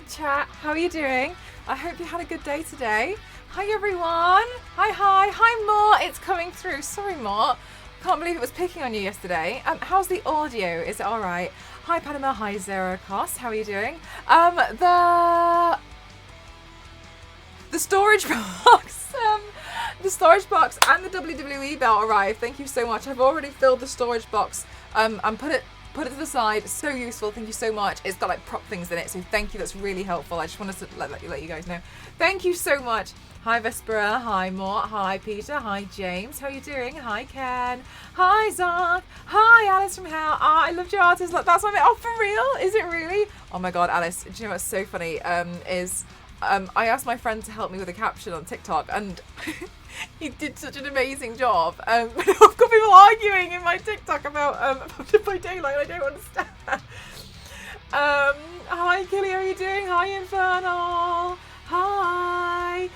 chat. How are you doing? I hope you had a good day today. Hi everyone. Hi Mort. It's coming through. Sorry Mort. Can't believe it was picking on you yesterday. How's the audio? Is it all right? Hi Panama. Hi Zero Cost. How are you doing? The storage box. The storage box and the WWE belt arrived. Thank you so much. I've already filled the storage box. And put it to the side. It's so useful. Thank you so much. It's got like prop things in it, so thank you. That's really helpful. I just wanted to let you guys know. Thank you so much. Hi Vespera. Hi Mort. Hi Peter. Hi James. How are you doing? Hi Ken. Hi Zach. Hi Alice from Hell. I loved your artist. That's what I meant. Oh, for real? Is it really? Oh my god, Alice. Do you know what's so funny? I asked my friend to help me with a caption on TikTok, and he did such an amazing job. I've got people arguing in my TikTok about Dead by Daylight. I don't understand. Hi Killy, how are you doing? Hi Infernal. Hi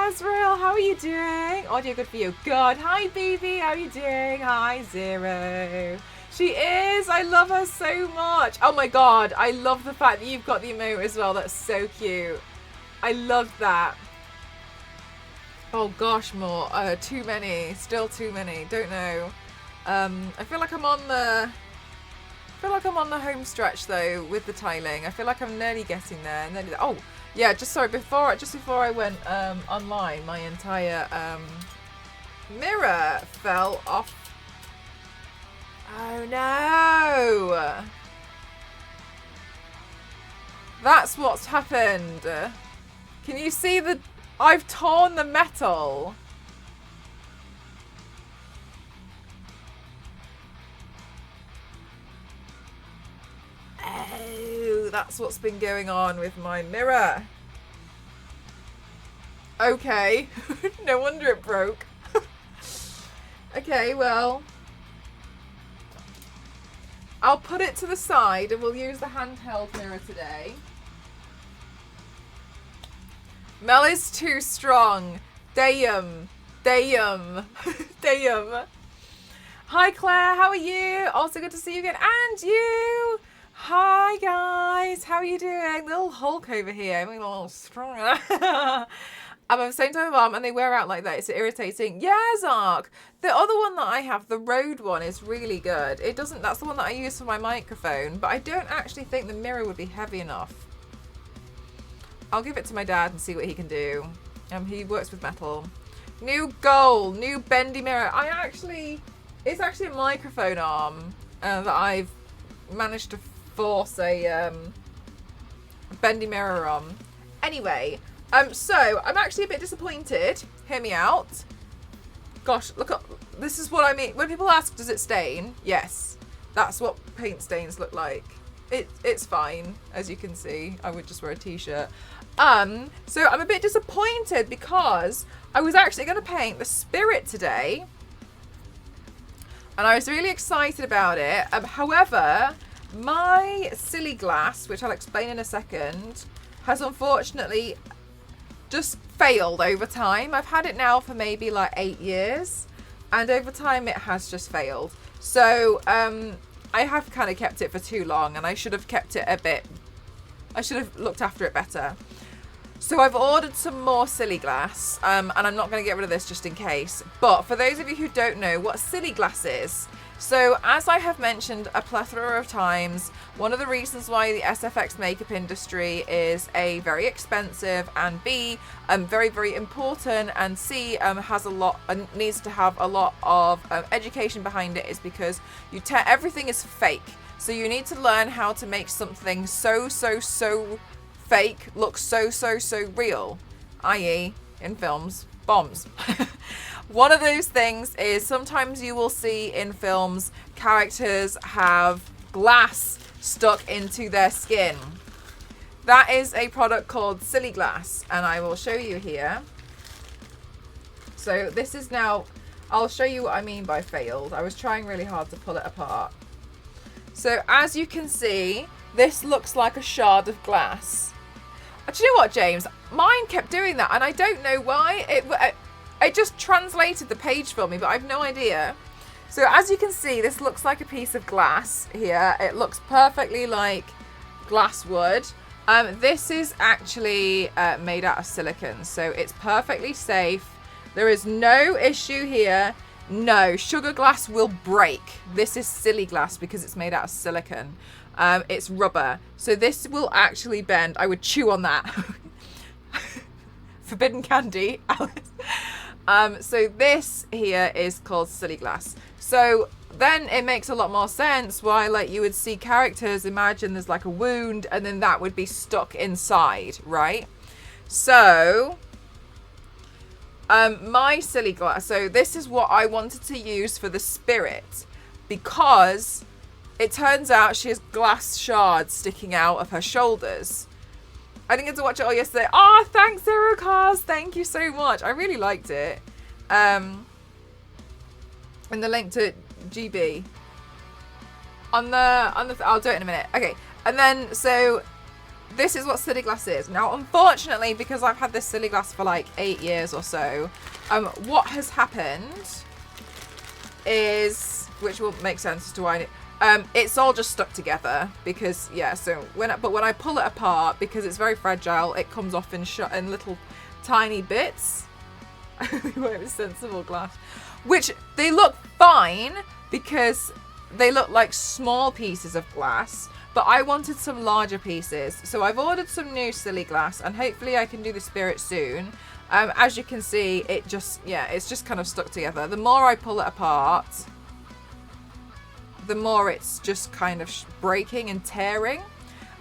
Azrael, how are you doing? Audio good for you. Good. Hi BB, how are you doing? Hi Zero. She is. I love her so much. Oh my god, I love the fact that you've got the emote as well. That's so cute. I love that. Oh gosh, more. Too many. Still too many. Don't know. I feel like I'm on the home stretch though with the tiling. I feel like I'm nearly getting there. Oh yeah. Just before I went online, my entire mirror fell off. Oh no. That's what's happened. Can you see I've torn the metal. Oh, that's what's been going on with my mirror. Okay. No wonder it broke. Okay, well. I'll put it to the side and we'll use the handheld mirror today. Mel is too strong. Damn. Hi Claire, how are you? Also good to see you again. And you. Hi guys, how are you doing? Little Hulk over here. I'm a little strong. I'm at the same time arm and they wear out like that. It's irritating. Yeah, Zark. The other one that I have, the Rode one, is really good. That's the one that I use for my microphone, but I don't actually think the mirror would be heavy enough. I'll give it to my dad and see what he can do. He works with metal. New goal, new bendy mirror. It's actually a microphone arm that I've managed to force a bendy mirror on. Anyway, so I'm actually a bit disappointed. Hear me out. Gosh, this is what I mean. When people ask, does it stain? Yes, that's what paint stains look like. It's fine, as you can see. I would just wear a t-shirt. So I'm a bit disappointed because I was actually going to paint the spirit today. And I was really excited about it. However, my silly glass, which I'll explain in a second, has unfortunately just failed over time. I've had it now for maybe like 8 years. And over time it has just failed. So I have kind of kept it for too long and I should have kept it I should have looked after it better. So I've ordered some more silly glass, and I'm not going to get rid of this just in case. But for those of you who don't know what silly glass is, so as I have mentioned a plethora of times, one of the reasons why the SFX makeup industry is A, very expensive, and B, very, very important, and C, has a lot and needs to have a lot of education behind it is because everything is fake. So you need to learn how to make something so fake look so real, i.e. in films, bombs. One of those things is sometimes you will see in films characters have glass stuck into their skin. That is a product called Silly Glass, and I will show you here. So this is now, I'll show you what I mean by failed. I was trying really hard to pull it apart. So as you can see, this looks like a shard of glass. Do you know what, James? Mine kept doing that, and I don't know why. It just translated the page for me, but I've no idea. So as you can see, this looks like a piece of glass here. It looks perfectly like glass would. This is actually made out of silicone, so it's perfectly safe. There is no issue here. No, sugar glass will break. This is silly glass because it's made out of silicone. It's rubber, so this will actually bend. I would chew on that. Forbidden candy, Alice. So this here is called silly glass. So then it makes a lot more sense why, like, you would see characters, imagine there's like a wound and then that would be stuck inside, right? So my silly glass, so this is what I wanted to use for the spirit, because it turns out she has glass shards sticking out of her shoulders. I didn't get to watch it all yesterday. Oh, thanks, Zero Cars. Thank you so much. I really liked it. And the link to GB on the I'll do it in a minute. Okay, and then so this is what silly glass is. Now, unfortunately, because I've had this silly glass for like 8 years or so, what has happened is, which will make sense as to why. It's all just stuck together because, yeah, so when I pull it apart, because it's very fragile, it comes off in little tiny bits. I really want it sensible glass, which they look fine because they look like small pieces of glass, but I wanted some larger pieces, so I've ordered some new silly glass and hopefully I can do the spirit soon. As you can see, it's just kind of stuck together. The more I pull it apart, the more it's just kind of breaking and tearing.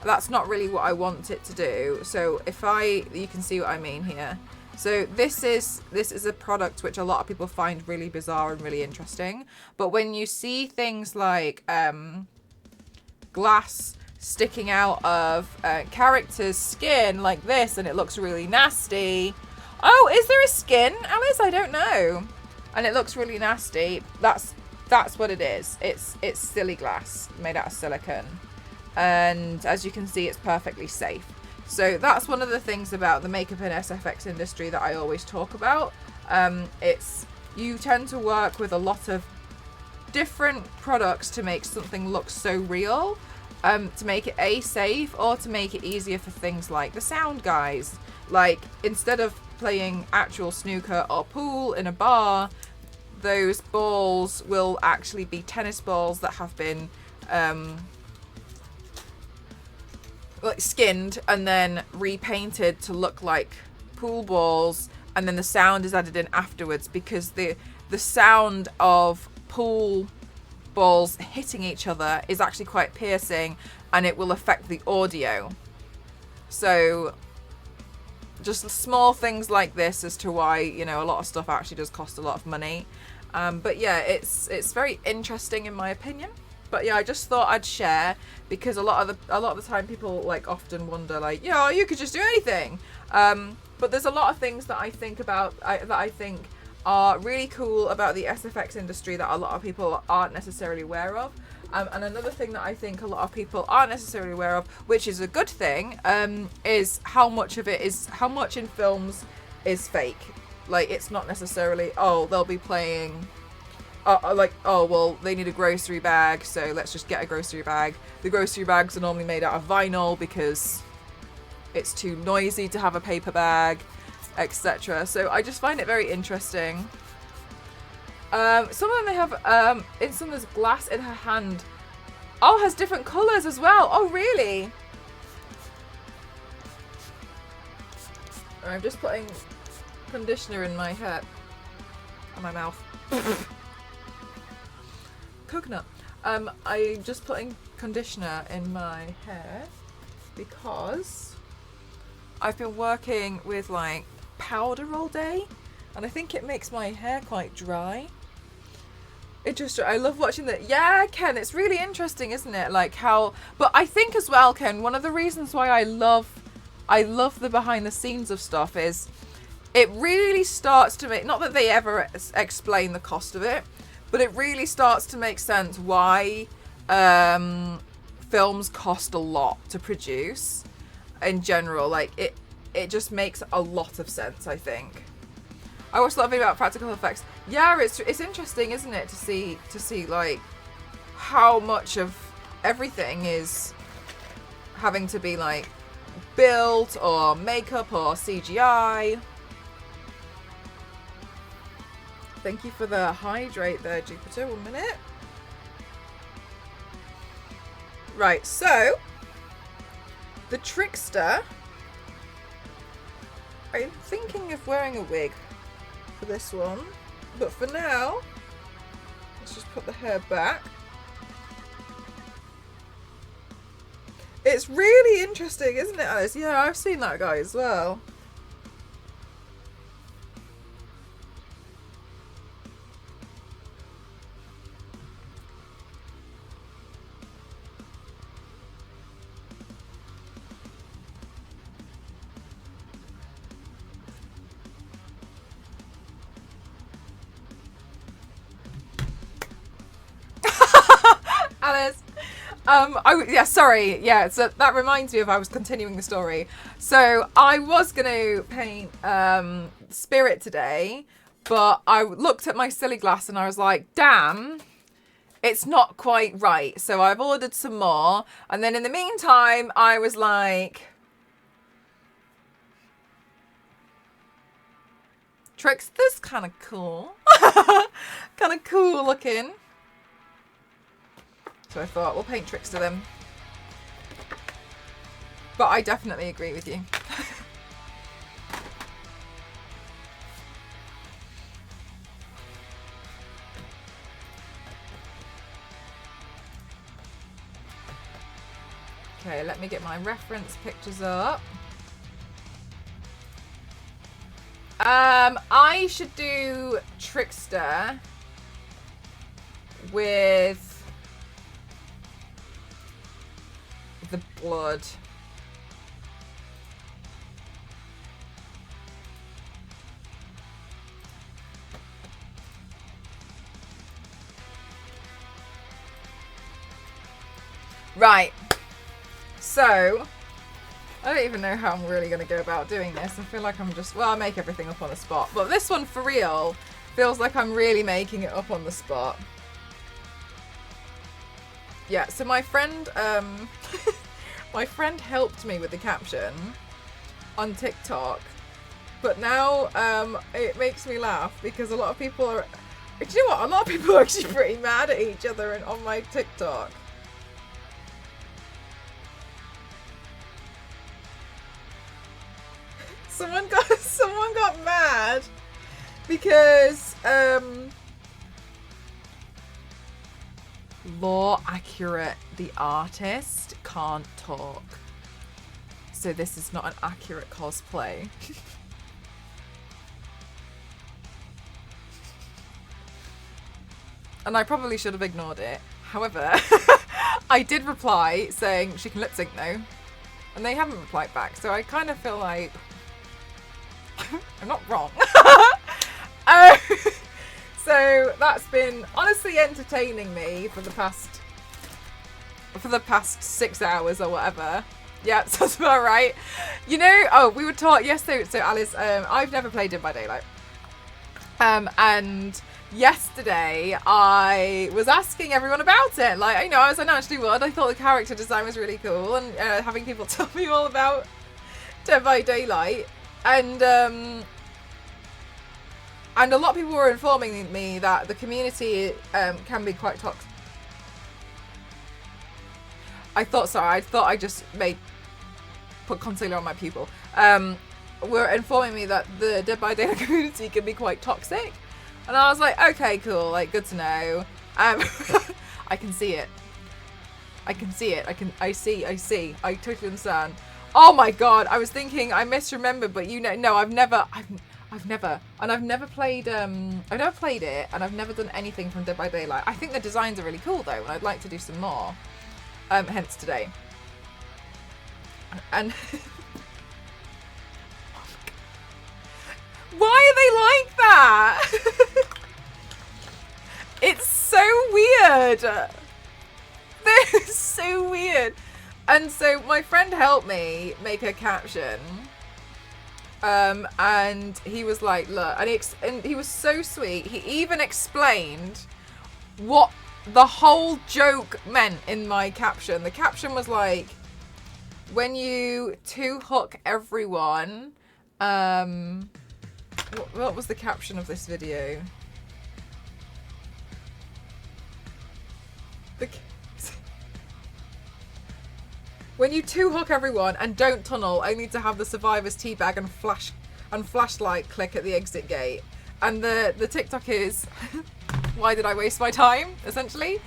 That's not really what I want it to do. So you can see what I mean here. So this is a product which a lot of people find really bizarre and really interesting. But when you see things like glass sticking out of characters' skin like this, and it looks really nasty. Oh, is there a skin, Alice? I don't know. And it looks really nasty. That's what it is. It's silly glass made out of silicone, and as you can see, it's perfectly safe. So that's one of the things about the makeup and SFX industry that I always talk about. You tend to work with a lot of different products to make something look so real, to make it safe, or to make it easier for things like the sound guys. Like, instead of playing actual snooker or pool in a bar, those balls will actually be tennis balls that have been like skinned and then repainted to look like pool balls, and then the sound is added in afterwards, because the sound of pool balls hitting each other is actually quite piercing and it will affect the audio. So just small things like this as to why, you know, a lot of stuff actually does cost a lot of money. But yeah, it's very interesting in my opinion. But yeah, I just thought I'd share, because a lot of the time people like often wonder, like, yeah, you could just do anything. But there's a lot of things that I think about that I think are really cool about the SFX industry that a lot of people aren't necessarily aware of. And another thing that I think a lot of people aren't necessarily aware of, which is a good thing, is how much in films is fake. Like, it's not necessarily, oh, they'll be playing, oh, well, they need a grocery bag, so let's just get a grocery bag. The grocery bags are normally made out of vinyl because it's too noisy to have a paper bag, etc. So I just find it very interesting. Some of them they have, in some there's glass in her hand. Oh, has different colours as well. Oh, really? I'm just putting conditioner in my hair. On my mouth. Coconut. I'm just putting conditioner in my hair because I've been working with like powder all day, and I think it makes my hair quite dry. I love watching that. Yeah, Ken, it's really interesting, isn't it? Like how, but I think as well, Ken, one of the reasons why I love the behind the scenes of stuff is it really starts to make, not that they ever explain the cost of it, but it really starts to make sense why films cost a lot to produce in general. Like it just makes a lot of sense, I think. I watched a lot of video about practical effects. Yeah, it's interesting, isn't it, to see like how much of everything is having to be like built or makeup or CGI. Thank you for the hydrate there, Jupiter. 1 minute. Right, so the Trickster. I'm thinking of wearing a wig for this one, but for now, let's just put the hair back. It's really interesting, isn't it, Alice? Yeah, I've seen that guy as well. Alice. Yeah, so that reminds me of I was continuing the story. So I was going to paint Spirit today, but I looked at my silly glass and I was like, damn, it's not quite right. So I've ordered some more. And then in the meantime, I was like, Trickster's kind of cool. Kind of cool looking. So I thought, we'll paint Trickster then. But I definitely agree with you. Okay, let me get my reference pictures up. I should do Trickster with the blood. Right. So, I don't even know how I'm really going to go about doing this. I feel like I'm just, well, I make everything up on the spot. But this one, for real, feels like I'm really making it up on the spot. Yeah, so my friend, my friend helped me with the caption on TikTok. But now it makes me laugh because a lot of people are, do you know what? A lot of people are actually pretty mad at each other on my TikTok. Someone got mad because Law Accurate the artist can't talk. So this is not an accurate cosplay. And I probably should have ignored it. However, I did reply saying she can lip sync though. And they haven't replied back. So I kind of feel like I'm not wrong. So that's been honestly entertaining me for the past 6 hours or whatever. Yeah, sounds about right. You know, oh, we were taught yesterday. So Alice, I've never played Dead by Daylight. And yesterday I was asking everyone about it. Like, you know, as I naturally would. I thought the character design was really cool, and having people tell me all about Dead by Daylight. And a lot of people were informing me that the community can be quite toxic. I thought I just put concealer on my pupil. Were informing me that the Dead by Daylight community can be quite toxic. And I was like, okay, cool, like, good to know. I can see it. I see. I totally understand. Oh my god, I was thinking I misremembered, but you know, no, I've never played it, and I've never done anything from Dead by Daylight. I think the designs are really cool though, and I'd like to do some more. Hence today. And why are they like that? It's so weird. They're so weird. And so my friend helped me make a caption. And he was like, look, and he was so sweet. He even explained what the whole joke meant in my caption. The caption was like, when you two hook everyone, what was the caption of this video? When you two hook everyone and don't tunnel, only to have the survivors teabag and flashlight click at the exit gate. And the TikTok is, why did I waste my time, essentially?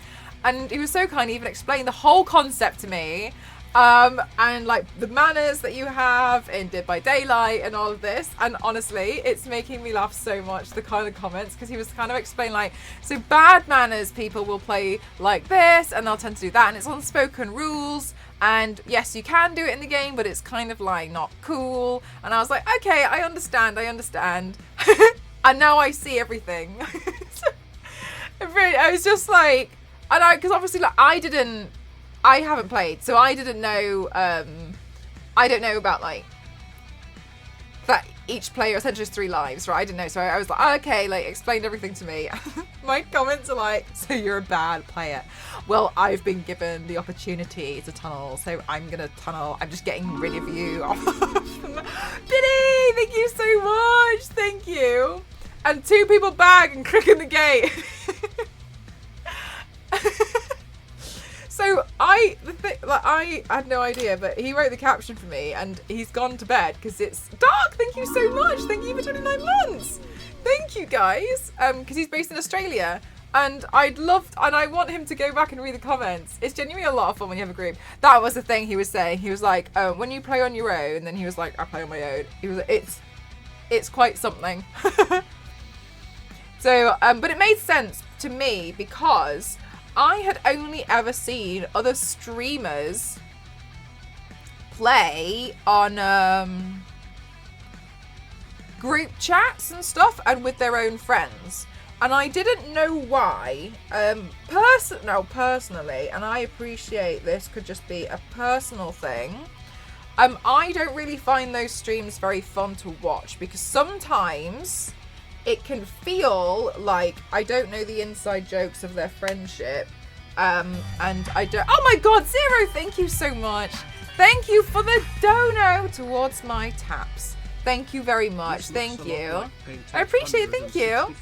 And he was so kind, he even explained the whole concept to me. And like the manners that you have in Dead by Daylight and all of this. And honestly, it's making me laugh so much, the kind of comments, because he was kind of explaining like, so bad manners people will play like this and they'll tend to do that, and it's unspoken rules. And yes, you can do it in the game, but it's kind of like not cool. And I was like, okay, I understand. And now I see everything. I was just like, because obviously like I haven't played, so I didn't know, I don't know about like, that each player essentially has 3 lives, right? I didn't know, so I was like, okay, like explained everything to me. My comments are like, so you're a bad player. Well, I've been given the opportunity to tunnel, so I'm gonna tunnel. I'm just getting rid of you. Biddy, thank you so much, thank you. And 2 people bag and clicking the gate. So I had no idea, but he wrote the caption for me and he's gone to bed because it's dark. Thank you so much. Thank you for 29 months. Thank you guys. Because he's based in Australia and I want him to go back and read the comments. It's genuinely a lot of fun when you have a group. That was the thing he was saying. He was like, when you play on your own, then he was like, I play on my own. He was like, it's quite something. So, but it made sense to me because I had only ever seen other streamers play on group chats and stuff and with their own friends. And I didn't know why. Personally, and I appreciate this could just be a personal thing, I don't really find those streams very fun to watch because sometimes it can feel like I don't know the inside jokes of their friendship. And I don't... Oh my god, Zero, thank you so much. Thank you for the dono towards my taps. Thank you very much. Thank you. I appreciate it. Thank you.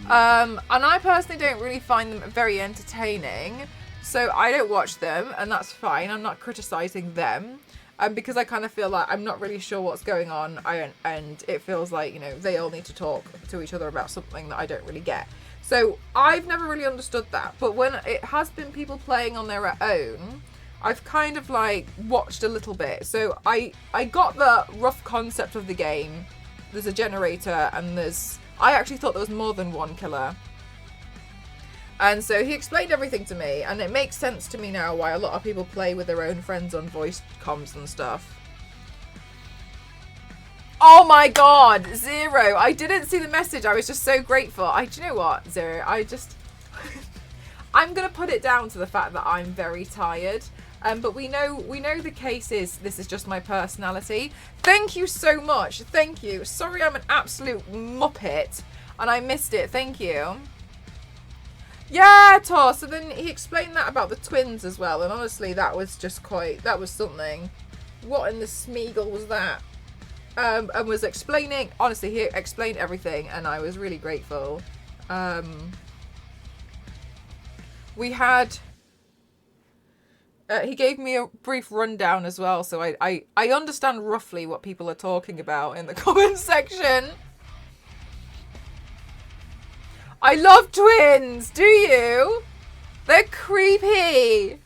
And I personally don't really find them very entertaining. So I don't watch them, and that's fine. I'm not criticizing them. Because I kind of feel like I'm not really sure what's going on, and it feels like, you know, they all need to talk to each other about something that I don't really get. So I've never really understood that, but when it has been people playing on their own, I've kind of like watched a little bit. So I got the rough concept of the game. There's a generator and I actually thought there was more than one killer. And so he explained everything to me, and it makes sense to me now why a lot of people play with their own friends on voice comms and stuff. Oh my god, Zero! I didn't see the message. I was just so grateful. Do you know what, Zero? I'm gonna put it down to the fact that I'm very tired. But we know the case is this is just my personality. Thank you so much. Thank you. Sorry, I'm an absolute muppet and I missed it. Thank you. Yeah, Tor. So then he explained that about the twins as well, and honestly, that was something. What in the Smeagol was that? And was explaining. Honestly, he explained everything, and I was really grateful. We had. He gave me a brief rundown as well, so I understand roughly what people are talking about in the comments section. I love twins, do you? They're creepy.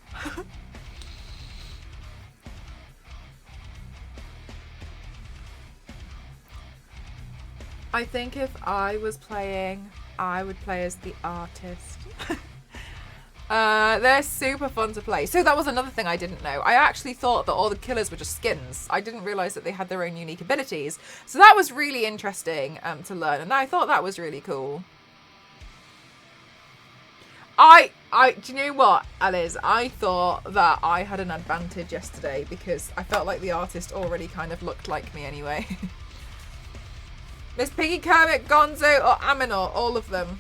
I think if I was playing, I would play as the artist. They're super fun to play. So that was another thing I didn't know. I actually thought that all the killers were just skins. I didn't realise that they had their own unique abilities. So that was really interesting to learn, and I thought that was really cool. Do you know what, Alice? I thought that I had an advantage yesterday because I felt like the artist already kind of looked like me anyway. Miss Piggy, Kermit, Gonzo, or Aminor, all of them.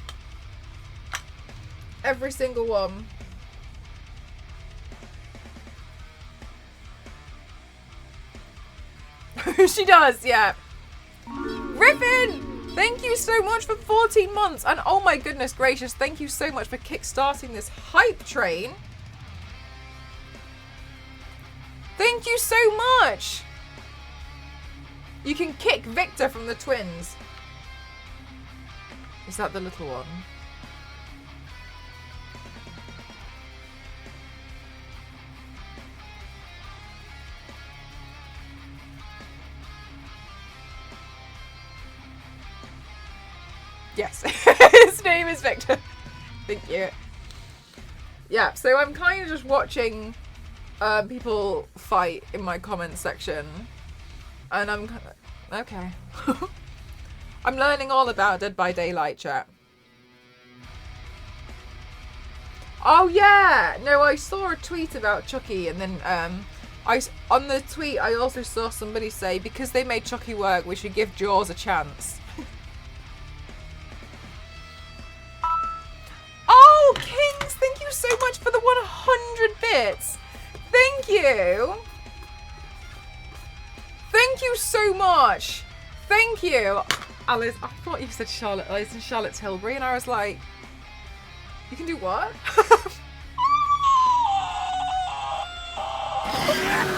Every single one. She does, yeah. Riffin, thank you so much for 14 months. And oh my goodness gracious, thank you so much for kickstarting this hype train. Thank you so much. You can kick Victor from the twins. Is that the little one? Yes, his name is Victor. Thank you. Yeah, so I'm kind of just watching people fight in my comments section. And I'm kind of, okay. I'm learning all about Dead by Daylight, chat. Oh yeah! No, I saw a tweet about Chucky and then on the tweet I also saw somebody say, because they made Chucky work, we should give Jaws a chance. Oh, Kings, thank you so much for the 100 bits. Thank you. Thank you so much. Thank you. Alice, I thought you said Charlotte. I was in Charlotte Tilbury and I was like, you can do what?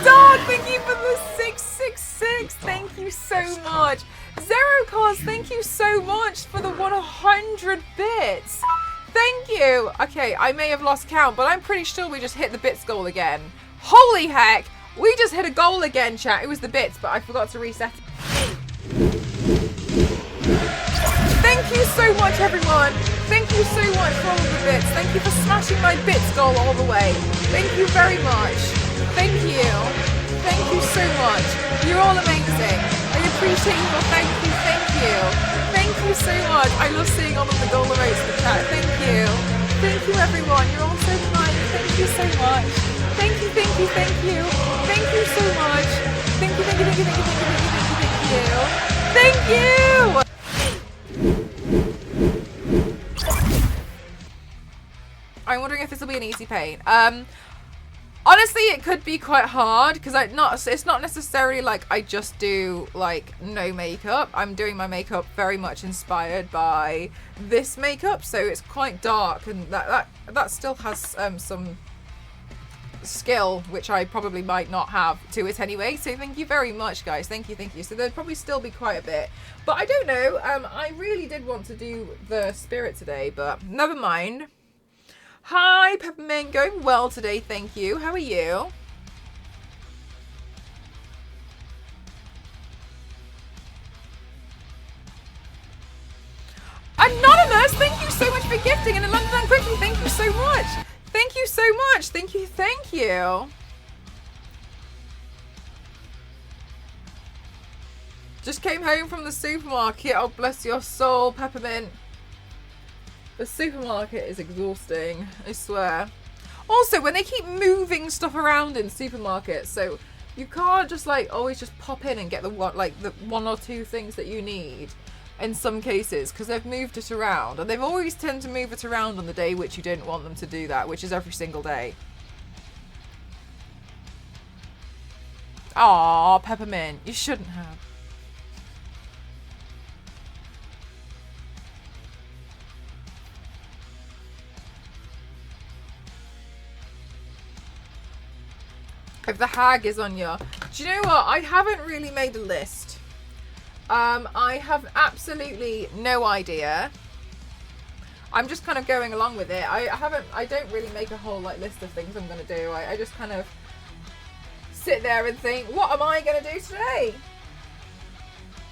Dog, thank you for the 666. Thank you so much. Zerocause, thank you so much for the 100 bits. Thank you. Okay, I may have lost count, but I'm pretty sure we just hit the bits goal again. Holy heck. We just hit a goal again, chat. It was the bits, but I forgot to reset it. Thank you so much, everyone. Thank you so much for all of the bits. Thank you for smashing my bits goal all the way. Thank you very much. Thank you. Thank you so much. You're all amazing. I appreciate you all. Thank you. Thank you. Thank you so much. I love seeing all of the goal rates in the chat. Thank you. Thank you, everyone. You're all so kind. Thank you so much. Thank you, thank you, thank you. Thank you so much. Thank you, thank you, thank you, thank you, thank you, thank you, thank you. Thank you. I'm wondering if this will be an easy paint. Honestly, it could be quite hard because it's not necessarily like I just do like no makeup. I'm doing my makeup very much inspired by this makeup, so it's quite dark and that still has some skill which I probably might not have to it anyway. So thank you very much, guys. Thank you, thank you. So there'd probably still be quite a bit, but I don't know. I really did want to do the spirit today, but never mind. Hi, Peppermint. Going well today, thank you. How are you? Anonymous, thank you so much for gifting. And in London and quickly, thank you so much. Thank you so much. Thank you, thank you. Just came home from the supermarket. Oh, bless your soul, Peppermint. The supermarket is exhausting, I swear. Also, when they keep moving stuff around in supermarkets, so you can't just like always just pop in and get the one or two things that you need in some cases, because they've moved it around, and they've always tend to move it around on the day which you didn't want them to do that, which is every single day. Aw, Peppermint, you shouldn't have. If the hag is on you. Do you know what? I haven't really made a list. I have absolutely no idea. I'm just kind of going along with it. I don't really make a whole like list of things I'm going to do. I just kind of sit there and think, what am I going to do today?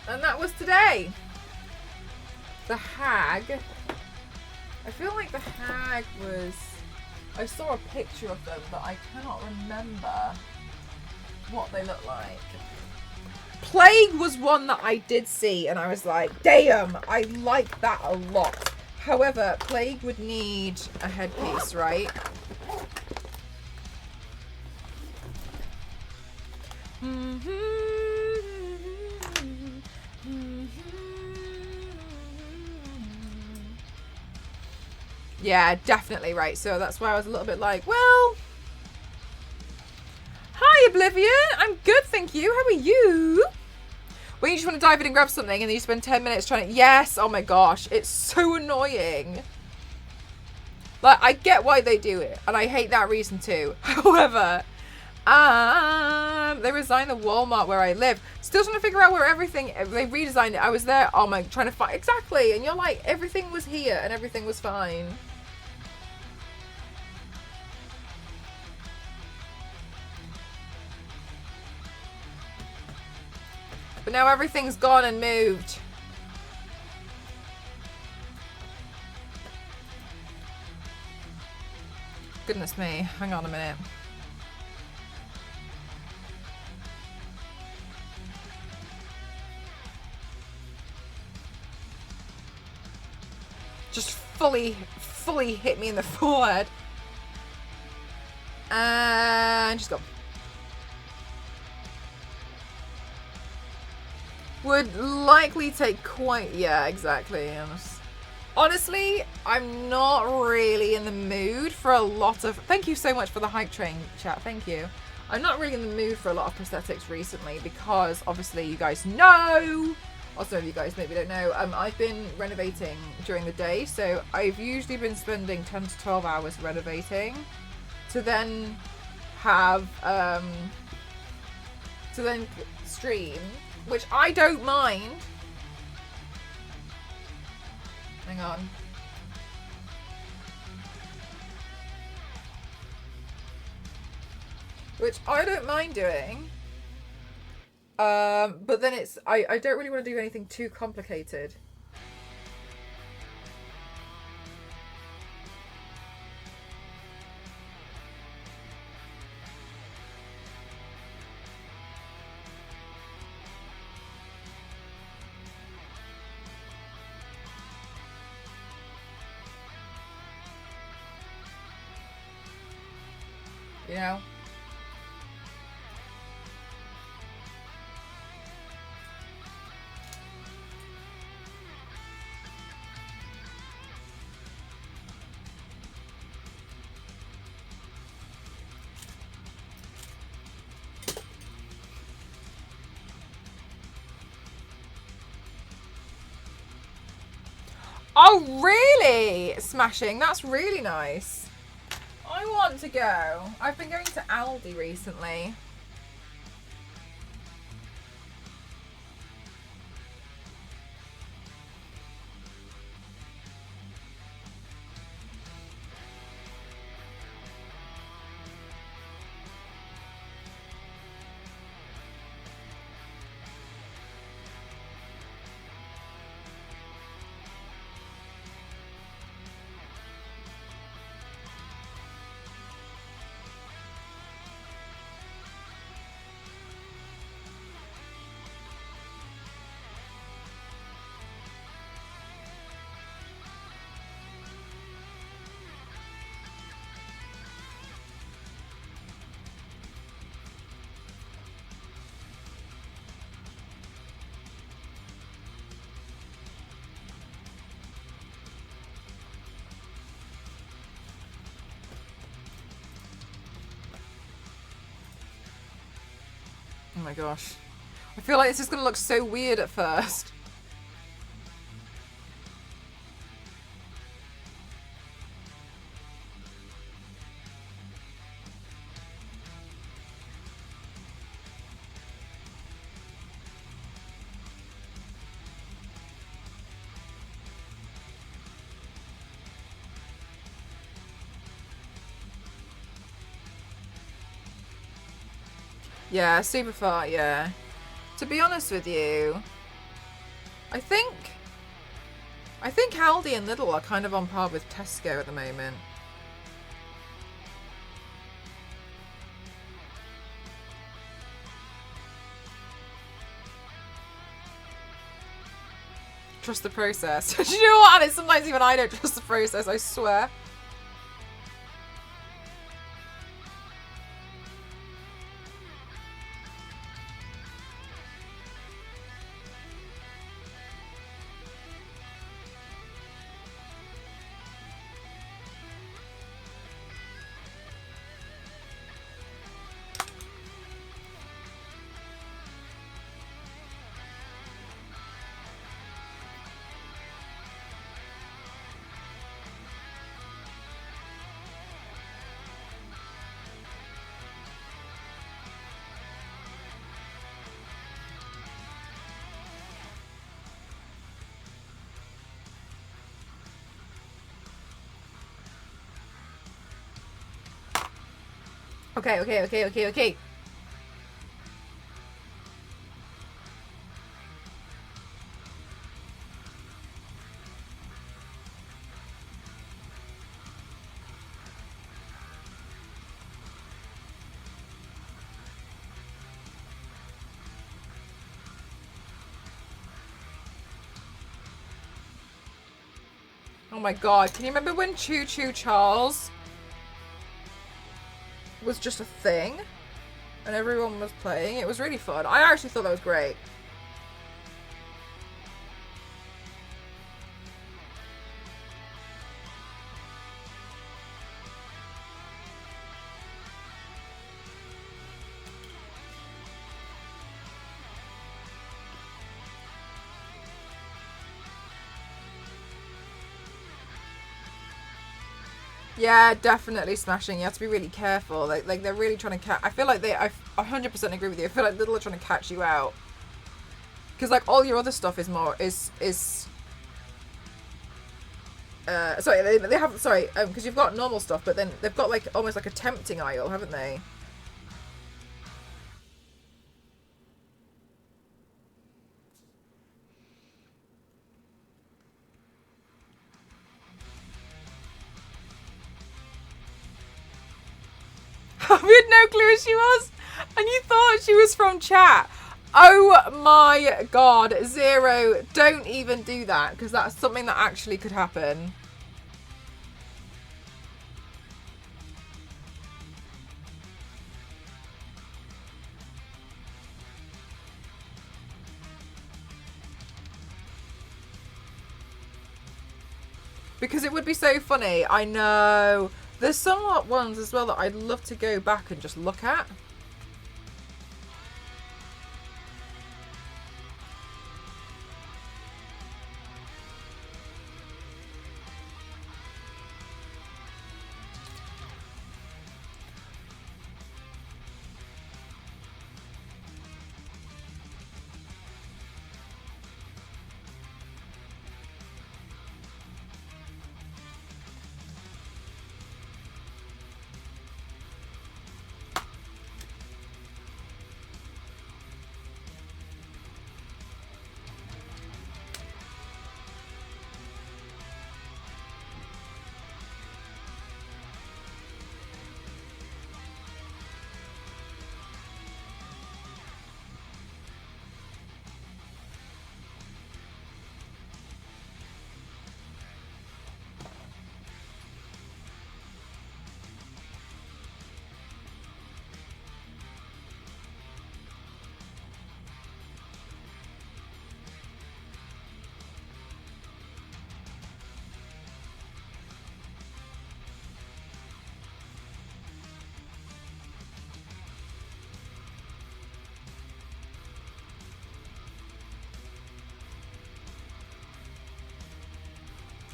And that was today. The hag. I feel like the hag was... I saw a picture of them, but I cannot remember what they look like. Plague was one that I did see, and I was like, damn, I like that a lot. However, Plague would need a headpiece, right? Yeah, definitely right. So that's why I was a little bit like, well... Hi, Oblivion. I'm good, thank you. How are you? When you just want to dive in and grab something and then you spend 10 minutes trying to... Yes, oh my gosh. It's so annoying. Like, I get why they do it. And I hate that reason too. However, they resigned the Walmart where I live. Still trying to figure out where everything... They redesigned it. I was there, oh my... Trying to find... Exactly. And you're like, everything was here and everything was fine. But now everything's gone and moved. Goodness me. Hang on a minute. Just fully hit me in the forehead. And just go. Would likely take quite... Yeah, exactly. Honestly, I'm not really in the mood for a lot of... Thank you so much for the hype train chat. Thank you. I'm not really in the mood for a lot of prosthetics recently because obviously you guys know... Or some of you guys maybe don't know. I've been renovating during the day. So I've usually been spending 10 to 12 hours renovating to then have... to then stream... Which I don't mind. Hang on. Which I don't mind doing. But then it's... I don't really want to do anything too complicated. You know? Oh, really? Smashing. That's really nice. I want to go. I've been going to Aldi recently. Oh my gosh. I feel like this is going to look so weird at first. Yeah, super far, yeah. To be honest with you, I think Aldi and Lidl are kind of on par with Tesco at the moment. Trust the process. Do you know what? And sometimes even I don't trust the process, I swear. Okay, okay, okay, okay, okay. Oh my god, can you remember when Choo Choo Charles was just a thing? And everyone was playing? It was really fun. I actually thought that was great. Yeah, definitely smashing. You have to be really careful. Like they're really trying to catch. I feel like I 100% agree with you. I feel like Little are trying to catch you out. Because like all your other stuff is more sorry, they have sorry because you've got normal stuff, but then they've got like almost like a tempting aisle, haven't they? We had no clue who she was, and you thought she was from chat. Oh my god, Zero, don't even do that, because that's something that actually could happen. Because it would be so funny. I know. There's some ones as well that I'd love to go back and just look at.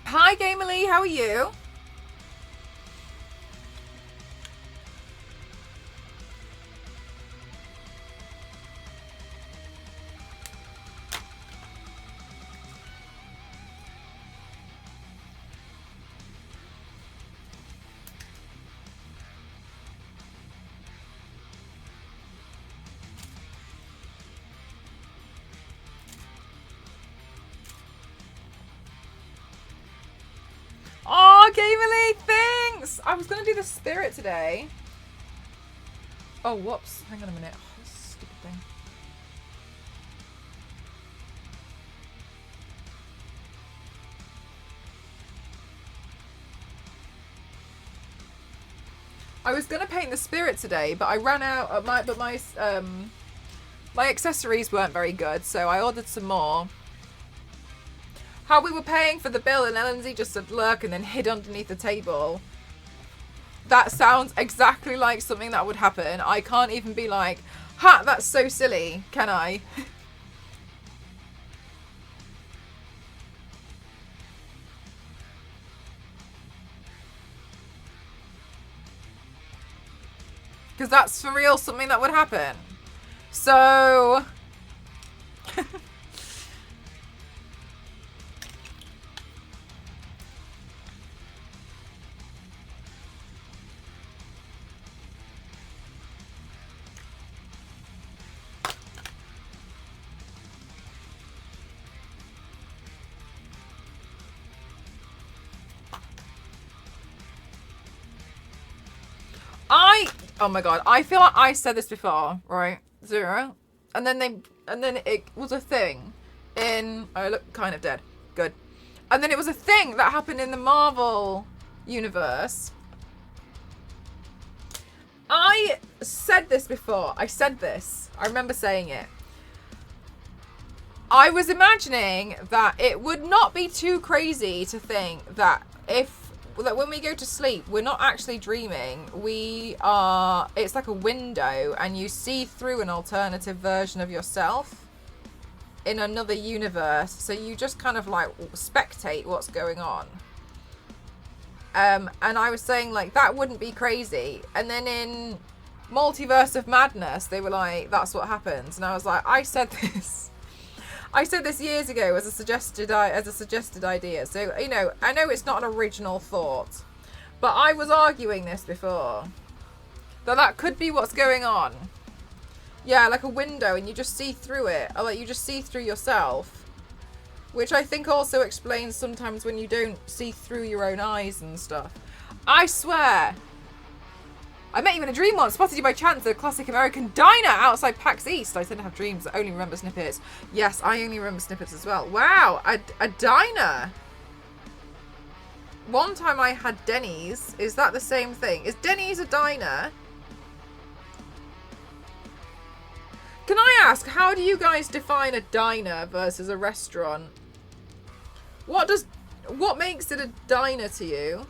Hi, Gamerly, how are you? Oh, Gamerly, thanks! I was going to do the spirit today. Oh, whoops. Hang on a minute. Oh, this stupid thing. I was going to paint the spirit today, but I ran out of my accessories weren't very good, so I ordered some more. How we were paying for the bill and LNZ just said lurk and then hid underneath the table. That sounds exactly like something that would happen. I can't even be like, ha, that's so silly, can I? Because that's for real something that would happen. So... Oh my god, I feel like I said this before, right? 0. And then it was a thing in... I look kind of dead. Good. And then it was a thing that happened in the Marvel universe. I said this before. I said this. I remember saying it. I was imagining that it would not be too crazy to think that when we go to sleep, we're not actually dreaming. It's like a window and you see through an alternative version of yourself in another universe. So you just kind of like spectate what's going on. And I was saying like, that wouldn't be crazy. And then in Multiverse of Madness, they were like, that's what happens. And I was like, I said this years ago as a suggested idea. So, you know, I know it's not an original thought, but I was arguing this before. That could be what's going on. Yeah, like a window and you just see through it. Or like you just see through yourself. Which I think also explains sometimes when you don't see through your own eyes and stuff. I swear. I met you in a dream once, spotted you by chance at a classic American diner outside PAX East. I tend to have dreams that only remember snippets. Yes, I only remember snippets as well. Wow, a diner. One time I had Denny's. Is that the same thing? Is Denny's a diner? Can I ask, how do you guys define a diner versus a restaurant? What makes it a diner to you?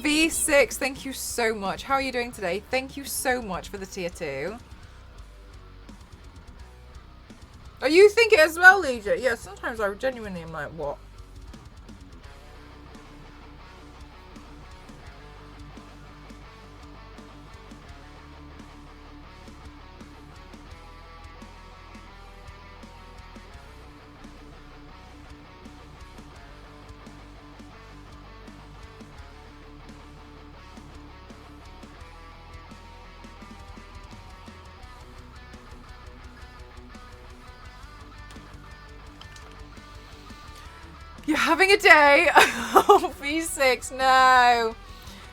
V6, thank you so much. How are you doing today? Thank you so much for the tier 2. Oh, you think it as well, Leisure? Yeah, sometimes I genuinely am like, what? You're having a day. Oh, V6, no.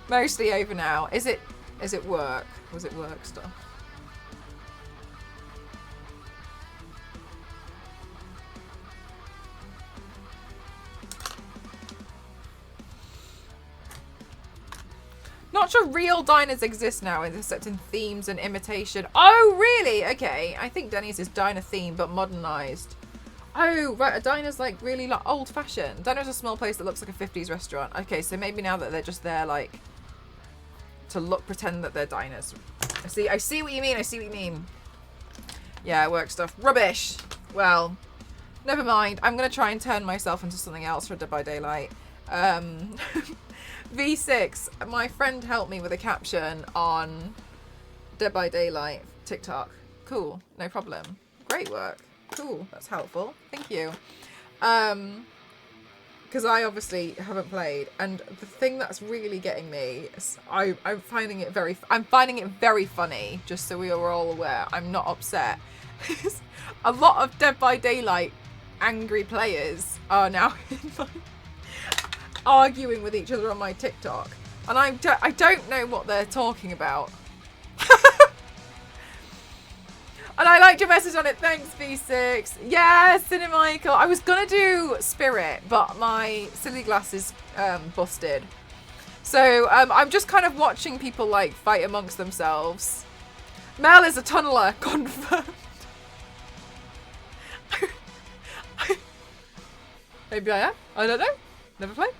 Mostly over now. Is it work? Was it work stuff? Not sure real diners exist now, except in themes and imitation. Oh, really? Okay. I think Denny's is diner theme, but modernized. Oh, right, a diner's like really like old-fashioned. Diner's a small place that looks like a 50s restaurant. Okay, so maybe now that they're just there like to pretend that they're diners. I see what you mean. I see what you mean. Yeah, work stuff. Rubbish. Well, never mind. I'm going to try and turn myself into something else for Dead by Daylight. V6, my friend helped me with a caption on Dead by Daylight TikTok. Cool, no problem. Great work. Cool, that's helpful. Thank you. Because I obviously haven't played, and the thing that's really getting me is I'm finding it very funny. Just so we are all aware, I'm not upset. A lot of Dead by Daylight angry players are now arguing with each other on my TikTok, and I don't know what they're talking about. And I liked your message on it. Thanks, V6. Yes, Cinemichael. I was going to do Spirit, but my silly glasses busted. So I'm just kind of watching people like fight amongst themselves. Mel is a tunneler. Confirmed. Maybe I am. I don't know. Never played.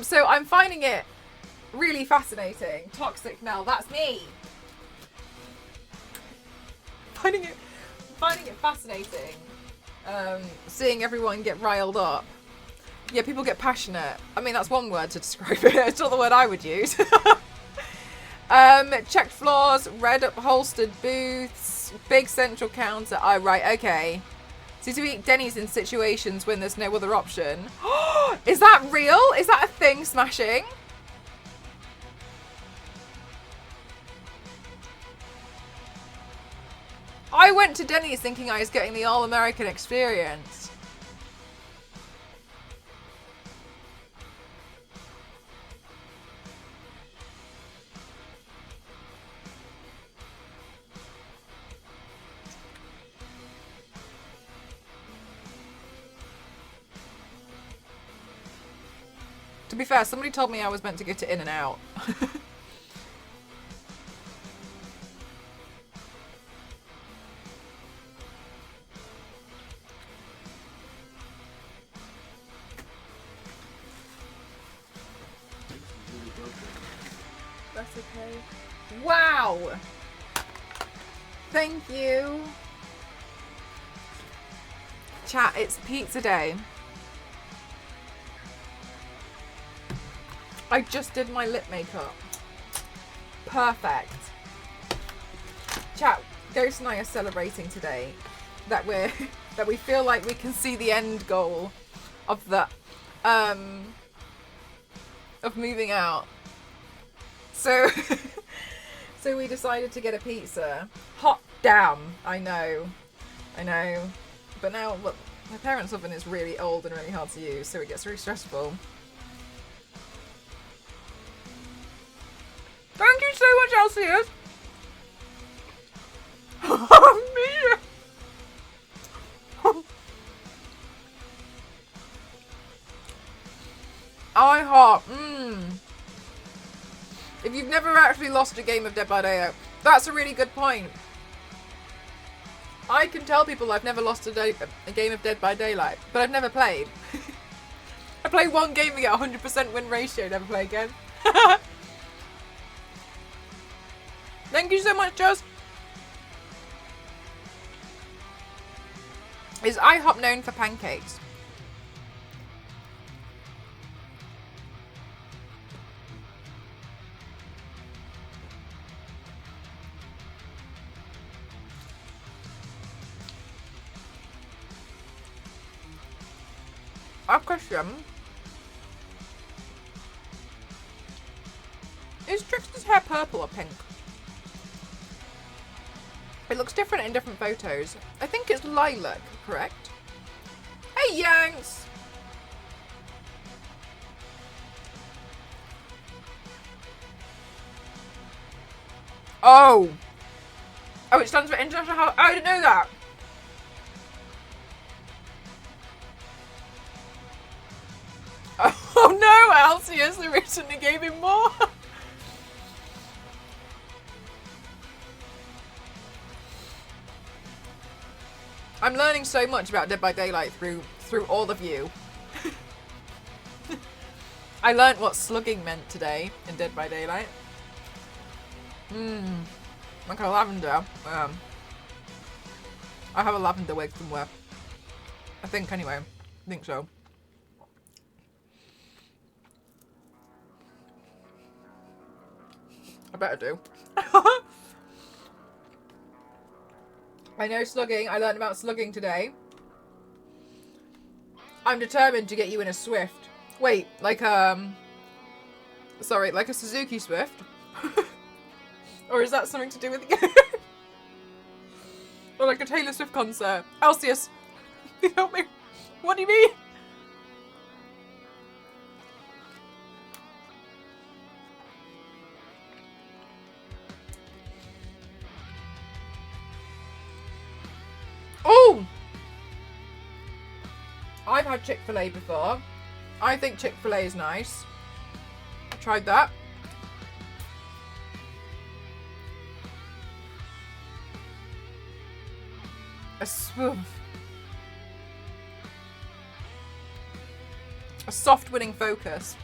So I'm finding it really fascinating. Toxic Mel. That's me. Finding it fascinating, seeing everyone get riled up. Yeah, people get passionate. I mean, that's one word to describe it. It's not the word I would use. Checked floors, red upholstered booths, big central counter. Oh, right, okay. So to eat Denny's in situations when there's no other option. Is that real? Is that a thing, Smashing? I went to Denny's thinking I was getting the all-American experience. To be fair, somebody told me I was meant to get it in and out. That's okay. Wow! Thank you. Chat, it's pizza day. I just did my lip makeup. Perfect. Chat, Ghost and I are celebrating today that we feel like we can see the end goal of the of moving out. So so we decided to get a pizza. Hot damn, I know. But now look, my parents' oven is really old and really hard to use, so it gets really stressful. Thank you so much, Alcius. IHOP. If you've never actually lost a game of Dead by Daylight, that's a really good point. I can tell people I've never lost a game of Dead by Daylight, but I've never played. I play one game and get 100% win ratio, never play again. Thank you so much, Joss. Is IHOP known for pancakes? I have a question. Is Trickster's hair purple or pink? It looks different in different photos. I think it's lilac, correct? Hey, Yanks! Oh! Oh, it stands for International Holiday. I didn't know that! Oh no, Alcius, they recently gave him more! I'm learning so much about Dead by Daylight through all of you. I learnt what slugging meant today in Dead by Daylight. Like a lavender. I have a lavender wig somewhere. I think anyway. I think so. I better do. I know slugging. I learned about slugging today. I'm determined to get you in a Swift. Wait, like sorry, like a Suzuki Swift? Or is that something to do with or like a Taylor Swift concert? Alcius, help me. What do you mean? Oh! I've had Chick-fil-A before. I think Chick-fil-A is nice. I tried that. A soft winning focus.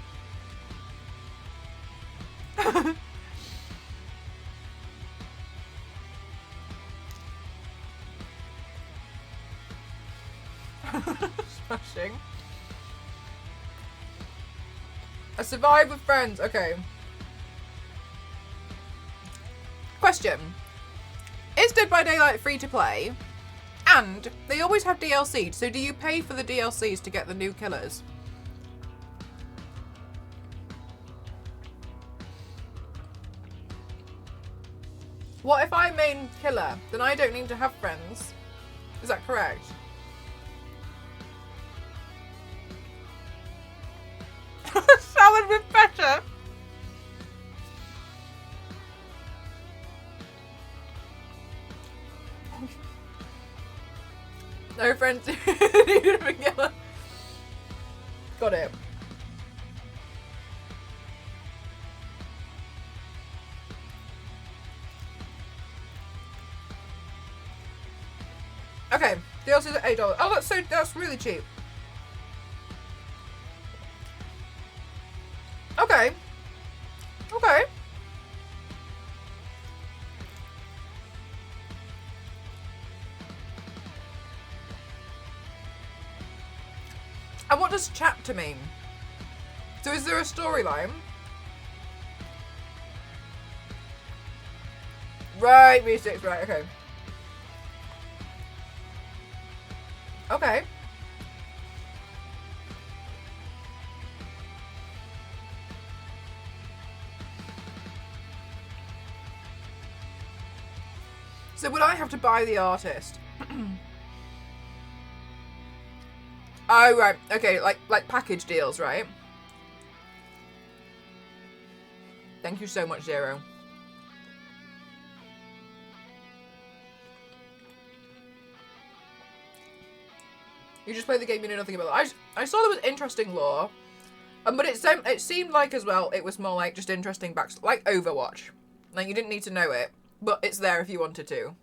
Smashing. I survived with friends. Okay. Question. Is Dead by Daylight free to play? And they always have DLC, so do you pay for the DLCs to get the new killers? What if I main killer? Then I don't need to have friends. Is that correct? Salad with better. No friends needed a killer. Got it. Okay, DLC's at $8. Oh, that's really cheap. Okay. Okay. And what does chapter mean? So is there a storyline? Right, V6, right, okay. Okay. So would I have to buy the artist? Oh, right. Okay, like package deals, right? Thank you so much, Zero. You just play the game, you know nothing about it. I saw there was interesting lore, but it seemed like as well it was more like just interesting like Overwatch. Like you didn't need to know it, but it's there if you wanted to.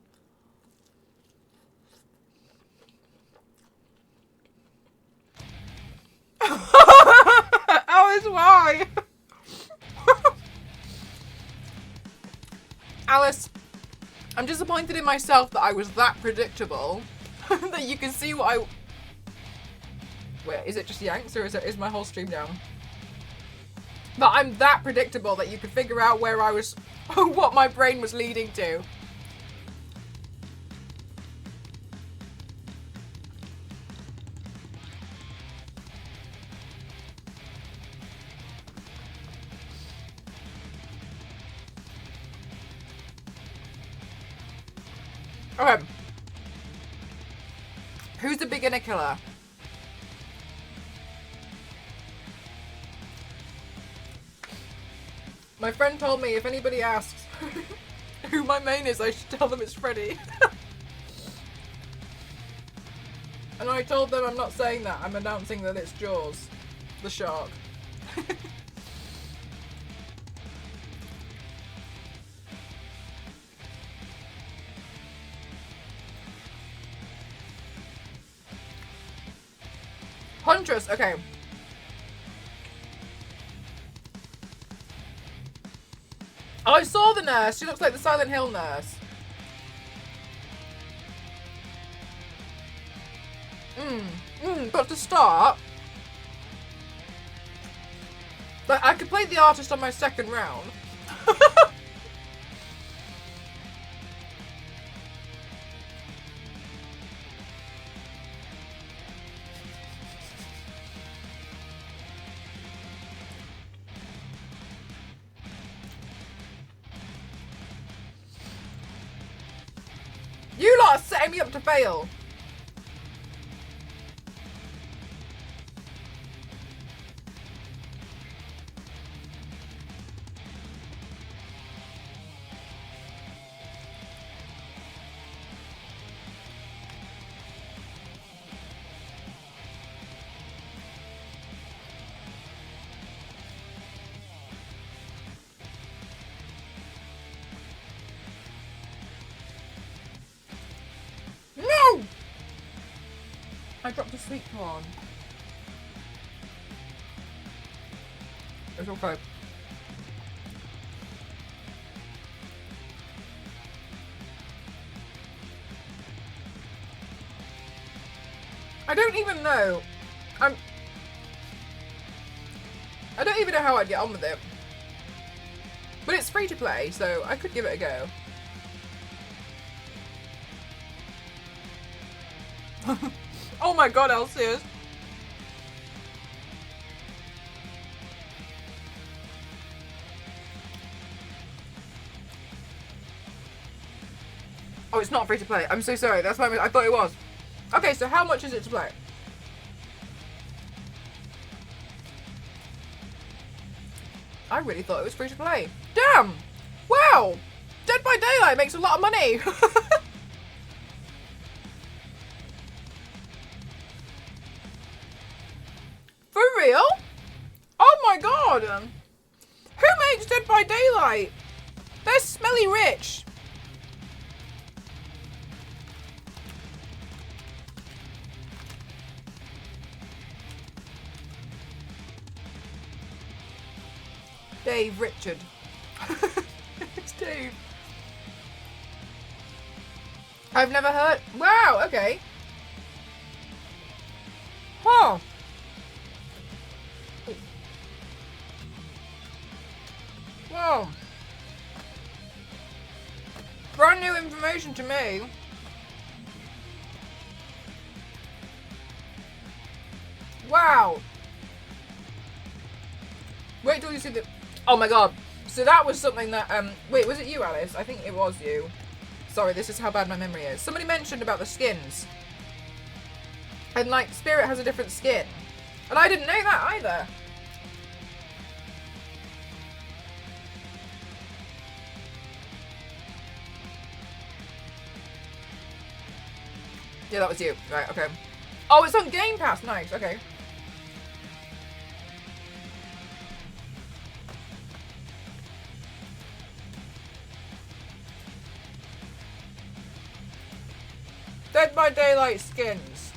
Alice, why? Alice, I'm disappointed in myself that I was that predictable that you can see what I... Wait, is it just Yanks or is my whole stream down? But I'm that predictable that you could figure out where I was, what my brain was leading to. Okay. Who's the beginner killer? My friend told me if anybody asks who my main is, I should tell them it's Freddy. And I told them I'm not saying that, I'm announcing that it's Jaws, the shark. Huntress, okay. Oh, I saw the nurse. She looks like the Silent Hill nurse. But to start, like, I could play the artist on my second round. You lot are setting me up to fail. No! I dropped a sweet corn. It's okay. I don't even know. I don't even know how I'd get on with it. But it's free to play, so I could give it a go. Oh my god, Elsius. Oh, it's not free to play. I'm so sorry. That's why I thought it was. Okay, so how much is it to play? I really thought it was free to play. Damn! Wow! Dead by Daylight makes a lot of money. For real? Oh my god! Who makes Dead by Daylight? They're smelly rich. Dave Richard. It's Dave. I've never heard. Wow, okay. Huh. Wow. Brand new information to me. Wow. Wait till you see the... Oh my god. So that was something that... Wait, was it you, Alice? I think it was you. Sorry, this is how bad my memory is. Somebody mentioned about the skins. And, like, Spirit has a different skin. And I didn't know that either. Yeah, that was you. Right, okay. Oh, it's on Game Pass. Nice, okay. Dead by Daylight skins.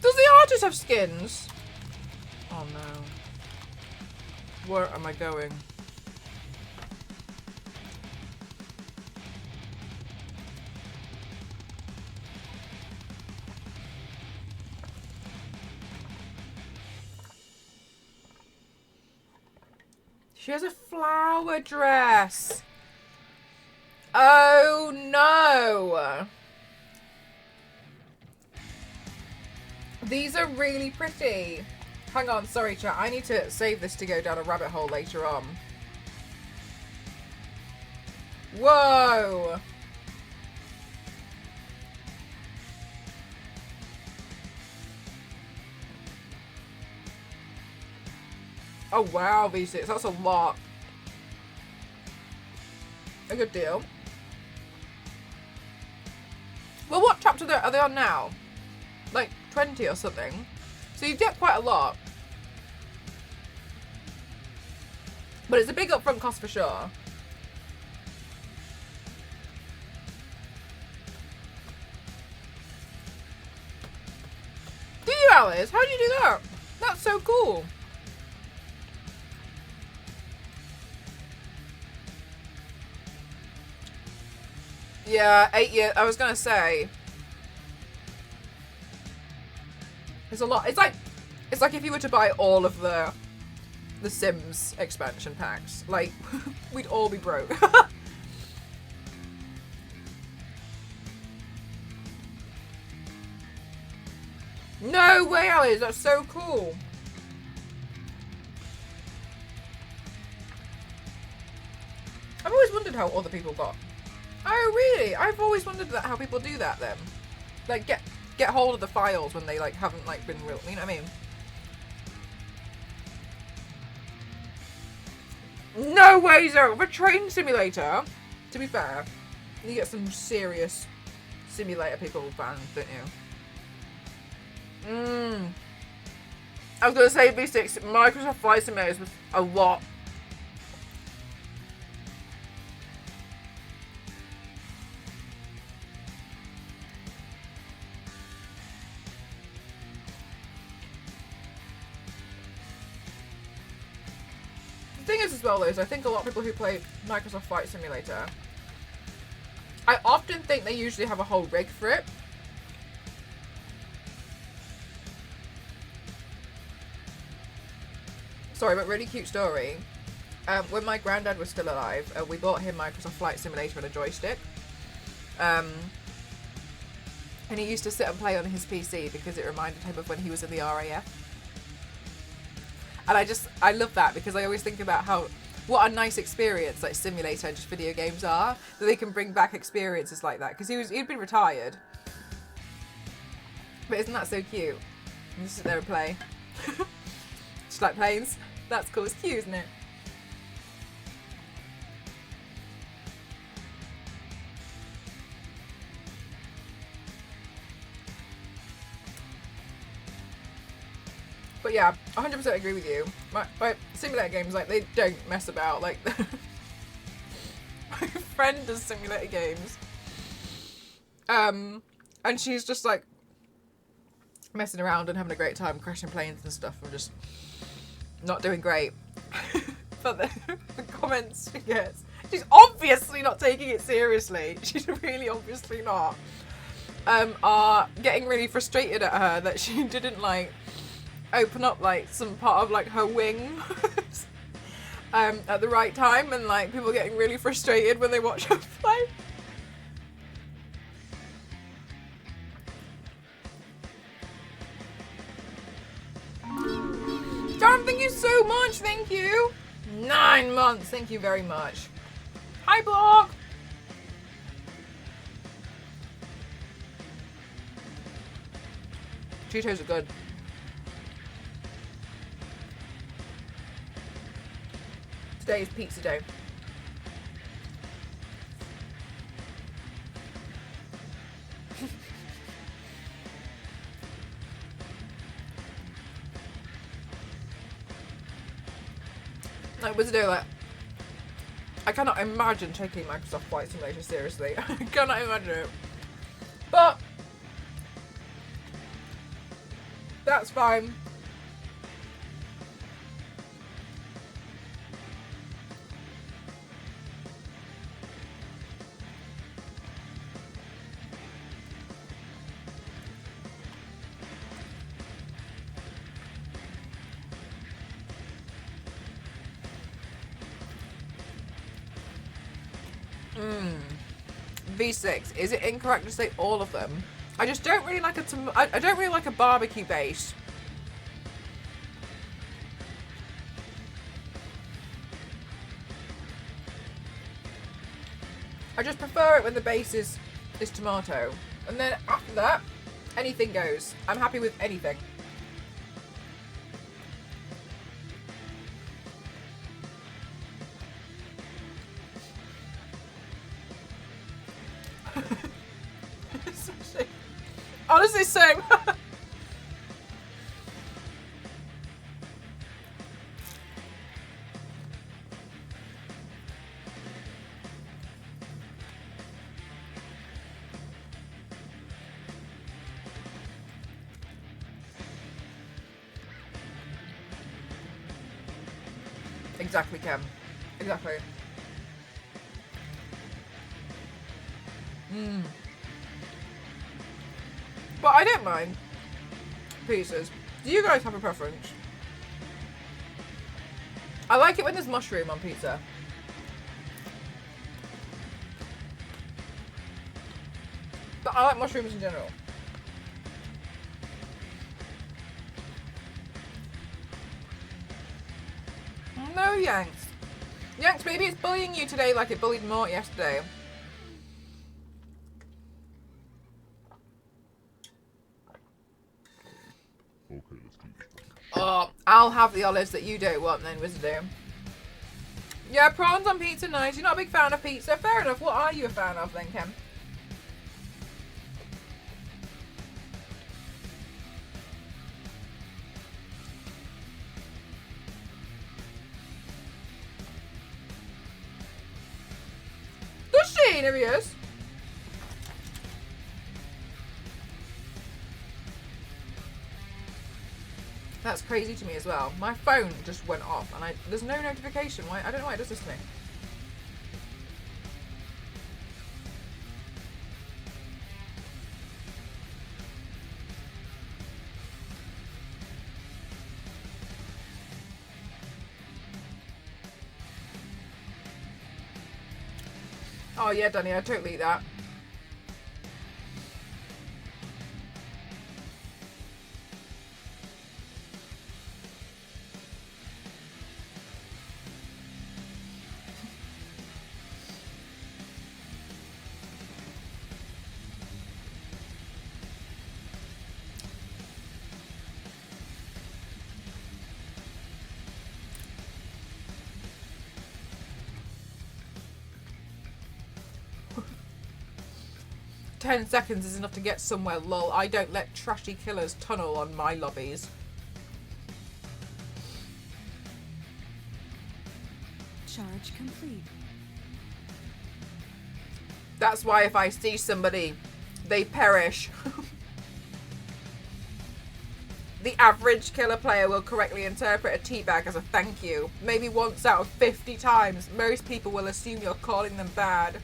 Does the artist have skins? Oh no. Where am I going? She has a flower dress. Oh no. These are really pretty. Hang on, sorry chat. I need to save this to go down a rabbit hole later on. Whoa. Oh wow, V6, that's a lot. A good deal. Well, what chapter are they on now? Like 20 or something. So you get quite a lot. But it's a big upfront cost for sure. Do you, Alice? How do you do that? That's so cool. Yeah, 8 years. I was gonna say it's a lot. It's like if you were to buy all of the Sims expansion packs, like we'd all be broke. No way, Alice. That's so cool. I've always wondered how other people got. Oh really? I've always wondered that how people do that then. Like get hold of the files when they like haven't like been real. You know what I mean? No way, Zero. For Train Simulator, to be fair, you get some serious simulator people fans, don't you? I was gonna say B6. Microsoft Flight Simulators was a lot. The thing is as well is I think a lot of people who play Microsoft Flight Simulator, I often think they usually have a whole rig for it. Sorry, but really cute story. When my granddad was still alive, we bought him Microsoft Flight Simulator and a joystick. And he used to sit and play on his PC because it reminded him of when he was in the RAF. And I love that because I always think about what a nice experience like simulator and just video games are, that they can bring back experiences like that, because he'd been retired. But isn't that so cute? You just sit there and play. Just like planes. That's cool. It's cute, isn't it? But yeah, 100% agree with you. My simulator games, like, they don't mess about. Like, my friend does simulator games. And she's just, like, messing around and having a great time, crashing planes and stuff, and just not doing great. But the comments she gets, she's obviously not taking it seriously. She's really obviously not. Are getting really frustrated at her that she didn't, like, open up like some part of like her wing at the right time, and like people getting really frustrated when they watch her play. Darren, thank you so much. Thank you. 9 months. Thank you very much. Hi, blog. Cheetos are good. Today is pizza day. Like, Wizardo, like, I cannot imagine taking Microsoft Flight Simulator seriously. I cannot imagine it. But that's fine. V6. Is it incorrect to say all of them? I just don't really like I don't really like a barbecue base. I just prefer it when the base is tomato. And then after that, anything goes. I'm happy with anything. Honestly, same. Exactly, Kim. Exactly. But I don't mind pizzas. Do you guys have a preference? I like it when there's mushroom on pizza. But I like mushrooms in general. No, Yanks. Yanks, maybe it's bullying you today like it bullied Mort yesterday. Okay, let's keep it. Oh, I'll have the olives that you don't want then, Wizardo. Yeah, prawns on pizza, nice. You're not a big fan of pizza? Fair enough. What are you a fan of then, Kim? Does she? There he is. That's crazy to me as well. My phone just went off and there's no notification. Why? I don't know why it does this to me. Oh yeah, Danny, I totally eat that. "10 seconds is enough to get somewhere, lol. I don't let trashy killers tunnel on my lobbies." Charge complete. That's why if I see somebody, they perish. The average killer player will correctly interpret a teabag as a thank you. Maybe once out of 50 times. Most people will assume you're calling them bad.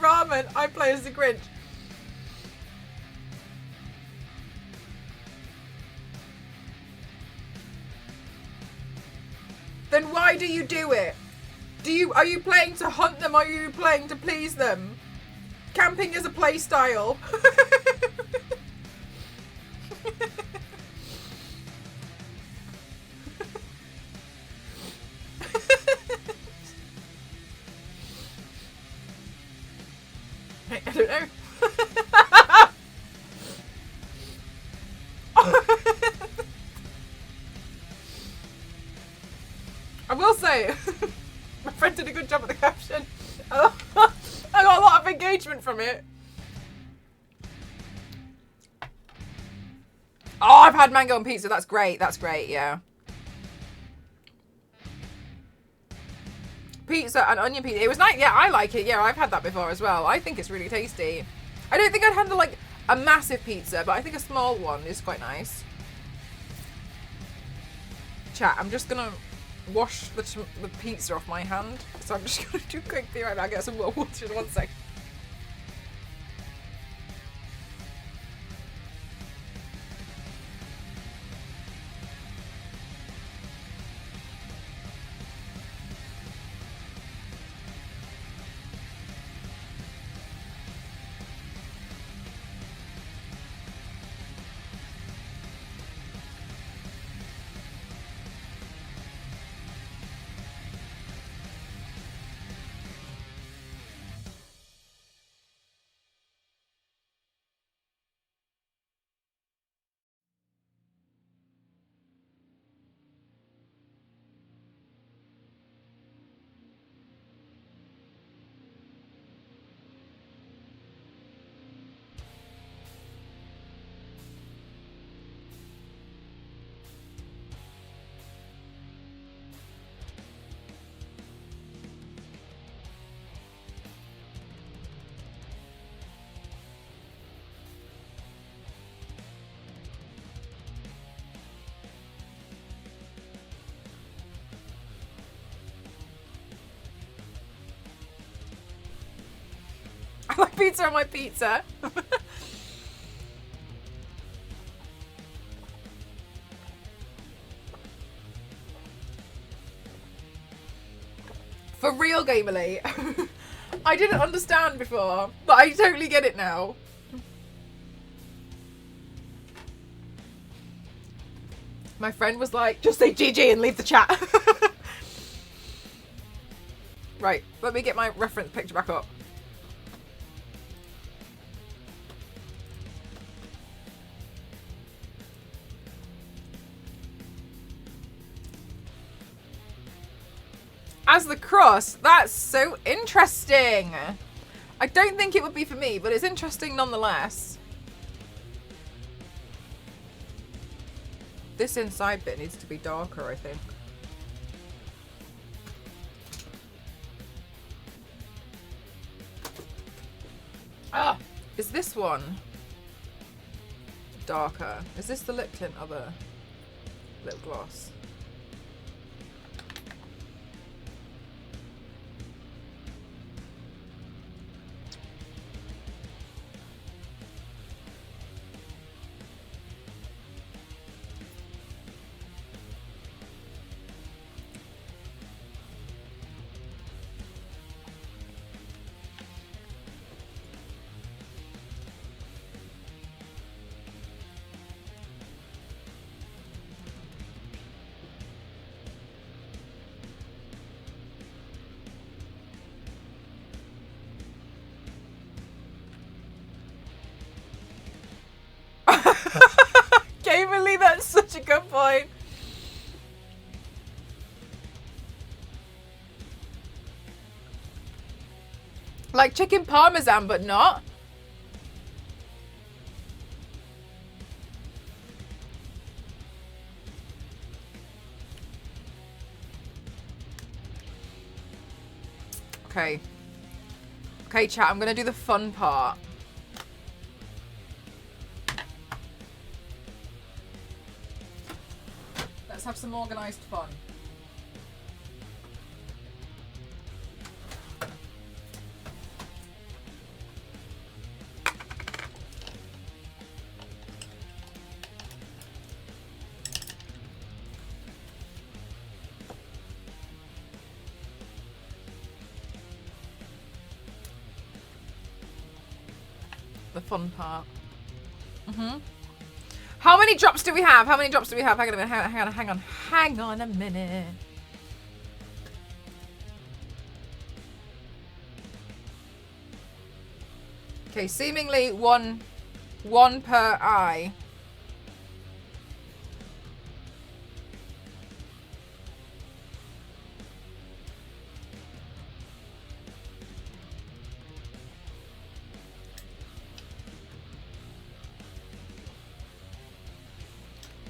Ramen. I play as the Grinch. Then why do you do it? Are you playing to hunt them or are you playing to please them? Camping is a play style. I don't know. I will say, my friend did a good job at the caption. I got a lot of engagement from it. Oh, I've had mango and pizza. That's great. That's great, yeah. Pizza and onion pizza. It was nice. Yeah, I like it. Yeah, I've had that before as well. I think it's really tasty. I don't think I'd handle like a massive pizza, but I think a small one is quite nice. Chat, I'm just gonna wash the pizza off my hand. So I'm just gonna do a quick thing right now. Get some more water in 1 sec. I like pizza on my pizza. For real, Gamerly. I didn't understand before, but I totally get it now. My friend was like, just say GG and leave the chat. Right, let me get my reference picture back up. As the cross, that's so interesting. I don't think it would be for me, but it's interesting nonetheless. This inside bit needs to be darker, I think. Ah, is this one darker? Is this the lip tint other lip gloss? Gamerly, that's such a good point. Like chicken parmesan, but not. Okay. Okay, chat, I'm gonna do the fun part. Let's have some organised fun. The fun part. How many drops do we have? How many drops do we have? Hang on a minute. Hang on a minute. Okay, seemingly one per eye.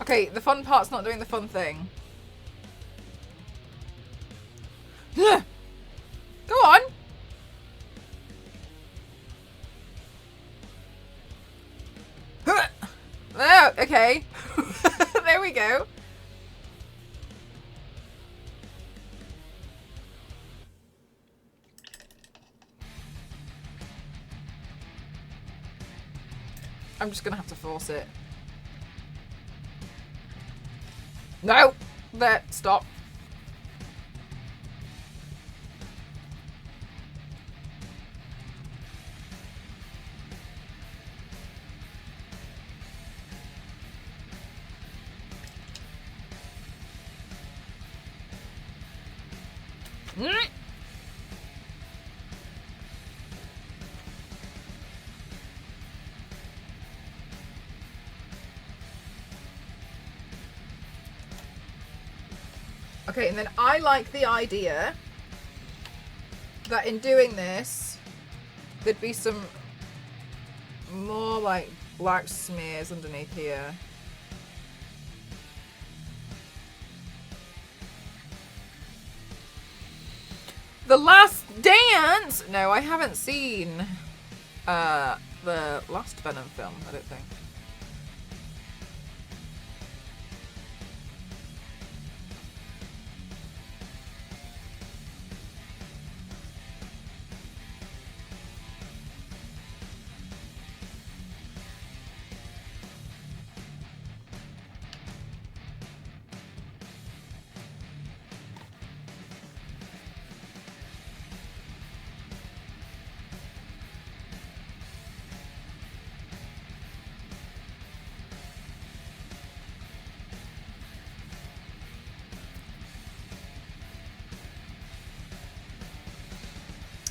Okay, the fun part's not doing the fun thing. Go on. Oh, okay. There we go. I'm just gonna have to force it. No! There, stop. Okay, and then I like the idea that in doing this, there'd be some more like black smears underneath here. The Last Dance! No, I haven't seen the last Venom film, I don't think.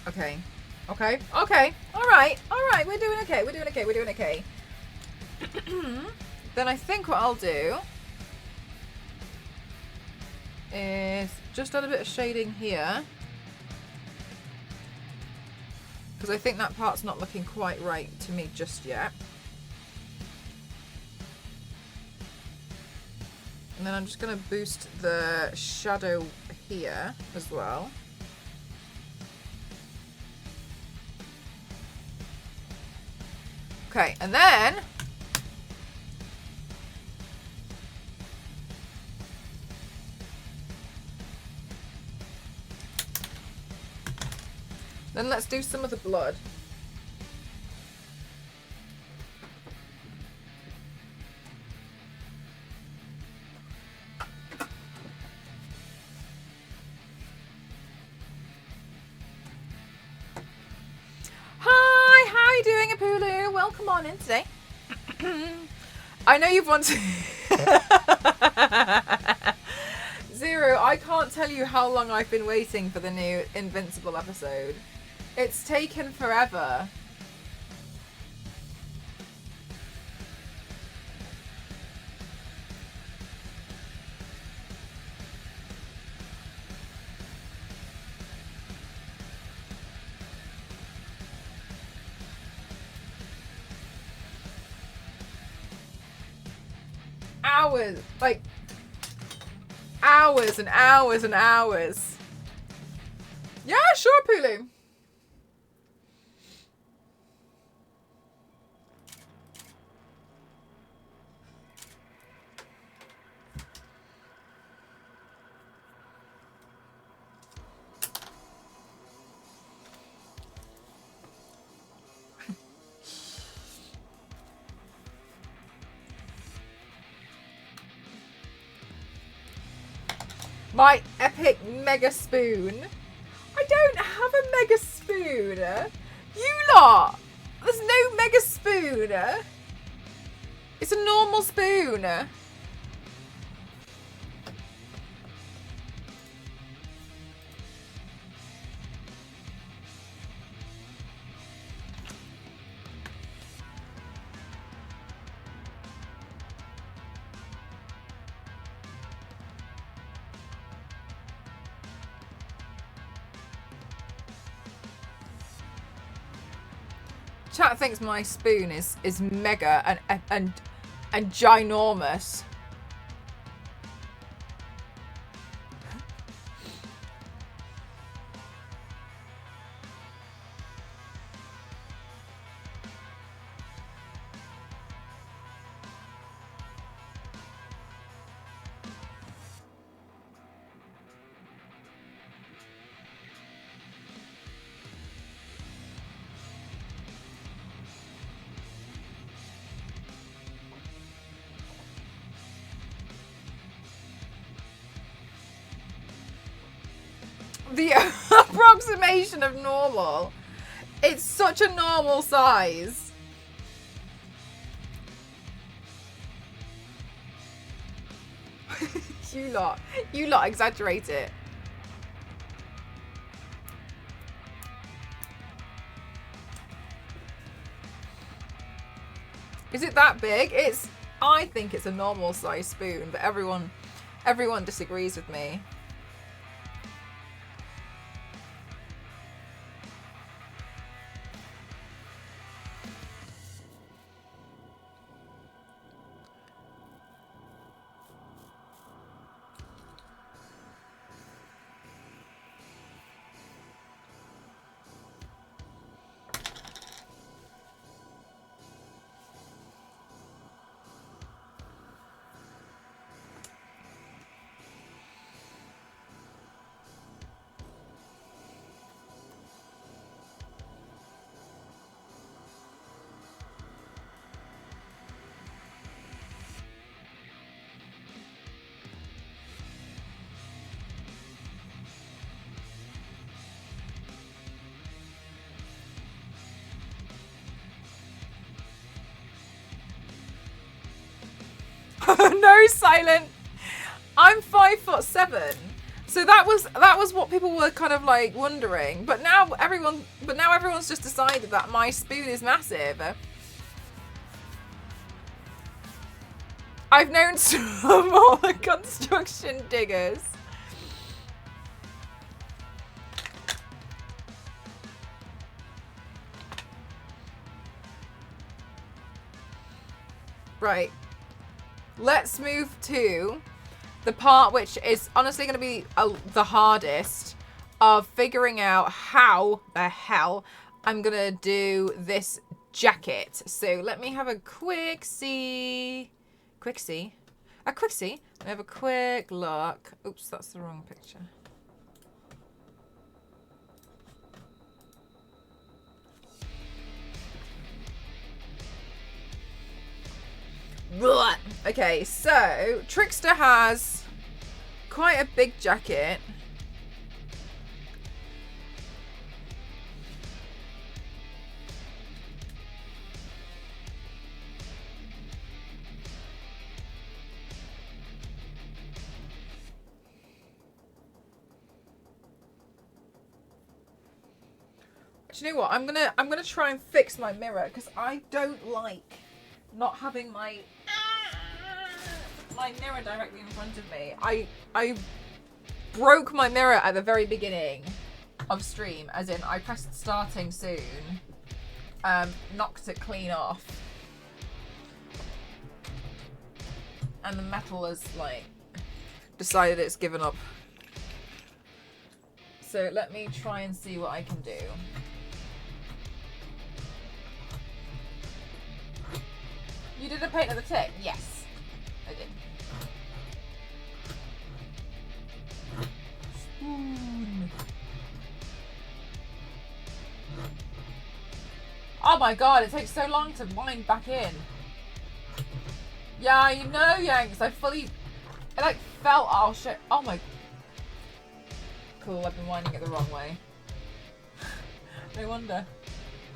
Okay. Okay. Okay. All right. All right. We're doing okay. We're doing okay. We're doing okay. Then I think what I'll do is just add a bit of shading here. Because I think that part's not looking quite right to me just yet. And then I'm just going to boost the shadow here as well. Okay, and then let's do some of the blood. Hi, how are you doing, Apulu? Welcome on in today. I know you've wanted Zero, I can't tell you how long I've been waiting for the new Invincible episode. It's taken forever. hours, like hours and hours and hours. Yeah, sure, Pulu. My epic mega spoon. I don't have a mega spoon. You lot. There's no mega spoon. It's a normal spoon. Chat thinks my spoon is mega and ginormous. The approximation of normal. It's such a normal size. You lot exaggerate it. Is it that big? I think it's a normal size spoon, but everyone disagrees with me. No, Silent. I'm 5'7", so that was what people were kind of like wondering. But now everyone's just decided that my spoon is massive. I've known smaller construction diggers. Right. Let's move to the part which is honestly going to be the hardest of figuring out how the hell I'm going to do this jacket. So let me have a quick see. Let me have a quick look. Oops, that's the wrong picture. Okay, so Trickster has quite a big jacket. Do you know what? I'm gonna try and fix my mirror because I don't like not having my mirror directly in front of me. I broke my mirror at the very beginning of stream, as in I pressed starting soon, knocked it clean off. And the metal has, like, decided it's given up. So let me try and see what I can do. You did a paint of the tip? Yes, I did. Spoon. Oh my god, it takes so long to wind back in. Yeah, you know, Yanks, I like felt, oh shit, oh my. Cool, I've been winding it the wrong way. No wonder.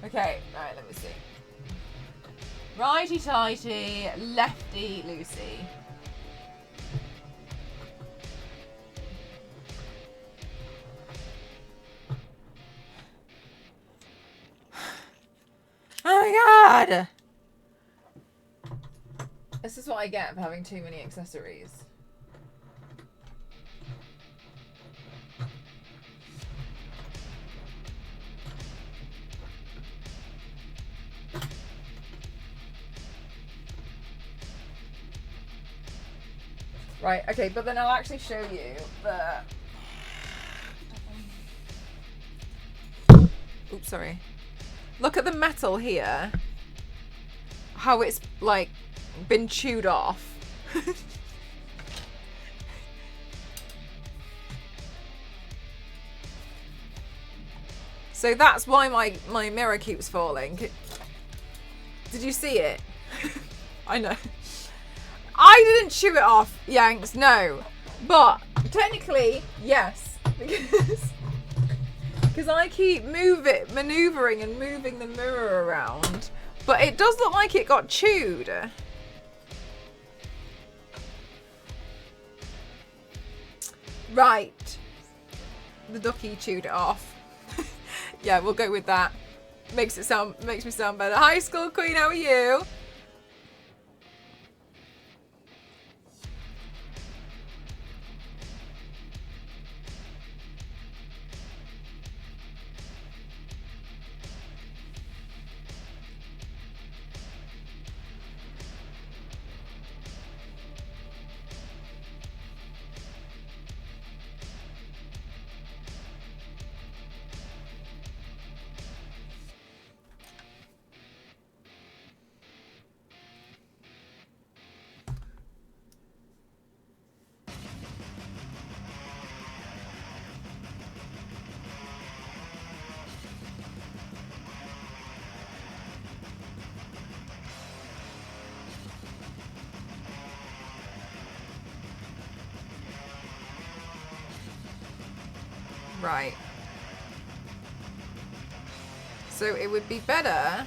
Okay, alright, let me see. Righty tighty, lefty loosey. Oh my god! This is what I get for having too many accessories. Right, okay, but then I'll actually show you the... Oops, sorry. Look at the metal here. How it's, like, been chewed off. So that's why my mirror keeps falling. Did you see it? I know. I didn't chew it off, Yanks, no. But technically, yes. Because I keep maneuvering and moving the mirror around. But it does look like it got chewed. Right. The ducky chewed it off. Yeah, we'll go with that. Makes me sound better. Hi, Skull Queen, how are you? Right. So it would be better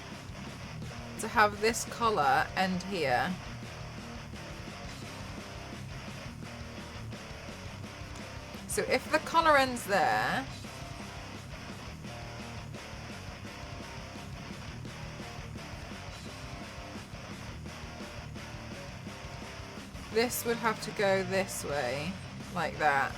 to have this collar end here. So if the collar ends there, this would have to go this way, like that.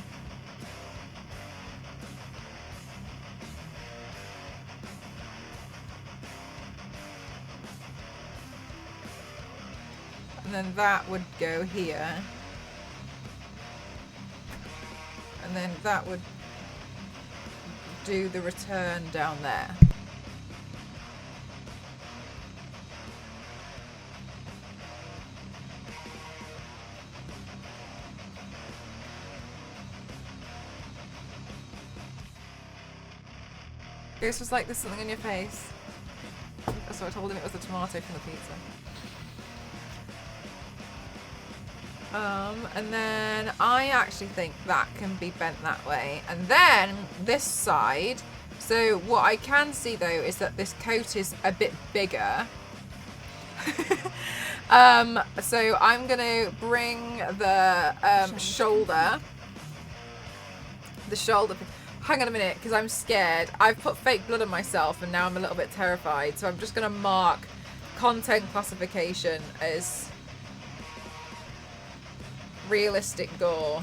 And then that would go here. And then that would do the return down there. Ghost was like, there's something on your face. That's what I told him, it was the tomato from the pizza. And then I actually think that can be bent that way. And then this side, so what I can see though is that this coat is a bit bigger. So I'm gonna bring the shoulder. Hang on a minute, because I'm scared. I've put fake blood on myself and now I'm a little bit terrified. So I'm just gonna mark content classification as realistic gore.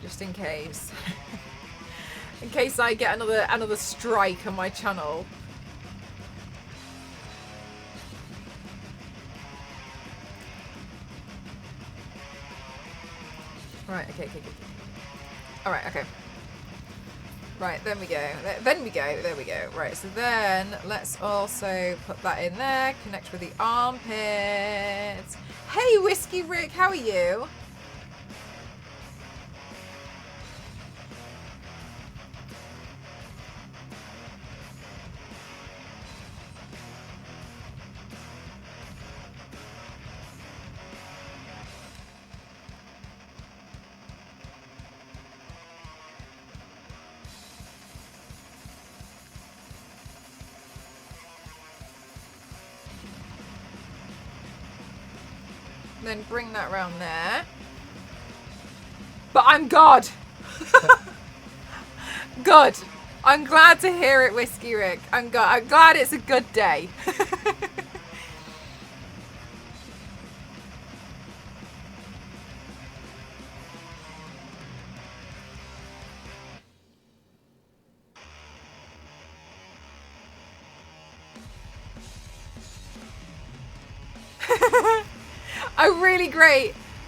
Just in case. In case I get another strike on my channel. Right, okay. Alright, okay. Right, then we go. There we go. Right, so then let's also put that in there. Connect with the armpits. Hey, Whiskey Rick, how are you? Then bring that round there. But I'm God. Good. I'm glad to hear it, Whiskey Rick. I'm glad it's a good day.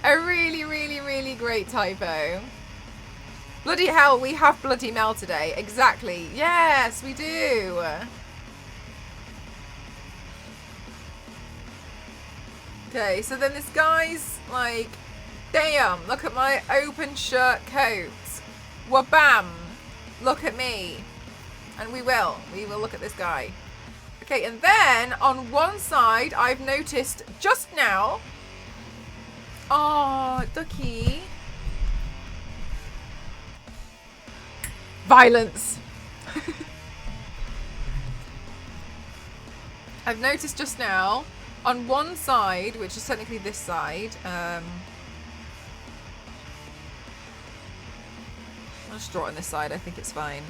A really great typo. Bloody hell, we have bloody Mel today. Exactly. Yes, we do. Okay, so then this guy's like, damn, look at my open shirt coat. Wabam. Look at me. And we will look at this guy. Okay, and then on one side, I've noticed just now. Oh, Ducky. Violence. I've noticed just now on one side, which is technically this side, I'll just draw it on this side, I think it's fine,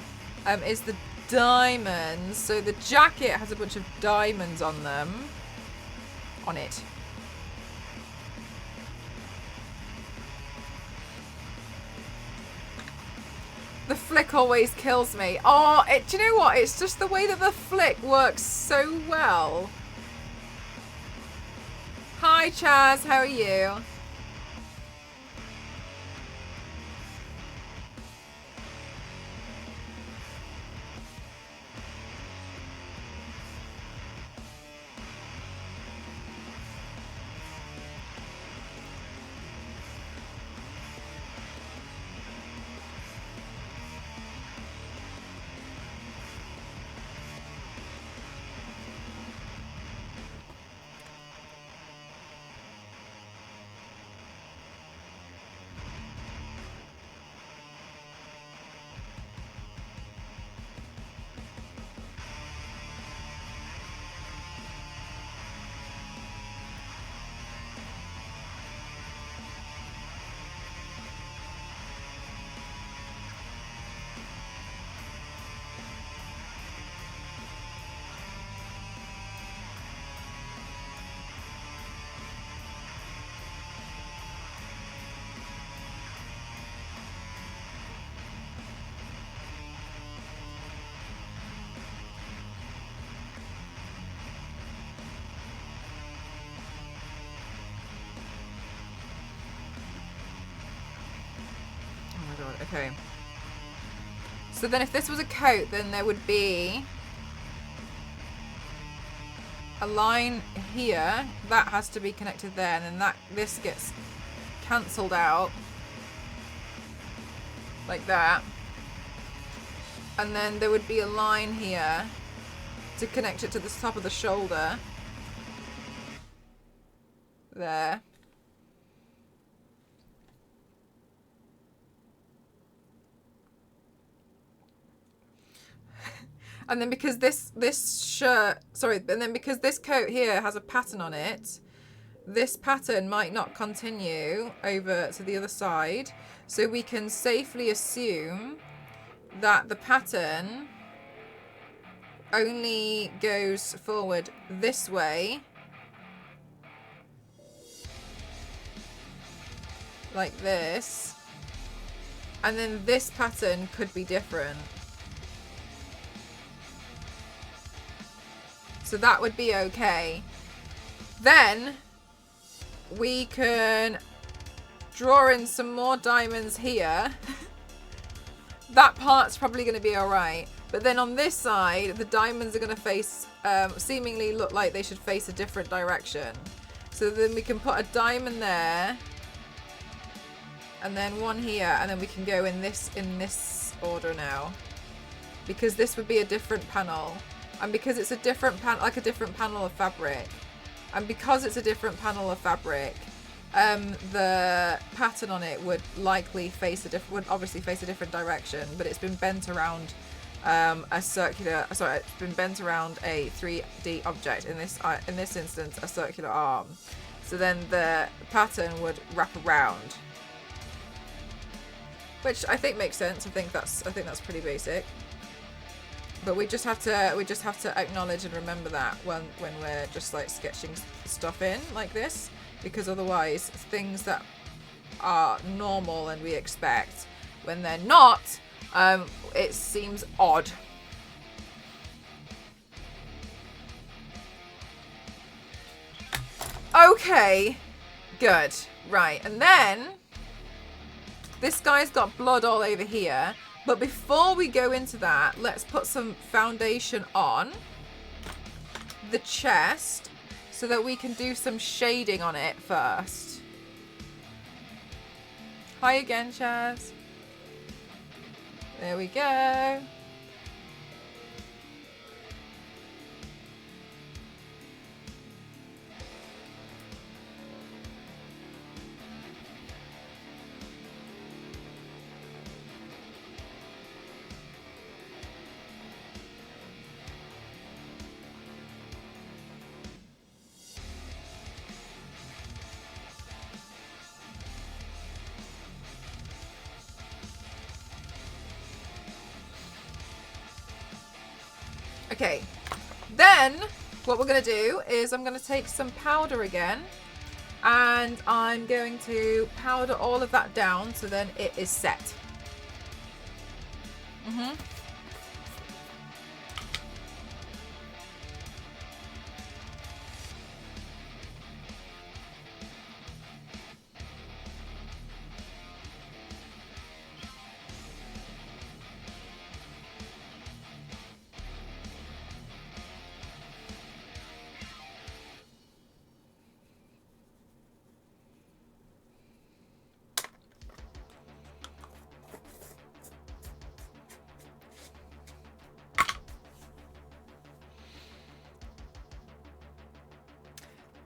is the diamonds. So the jacket has a bunch of diamonds on them, on it. The flick always kills me. Oh, do you know what? It's just the way that the flick works so well. Hi, Chaz. How are you? Okay. So then if this was a coat, then there would be a line here. That has to be connected there, and then this gets cancelled out. Like that. And then there would be a line here to connect it to the top of the shoulder. There. And then because this coat here has a pattern on it, this pattern might not continue over to the other side. So we can safely assume that the pattern only goes forward this way. Like this. And then this pattern could be different. So that would be okay. Then we can draw in some more diamonds here, that part's probably going to be all right. But then on this side, the diamonds are going to face, seemingly look like they should face a different direction. So then we can put a diamond there, and then one here, and then we can go in this order now, because this would be a different panel, and because it's a different panel, like a different panel of fabric, and because it's a different panel of fabric, the pattern on it would likely face obviously face a different direction, but it's been bent around it's been bent around a 3D object, in this instance a circular arm. So then the pattern would wrap around, which I think makes sense. I think that's pretty basic. But we just have to acknowledge and remember that when we're just like sketching stuff in like this, because otherwise things that are normal and we expect, when they're not, it seems odd. Okay, good. Right, and then this guy's got blood all over here. But before we go into that, let's put some foundation on the chest so that we can do some shading on it first. Hi again, Chaz. There we go. Okay, then what we're going to do is I'm going to take some powder again, and I'm going to powder all of that down so then it is set.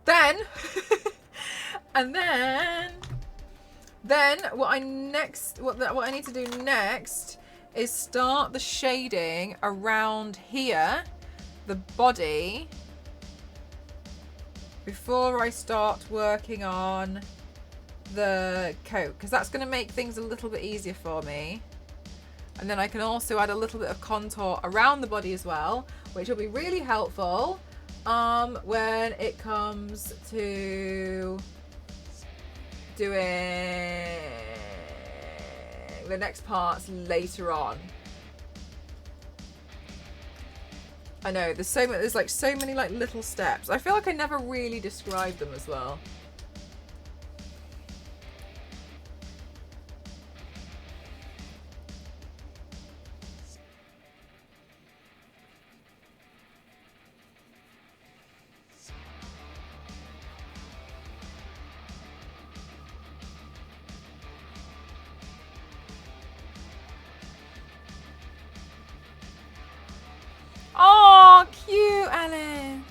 Then, and then what I need to do next is start the shading around here, the body, before I start working on the coat, because that's going to make things a little bit easier for me. And then I can also add a little bit of contour around the body as well, which will be really helpful when it comes to doing the next parts later on. I know there's so many like little steps. I feel like I never really described them as well. Oh, cute, Alan.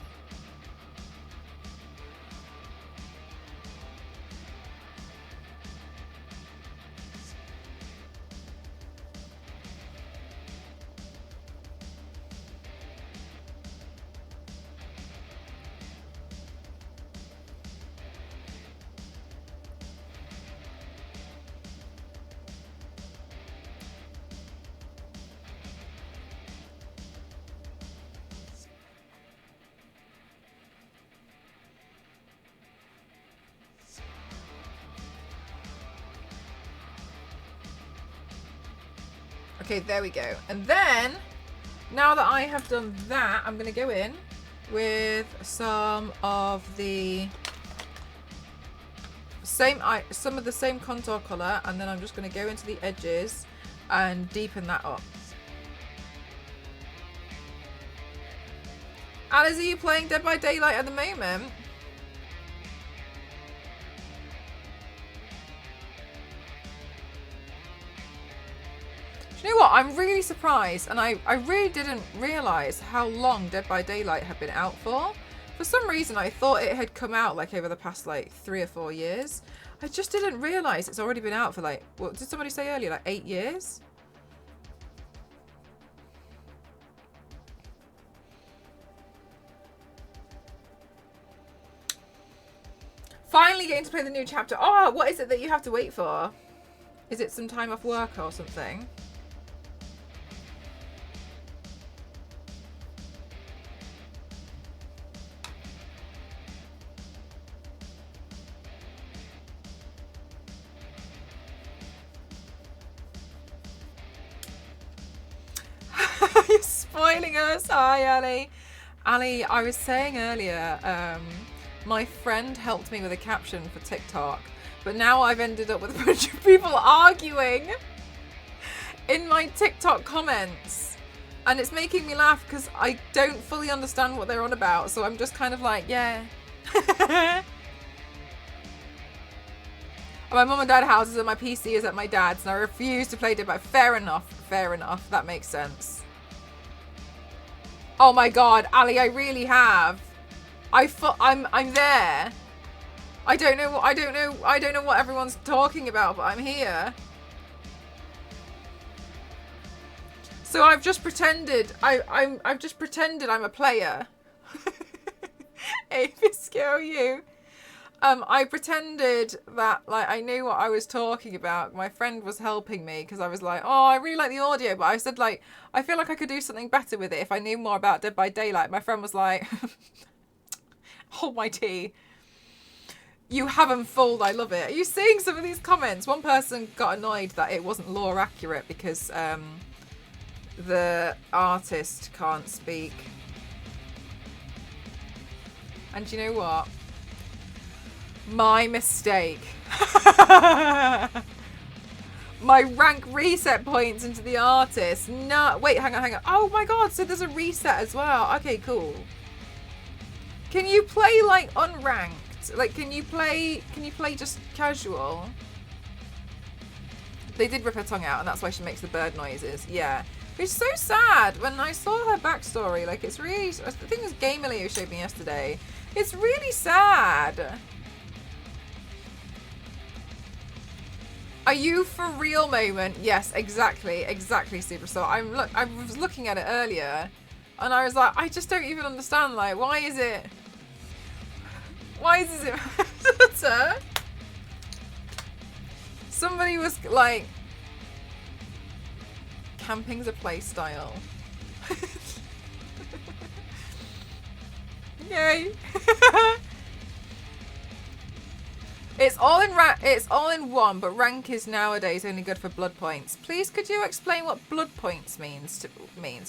Okay, there we go. And then, now that I have done that, I'm going to go in with some of the some of the same contour colour, and then I'm just going to go into the edges and deepen that up. Alice, are you playing Dead by Daylight at the moment? Do you know what? I'm really surprised, and I really didn't realise how long Dead by Daylight had been out for. For some reason, I thought it had come out like over the past like 3 or 4 years. I just didn't realise it's already been out for like, what did somebody say earlier? Like 8 years? Finally getting to play the new chapter. Oh, what is it that you have to wait for? Is it some time off work or something? You're spoiling us. Hi, Ali. Ali, I was saying earlier, my friend helped me with a caption for TikTok, but now I've ended up with a bunch of people arguing in my TikTok comments, and it's making me laugh because I don't fully understand what they're on about, so I'm just kind of like, yeah. My mum and dad houses and my PC is at my dad's, and I refuse to play Dead by. Fair enough, that makes sense. Oh my god, Ali, I really have. I'm there. I don't know what everyone's talking about, but I'm here. So I've just pretended I've just pretended I'm a player. Hey, Fisco, you. I pretended that like I knew what I was talking about. My friend was helping me because I was like, oh, I really like the audio, but I said like, I feel like I could do something better with it if I knew more about Dead by Daylight. My friend was like, hold my tea. You haven't fooled, I love it. Are you seeing some of these comments? One person got annoyed that it wasn't lore accurate because the artist can't speak. And you know what? My mistake. My rank reset points into the artist. No, wait, hang on. Oh my god, so there's a reset as well. Okay, cool. Can you play like unranked? Like, can you play just casual? They did rip her tongue out, and that's why she makes the bird noises. Yeah. It's so sad. When I saw her backstory, like, it's really... I think it was Gamerly who showed me yesterday. It's really sad. Are you for real moment? Yes, exactly, Superstar. I was looking at it earlier, and I was like, I just don't even understand. Like, why is it? Somebody was like, camping's a play style. Yay. It's all in one, but rank is nowadays only good for blood points. Please, could you explain what blood points means?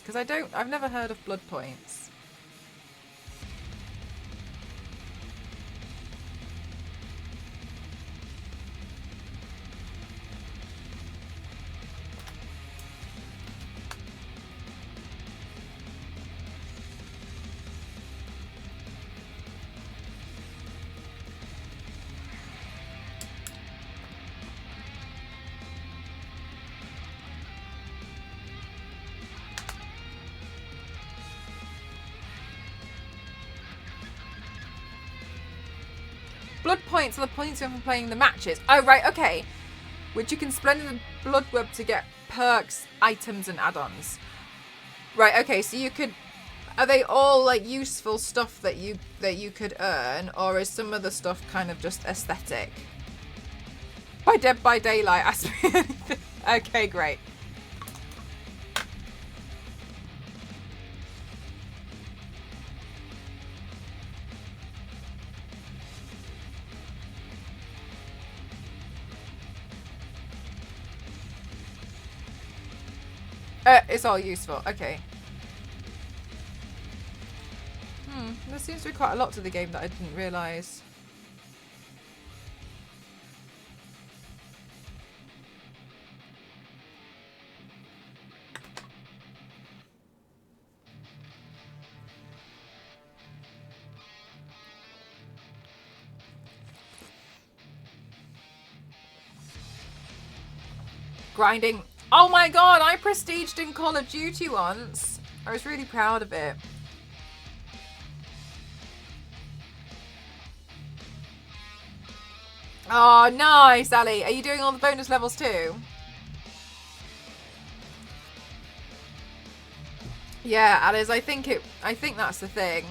Because I've never heard of blood points. Blood points are the points from playing the matches. Oh, right, okay. Which you can spend in the blood web to get perks, items, and add-ons. Right, okay, so you could... Are they all, like, useful stuff that you could earn, or is some of the stuff kind of just aesthetic? By Dead by Daylight, ask me anything. Okay, great. It's all useful. Okay. There seems to be quite a lot to the game that I didn't realise. Grinding. Oh my god, I prestiged in Call of Duty once. I was really proud of it. Oh, nice, Ali. Are you doing all the bonus levels too? Yeah, Alice, I think that's the thing.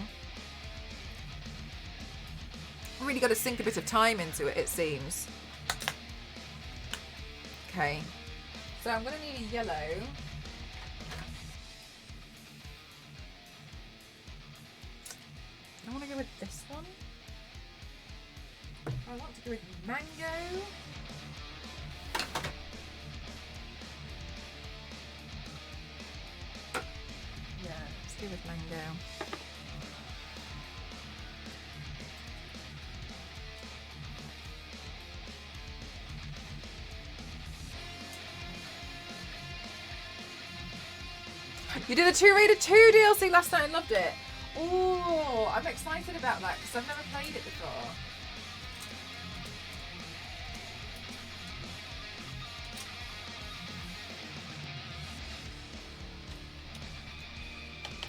Really got to sink a bit of time into it, it seems. Okay. So I'm going to need a yellow. I want to go with this one. I want to go with mango. Yeah, let's go with mango. You did the Tomb Raider 2 DLC last night and loved it. Oh, I'm excited about that because I've never played it before.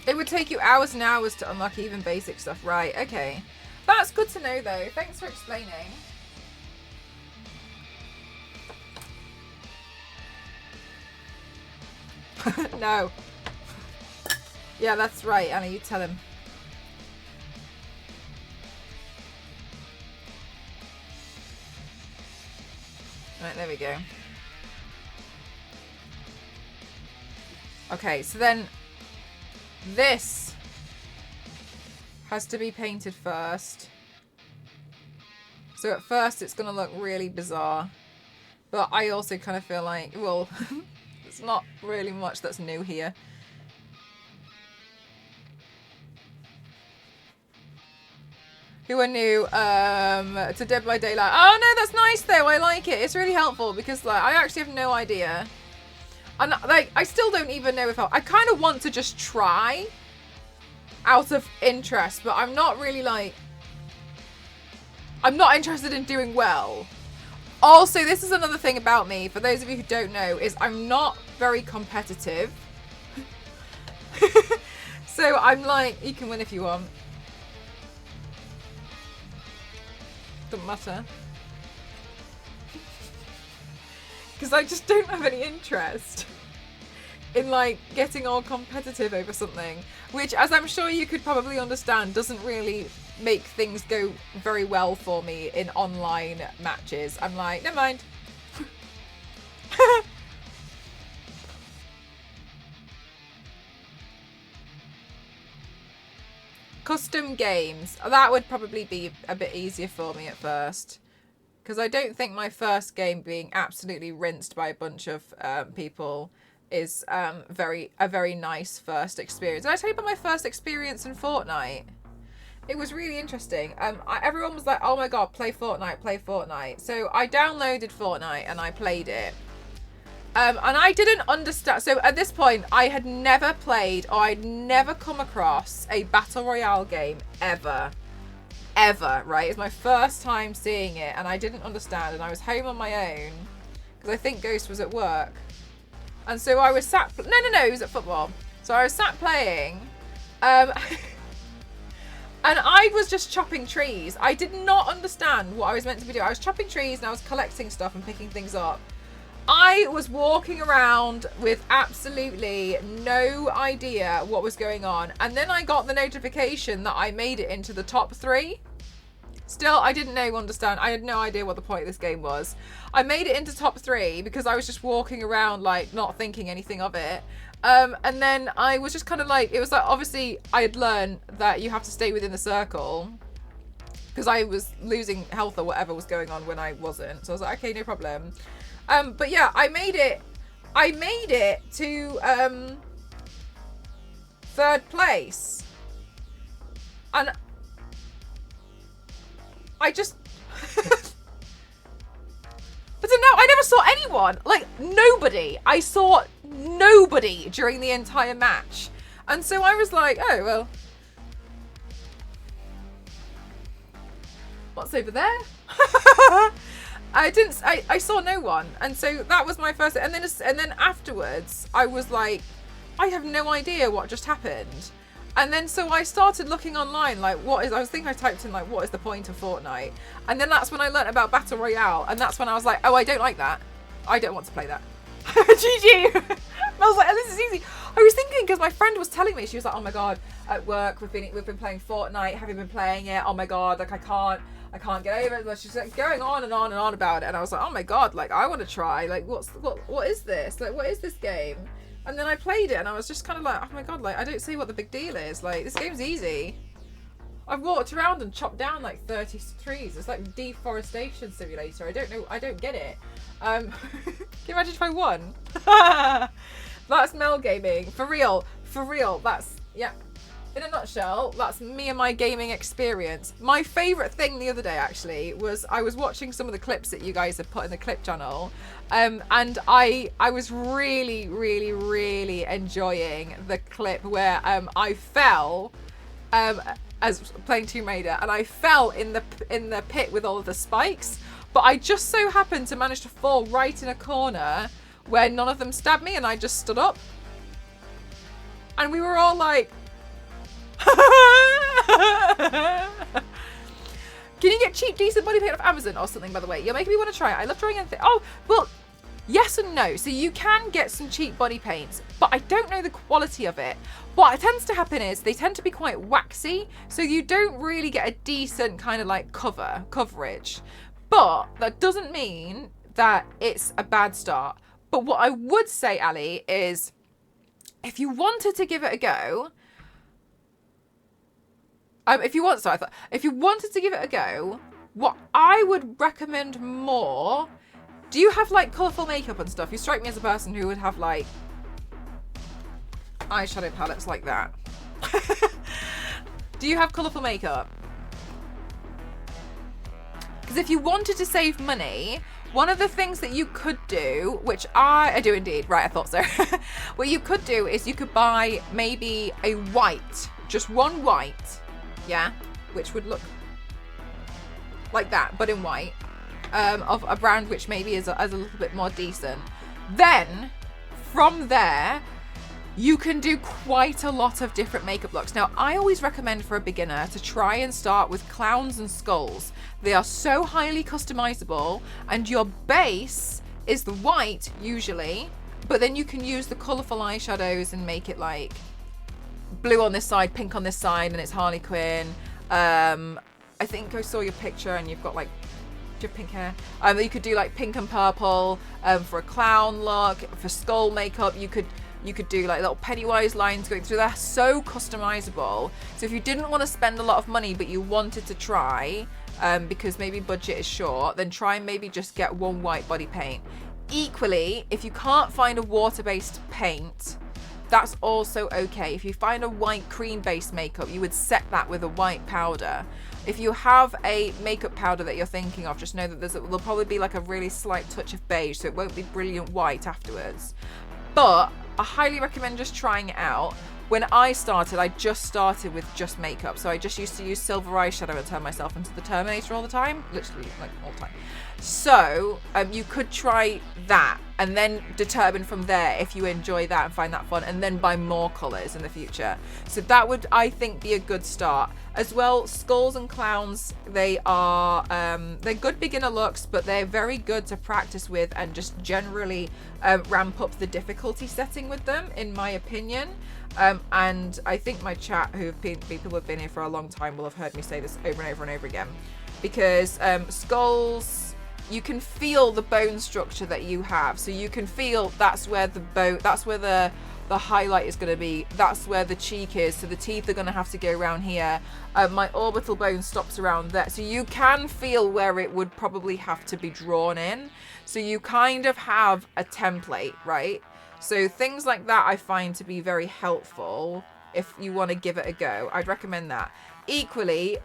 It would take you hours and hours to unlock even basic stuff. Right, okay. That's good to know though. Thanks for explaining. No. Yeah, that's right, Anna. You tell him. Right, there we go. Okay, so then this has to be painted first. So at first it's going to look really bizarre. But I also kind of feel like, well, there's not really much that's new here. Who are new to Dead by Daylight. Oh no, that's nice though. I like it. It's really helpful because like I actually have no idea. And like I still don't even know if I kind of want to just try out of interest, but I'm not really like I'm not interested in doing well. Also, this is another thing about me, for those of you who don't know, is I'm not very competitive. So I'm like, you can win if you want. Doesn't matter. Because I just don't have any interest in like getting all competitive over something, which, as I'm sure you could probably understand, doesn't really make things go very well for me in online matches. I'm like, never mind. Custom games. That would probably be a bit easier for me at first. Because I don't think my first game being absolutely rinsed by a bunch of people is a very nice first experience. Did I tell you about my first experience in Fortnite? It was really interesting. Everyone was like, oh my god, play Fortnite, play Fortnite. So I downloaded Fortnite and I played it. And I didn't understand. So at this point, I had never played or I'd never come across a Battle Royale game ever. Ever, right? It's my first time seeing it and I didn't understand. And I was home on my own because I think Ghost was at work. And so I was sat... No, he was at football. So I was sat playing. And I was just chopping trees. I did not understand what I was meant to be doing. I was chopping trees and I was collecting stuff and picking things up. I was walking around with absolutely no idea what was going on. And then I got the notification that I made it into the top 3. Still, I didn't understand. I had no idea what the point of this game was. I made it into top 3 because I was just walking around like not thinking anything of it. And then I was just kind of like, it was like, obviously I had learned that you have to stay within the circle because I was losing health or whatever was going on when I wasn't. So I was like, okay, no problem. But yeah, I made it to 3rd place. And I just I don't know, I never saw anyone. Like nobody. I saw nobody during the entire match. And so I was like, oh well. What's over there? I saw no one, and so that was my first. And then afterwards, I was like, I have no idea what just happened. And then so I started looking online, like I typed in like, what is the point of Fortnite? And then that's when I learned about Battle Royale, and that's when I was like, oh, I don't like that. I don't want to play that. GG. I was like, oh, this is easy. I was thinking, because my friend was telling me, she was like, oh my god, at work we've been playing Fortnite. Have you been playing it? Oh my god, like I can't get over it. She's like going on and on and on about it, and I was like, oh my god, like I want to try. Like what is this? Like what is this game? And then I played it, and I was just kind of like, oh my god, like I don't see what the big deal is. Like this game's easy. I've walked around and chopped down like 30 trees. It's like deforestation simulator. I don't get it. Can you imagine if I won? That's Mel Gaming. For real. That's, yeah. In a nutshell, that's me and my gaming experience. My favourite thing the other day, actually, was I was watching some of the clips that you guys have put in the clip channel. And I was really, really, really enjoying the clip where I fell as playing Tomb Raider, and I fell in the pit with all of the spikes. But I just so happened to manage to fall right in a corner where none of them stabbed me, and I just stood up. And we were all like... Can you get cheap, decent body paint off Amazon or something, by the way? You're making me want to try it. I love drawing anything. Oh, well, yes and no. So you can get some cheap body paints, but I don't know the quality of it. What tends to happen is they tend to be quite waxy, so you don't really get a decent kind of like coverage. But that doesn't mean that it's a bad start. But what I would say, Ali, is if you wanted to give it a go, if you wanted to give it a go, what I would recommend more, do you have like colourful makeup and stuff? You strike me as a person who would have like eyeshadow palettes like that. Do you have colourful makeup? Because if you wanted to save money, one of the things that you could do, which I do indeed, right, I thought so. What you could do is you could buy maybe a white, just one white, yeah, which would look like that, but in white, of a brand which maybe is a little bit more decent. Then, from there, you can do quite a lot of different makeup looks. Now, I always recommend for a beginner to try and start with clowns and skulls. They are so highly customizable, and your base is the white usually, but then you can use the colourful eyeshadows and make it like blue on this side, pink on this side, and it's Harley Quinn. I think I saw your picture and you've got like, do you have pink hair? You could do like pink and purple for a clown look. For skull makeup, you could do like little Pennywise lines going through. They're so customizable. So if you didn't want to spend a lot of money but you wanted to try, because maybe budget is short, then try and maybe just get one white body paint. Equally, if you can't find a water-based paint, that's also okay. If you find a white cream-based makeup, you would set that with a white powder. If you have a makeup powder that you're thinking of, just know that there'll probably be like a really slight touch of beige, so it won't be brilliant white afterwards. But I highly recommend just trying it out. When I started, I just started with just makeup. So I just used to use silver eyeshadow and turn myself into the Terminator all the time. Literally, like, all the time. So you could try that and then determine from there if you enjoy that and find that fun, and then buy more colours in the future. So that would, I think, be a good start. As well, skulls and clowns, they're good beginner looks, but they're very good to practice with and just generally ramp up the difficulty setting with them, in my opinion. And I think my chat, people who have been here for a long time, will have heard me say this over and over and over again. Because skulls, you can feel the bone structure that you have. So you can feel that's where the bone, that's where the highlight is going to be. That's where the cheek is. So the teeth are going to have to go around here. My orbital bone stops around there. So you can feel where it would probably have to be drawn in. So you kind of have a template, right? So things like that I find to be very helpful if you want to give it a go. I'd recommend that. Equally,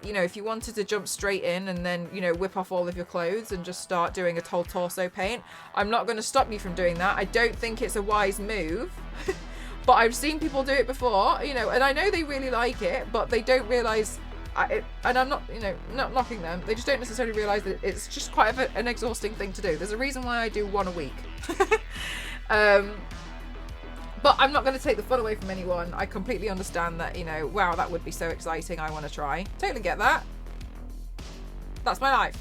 you know, if you wanted to jump straight in and then, you know, whip off all of your clothes and just start doing a whole torso paint, I'm not going to stop you from doing that. I don't think it's a wise move, but I've seen people do it before, you know, and I know they really like it, but they don't realise and I'm not, you know, not knocking them. They just don't necessarily realise that it's just quite an exhausting thing to do. There's a reason why I do one a week. But I'm not going to take the fun away from anyone. I completely understand that, you know, wow, that would be so exciting. I want to try. Totally get that. That's my life.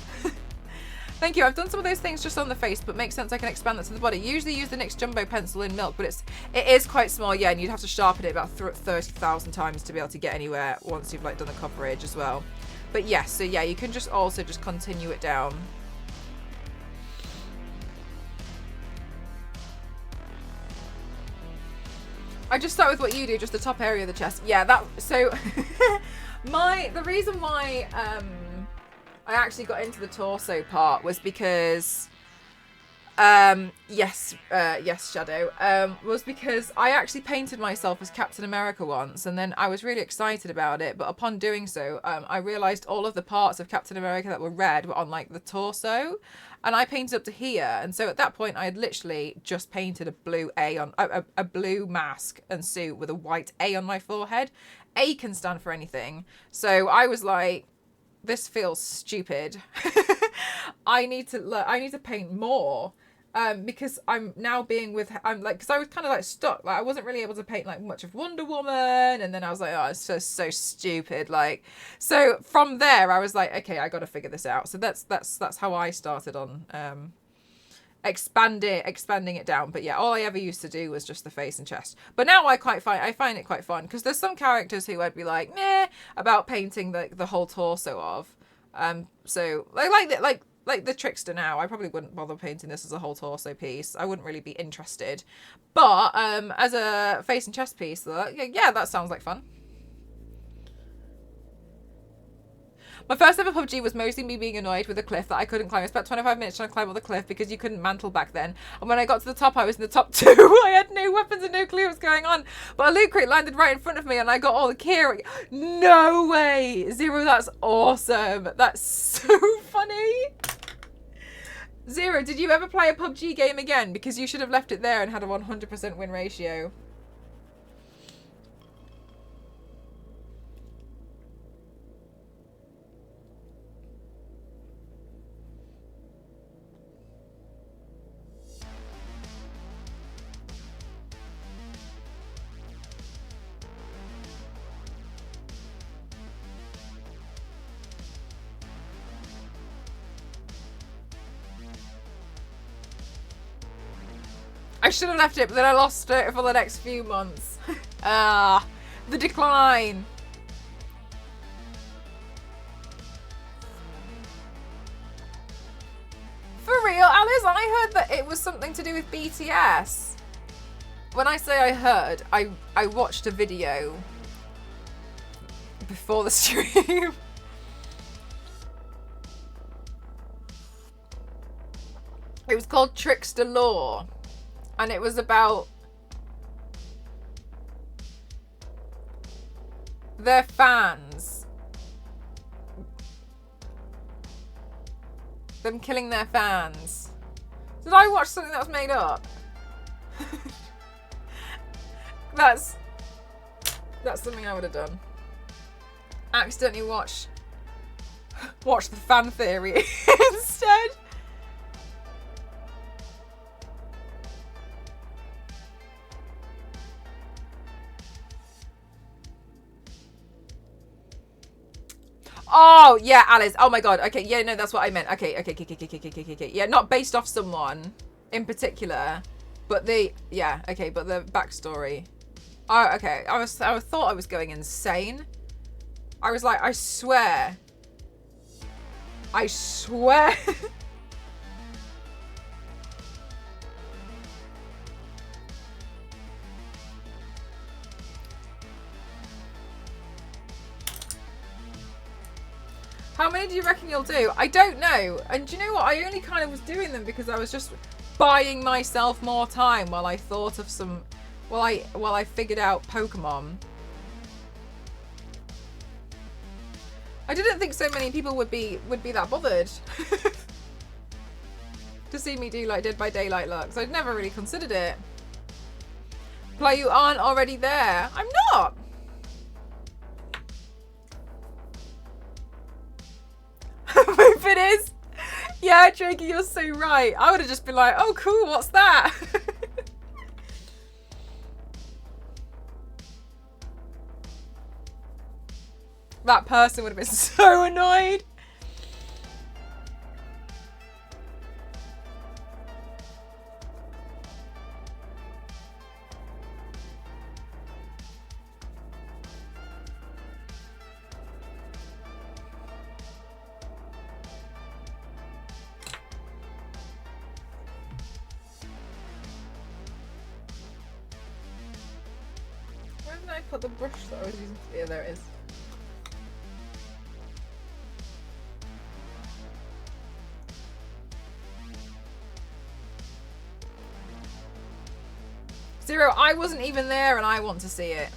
Thank you. I've done some of those things just on the face, but makes sense I can expand that to the body. Usually use the NYX Jumbo pencil in milk, but it is quite small, yeah, and you'd have to sharpen it about 30,000 times to be able to get anywhere once you've like done the coverage as well. But yes, so yeah, you can just also just continue it down. I just start with what you do, just the top area of the chest. Yeah, that, so the reason why I actually got into the torso part was because yes Shadow, was because I actually painted myself as Captain America once, and then I was really excited about it, but upon doing so I realized all of the parts of Captain America that were red were on like the torso, and I painted up to here, and so at that point I had literally just painted a blue A on a blue mask and suit with a white A on my forehead. A can stand for anything, so I was like, this feels stupid. I need to paint more, because I'm now because I was kind of like stuck. Like I wasn't really able to paint like much of Wonder Woman, and then I was like, oh, it's just so stupid. Like, so from there I was like, okay, I got to figure this out. So that's how I started on expanding it down. But yeah, all I ever used to do was just the face and chest. But now I find it quite fun, because there's some characters who I'd be like meh about painting the whole torso of. So like the Trickster now, I probably wouldn't bother painting this as a whole torso piece. I wouldn't really be interested. But as a face and chest piece, yeah, that sounds like fun. My first ever PUBG was mostly me being annoyed with a cliff that I couldn't climb. I spent 25 minutes trying to climb up the cliff because you couldn't mantle back then. And when I got to the top, I was in the top 2. I had no weapons and no clue what was going on. But a loot crate landed right in front of me and I got all the gear. No way! Zero, that's awesome. That's so funny. Zero, did you ever play a PUBG game again? Because you should have left it there and had a 100% win ratio. I should have left it, but then I lost it for the next few months. The decline. For real, Alice, I heard that it was something to do with BTS. When I say I heard, I watched a video before the stream. It was called Trickster Law. And it was about their fans. Them killing their fans. Did I watch something that was made up? That's something I would have done. Accidentally watch the fan theory instead. Oh, yeah, Alice. Oh, my God. Okay, yeah, no, that's what I meant. Okay. Yeah, not based off someone in particular, but yeah, okay, but the backstory. Oh, okay. I thought I was going insane. I was like, I swear. How many do you reckon you'll do? I don't know. And do you know what? I only kind of was doing them because I was just buying myself more time while I thought of some, while I figured out Pokemon. I didn't think so many people would be that bothered to see me do like Dead by Daylight looks. I'd never really considered it. Play, you aren't already there. I'm not. Yeah, Jakey, you're so right. I would have just been like, oh, cool, what's that? That person would have been so annoyed. Where did I put the brush that I was using? Yeah, there it is. Zero, I wasn't even there and I want to see it.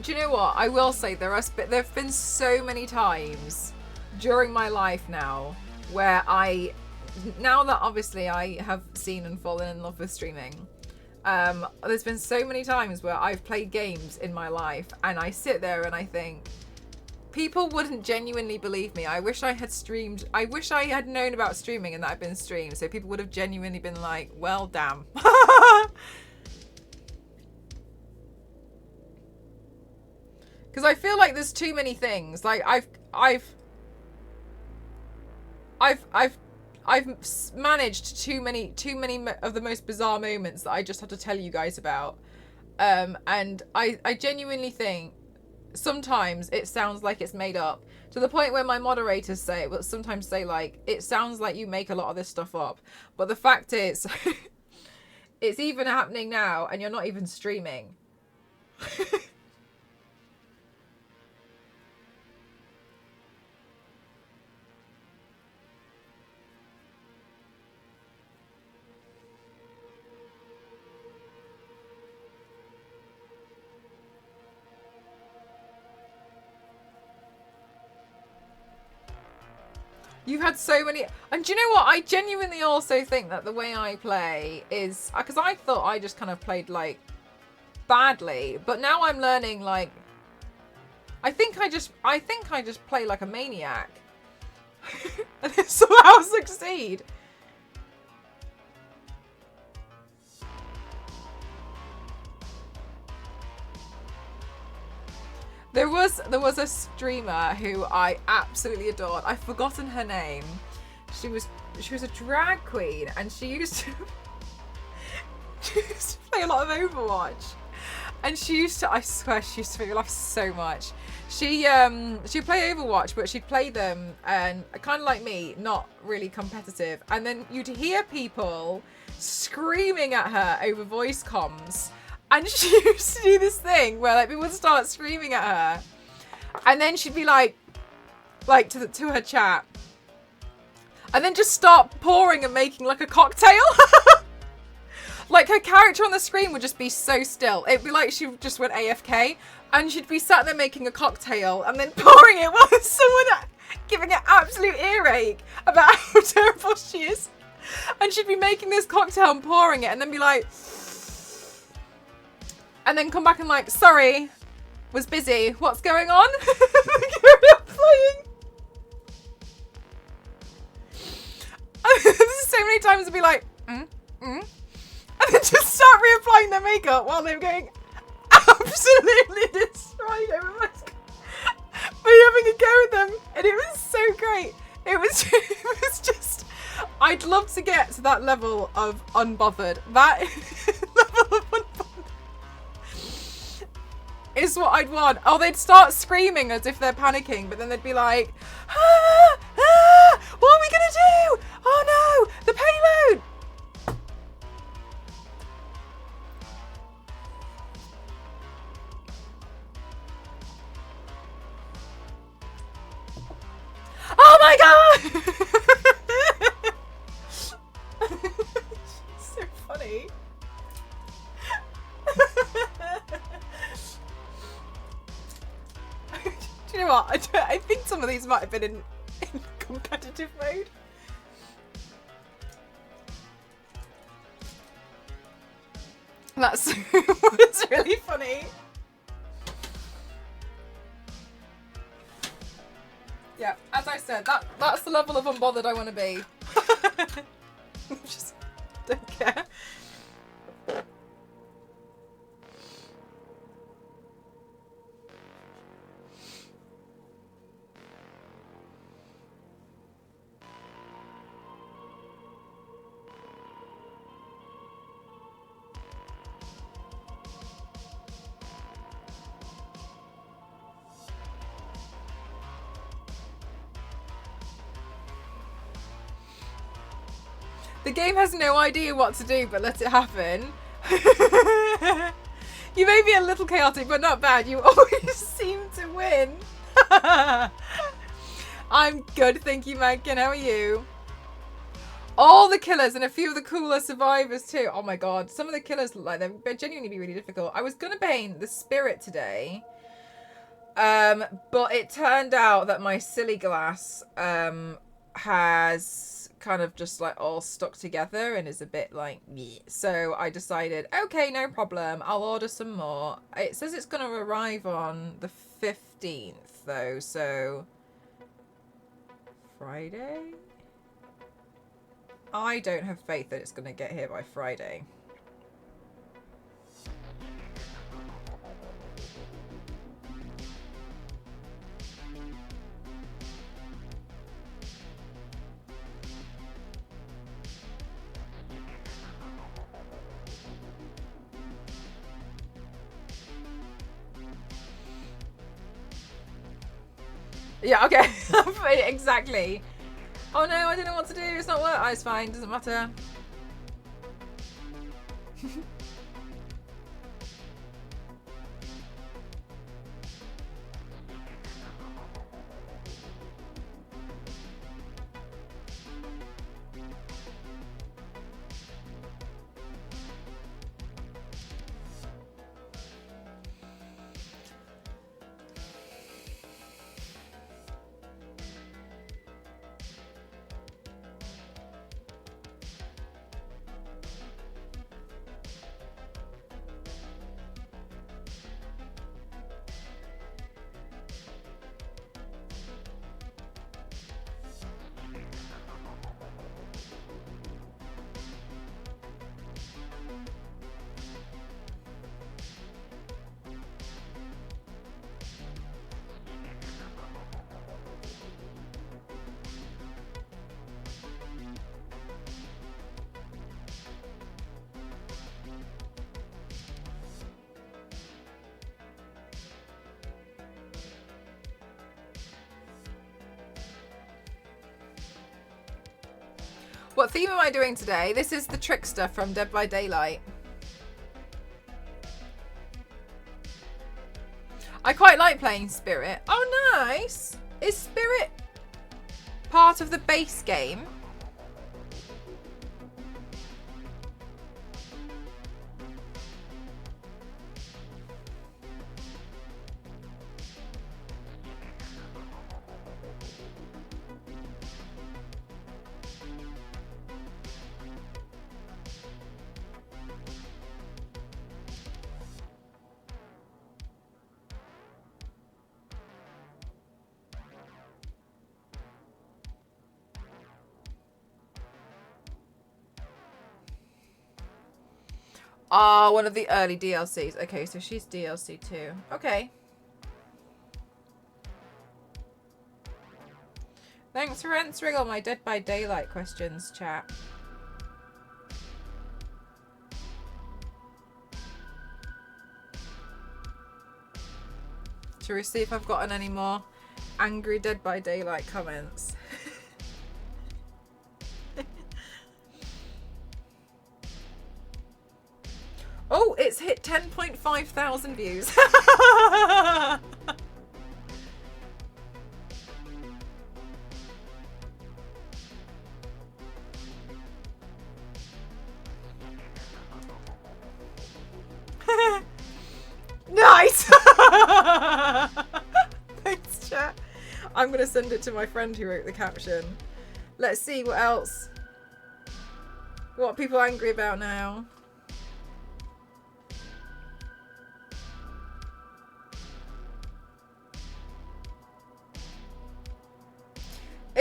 Do you know what? I will say there have been so many times during my life now where now that obviously I have seen and fallen in love with streaming, there's been so many times where I've played games in my life and I sit there and I think, people wouldn't genuinely believe me. I wish I had streamed. I wish I had known about streaming and that I'd been streamed, so people would have genuinely been like, well, damn. Because I feel like there's too many things. Like I've managed too many of the most bizarre moments that I just have to tell you guys about. And I genuinely think sometimes it sounds like it's made up, to the point where my moderators sometimes say like, it sounds like you make a lot of this stuff up. But the fact is, it's even happening now and you're not even streaming. You've had so many, and do you know what? I genuinely also think that the way I play is, because I thought I just kind of played like badly, but now I'm learning like, I think I just play like a maniac, and then somehow succeed. There was a streamer who I absolutely adored. I've forgotten her name. She was a drag queen and she used to play a lot of Overwatch. And I swear she used to make me laugh so much. She'd play Overwatch, but she'd play them and kind of like me, not really competitive. And then you'd hear people screaming at her over voice comms. And she used to do this thing where like people would start screaming at her, and then she'd be like to her chat, and then just start pouring and making like a cocktail. Like her character on the screen would just be so still. It'd be like she just went AFK, and she'd be sat there making a cocktail and then pouring it while someone giving her absolute earache about how terrible she is. And she'd be making this cocktail and pouring it, and then be like. And then come back and like, sorry, was busy. What's going on? Playing. So many times I'd be like, and then just start reapplying their makeup while they're getting absolutely destroyed over my me having a go with them. And it was so great. It was just, I'd love to get to that level of unbothered. That level of unbothered is what I'd want. Oh, they'd start screaming as if they're panicking, but then they'd be like, what are we gonna do? Oh no, the payload! Oh my god! So funny. Do you know what? I think some of these might have been in competitive mode. That's was really funny. Yeah, as I said, that's the level of unbothered I want to be. Just don't care. The game has no idea what to do, but let it happen. You may be a little chaotic, but not bad. You always seem to win. I'm good, thank you, Megan. How are you? All the killers and a few of the cooler survivors too. Oh my god, some of the killers look like they're genuinely be really difficult. I was gonna paint the spirit today, but it turned out that my silly glass has kind of just like all stuck together and is a bit like meh. So I decided, okay, no problem, I'll order some more. It says it's going to arrive on the 15th though, so Friday? I don't have faith that it's going to get here by Friday. Yeah, okay. Exactly. Oh no, I don't know what to do. It's not work. Oh, it's fine. Doesn't matter. What theme am I doing today? This is the Trickster from Dead by Daylight. I quite like playing Spirit. Oh, nice. Is Spirit part of the base game? Ah, one of the early DLCs. Okay, so she's DLC too. Okay. Thanks for answering all my Dead by Daylight questions, chat. Shall we see if I've gotten any more angry Dead by Daylight comments? Oh, it's hit 10.5 thousand views. Nice. Thanks, chat. I'm going to send it to my friend who wrote the caption. Let's see what else. What are people angry about now?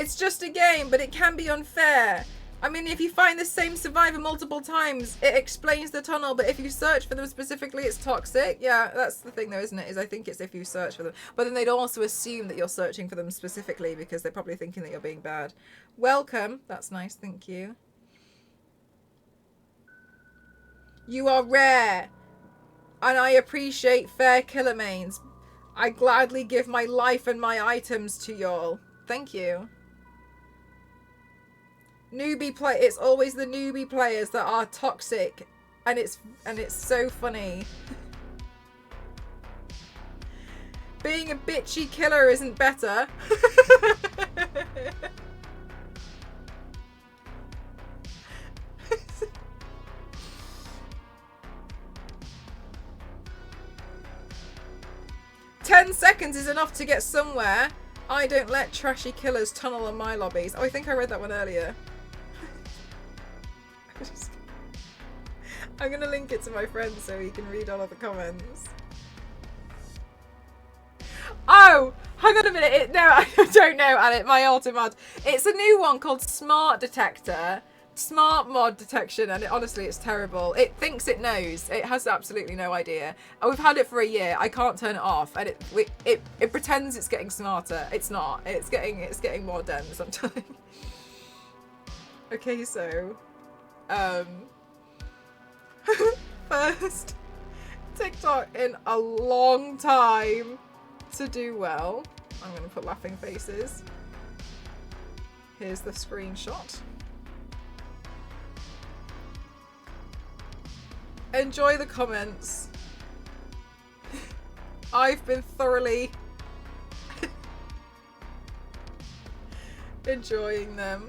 It's just a game, but it can be unfair. I mean, if you find the same survivor multiple times, it explains the tunnel, but if you search for them specifically, it's toxic. Yeah, that's the thing though, isn't it? Is I think it's if you search for them. But then they'd also assume that you're searching for them specifically because they're probably thinking that you're being bad. Welcome. That's nice, thank you. You are rare, and I appreciate fair killer mains. I gladly give my life and my items to y'all. Thank you. Newbie play. It's always the newbie players that are toxic, and it's so funny. Being a bitchy killer isn't better. "10 seconds is enough to get somewhere. I don't let trashy killers tunnel on my lobbies." Oh, I think I read that one earlier. I'm gonna link it to my friend so he can read all of the comments. Oh, hang on a minute. No, I don't know, Alec. My ultimate. It's a new one called Smart Detector. Smart mod detection, and honestly it's terrible. It thinks it knows. It has absolutely no idea. And we've had it for a year. I can't turn it off, and it pretends it's getting smarter. It's not. It's getting more dense, I'm telling you. Okay, so first TikTok in a long time to do well. I'm going to put laughing faces. Here's the screenshot. Enjoy the comments. I've been thoroughly enjoying them.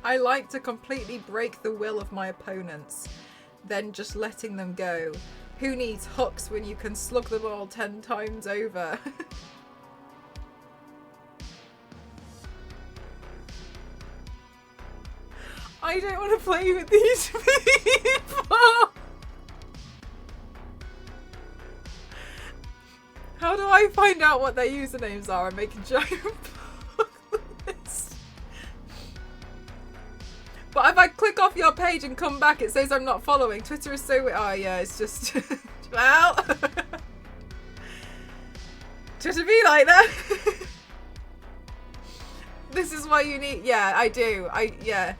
I like to completely break the will of my opponents, then just letting them go. Who needs hooks when you can slug them all 10 times over? I don't want to play with these people. How do I find out what their usernames are and make a giant list? But if I click off your page and come back, it says I'm not following. Twitter is so weird. Oh yeah, it's just well, Twitter be like that. This is why you need. Yeah, I do. Yeah.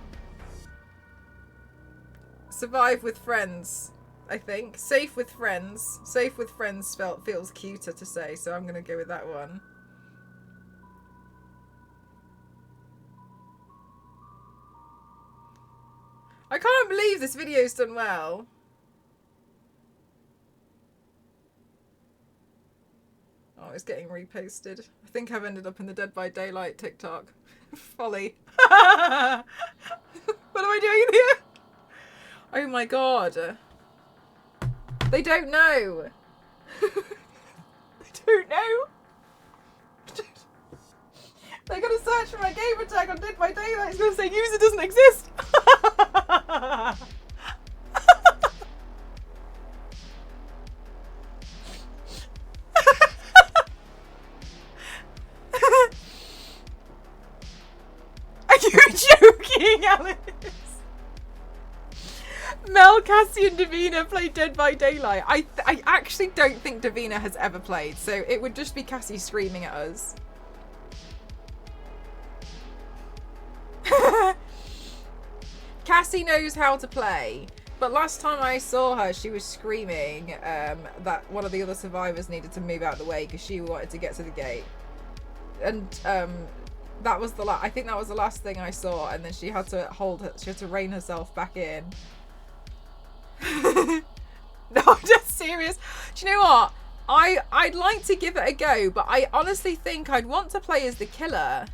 Survive with friends. I think safe with friends. Safe with friends feels cuter to say, so I'm gonna go with that one. I can't believe this video's done well. Oh, it's getting reposted. I think I've ended up in the Dead by Daylight TikTok. Folly. What am I doing here? Oh my god. They don't know. They don't know. They're gonna search for my gamer tag on Dead by Daylight. It's gonna say user doesn't exist. Are you joking, Alice? Mel, Cassie and Davina played Dead by Daylight. I actually don't think Davina has ever played, so it would just be Cassie screaming at us. Cassie knows how to play, but last time I saw her, she was screaming that one of the other survivors needed to move out of the way because she wanted to get to the gate. And that was I think that was the last thing I saw, and then she had to she had to rein herself back in. No, I'm just serious. Do you know what? I'd like to give it a go, but I honestly think I'd want to play as the killer.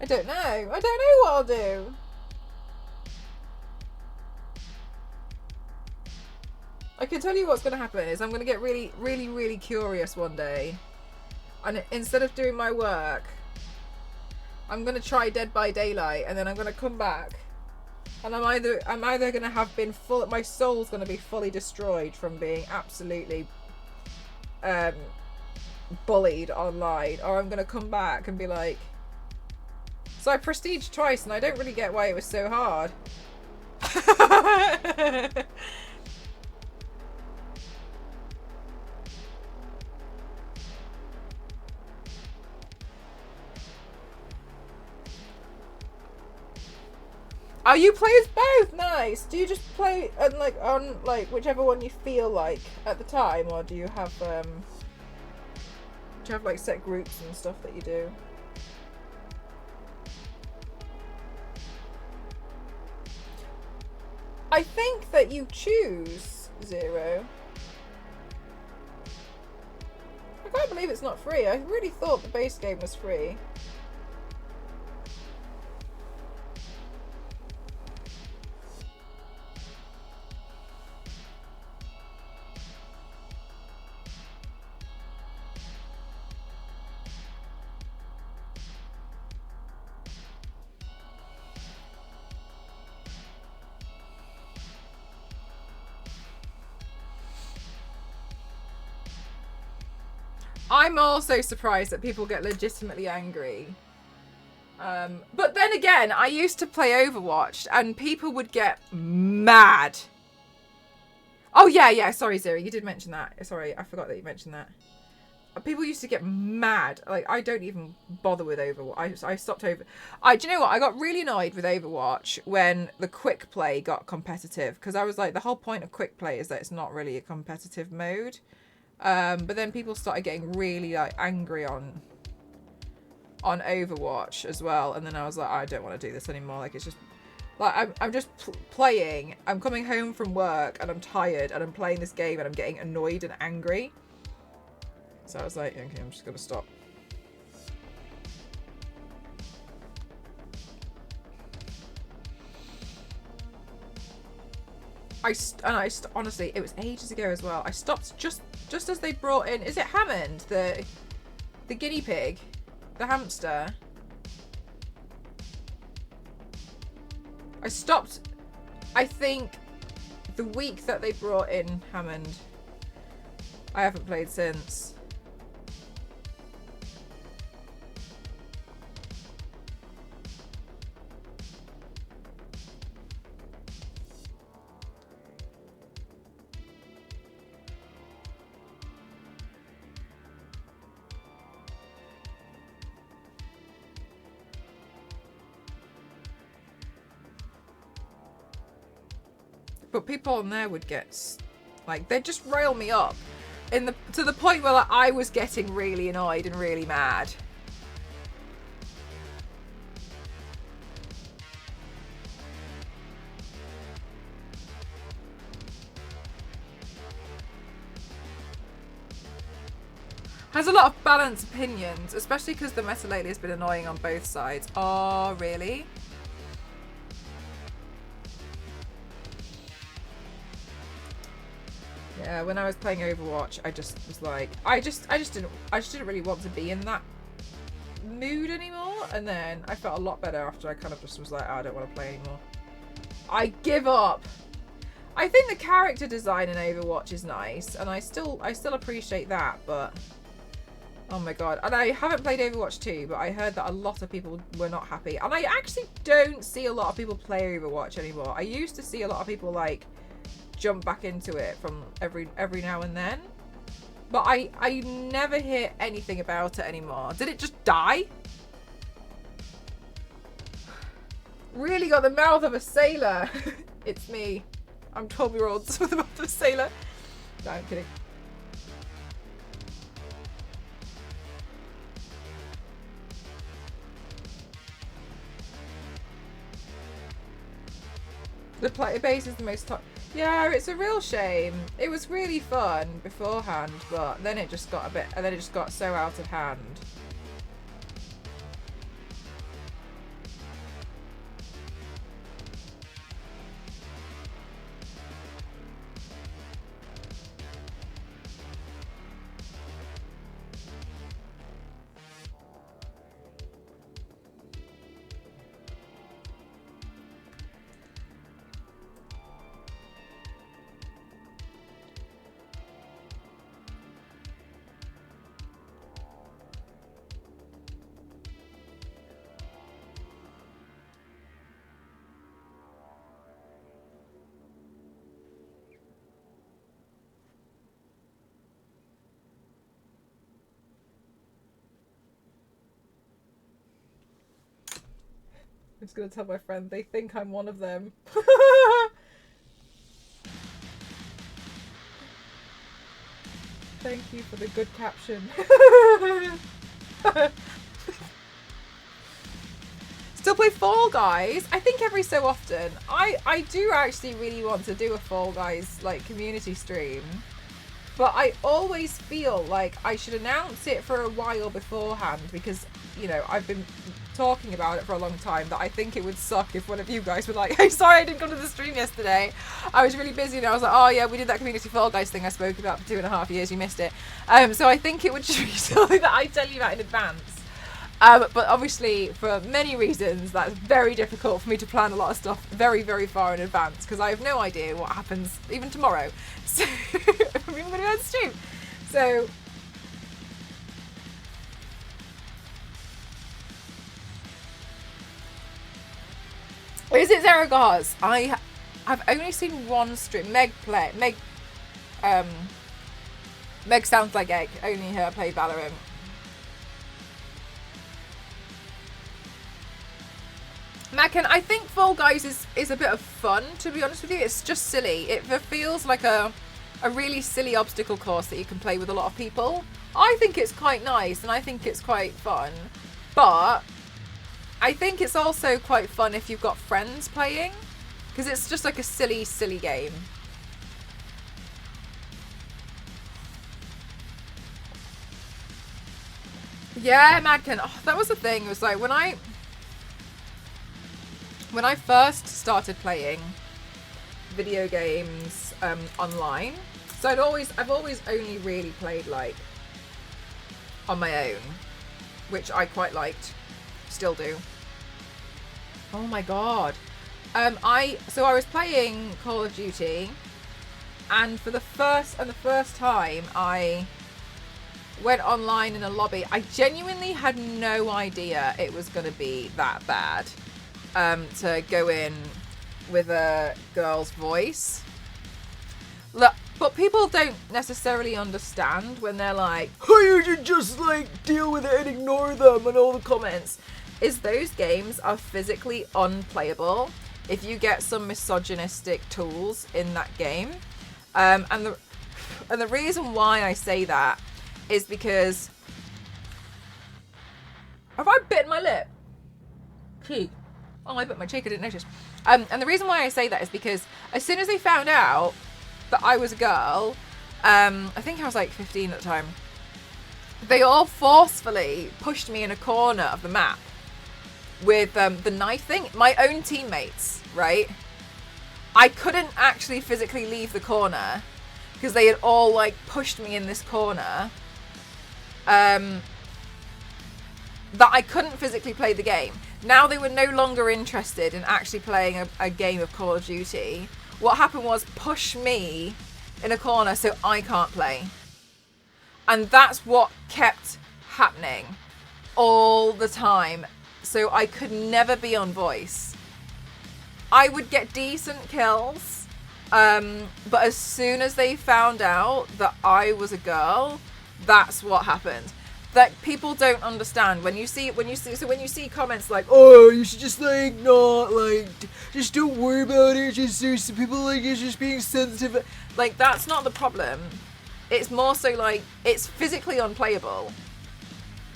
I don't know. I don't know what I'll do. I can tell you what's going to happen is I'm going to get really, really, really curious one day. And instead of doing my work, I'm going to try Dead by Daylight, and then I'm going to come back. And I'm either going to have been full, my soul's going to be fully destroyed from being absolutely bullied online, or I'm going to come back and be like, so I prestiged twice and I don't really get why it was so hard. Oh, you play as both? Nice. Do you just play on whichever one you feel like at the time, or do you have like set groups and stuff that you do? I think that you choose Zero. I can't believe it's not free. I really thought the base game was free. I'm also surprised that people get legitimately angry. But then again, I used to play Overwatch and people would get mad. Oh, yeah. Sorry, Zero. You did mention that. Sorry, I forgot that you mentioned that. People used to get mad. Like, I don't even bother with Overwatch. I stopped over. Do you know what? I got really annoyed with Overwatch when the quick play got competitive. Because I was like, the whole point of quick play is that it's not really a competitive mode. But then people started getting really angry on Overwatch as well, and then I was like, I don't want to do this anymore. Like, it's just like I'm just playing. I'm coming home from work and I'm tired and I'm playing this game and I'm getting annoyed and angry. So I was like, okay, I'm just gonna stop. Honestly, it was ages ago as well. I stopped just as they brought in, is it Hammond, the guinea pig, the hamster? I stopped, I think, the week that they brought in Hammond. I haven't played since. But people on there would get, like, they'd just rail me up to the point where I was getting really annoyed and really mad. Has a lot of balanced opinions, especially because the meta lately has been annoying on both sides. Oh, really? Yeah, when I was playing Overwatch, I just was like, I just didn't really want to be in that mood anymore. And then I felt a lot better after I kind of just was like, oh, I don't want to play anymore. I give up. I think the character design in Overwatch is nice, and I still appreciate that, but oh my god. And I haven't played Overwatch 2, but I heard that a lot of people were not happy. And I actually don't see a lot of people play Overwatch anymore. I used to see a lot of people like jump back into it from every now and then, but I never hear anything about it anymore. Did it just die? Really got the mouth of a sailor. It's me. I'm 12-year-old with the mouth of a sailor. No, I'm kidding. The player base is the most top. Yeah, it's a real shame. It was really fun beforehand, but then it just got so out of hand. I'm just gonna tell my friend they think I'm one of them. Thank you for the good caption. Still play Fall Guys? I think every so often. I do actually really want to do a Fall Guys like community stream. But I always feel like I should announce it for a while beforehand because, you know, I've been talking about it for a long time that I think it would suck if one of you guys were like, hey, sorry I didn't come to the stream yesterday. I was really busy and I was like, oh yeah, we did that community Fall Guys thing I spoke about for 2.5 years, you missed it. So I think it would just be something that I tell you about in advance. But obviously, for many reasons, that's very difficult for me to plan a lot of stuff very, very far in advance because I have no idea what happens even tomorrow. So, I'm even going to go on stream. So, is it Zeragaz? I've only seen one stream. Meg sounds like egg. Only her play Valorant. Mackin, I think Fall Guys is a bit of fun, to be honest with you. It's just silly. It feels like a really silly obstacle course that you can play with a lot of people. I think it's quite nice and I think it's quite fun. But I think it's also quite fun if you've got friends playing. Because it's just like a silly, silly game. Yeah, Mackin. Oh, that was the thing. It was like when I first started playing video games online, so I've always only really played like on my own, which I quite liked, still do. Oh my god. I was playing Call of Duty, and for the first time I went online in a lobby. I genuinely had no idea it was going to be that bad. To go in with a girl's voice. Look, but people don't necessarily understand when they're like, oh, you should just like deal with it and ignore them and all the comments. Is those games are physically unplayable if you get some misogynistic tools in that game. And the reason why I say that is because... Have I bitten my lip? Cheek. Oh, I bit my cheek, I didn't notice. And the reason why I say that is because as soon as they found out that I was a girl, I think I was like 15 at the time, they all forcefully pushed me in a corner of the map with the knife thing. My own teammates, right? I couldn't actually physically leave the corner because they had all like pushed me in this corner that I couldn't physically play the game. Now they were no longer interested in actually playing a game of Call of Duty. What happened was push me in a corner so I can't play. And that's what kept happening all the time. So I could never be on voice. I would get decent kills, but as soon as they found out that I was a girl, that's what happened. That people don't understand when you see comments like, oh, you should just like not like, just don't worry about it, just there's people like it's just being sensitive. Like, that's not the problem. It's more so like it's physically unplayable.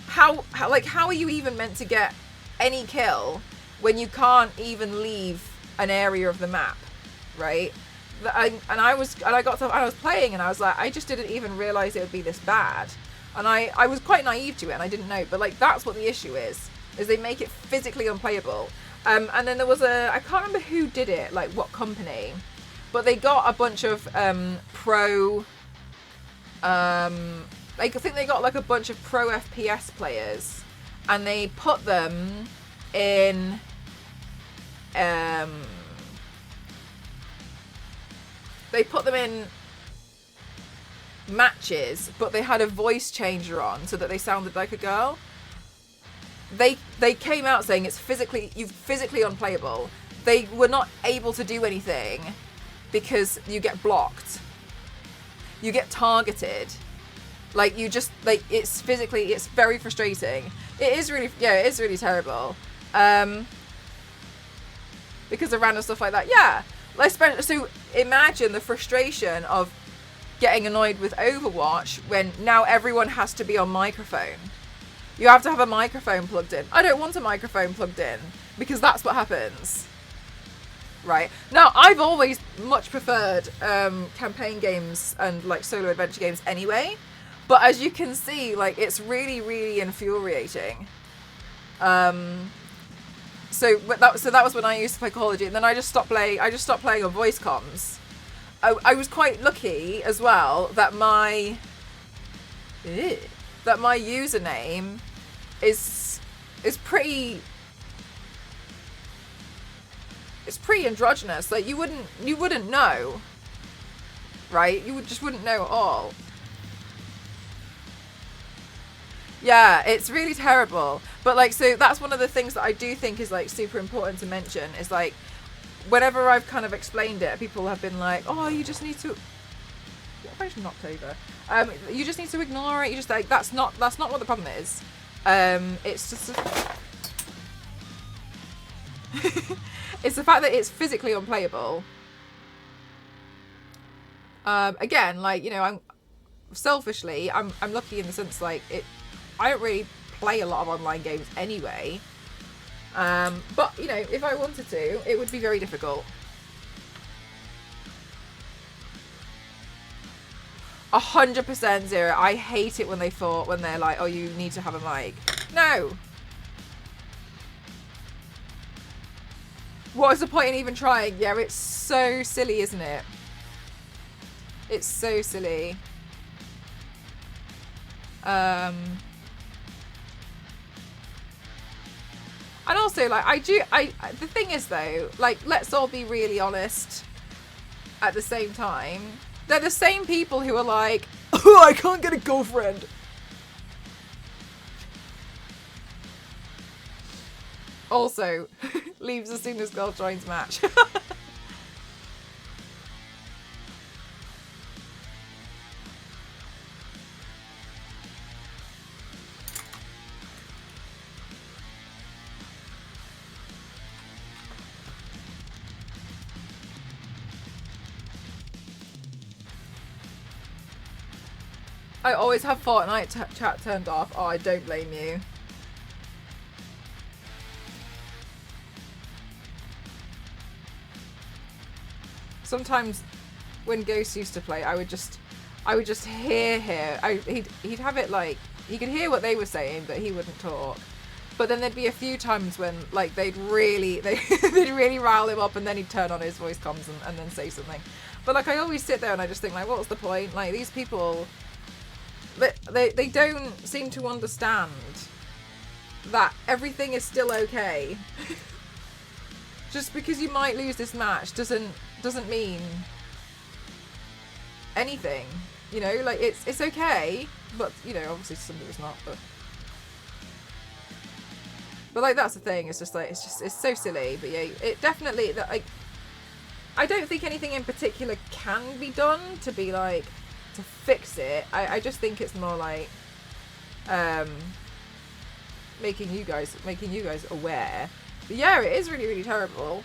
How are you even meant to get any kill when you can't even leave an area of the map, right? And I was playing and I was like, I just didn't even realize it would be this bad. And I was quite naive to it and I didn't know, but like that's what the issue is they make it physically unplayable. And then there was I can't remember who did it, like what company, but they got a bunch of pro I think they got like a bunch of pro FPS players and they put them in matches, but they had a voice changer on so that they sounded like a girl. They came out saying it's physically unplayable. They were not able to do anything because you get blocked. You get targeted. Like you just like it's very frustrating. It is really terrible. Because of random stuff like that. Yeah. So imagine the frustration of getting annoyed with Overwatch when now everyone has to be on microphone. You have to have a microphone plugged in. I don't want a microphone plugged in because that's what happens. Right. Now, I've always much preferred campaign games and like solo adventure games anyway. But as you can see, like it's really, really infuriating. So that was when I used to play Call of Duty, and then I just stopped playing on voice comms. I was quite lucky as well that my username is pretty androgynous. Like you wouldn't know, right? You just wouldn't know at all. Yeah, it's really terrible. But like, so that's one of the things that I do think is like super important to mention is like, whenever I've kind of explained it, people have been like, oh, you just need to, what have I just knocked over? You just need to ignore it. You just like, that's not what the problem is. It's just, it's the fact that it's physically unplayable. Again, like, you know, I'm lucky in the sense like I don't really play a lot of online games anyway. But, you know, if I wanted to, it would be very difficult. 100% Zero. I hate it when they're like, oh, you need to have a mic. No! What is the point in even trying? Yeah, it's so silly, isn't it? It's so silly. And also, like, the thing is, though, like, let's all be really honest at the same time. They're the same people who are like, oh, I can't get a girlfriend. Also, leaves as soon as girl joins match. I always have Fortnite chat turned off. Oh, I don't blame you. Sometimes when Ghost used to play, I would just hear he'd have it like he could hear what they were saying, but he wouldn't talk. But then there'd be a few times when like they'd really rile him up, and then he'd turn on his voice comms and then say something. But like I always sit there and I just think like, what's the point? Like these people, they don't seem to understand that everything is still okay. Just because you might lose this match doesn't mean anything, you know. Like it's okay, but you know, obviously somebody was not. But like that's the thing. It's just like it's so silly. But yeah, it definitely like I don't think anything in particular can be done to be like to fix it. I just think it's more like making you guys aware. But yeah, it is really, really terrible.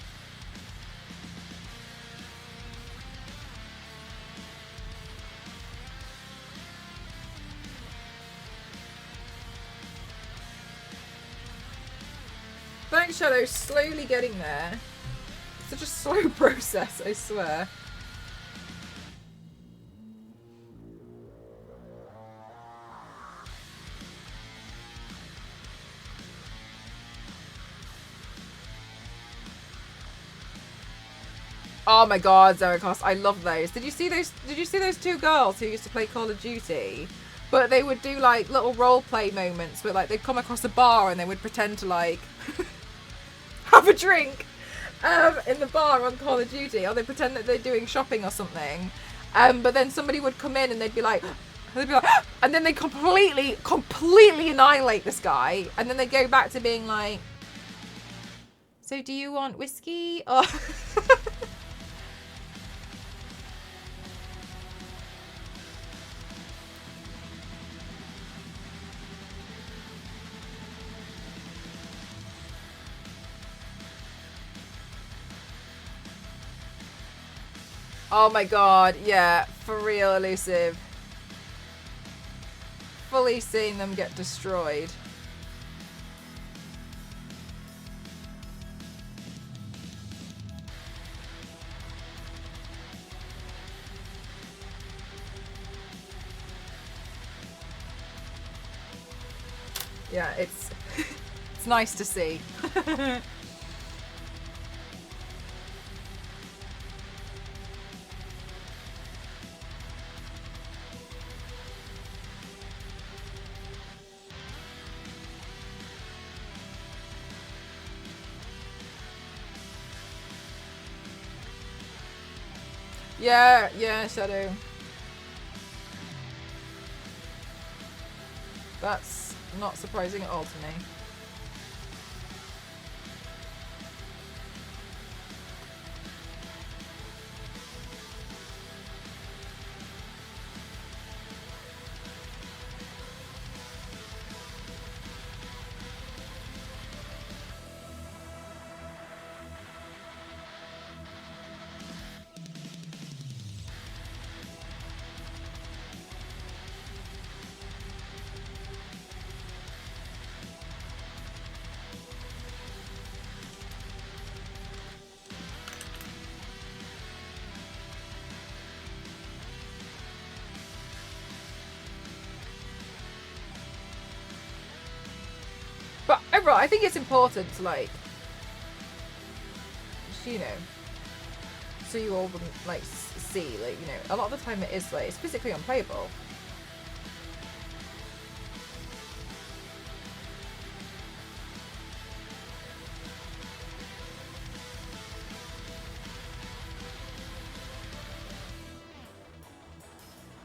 Thanks, Shadow. Slowly getting there. Such a slow process, I swear. Oh my god, Zeracos, I love those. Did you see those two girls who used to play Call of Duty? But they would do like little role play moments where like they'd come across a bar and they would pretend to like have a drink in the bar on Call of Duty, or they pretend that they're doing shopping or something. But then somebody would come in and they'd be like, and then they completely annihilate this guy, and then they go back to being like, so do you want whiskey or? Oh my god, yeah, for real, Elusive. Fully seeing them get destroyed. Yeah, it's it's nice to see. Yeah, Shadow. That's not surprising at all to me. But overall, I think it's important to like, you know, so you all wouldn't like see, like, you know, a lot of the time it is like it's physically unplayable.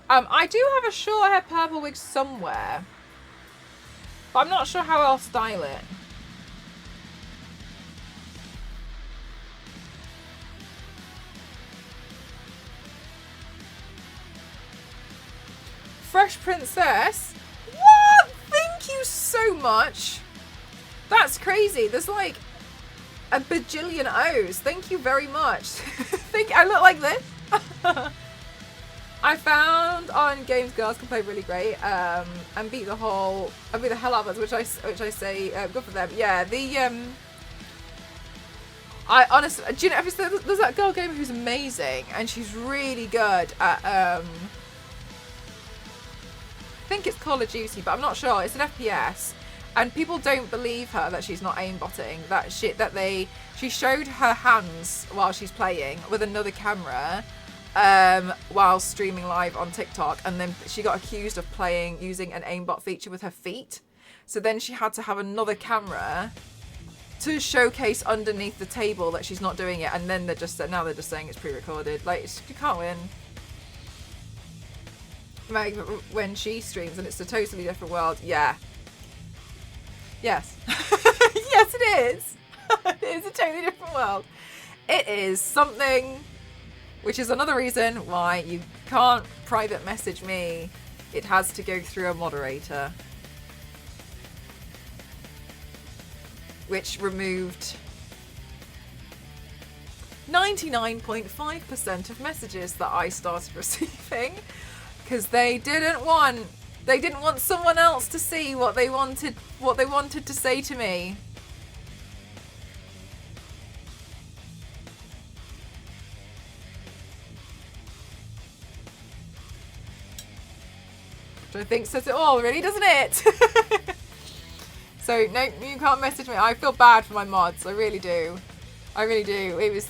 I do have a short hair purple wig somewhere, but I'm not sure how I'll style it. Fresh Princess? What? Thank you so much. That's crazy. There's like a bajillion O's. Thank you very much. I look like this. I found on Games Girls Can Play really great and beat the hell out of us, which I say good for them. Yeah, I honestly, do you know, there's that girl gamer who's amazing and she's really good at I think it's Call of Duty, but I'm not sure. It's an FPS, and people don't believe her that she's not aimbotting. She showed her hands while she's playing with another camera. While streaming live on TikTok, and then she got accused of using an aimbot feature with her feet. So then she had to have another camera to showcase underneath the table that she's not doing it, and then they're just saying it's pre-recorded. Like, you can't win. Like when she streams and it's a totally different world. Yeah. Yes. Yes, it is. It is a totally different world. It is something. Which is another reason why you can't private message me. It has to go through a moderator. Which removed 99.5% of messages that I started receiving. Because they didn't want someone else to see what they wanted to say to me. Which I think says it all, really, doesn't it? So, no, you can't message me. I feel bad for my mods. I really do. I really do. It was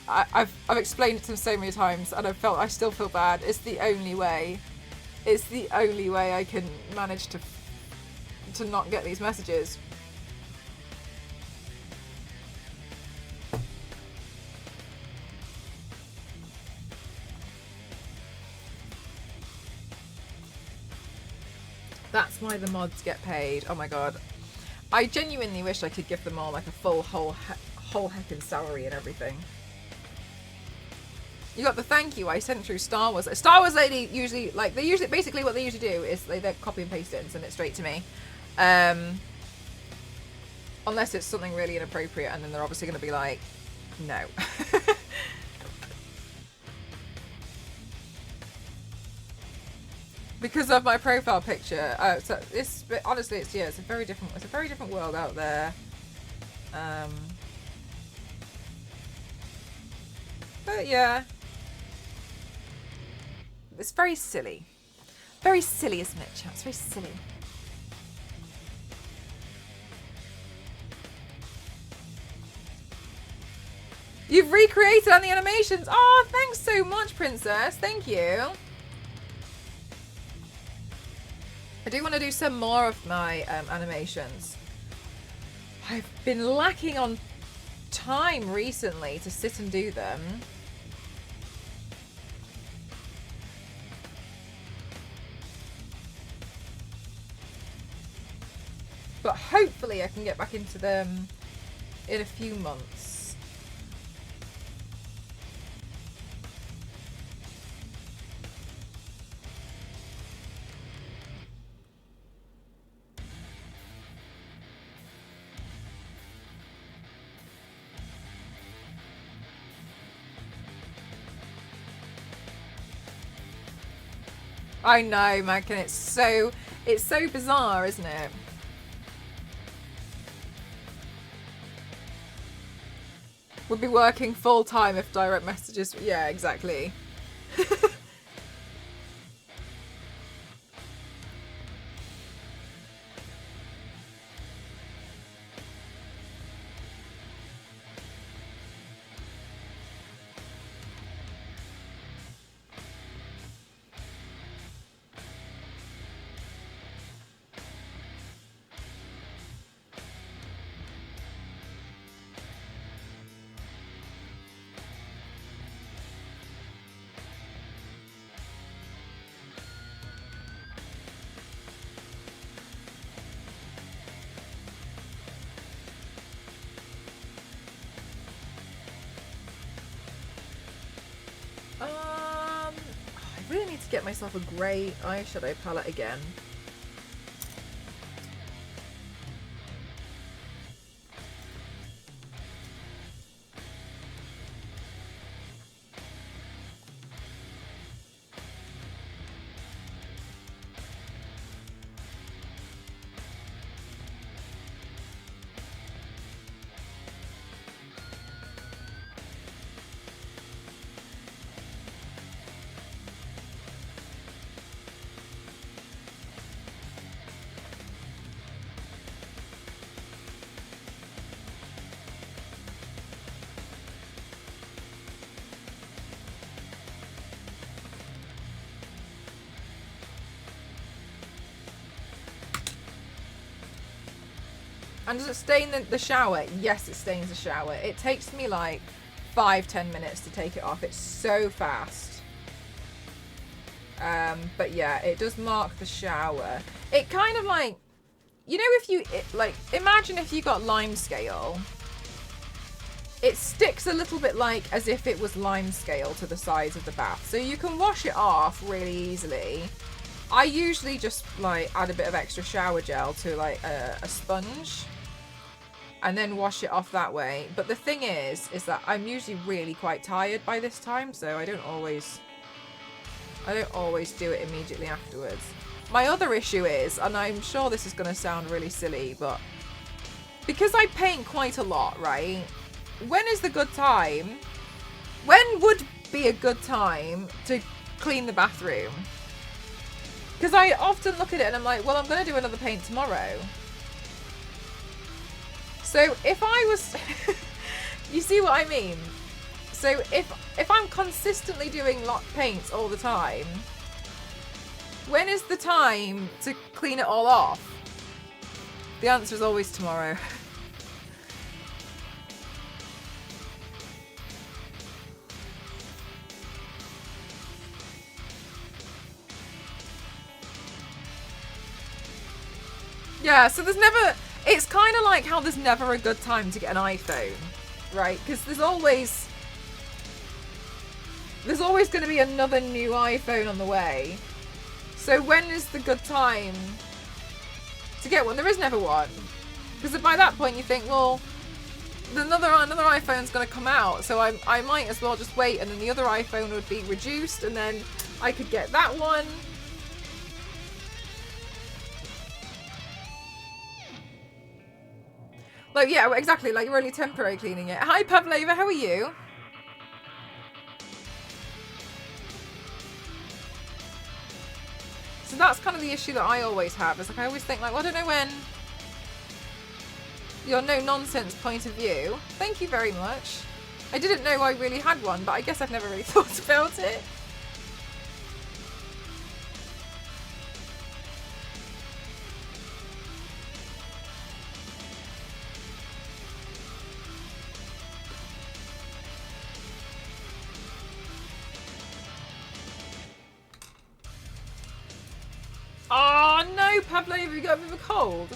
I've explained it to him so many times, and I still feel bad. It's the only way. It's the only way I can manage to not get these messages. That's why the mods get paid. Oh my god. I genuinely wish I could give them all like a full whole heckin' salary and everything. You got the thank you I sent through Star Wars. Star Wars lady usually, like, basically what they usually do is they copy and paste it and send it straight to me. Unless it's something really inappropriate, and then they're obviously going to be like, no. Because of my profile picture. So this, honestly, it's a very different world out there. But yeah, it's very silly. Very silly, isn't it, chat? It's very silly. You've recreated on the animations. Oh, thanks so much, Princess. Thank you. I do want to do some more of my animations. I've been lacking on time recently to sit and do them. But hopefully I can get back into them in a few months. I know, Mackin, it's so bizarre, isn't it? Would be working full time if direct messages. Yeah, exactly. I really need to get myself a grey eyeshadow palette again. And does it stain the shower? Yes, it stains the shower. It takes me like 5-10 minutes to take it off. It's so fast. But yeah, it does mark the shower. It kind of like, you know, if you, like, imagine if you got lime scale. It sticks a little bit like as if it was lime scale to the sides of the bath. So you can wash it off really easily. I usually just like add a bit of extra shower gel to like a sponge and then wash it off that way. But the thing is that I'm usually really quite tired by this time, so I don't always do it immediately afterwards. My other issue is, and I'm sure this is going to sound really silly, but because I paint quite a lot, right? When is the good time? When would be a good time to clean the bathroom? Because I often look at it and I'm like, well, I'm going to do another paint tomorrow. So if I was... You see what I mean? So if I'm consistently doing lot paints all the time, when is the time to clean it all off? The answer is always tomorrow. Yeah, so there's never... It's kind of like how there's never a good time to get an iPhone, right? Because there's always going to be another new iPhone on the way. So when is the good time to get one? There is never one. Because by that point you think, well, another iPhone's going to come out, so I might as well just wait, and then the other iPhone would be reduced, and then I could get that one. Like, yeah, exactly, like you're only temporary cleaning it. Hi, Pavlova, how are you? So that's kind of the issue that I always have. It's like I always think, like, well, I don't know when your no-nonsense point of view. Thank you very much. I didn't know I really had one, but I guess I've never really thought about it. Oh no, Pavlova, you got a bit of a cold.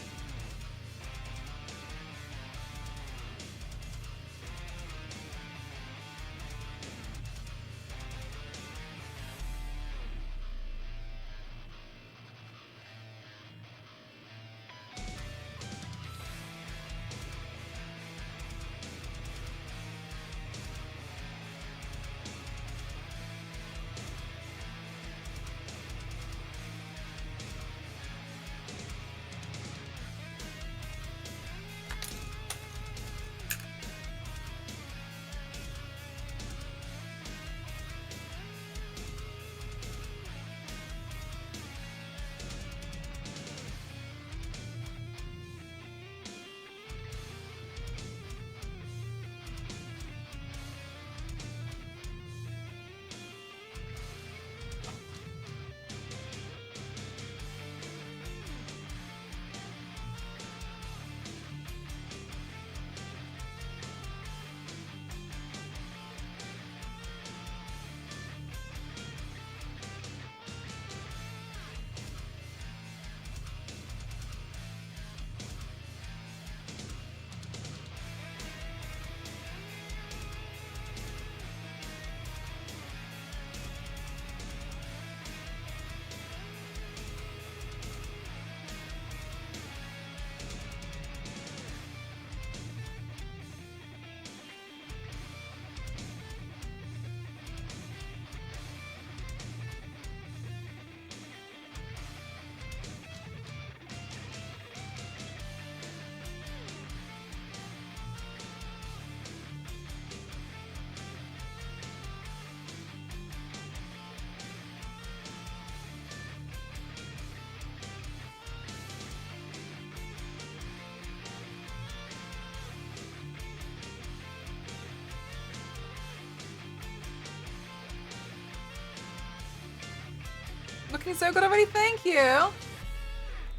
Looking so good already, thank you.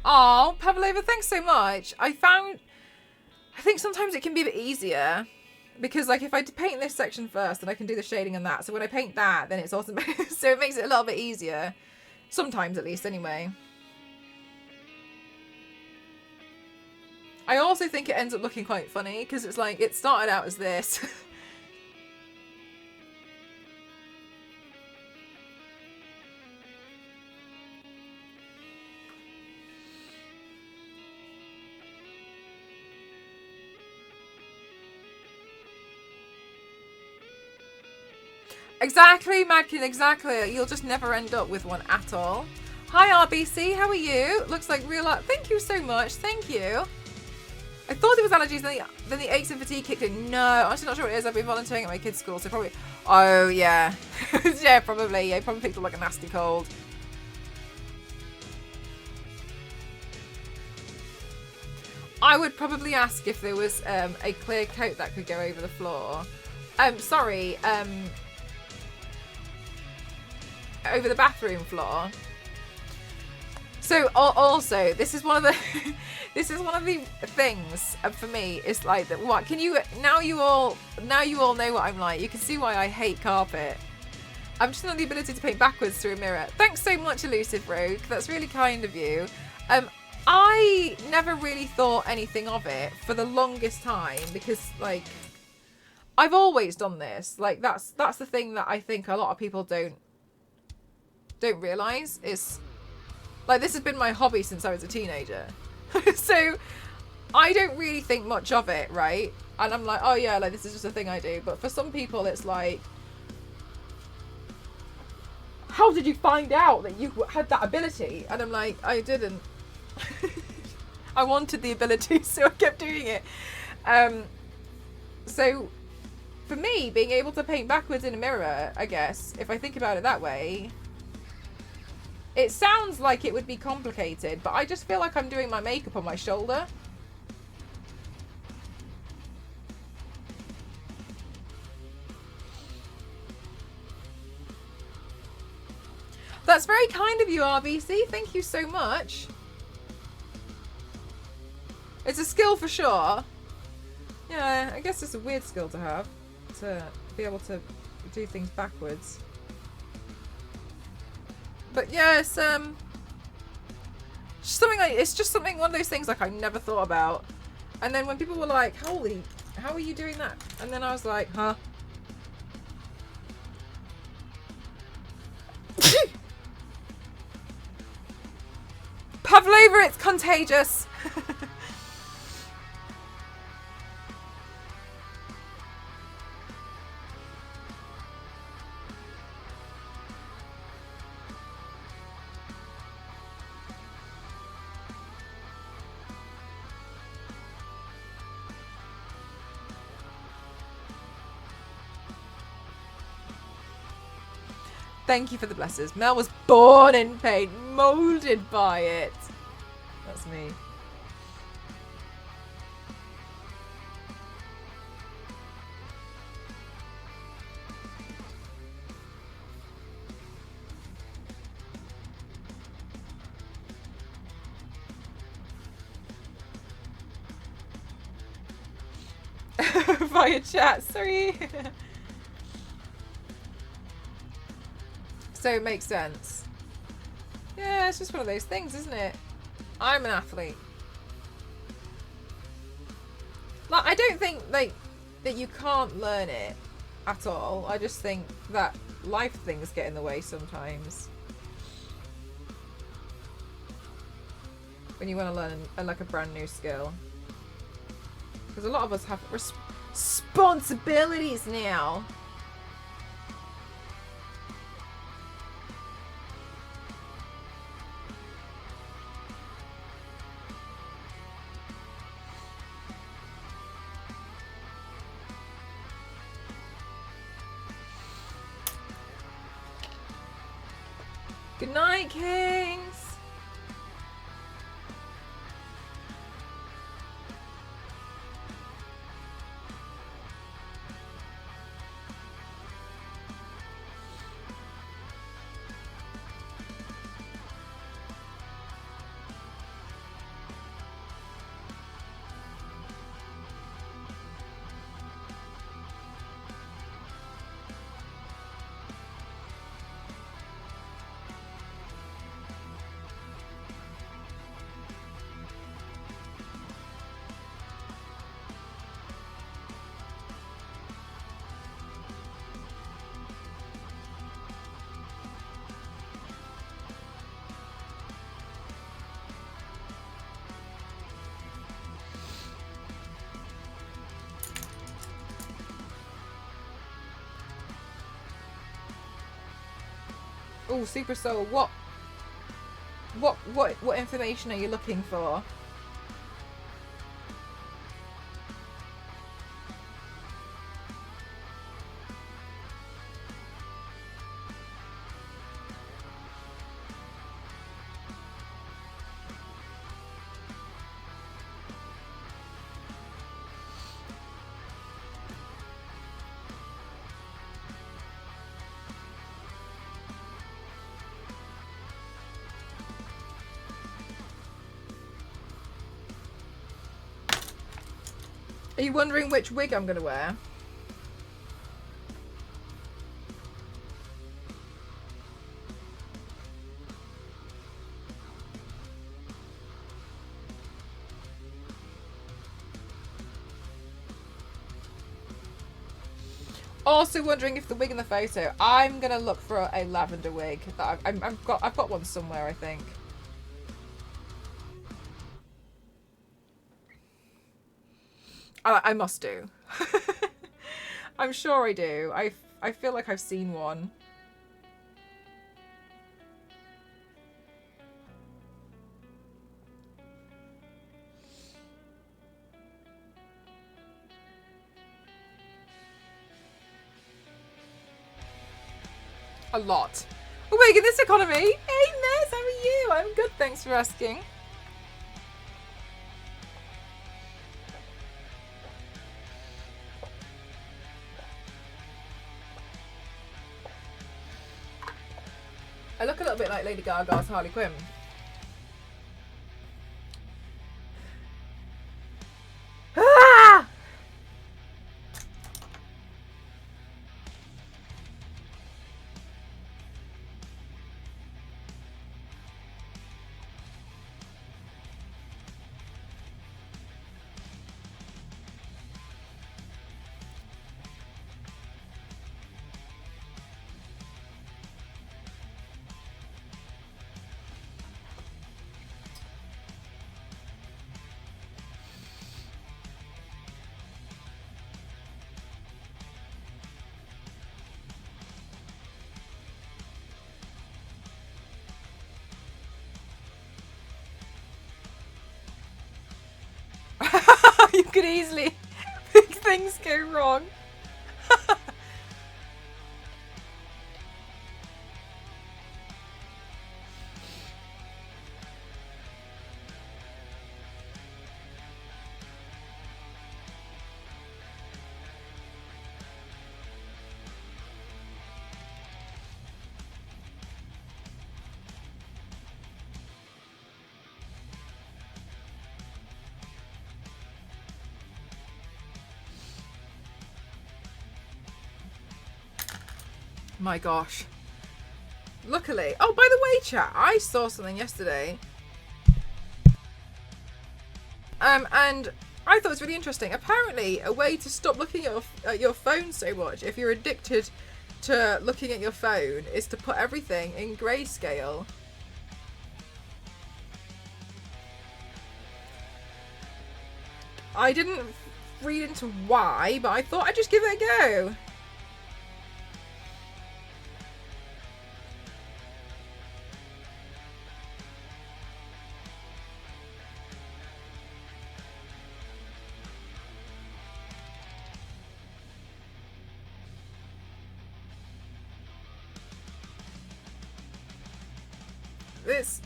Oh, Pavlova, thanks so much. I think sometimes it can be a bit easier because, like, if I paint this section first, then I can do the shading on that. So when I paint that, then it's awesome. So it makes it a little bit easier. Sometimes, at least, anyway. I also think it ends up looking quite funny because it's like, it started out as this. Exactly, Madkin, exactly. You'll just never end up with one at all. Hi, RBC, how are you? Looks like real art. Thank you so much. Thank you. I thought it was allergies, then the aches and fatigue kicked in. No, I'm actually not sure what it is. I've been volunteering at my kids' school, so probably... Oh, yeah. Yeah, probably. Yeah, probably picked up like a nasty cold. I would probably ask if there was a clear coat that could go over the floor. Sorry, over the bathroom floor. So also, this is one of the this is one of the things for me. It's like that. What can you now? You all know what I'm like. You can see why I hate carpet. I'm just on the ability to paint backwards through a mirror. Thanks so much, Elusive Rogue. That's really kind of you. I never really thought anything of it for the longest time because, like, I've always done this. Like, that's the thing that I think a lot of people don't realise is, like, this has been my hobby since I was a teenager. So I don't really think much of it, right? And I'm like, oh yeah, like, this is just a thing I do. But for some people, it's like, how did you find out that you had that ability? And I'm like, I didn't. I wanted the ability, so I kept doing it. So for me, being able to paint backwards in a mirror, I guess, if I think about it that way, it sounds like it would be complicated, but I just feel like I'm doing my makeup on my shoulder. That's very kind of you, RBC. Thank you so much. It's a skill for sure. Yeah, I guess it's a weird skill to have, to be able to do things backwards. But yeah, it's something like, it's just something, one of those things like I never thought about. And then when people were like, holy, how are you doing that? And then I was like, huh? Pavlova, it's contagious. Thank you for the blessings. Mel was born in pain, molded by it. That's me. Via chat, sorry. So it makes sense. Yeah, it's just one of those things, isn't it? I'm an athlete. Like, I don't think like that you can't learn it at all. I just think that life things get in the way sometimes. When you want to learn like a brand new skill. Because a lot of us have responsibilities now. Good night, Kings. Oh, Super Soul, what information are you looking for? Are you wondering which wig I'm going to wear? Also wondering if the wig in the photo. I'm gonna look for a lavender wig. That I've got one somewhere, I think. I must do. I'm sure I do. I feel like I've seen one. A lot. A wig in this economy. Hey Ness, how are you? I'm good, thanks for asking. I look a little bit like Lady Gaga's Harley Quinn. Ah! You could easily make things go wrong. My gosh. Luckily. Oh, by the way, chat, I saw something yesterday. And I thought it was really interesting. Apparently, a way to stop looking at your phone so much, if you're addicted to looking at your phone, is to put everything in grayscale. I didn't read into why, but I thought I'd just give it a go.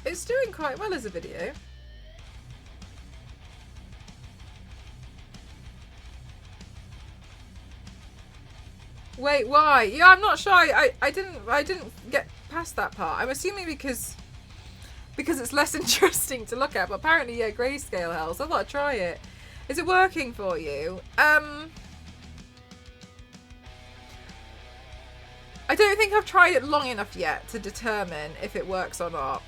It's doing quite well as a video. Wait, why? Yeah, I'm not sure. I didn't get past that part. I'm assuming because it's less interesting to look at. But apparently, yeah, grayscale helps. I thought I'd try it. Is it working for you? I don't think I've tried it long enough yet to determine if it works or not.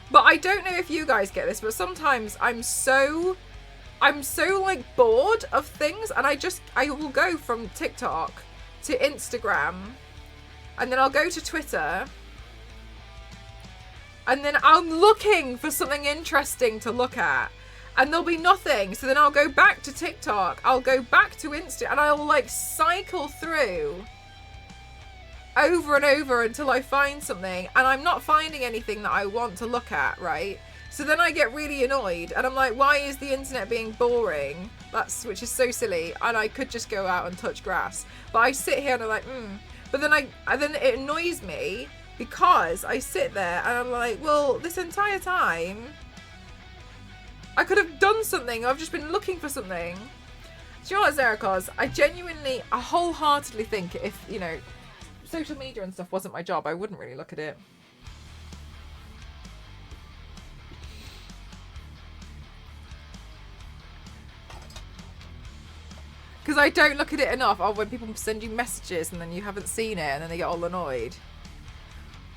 But I don't know if you guys get this, but sometimes I'm so like bored of things, and I will go from TikTok to Instagram, and then I'll go to Twitter, and then I'm looking for something interesting to look at, and there'll be nothing. So then I'll go back to TikTok, I'll go back to Insta, and I'll like cycle through over and over until I find something, and I'm not finding anything that I want to look at, right? So then I get really annoyed, and I'm like, why is the internet being boring? Which is so silly, and I could just go out and touch grass. But I sit here and I'm like, But then then it annoys me, because I sit there and I'm like, well, this entire time I could have done something. I've just been looking for something. Do you know what, Zeracos? I wholeheartedly think if, you know, social media and stuff wasn't my job, I wouldn't really look at it. Because I don't look at it enough. Oh, when people send you messages and then you haven't seen it and then they get all annoyed.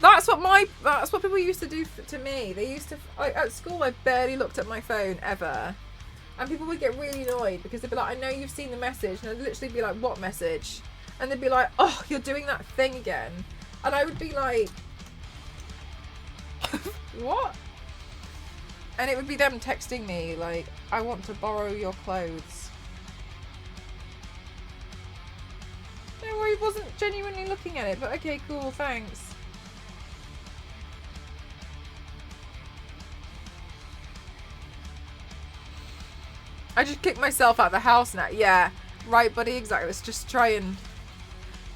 That's what people used to do to me. They used to, at school, I barely looked at my phone ever. And people would get really annoyed because they'd be like, I know you've seen the message. And I'd literally be like, what message? And they'd be like, oh, you're doing that thing again. And I would be like, what? And it would be them texting me like, I want to borrow your clothes. No, I wasn't genuinely looking at it, but okay, cool, thanks. I just kicked myself out of the house now. Yeah, right, buddy, exactly. Let's just try and...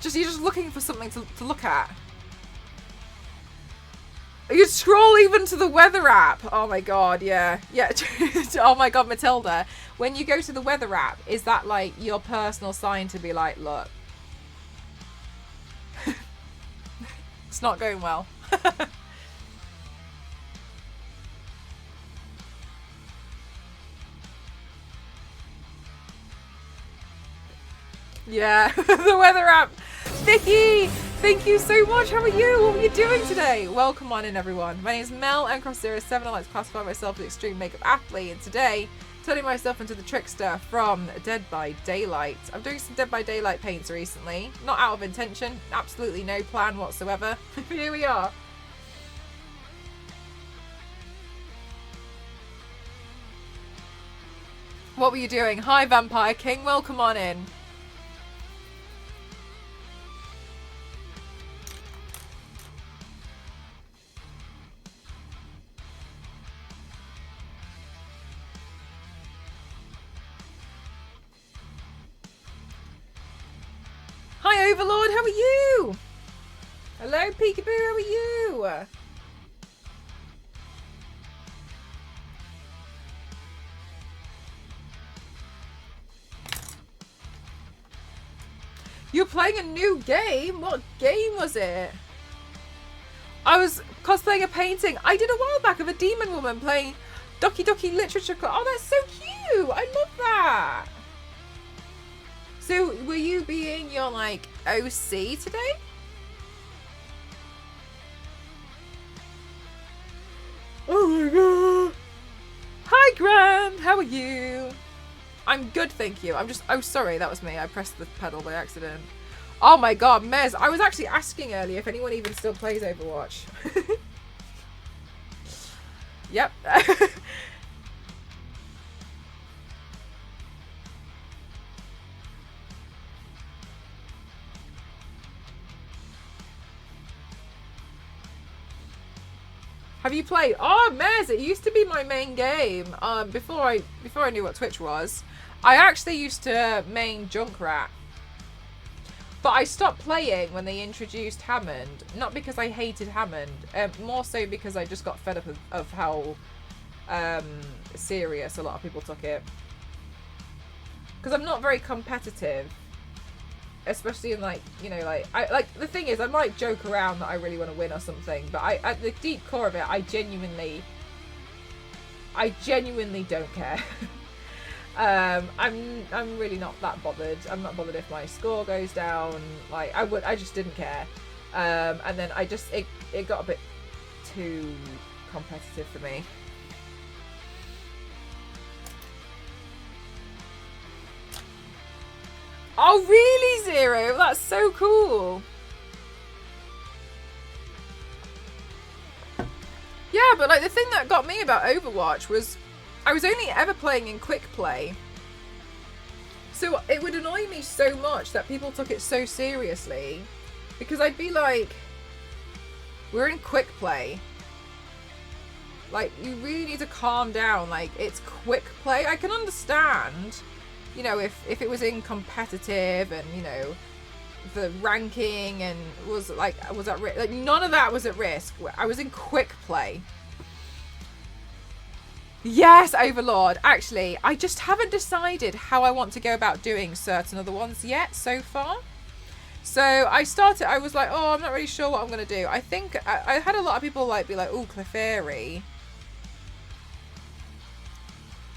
You're just looking for something to look at. You scroll even to the weather app. Oh my god, yeah. Yeah. Oh my god, Matilda. When you go to the weather app, is that like your personal sign to be like, look, it's not going well. Yeah, the weather app. Vicky, thank you so much. How are you? What are you doing today? Welcome on in, everyone. My name is Mel, and across 07, I like to classify myself as an extreme makeup athlete, and today, turning myself into the trickster from Dead by Daylight. I'm doing some Dead by Daylight paints recently. Not out of intention, absolutely no plan whatsoever. Here we are. What were you doing? Hi, Vampire King. Welcome on in. Hi, Overlord. How are you? Hello, Peekaboo. How are you? You're playing a new game? What game was it? I was cosplaying a painting I did a while back of a demon woman playing Doki Doki Literature Club. Oh, that's so cute. I love that. So, were you being your, like, OC today? Oh my god. Hi, Gran. How are you? I'm good, thank you. I'm just... Oh, sorry, that was me. I pressed the pedal by accident. Oh my god, Mez. I was actually asking earlier if anyone even still plays Overwatch. Yep. Have you played? Oh, Mez, it used to be my main game. Before I knew what Twitch was. I actually used to main Junkrat. But I stopped playing when they introduced Hammond. Not because I hated Hammond. More so because I just got fed up of how serious a lot of people took it. Because I'm not very competitive. Especially in, like, you know, like the thing is, I might joke around that I really want to win or something, but at the deep core of it, I genuinely don't care. I'm really not that bothered. I'm not bothered if my score goes down. Like, I just didn't care. And then it got a bit too competitive for me. Oh, really, Zero? That's so cool. Yeah, but like the thing that got me about Overwatch was I was only ever playing in quick play. So it would annoy me so much that people took it so seriously. Because I'd be like, we're in quick play. Like, you really need to calm down. Like, it's quick play. I can understand... You know, if it was in competitive and, you know, the ranking and was at risk. Like, none of that was at risk. I was in quick play. Yes, Overlord. Actually, I just haven't decided how I want to go about doing certain other ones yet so far. So I was like, oh, I'm not really sure what I'm going to do. I think I had a lot of people like be like, oh, Clefairy.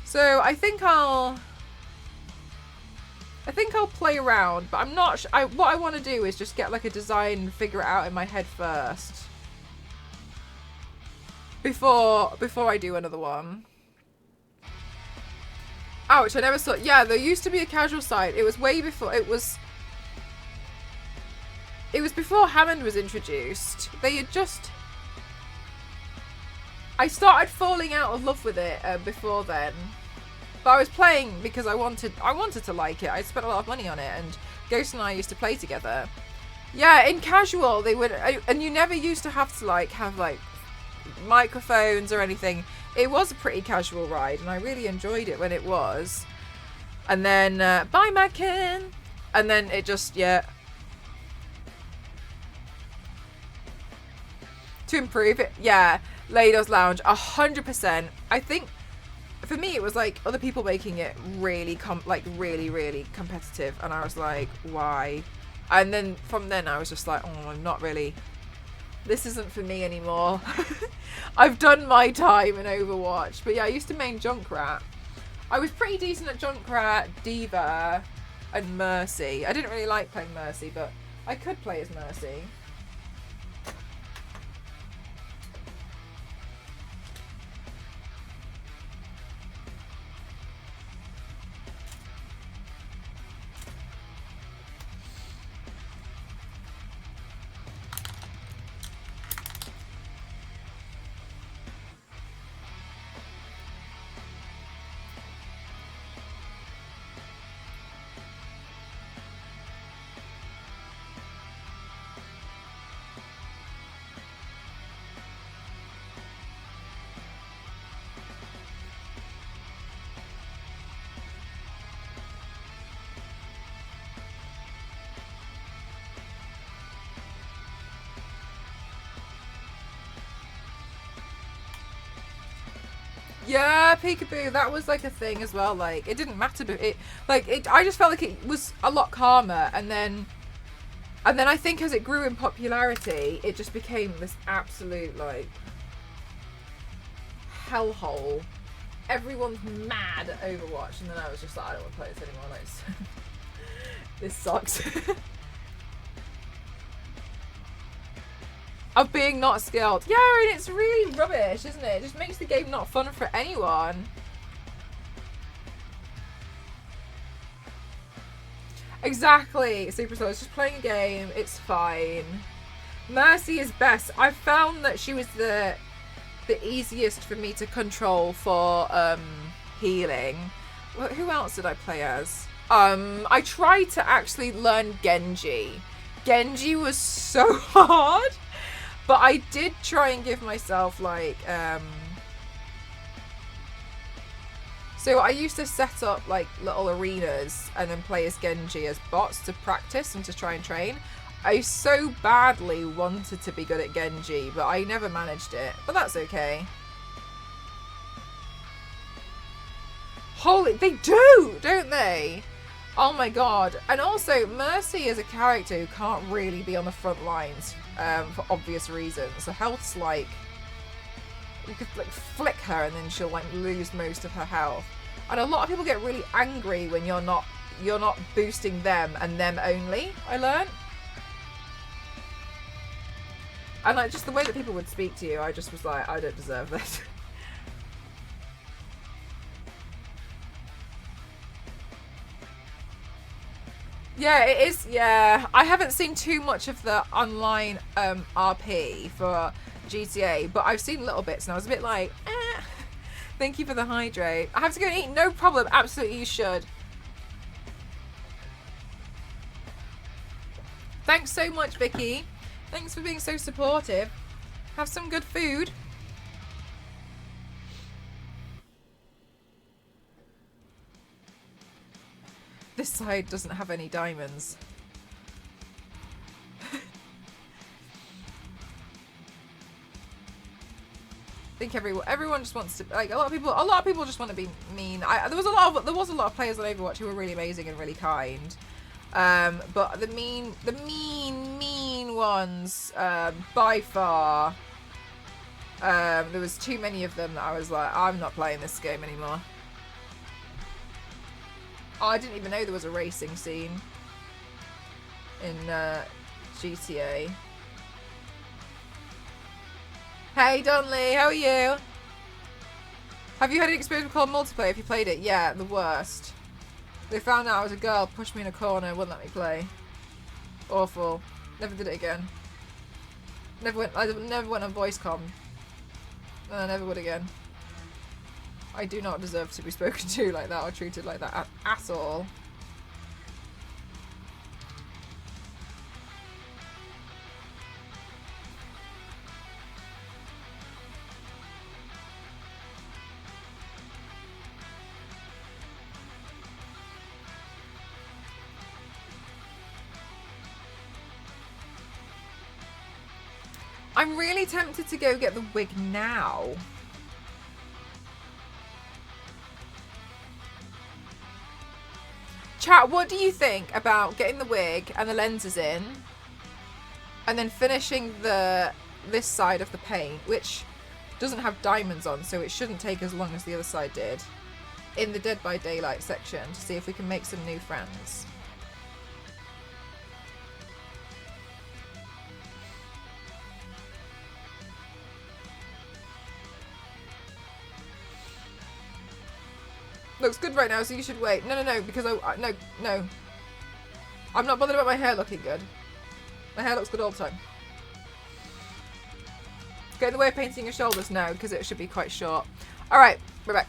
So I think I think I'll play around, but I'm not. What I want to do is just get like a design and figure it out in my head first. Before I do another one. Ouch! I never saw. Yeah, there used to be a casual side. It was way before. It was before Hammond was introduced. They had just. I started falling out of love with it before then. But I was playing because I wanted to like it. I spent a lot of money on it, and Ghost and I used to play together. Yeah, in casual they would, and you never used to have to like have like microphones or anything. It was a pretty casual ride, and I really enjoyed it when it was. And then bye Madkin, and then it just to improve it. Yeah, Lados Lounge, 100%. I think. For me, it was like other people making it really really competitive, and I was like, why? And then from then I was just like, oh, I'm not really. This isn't for me anymore. I've done my time in Overwatch. But yeah, I used to main Junkrat. I was pretty decent at Junkrat, Diva, and Mercy. I didn't really like playing Mercy, but I could play as Mercy. Yeah, peekaboo. That was like a thing as well. Like it didn't matter, but I just felt like it was a lot calmer, and then I think as it grew in popularity, it just became this absolute like hellhole. Everyone's mad at Overwatch, and then I was just like, I don't want to play this anymore. Like, this sucks. Of being not skilled. Yeah, and it's really rubbish, isn't it? It just makes the game not fun for anyone. Exactly. Superstar is just playing a game. It's fine. Mercy is best. I found that she was the easiest for me to control for healing. Well, who else did I play as? I tried to actually learn Genji. Genji was so hard. But I did try and give myself like so I used to set up like little arenas and then play as Genji as bots to practice and to try and train. I so badly wanted to be good at Genji, but I never managed it. But that's okay. Holy, they do, don't they? Oh my god. And also, Mercy is a character who can't really be on the front lines for obvious reasons. So health's like, you could like flick her and then she'll like lose most of her health. And a lot of people get really angry when you're not boosting them and them only, I learned. And like just the way that people would speak to you, I just was like, I don't deserve this. Yeah, it is. Yeah, I haven't seen too much of the online RP for GTA, but I've seen little bits and I was a bit like, eh. Thank you for the hydrate. I have to go and eat. No problem. Absolutely, you should. Thanks so much, Vicky. Thanks for being so supportive. Have some good food. This side doesn't have any diamonds. I think everyone just wants to, like, a lot of people just want to be mean. There was a lot of players on Overwatch who were really amazing and really kind. But the mean ones, by far, there was too many of them that I was like, I'm not playing this game anymore. Oh, I didn't even know there was a racing scene in GTA. Hey Donnelly, how are you? Have you had an experience with called multiplayer if you played it? Yeah, the worst. They found out I was a girl, pushed me in a corner, wouldn't let me play. Awful. Never did it again. I never went on voice com. And I never would again. I do not deserve to be spoken to like that or treated like that at all. I'm really tempted to go get the wig now. Chat, what do you think about getting the wig and the lenses in and then finishing this side of the paint, which doesn't have diamonds on, so it shouldn't take as long as the other side did, in the Dead by Daylight section to see if we can make some new friends? Looks good right now, so you should wait. No, because no. I'm not bothered about my hair looking good. My hair looks good all the time. Get in the way of painting your shoulders? No, because it should be quite short. Alright, we're back.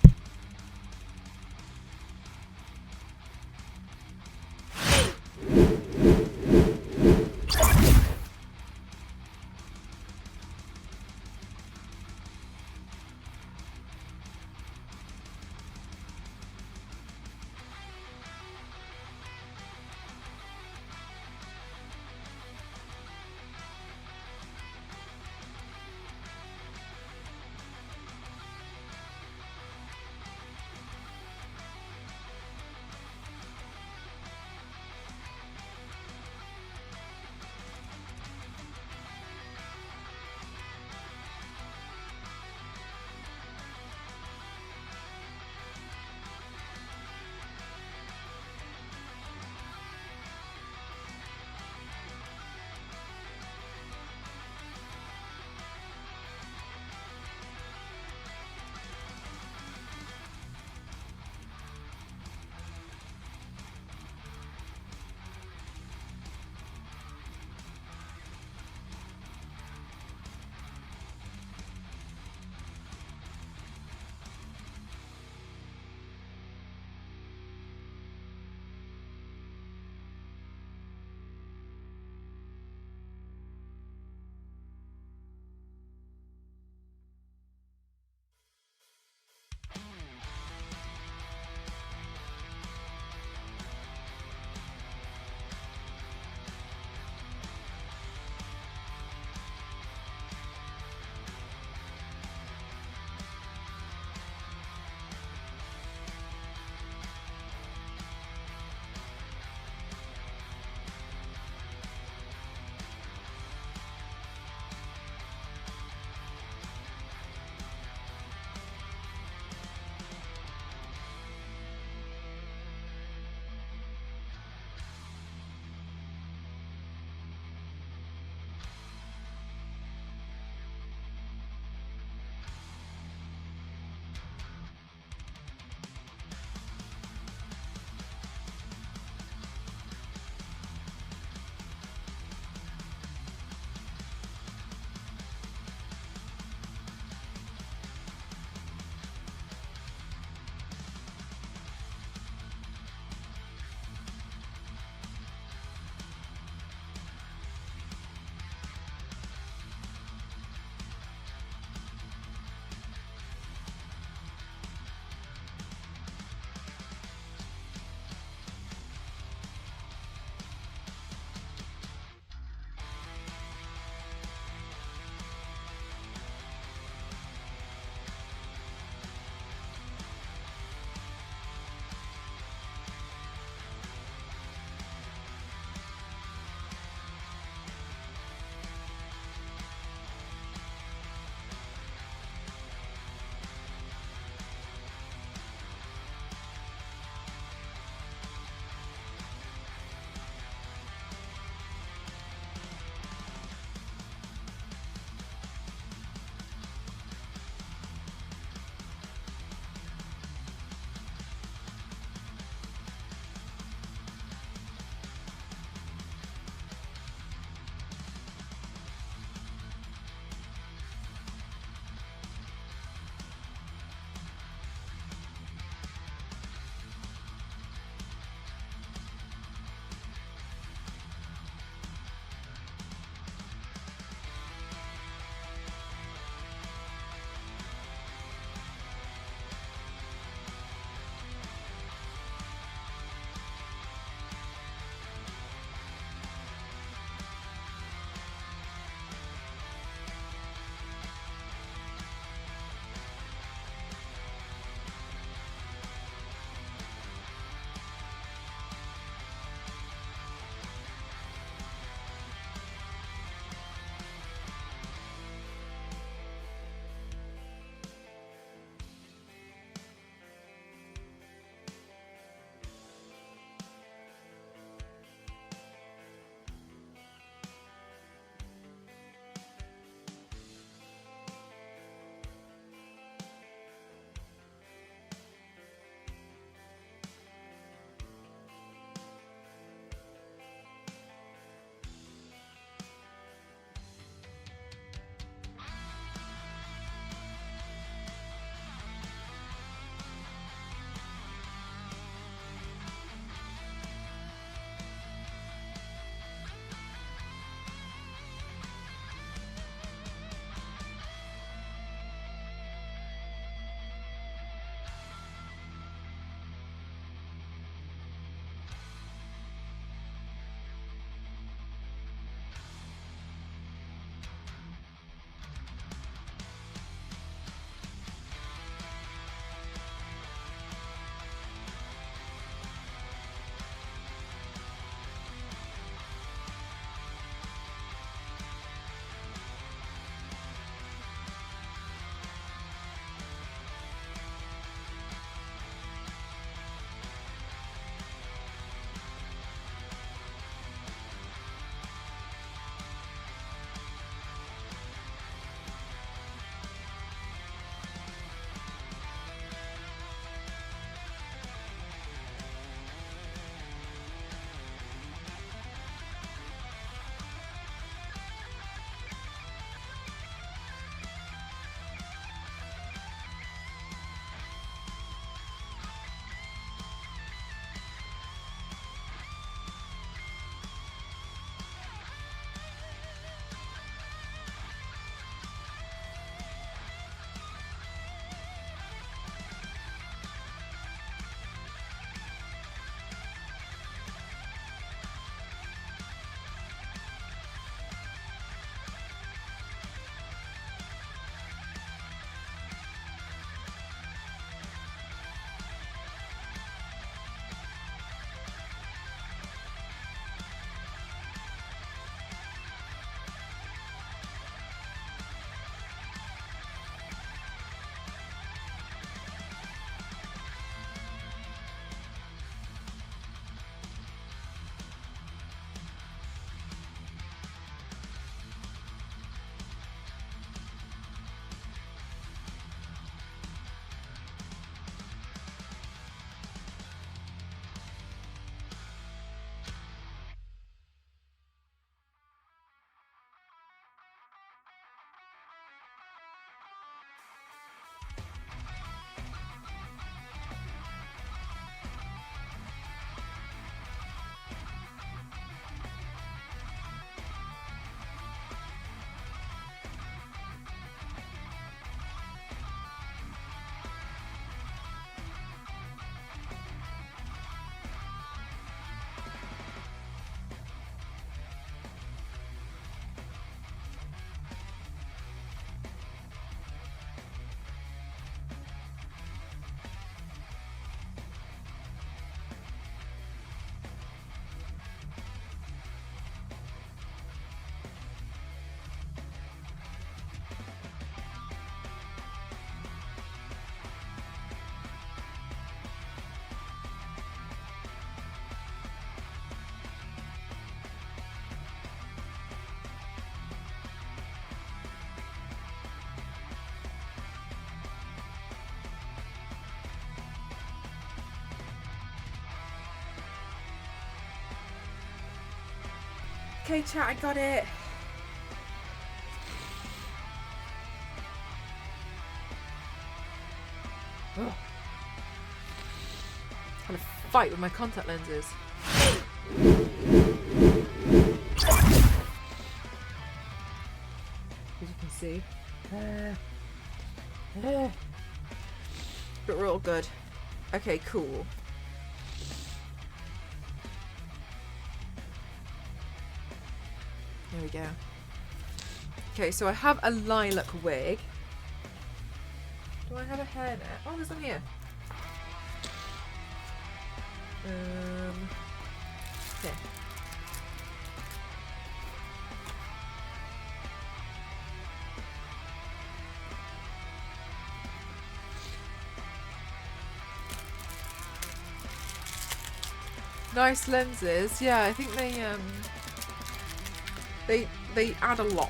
Okay, chat, I got it. Oh. Trying to fight with my contact lenses. As you can see. But we're all good. Okay, cool. There we go. Okay, so I have a lilac wig. Do I have a hairnet? Oh, there's one here. Here. Nice lenses. Yeah, I think they add a lot.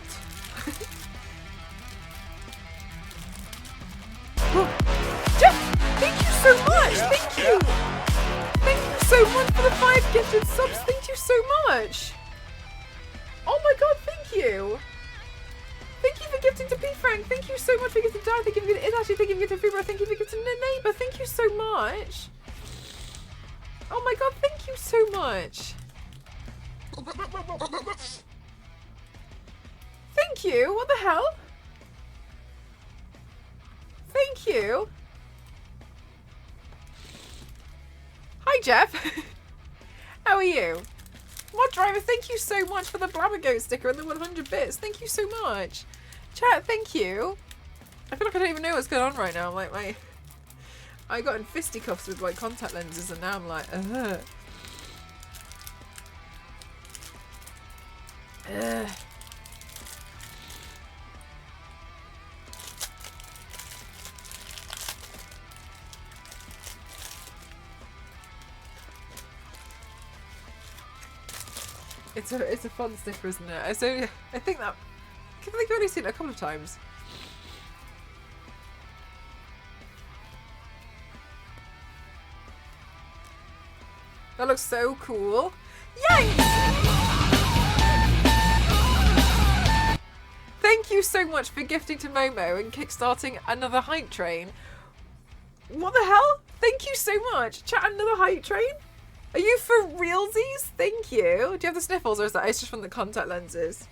Jeff, thank you so much. Thank you. Thank you so much for the 5 gifted subs. Thank you so much. Oh my god, thank you. Thank you for gifting to P Frank. Thank you so much for gifting to Dan. Thank you for gifting to Itachi. Thank you for gifting to Fubra. Thank you for gifting to Neighbour. Thank you so much. Oh my god, thank you so much. Thank you. What the hell? Thank you. Hi, Jeff. How are you? Mod Driver, thank you so much for the Blabbergoat sticker and the 100 bits. Thank you so much. Chat, thank you. I feel like I don't even know what's going on right now. I'm like, I got in fisticuffs with like contact lenses and now I'm like, ugh. Ugh. It's a fun sticker, isn't it? So I think I've only seen it a couple of times. That looks so cool. Yay! Thank you so much for gifting to Momo and kickstarting another hype train. What the hell? Thank you so much. Chat, another hype train? Are you for realsies? Thank you. Do you have the sniffles or is that it's just from the contact lenses?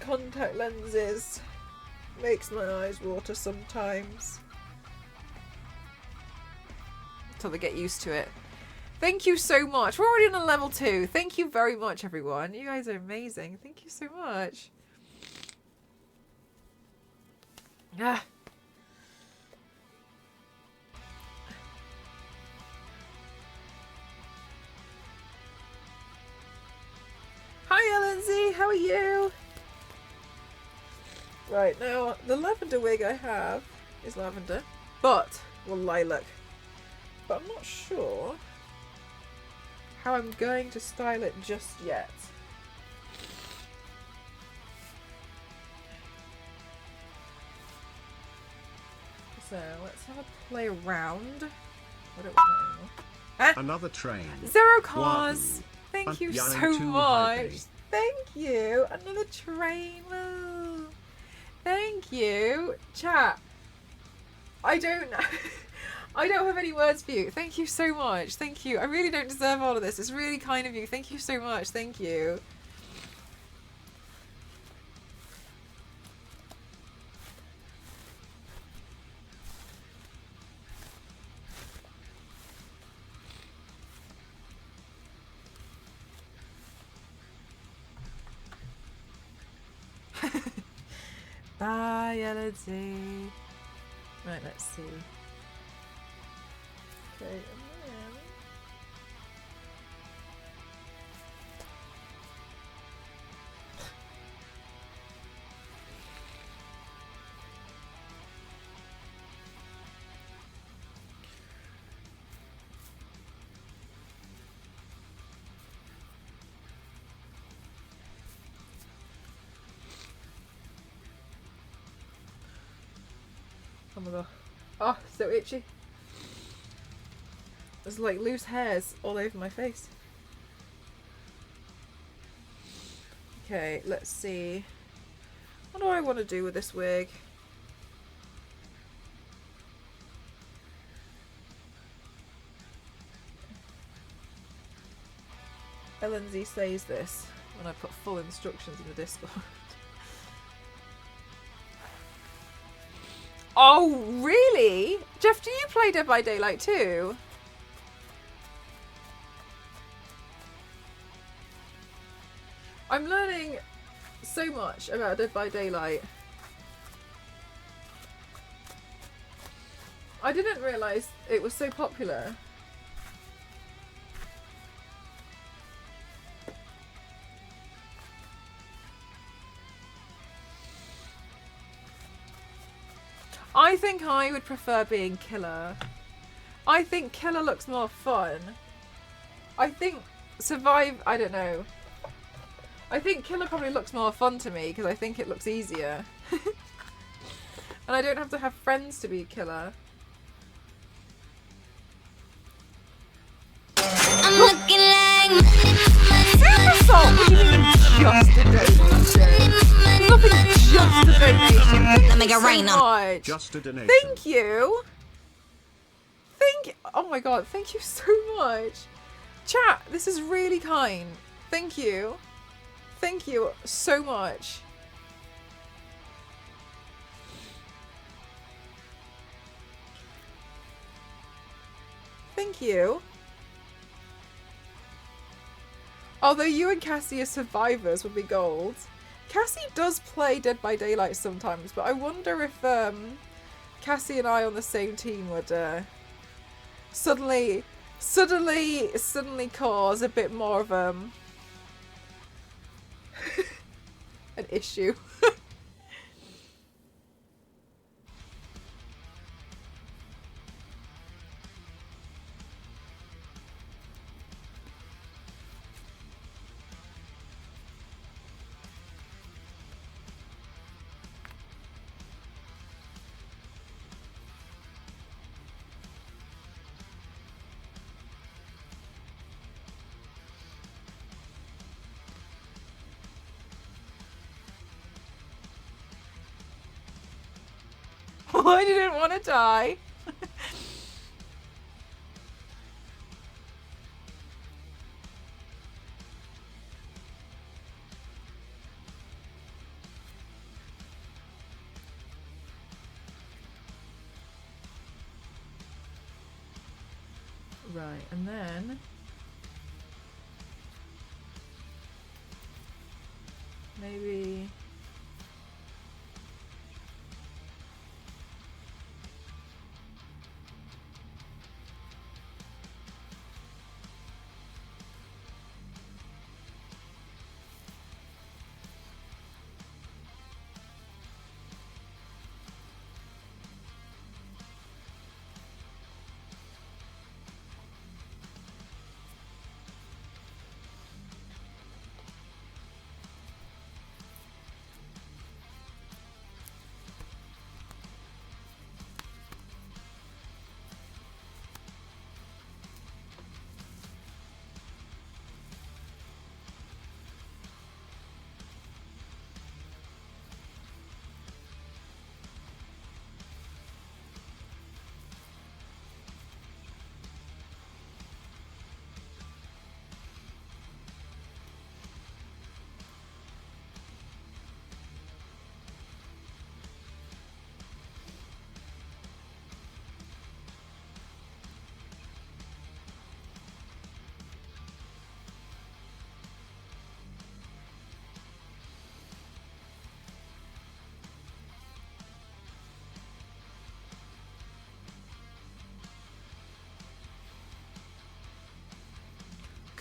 Contact lenses makes my eyes water sometimes. Until they get used to it. Thank you so much. We're already on a level 2. Thank you very much, everyone. You guys are amazing. Thank you so much. Ah. Hi, Lindsay. How are you? Right, now, the lavender wig I have is lavender, but, well, lilac. But I'm not sure how I'm going to style it just yet. So, let's have a play around. I don't know. Ah! Another train. Zero cars! Wow. Thank you Young so too much. high. Thank you. Another train. Woo. Thank you. Chat. I don't I don't have any words for you. Thank you so much. Thank you. I really don't deserve all of this. It's really kind of you. Thank you so much. Thank you. Bye, Elodie. Right, let's see. Okay, and then... Oh my god. Oh, so itchy. There's like loose hairs all over my face. Okay, let's see. What do I want to do with this wig? LNZ says this when I put full instructions in the Discord. Oh, really? Jeff, do you play Dead by Daylight too? I'm learning so much about Dead by Daylight. I didn't realise it was so popular. I think I would prefer being Killer. I think Killer looks more fun. I think Survive, I don't know. I think Killer probably looks more fun to me because I think it looks easier. And I don't have to have friends to be Killer. I'm looking like Super Salt! What do you mean just a donation? Nothing just a donation. Let me get rain on. Much. Just a donation. Thank you. Oh my god, thank you so much. Chat, this is really kind. Thank you. Thank you so much. Thank you. Although you and Cassie as survivors would be gold. Cassie does play Dead by Daylight sometimes, but I wonder if Cassie and I on the same team would suddenly cause a bit more of an issue. I didn't want to die. Right, and then maybe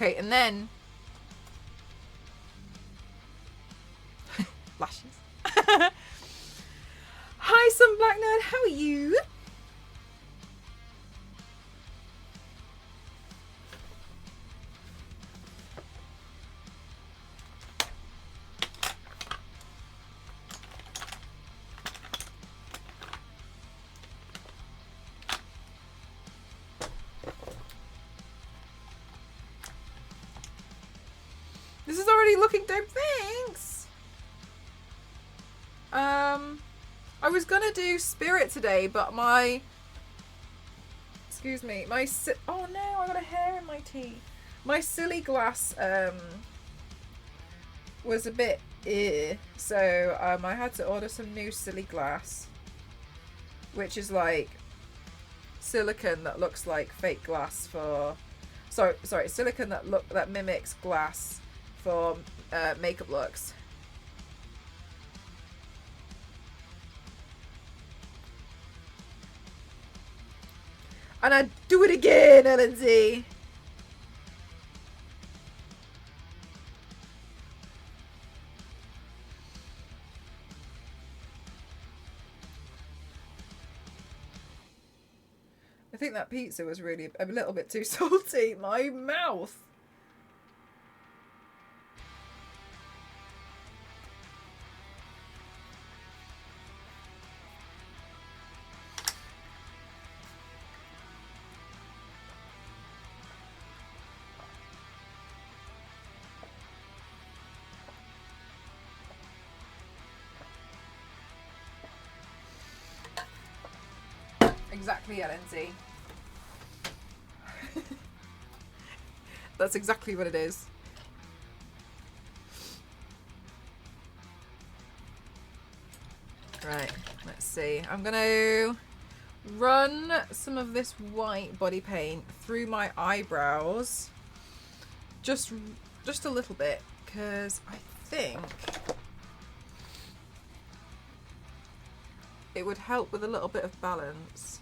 okay, and then lashes. Hi, some black nerd. How are you? This is already looking dope. Thanks. I was gonna do Spirit today, but my... Excuse me. Oh no, I got a hair in my teeth. My silly glass, was a bit so I had to order some new silly glass, which is like silicone that looks like fake glass for sorry silicone that mimics glass for makeup looks. And I do it again, LNZ. I think that pizza was really a little bit too salty. My mouth. Exactly, LNZ. That's exactly what it is. Right, let's see. I'm gonna run some of this white body paint through my eyebrows. Just a little bit, because I think it would help with a little bit of balance.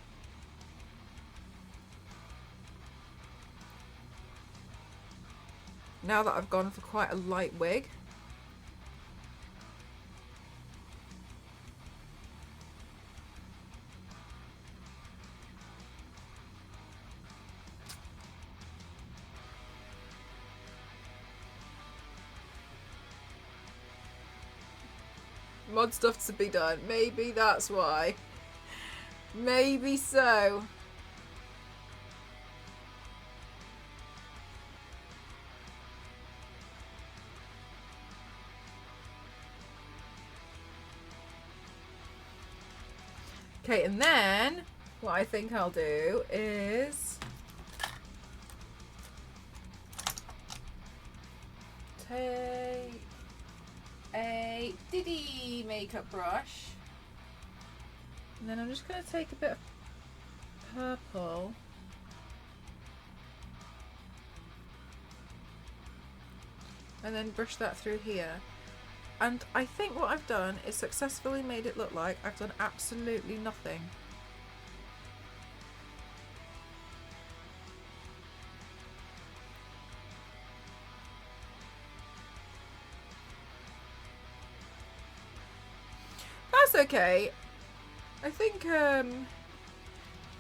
Now that I've gone for quite a light wig. Mod stuff to be done. Maybe that's why. Maybe so. Okay, and then what I think I'll do is take a Diddy makeup brush, and then I'm just going to take a bit of purple and then brush that through here. And I think what I've done is successfully made it look like I've done absolutely nothing. That's okay. I think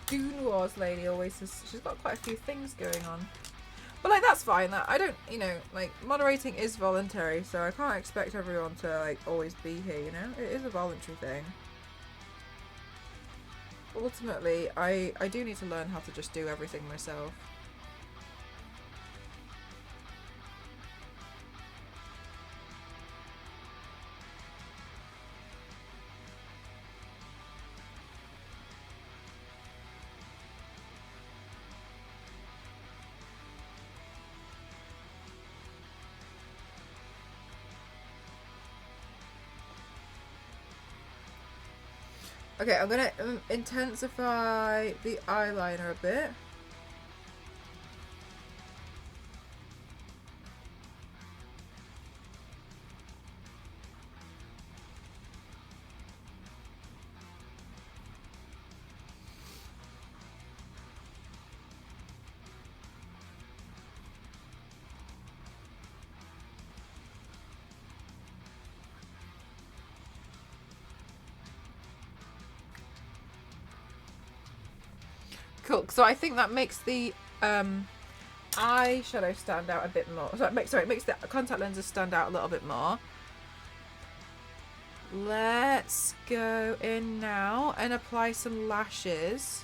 Goon Wars lady always says she's got quite a few things going on. But like that's fine. That I don't, you know, like moderating is voluntary, so I can't expect everyone to like always be here, you know? It is a voluntary thing. Ultimately, I do need to learn how to just do everything myself. Okay, I'm gonna intensify the eyeliner a bit. Cool. So I think that makes the eyeshadow stand out a bit more. So it makes the contact lenses stand out a little bit more. Let's go in now and apply some lashes.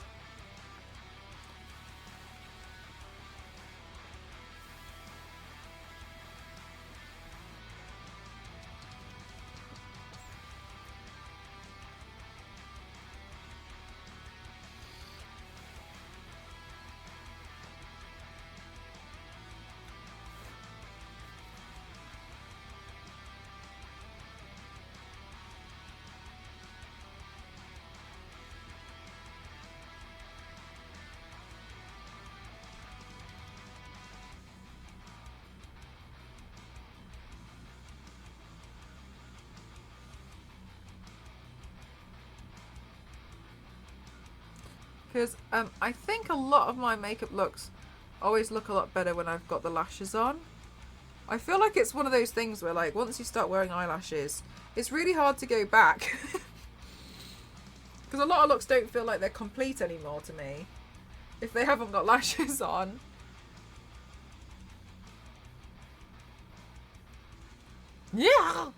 Because I think a lot of my makeup looks always look a lot better when I've got the lashes on. I feel like it's one of those things where, like, once you start wearing eyelashes, it's really hard to go back. Because a lot of looks don't feel like they're complete anymore to me if they haven't got lashes on. Yeah!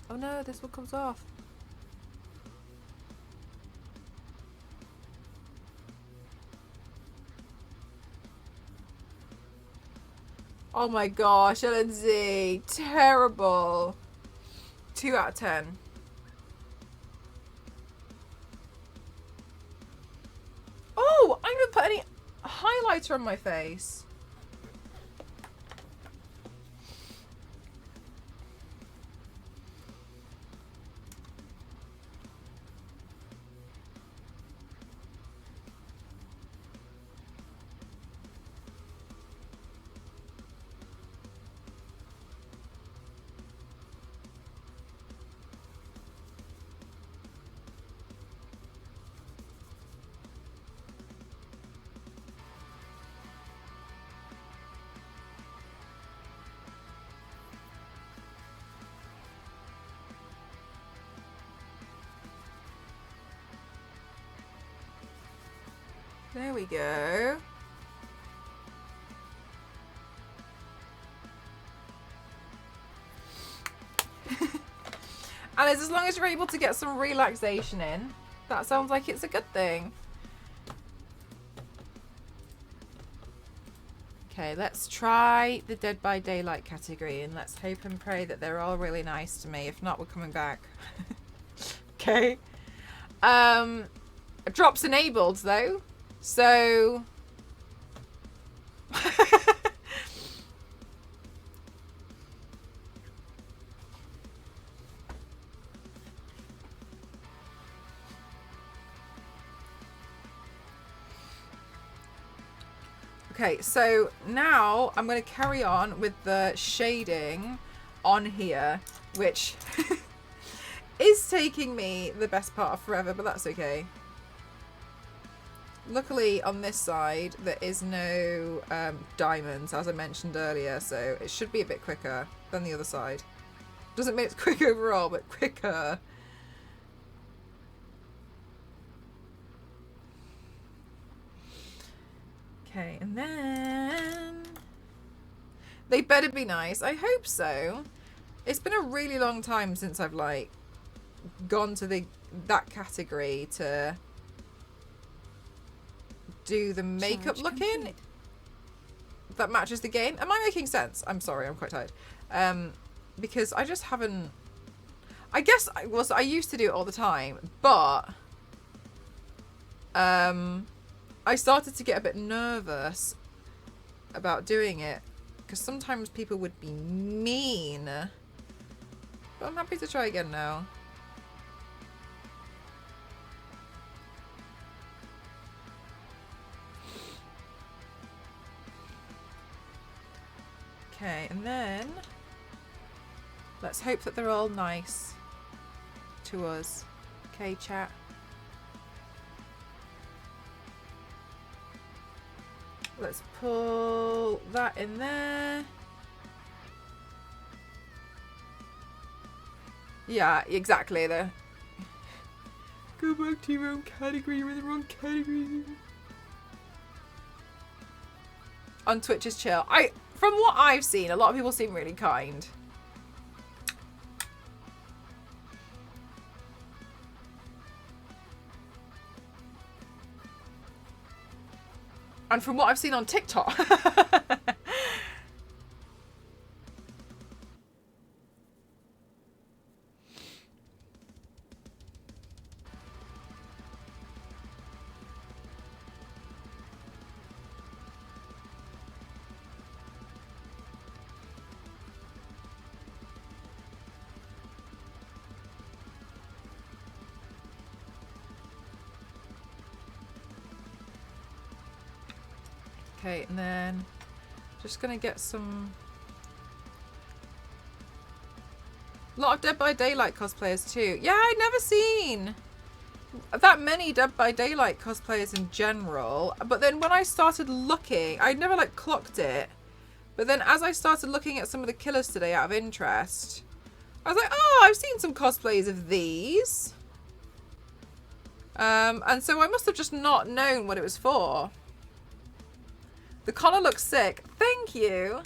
Oh no, this one comes off. Oh my gosh, Lindsay. Terrible. 2 out of 10. Oh, I didn't put any highlighter on my face. There we go. And as long as you're able to get some relaxation in, that sounds like it's a good thing. Okay, let's try the Dead by Daylight category and let's hope and pray that they're all really nice to me. If not, we're coming back. Okay. Drops enabled though. So okay, so now I'm going to carry on with the shading on here, which is taking me the best part of forever, but that's okay. Luckily on this side there is no diamonds, as I mentioned earlier, so it should be a bit quicker than the other side. Doesn't mean it's quick overall, but quicker. Okay, and then they better be nice. I hope so. It's been a really long time since I've like gone to that category to do the makeup looking that matches the game. Am I making sense? I'm sorry, I'm quite tired. Because I just haven't. I guess I used to do it all the time, but I started to get a bit nervous about doing it because sometimes people would be mean. But I'm happy to try again now. Okay, and then let's hope that they're all nice to us. Okay, chat. Let's pull that in there. Yeah, exactly. Go back to your own category. You're in the wrong category. On Twitch is chill. From what I've seen, a lot of people seem really kind. And from what I've seen on TikTok. Okay, and then just gonna get some. A lot of Dead by Daylight cosplayers too. Yeah, I'd never seen that many Dead by Daylight cosplayers in general. But then when I started looking, I'd never like clocked it. But then as I started looking at some of the killers today out of interest, I was like, oh, I've seen some cosplays of these. And so I must have just not known what it was for. The collar looks sick. Thank you.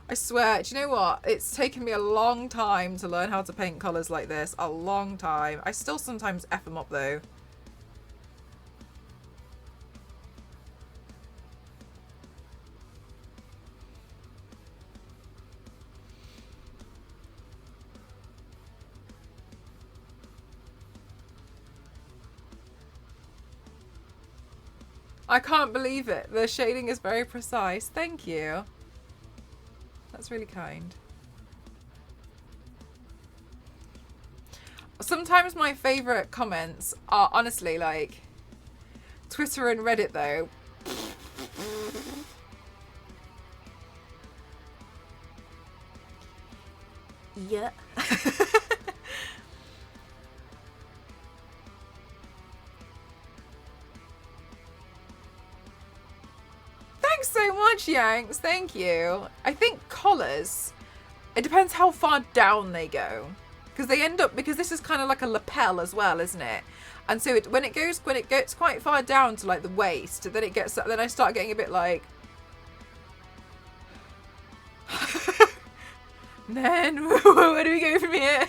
I swear, do you know what? It's taken me a long time to learn how to paint colours like this. A long time. I still sometimes F them up though. I can't believe it. The shading is very precise. Thank you. That's really kind. Sometimes my favourite comments are honestly like Twitter and Reddit though. Yeah. Thanks so much, Yanks. Thank you. I think collars, it depends how far down they go. Because they end up, because this is kind of like a lapel as well, isn't it? And so when it gets quite far down to like the waist, then I start getting a bit like, then where do we go from here?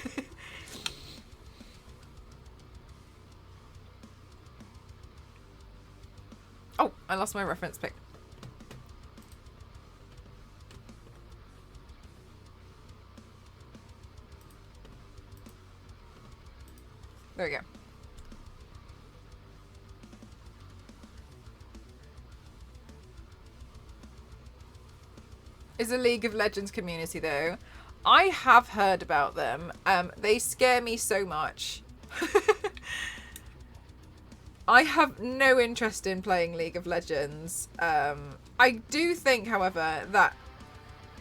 Oh, I lost my reference pic. There we go. Is a League of Legends community though. I have heard about them. They scare me so much. I have no interest in playing League of Legends. I do think, however, that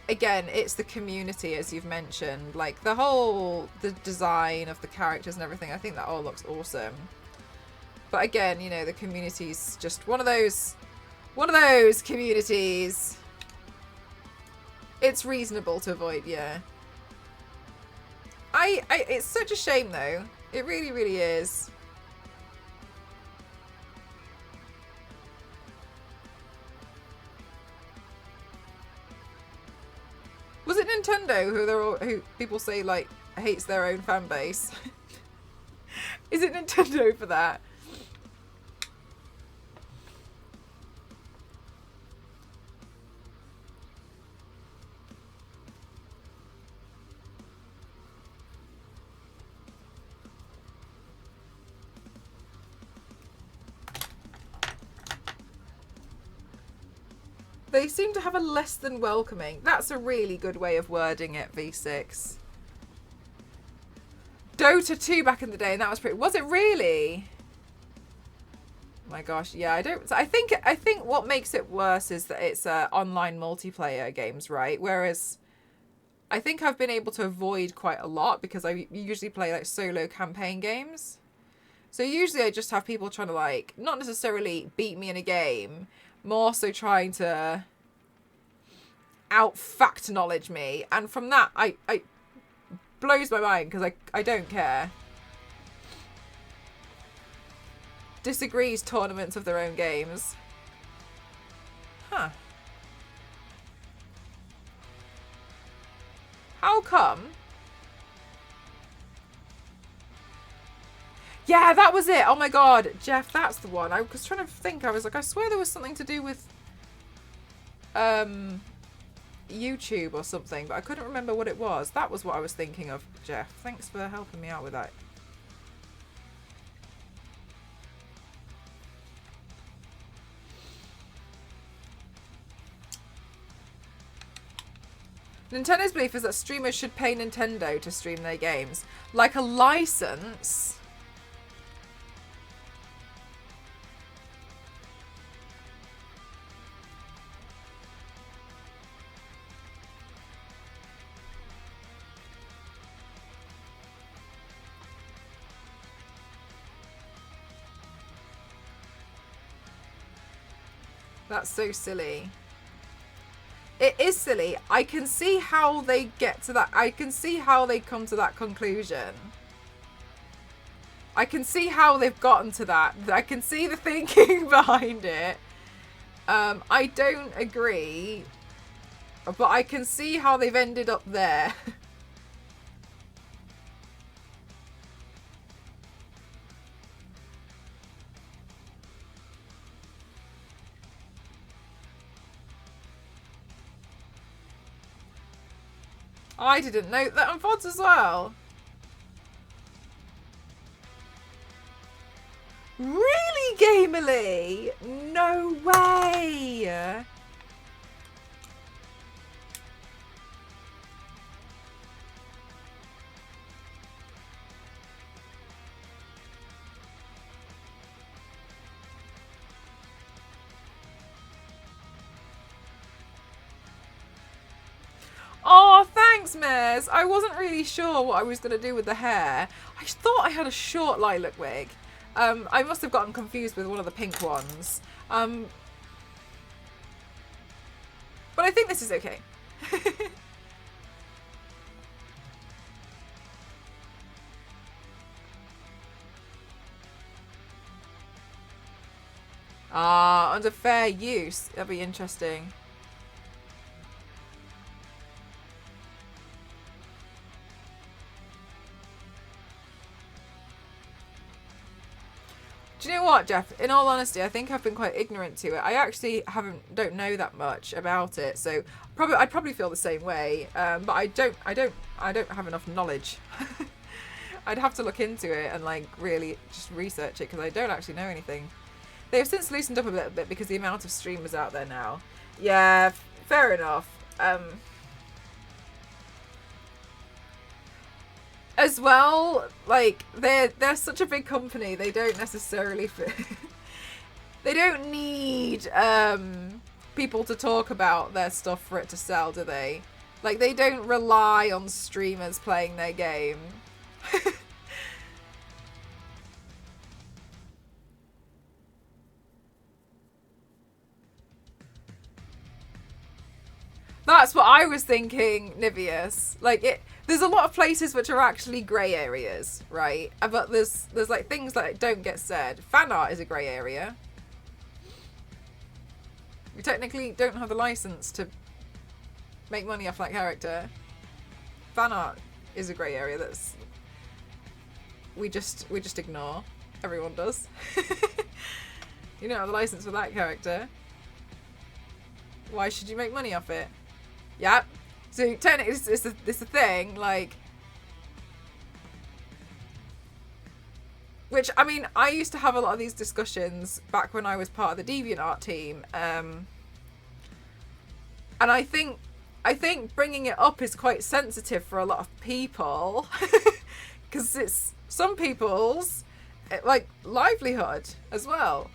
again, it's the community, as you've mentioned, like the design of the characters and everything. I think that all looks awesome. But again, you know, the community's just one of those communities. It's reasonable to avoid, yeah. It's such a shame though. It really, really is. Was it Nintendo who people say like hates their own fan base? Is it Nintendo for that? They seem to have a less than welcoming. That's a really good way of wording it, V6. Dota 2 back in the day, and that was pretty... Was it really? Oh my gosh, yeah, I think what makes it worse is that it's online multiplayer games, right? Whereas I think I've been able to avoid quite a lot because I usually play like solo campaign games. So usually I just have people trying to like, not necessarily beat me in a game, more so trying to out-fact knowledge me. And from that, I blows my mind because I don't care. Disagrees tournaments of their own games. Huh. How come? Yeah, that was it. Oh my god, Jeff, that's the one. I was trying to think. I was like, I swear there was something to do with YouTube or something, but I couldn't remember what it was. That was what I was thinking of, Jeff. Thanks for helping me out with that. Nintendo's belief is that streamers should pay Nintendo to stream their games. Like a license. That's so silly. It is silly. I can see how they get to that. I can see how they come to that conclusion. I can see how they've gotten to that. I can see the thinking behind it. I don't agree, but I can see how they've ended up there. I didn't know that on VODs as well. Really, Gamerly? No way. Oh, thanks, Mez. I wasn't really sure what I was going to do with the hair. I thought I had a short lilac wig. I must have gotten confused with one of the pink ones. But I think this is okay. Under fair use. That'd be interesting. Do you know what, Jeff? In all honesty, I think I've been quite ignorant to it. I actually don't know that much about it, so I'd probably feel the same way. But I don't have enough knowledge. I'd have to look into it and like really just research it because I don't actually know anything. They've since loosened up a little bit because the amount of streamers out there now. Yeah, fair enough. As well, like they're such a big company, they don't necessarily they don't need people to talk about their stuff for it to sell, do they? Like they don't rely on streamers playing their game. That's what I was thinking, Niveus. Like there's a lot of places which are actually grey areas, right? But there's like things that don't get said. Fan art is a grey area. We technically don't have the license to make money off that character. Fan art is a grey area that's we just ignore. Everyone does. You don't have the license for that character. Why should you make money off it? Yep. So technically, it's a thing, like, which I mean, I used to have a lot of these discussions back when I was part of the DeviantArt team, and I think bringing it up is quite sensitive for a lot of people because it's some people's like livelihood as well.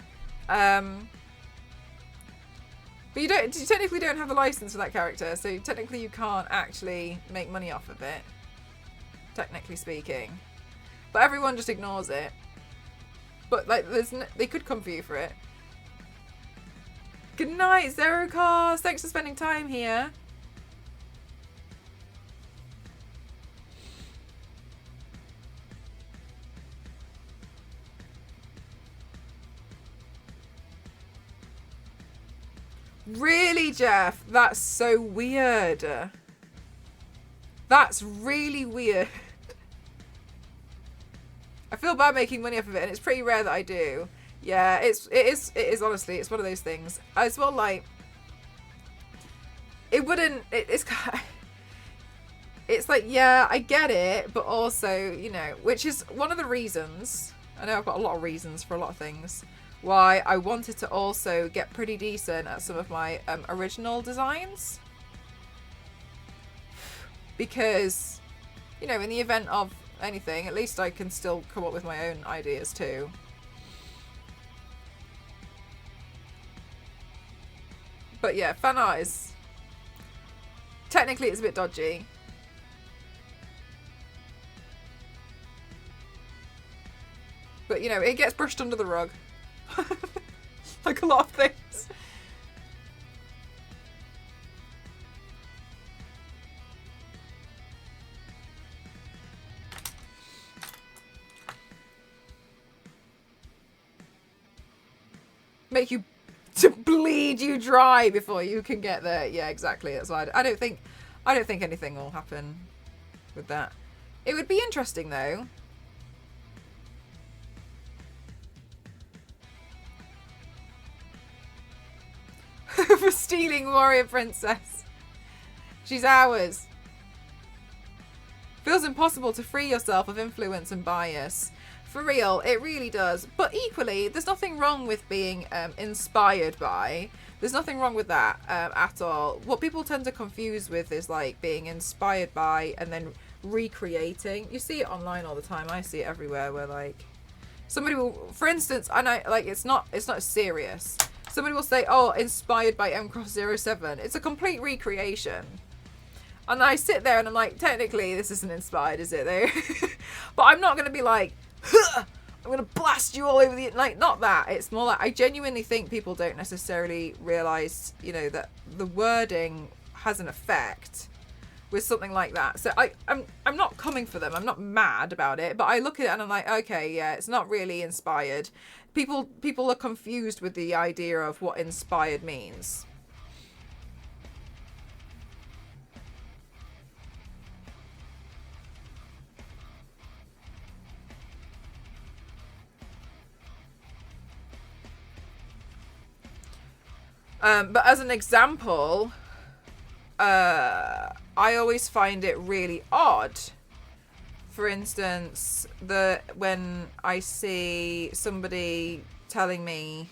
But you technically don't have the license for that character, so technically you can't actually make money off of it. Technically speaking. But everyone just ignores it. But like they could come for you for it. Good night, Zero Cars. Thanks for spending time here. Really, Jeff? That's so weird. That's really weird. I feel bad making money off of it, and it's pretty rare that I do. Yeah, it is honestly, it's one of those things. As well, like, it wouldn't, it's like, yeah, I get it, but also, you know, which is one of the reasons, I know I've got a lot of reasons for a lot of things, why I wanted to also get pretty decent at some of my original designs. Because, you know, in the event of anything, at least I can still come up with my own ideas too. But yeah, fan art is... technically it's a bit dodgy. But, you know, it gets brushed under the rug. Like a lot of things. make you to bleed you dry before you can get there. Yeah, exactly. That's why I don't think anything will happen with that. It would be interesting though. For stealing Warrior Princess. She's ours. Feels impossible to free yourself of influence and bias. For real, it really does. But equally, there's nothing wrong with being inspired by. There's nothing wrong with that at all. What people tend to confuse with is like being inspired by and then recreating. You see it online all the time. I see it everywhere where like somebody will, for instance, I know like it's not serious. Somebody will say, oh, inspired by M-Cross 07. It's a complete recreation. And I sit there and I'm like, technically this isn't inspired, is it though? But I'm not going to be like, huh, I'm going to blast you all over the... Like, not that. It's more like I genuinely think people don't necessarily realise, you know, that the wording has an effect with something like that. So I'm not coming for them. I'm not mad about it. But I look at it and I'm like, okay, yeah, it's not really inspired. People are confused with the idea of what inspired means. But as an example, I always find it really odd. For instance, when I see somebody telling me,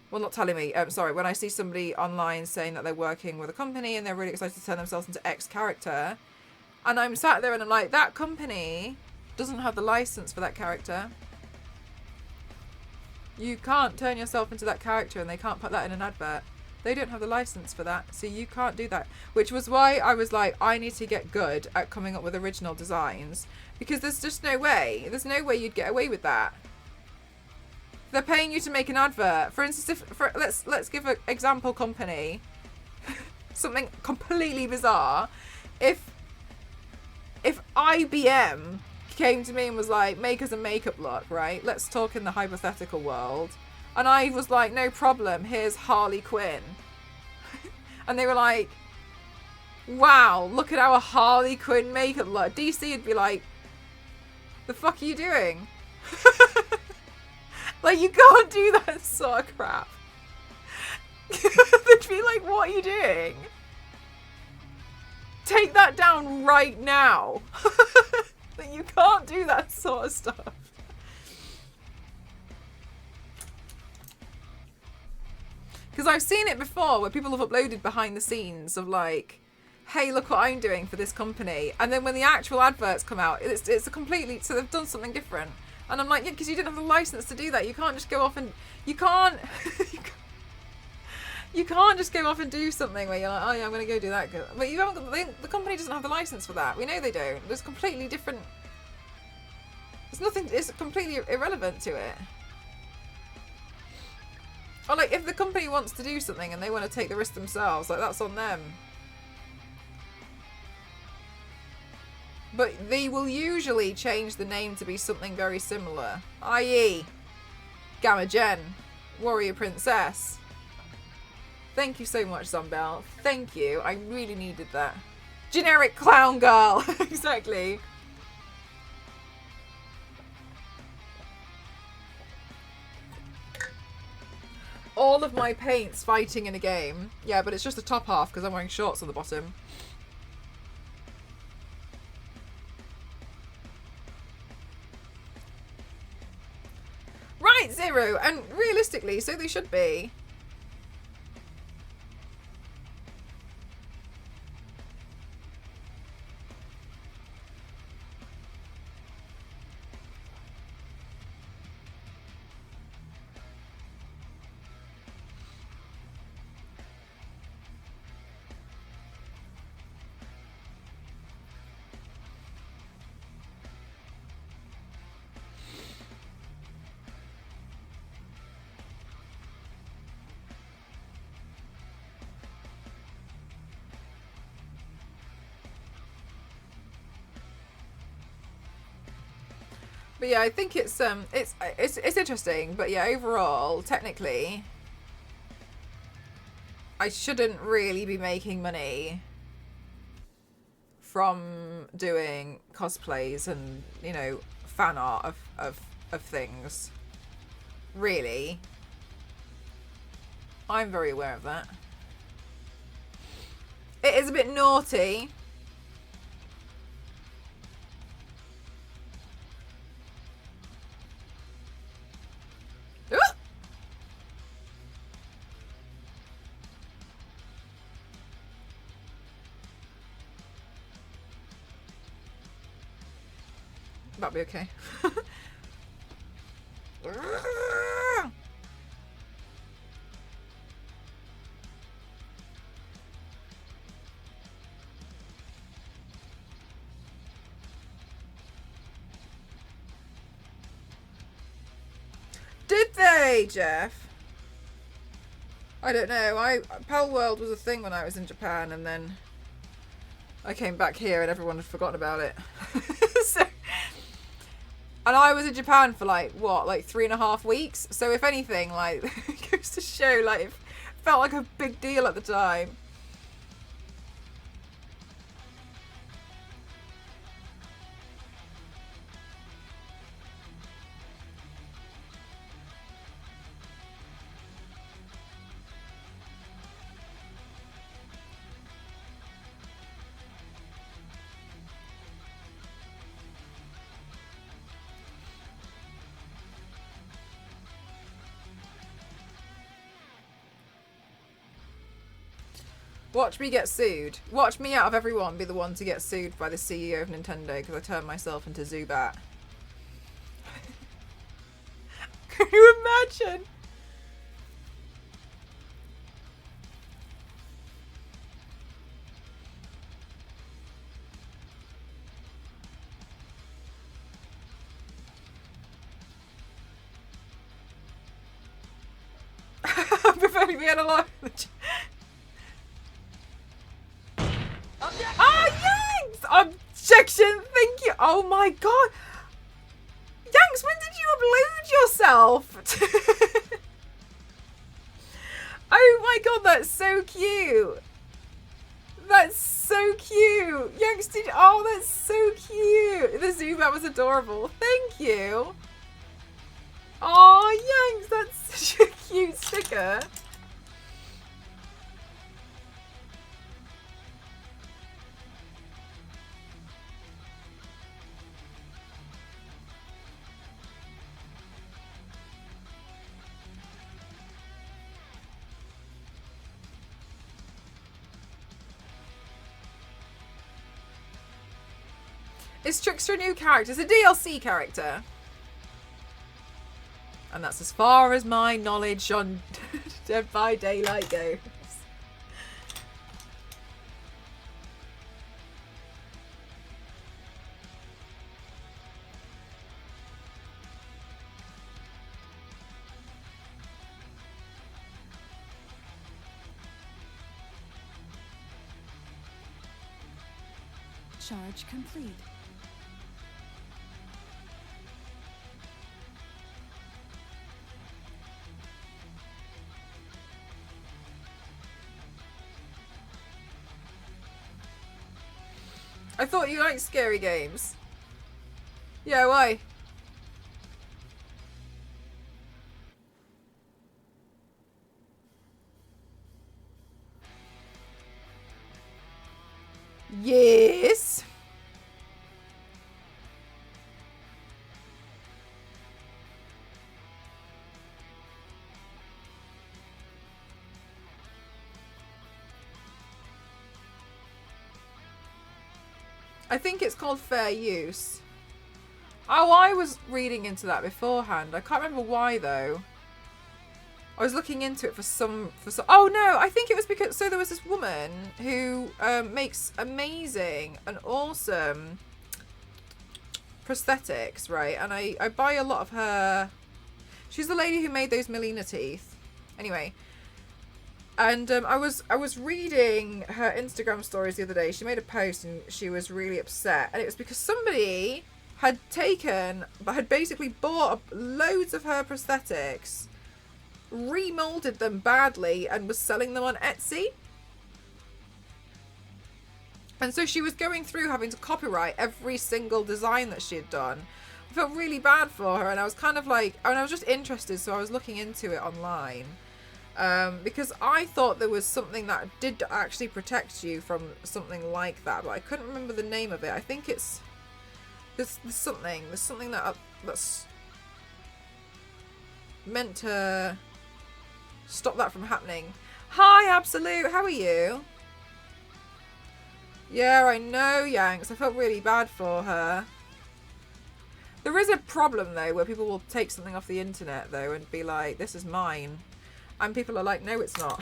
well, not telling me, sorry, when I see somebody online saying that they're working with a company and they're really excited to turn themselves into X character, and I'm sat there and I'm like, that company doesn't have the license for that character. You can't turn yourself into that character and they can't put that in an advert. They don't have the license for that, so you can't do that. Which was why I was like, I need to get good at coming up with original designs, because there's just no way. There's no way you'd get away with that. They're paying you to make an advert. For instance, let's give an example company, something completely bizarre. If IBM came to me and was like, make us a makeup look, right? Let's talk in the hypothetical world. And I was like, no problem, here's Harley Quinn. And they were like, wow, look at our Harley Quinn makeup look. DC would be like, the fuck are you doing? Like, you can't do that sort of crap. They'd be like, what are you doing? Take that down right now. That you can't do that sort of stuff. Because I've seen it before where people have uploaded behind the scenes of like, hey, look what I'm doing for this company. And then when the actual adverts come out, it's a completely, so they've done something different. And I'm like, yeah, because you didn't have the license to do that. You can't just go off and, you can't just go off and do something where you're like, oh yeah, I'm going to go do that. But you haven't, the company doesn't have the license for that. We know they don't. There's completely different, there's nothing, it's completely irrelevant to it. Or like, if the company wants to do something and they want to take the risk themselves, like that's on them. But they will usually change the name to be something very similar. I.e. Gamma Gen, Warrior Princess. Thank you so much, Zumbel. Thank you. I really needed that. Generic clown girl. Exactly. All of my paints fighting in a game. Yeah, but it's just the top half because I'm wearing shorts on the bottom. Right, Zero. And realistically, so they should be. But yeah, I think it's interesting. But yeah, overall, technically, I shouldn't really be making money from doing cosplays and, you know, fan art of things. Really. I'm very aware of that. It is a bit naughty. Ooh! That'll be okay. Did they, Jeff? I don't know. Pal World was a thing when I was in Japan, and then I came back here and everyone had forgotten about it. So, and I was in Japan for like, what, like 3.5 weeks? So if anything, like, it goes to show, like, it felt like a big deal at the time. Watch me get sued. Watch me out of everyone be the one to get sued by the CEO of Nintendo because I turned myself into Zubat. Can you imagine? I prefer to be alive. Oh, Yanks! Objection, thank you. Oh my god. Yanks, when did you upload yourself? Oh my god, that's so cute. That's so cute. Yanks, oh, that's so cute. The Zubat was adorable. Thank you. Oh, Yanks, that's such a cute sticker. Is Trickster a new character? It's a DLC character. And that's as far as my knowledge on Dead by Daylight goes. Charge complete. I thought you liked scary games. Yeah, why? Yes. I think it's called fair use. Oh, I was reading into that beforehand. I can't remember why though. I was looking into it for some. Oh no, I think it was because there was this woman who makes amazing and awesome prosthetics, right? And I buy a lot of her. She's the lady who made those Melina teeth. Anyway. And I was reading her Instagram stories the other day. She made a post and she was really upset. And it was because somebody had basically bought loads of her prosthetics, remolded them badly, and was selling them on Etsy. And so she was going through having to copyright every single design that she had done. I felt really bad for her, and I was kind of like, and I was just interested, so I was looking into it online. Because I thought there was something that did actually protect you from something like that, but I couldn't remember the name of it. I think it's there's something that's meant to stop that from happening. Hi, Absolute, how are you? Yeah, I know, Yanks. I felt really bad for her. There is a problem though, where people will take something off the internet though and be like, "This is mine." And people are like, no, it's not.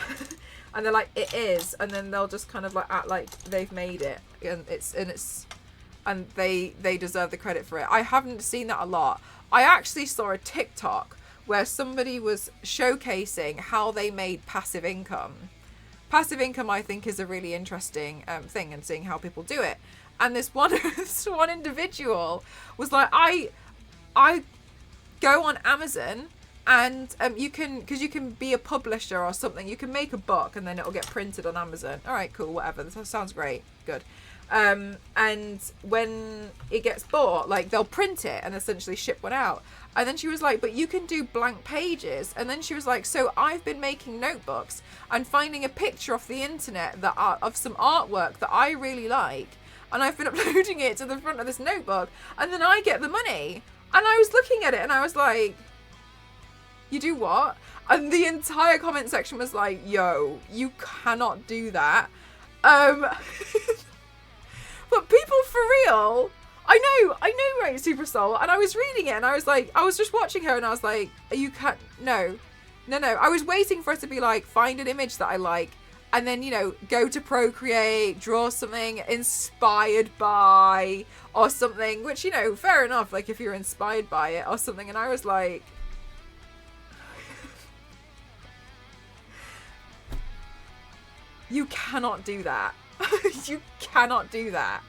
And they're like, it is. And then they'll just kind of like act like they've made it. And they deserve the credit for it. I haven't seen that a lot. I actually saw a TikTok where somebody was showcasing how they made passive income. Passive income, I think, is a really interesting thing, and seeing how people do it. And this one individual was like, I go on Amazon, and you can be a publisher or something. You can make a book and then it'll get printed on Amazon. All right, cool, whatever. That sounds great. Good. And when it gets bought, like, they'll print it and essentially ship one out. And then she was like, but you can do blank pages. And then she was like, so I've been making notebooks and finding a picture off the internet of some artwork that I really like, and I've been uploading it to the front of this notebook, and then I get the money. And I was looking at it and I was like, you do what? And the entire comment section was like, yo, you cannot do that. But people, for real, I know, right, Super Soul. And I was reading it and I was like, I was just watching her and I was like, you can't, no. I was waiting for her to be like, find an image that I like, and then, you know, go to Procreate, draw something inspired by or something, which, you know, fair enough, like, if you're inspired by it or something. And I was like, you cannot do that. You cannot do that.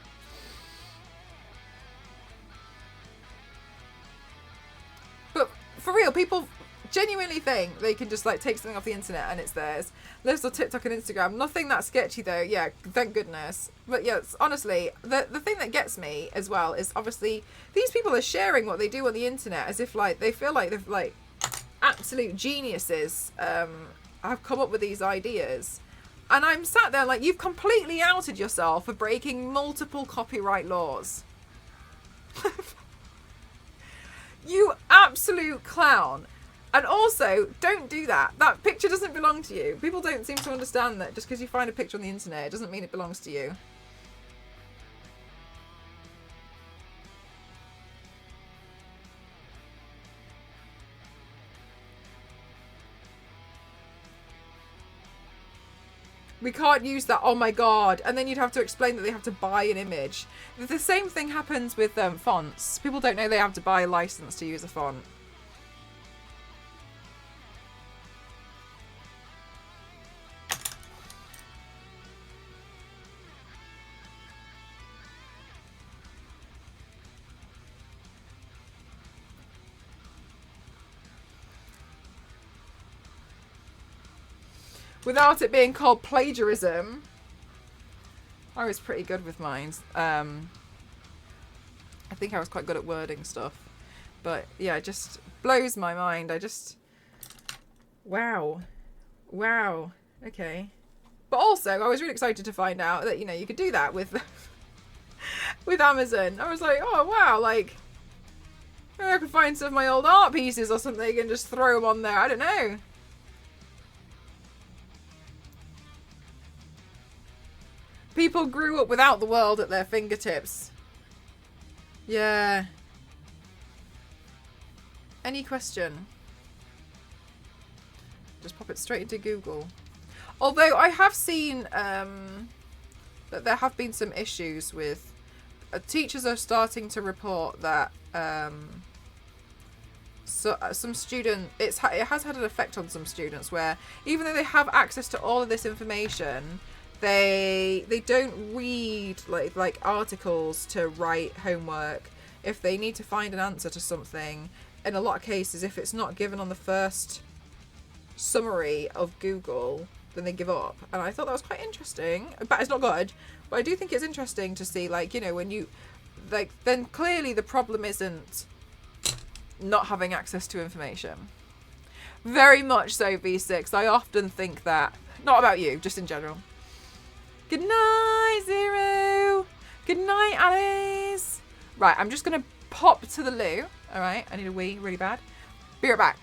But for real, people genuinely think they can just like take something off the internet and it's theirs. Lives on TikTok and Instagram. Nothing that sketchy though. Yeah, thank goodness. But yeah, honestly, the thing that gets me as well is obviously these people are sharing what they do on the internet as if like they feel like they've like absolute geniuses have come up with these ideas. And I'm sat there like, you've completely outed yourself for breaking multiple copyright laws. You absolute clown. And also, don't do that. That picture doesn't belong to you. People don't seem to understand that just because you find a picture on the internet, it doesn't mean it belongs to you. We can't use that, oh my god. And then you'd have to explain that they have to buy an image. The same thing happens with fonts. People don't know they have to buy a license to use a font. Without it being called plagiarism. I was pretty good with mine. I think I was quite good at wording stuff. But yeah, it just blows my mind. Wow. Okay. But also, I was really excited to find out that, you know, you could do that with with Amazon. I was like, oh wow, like maybe I could find some of my old art pieces or something and just throw them on there. I don't know. People grew up without the world at their fingertips. Yeah. Any question? Just pop it straight into Google. Although I have seen that there have been some issues with... teachers are starting to report that some student... it has had an effect on some students where even though they have access to all of this information... They don't read like articles to write homework. if they need to find an answer to something, in a lot of cases, if it's not given on the first summary of Google, then they give up. And I thought that was quite interesting. But it's not good. But I do think it's interesting to see, like, you know, when you, like, then clearly the problem isn't not having access to information. Very much so, V6. I often think that. Not about you, just in general. Good night, Zero. Good night, Alice. Right, I'm just going to pop to the loo. All right, I need a wee really bad. Be right back.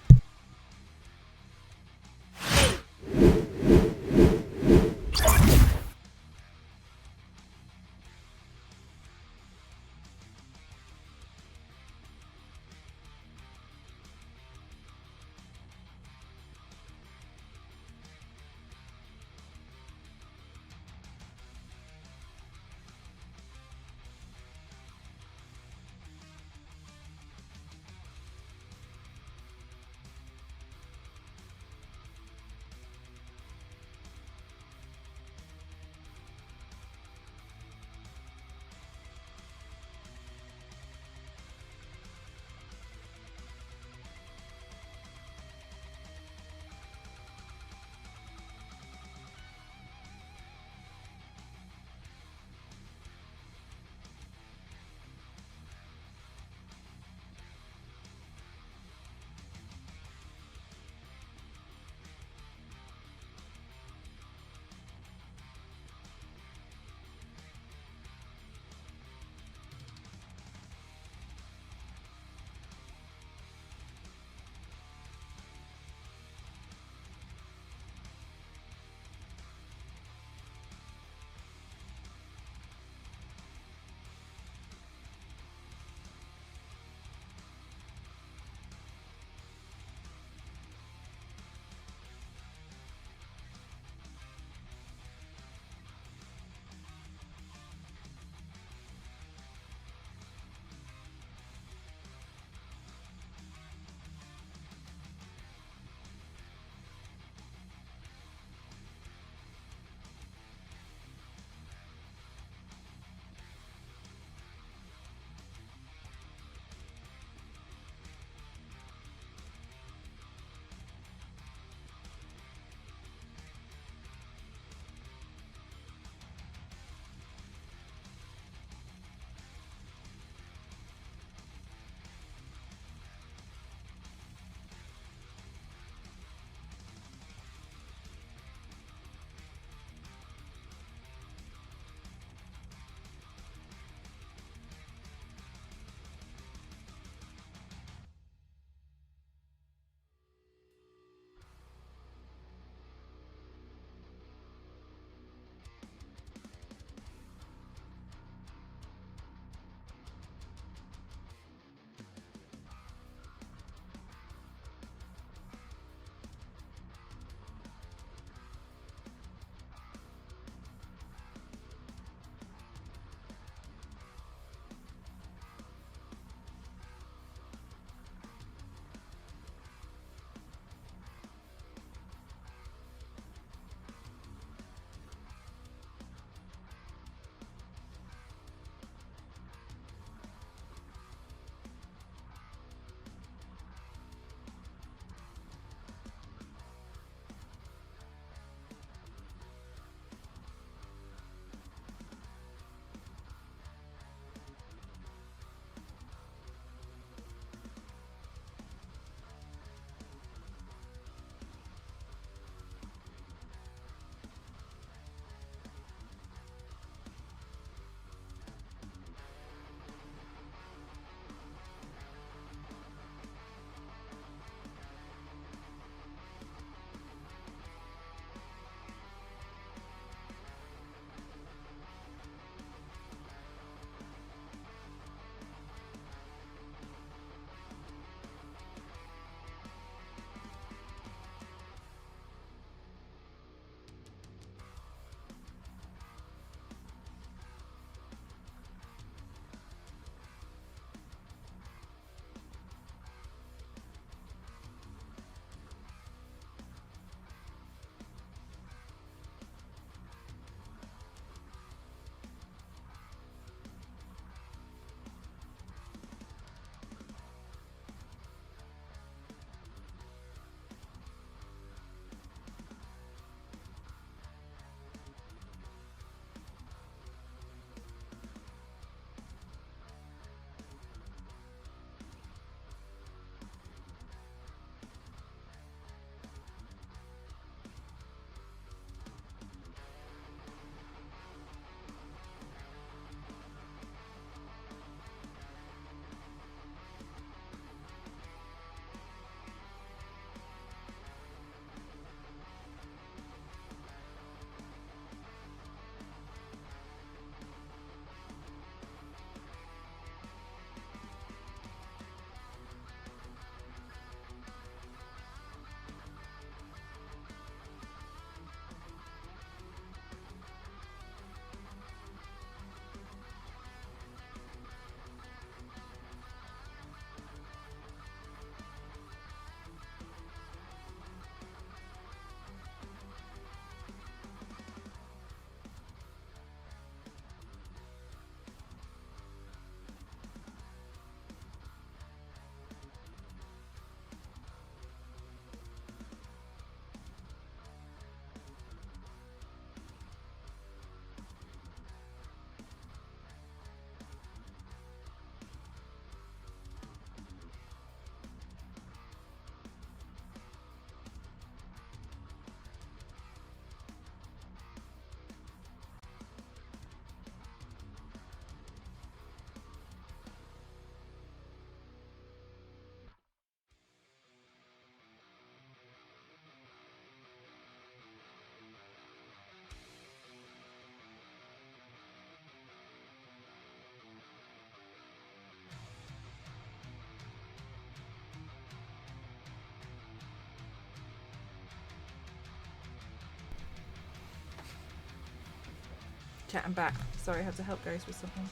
Okay, I'm back. Sorry, I had to help Ghost with something.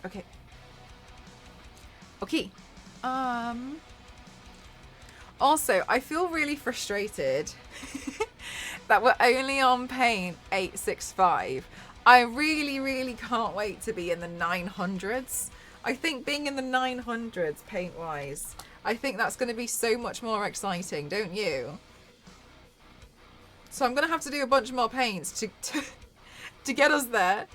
Okay. Okay. Also, I feel really frustrated that we're only on paint 865. I really, really can't wait to be in the 900s. I think being in the 900s paint-wise, I think that's going to be so much more exciting, don't you? So I'm going to have to do a bunch more paints to get us there.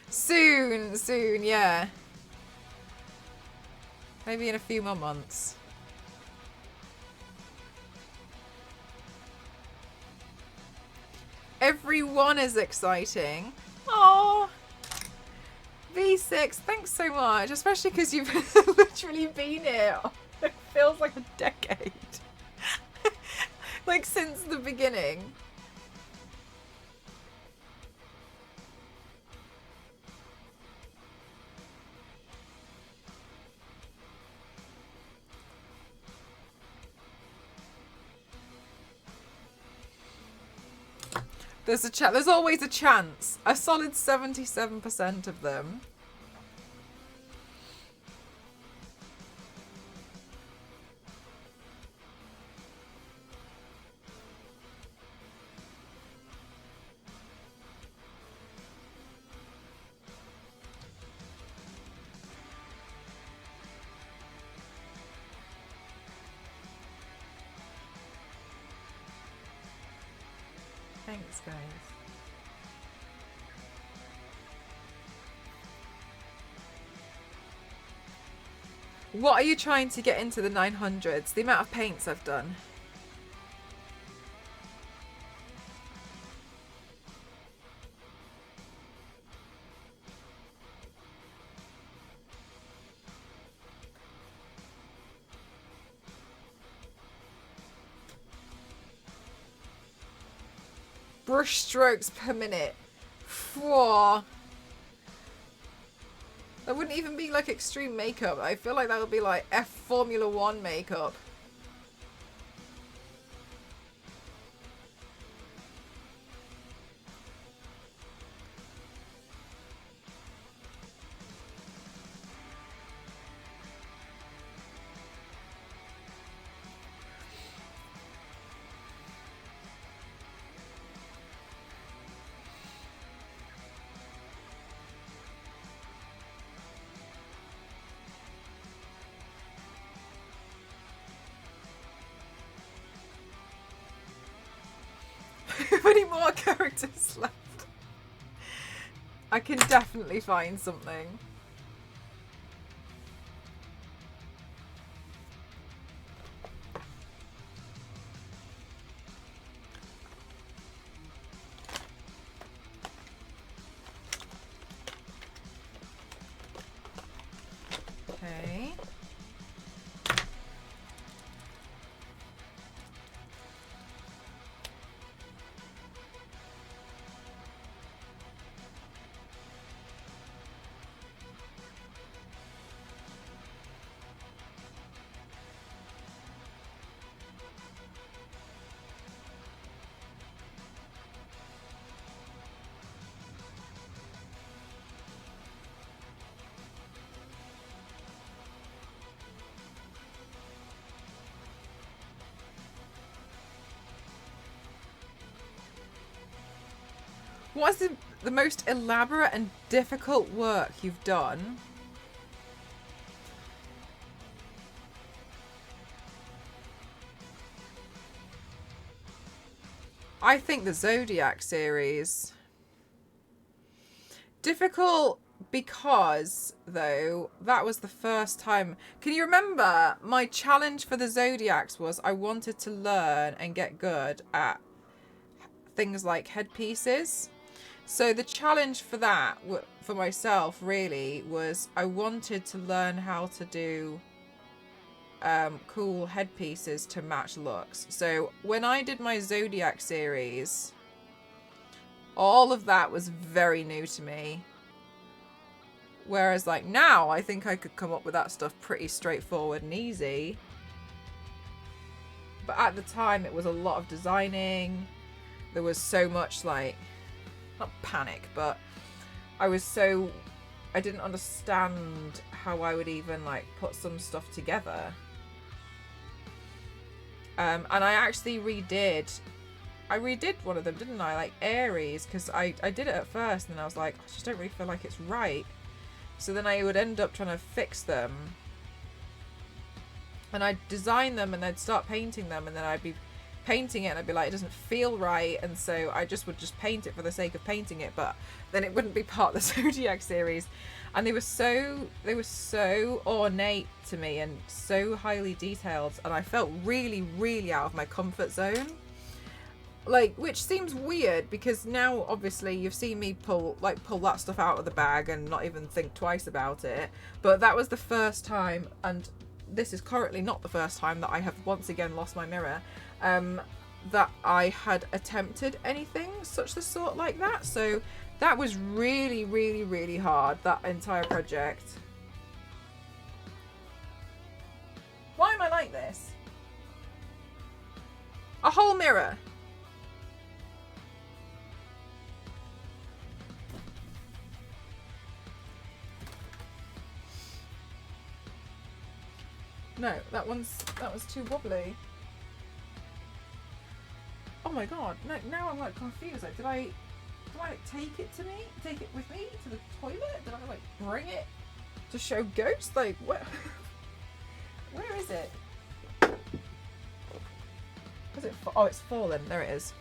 Soon, yeah. Maybe in a few more months. Everyone is exciting. Oh, V6, thanks so much. Especially because you've literally been here. It feels like a decade. Like since the beginning. There's always a chance. A solid 77% of them. Thanks, guys. What are you trying to get into the 900s? The amount of paints I've done. Brush strokes per minute. Whoa. That wouldn't even be like extreme makeup. I feel like that would be like F Formula 1 makeup. How many more characters left? I can definitely find something. Okay. What is the most elaborate and difficult work you've done? I think the Zodiac series. Difficult because, though, that was the first time. Can you remember my challenge for the Zodiacs was I wanted to learn and get good at things like headpieces. So the challenge for that, for myself, really, was I wanted to learn how to do cool headpieces to match looks. So when I did my Zodiac series, All of that was very new to me. Whereas like now, I think I could come up with that stuff pretty straightforward and easy. But at the time, it was a lot of designing. There was so much like, not panic, but I didn't understand how I would even like put some stuff together. And I actually redid one of them, didn't I? Like Aries, because I did it at first and I was like, I just don't really feel like it's right. So then I would end up trying to fix them. And I'd design them and I'd start painting them and then I'd be painting it and I'd be like, it doesn't feel right. And so I would just paint it for the sake of painting it, but then it wouldn't be part of the Zodiac series. And they were so ornate to me and so highly detailed. And I felt really, really out of my comfort zone. Like, which seems weird because now obviously you've seen me pull that stuff out of the bag and not even think twice about it. But that was the first time, and this is currently not the first time that I have once again lost my mirror, that I had attempted anything such the sort like that. So that was really, really, really hard, that entire project. Why am I like this? A whole mirror. No, that was too wobbly. Oh my god! No, now I'm like confused. Like, did I like take it with me to the toilet? Did I like bring it to show ghosts? Like, what? Where is it? Is it? Oh, it's fallen. There it is.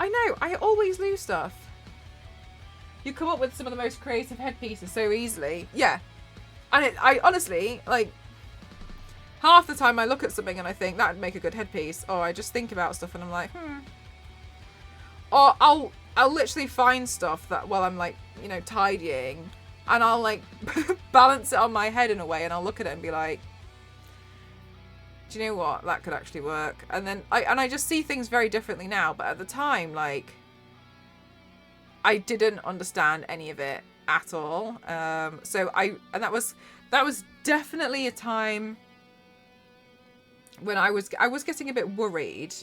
I know. I always lose stuff. You come up with some of the most creative headpieces so easily. Yeah. And I honestly, like, half the time I look at something and I think that would make a good headpiece, or I just think about stuff and I'm like, Or I'll literally find stuff that while I'm like, you know, tidying, and I'll like balance it on my head in a way, and I'll look at it and be like, do you know what? That could actually work. And then I just see things very differently now, but at the time, like, I didn't understand any of it at all. And that was definitely a time when I was getting a bit worried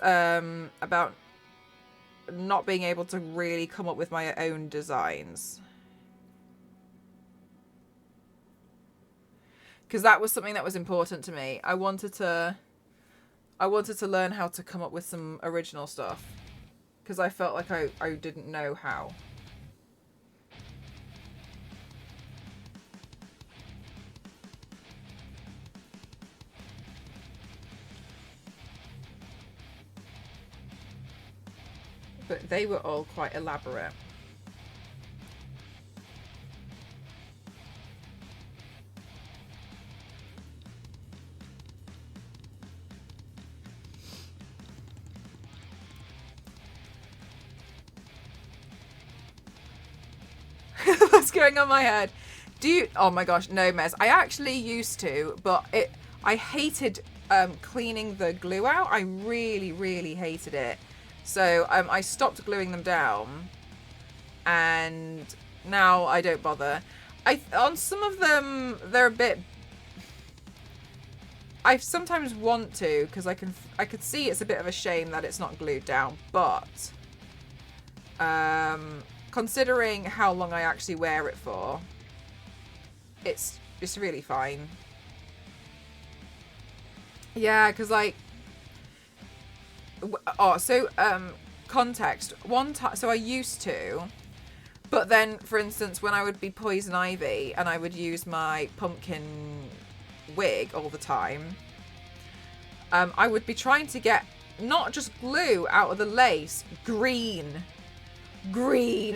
about not being able to really come up with my own designs, because that was something that was important to me. I wanted to learn how to come up with some original stuff, because I felt like I didn't know how. But they were all quite elaborate. What's going on my head? Oh my gosh, no, Mez. I actually used to, but I hated cleaning the glue out. I really, really hated it. So I stopped gluing them down, and now I don't bother. On some of them, they're a bit. I sometimes want to, because I could see it's a bit of a shame that it's not glued down, but considering how long I actually wear it for, it's really fine. Yeah, because like. Context. One time, so I used to, but then, for instance, when I would be poison ivy and I would use my pumpkin wig all the time, I would be trying to get not just glue out of the lace, green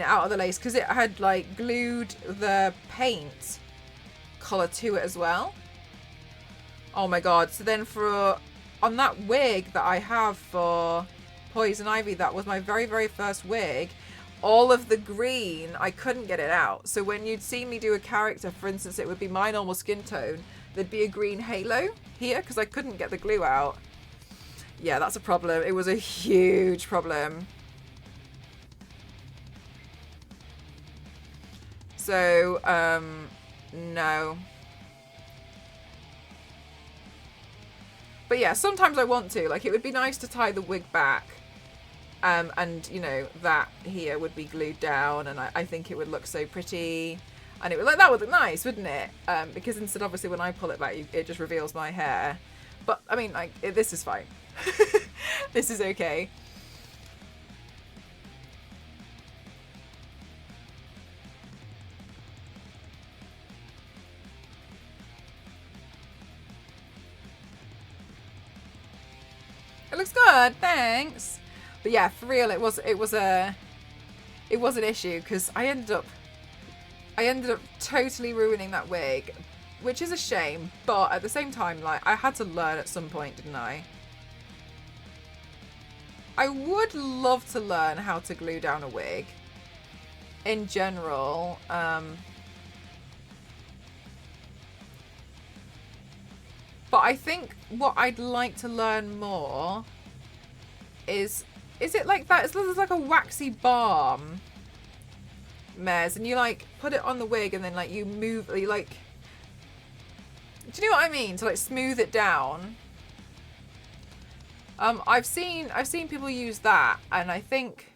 out of the lace, because it had like glued the paint color to it as well. Oh my god! So then on that wig that I have for Poison Ivy, that was my very, very first wig, all of the green, I couldn't get it out. So when you'd see me do a character, for instance, it would be my normal skin tone, there'd be a green halo here because I couldn't get the glue out. Yeah, that's a problem. It was a huge problem. So, no. But yeah, sometimes I want to. Like, it would be nice to tie the wig back. And, you know, that here would be glued down. And I think it would look so pretty. And it would, like, that would look nice, wouldn't it? Because instead, obviously, when I pull it back, it just reveals my hair. But, I mean, like, this is fine. This is okay. It looks good, thanks. But yeah, for real, it was an issue because I ended up totally ruining that wig, which is a shame. But at the same time, like, I had to learn at some point, didn't I? I would love to learn how to glue down a wig in general. But I think what I'd like to learn more is it like that? It's like a waxy balm, Mez, and you like put it on the wig and then like you move, you like, do you know what I mean? To like smooth it down. I've seen people use that, and I think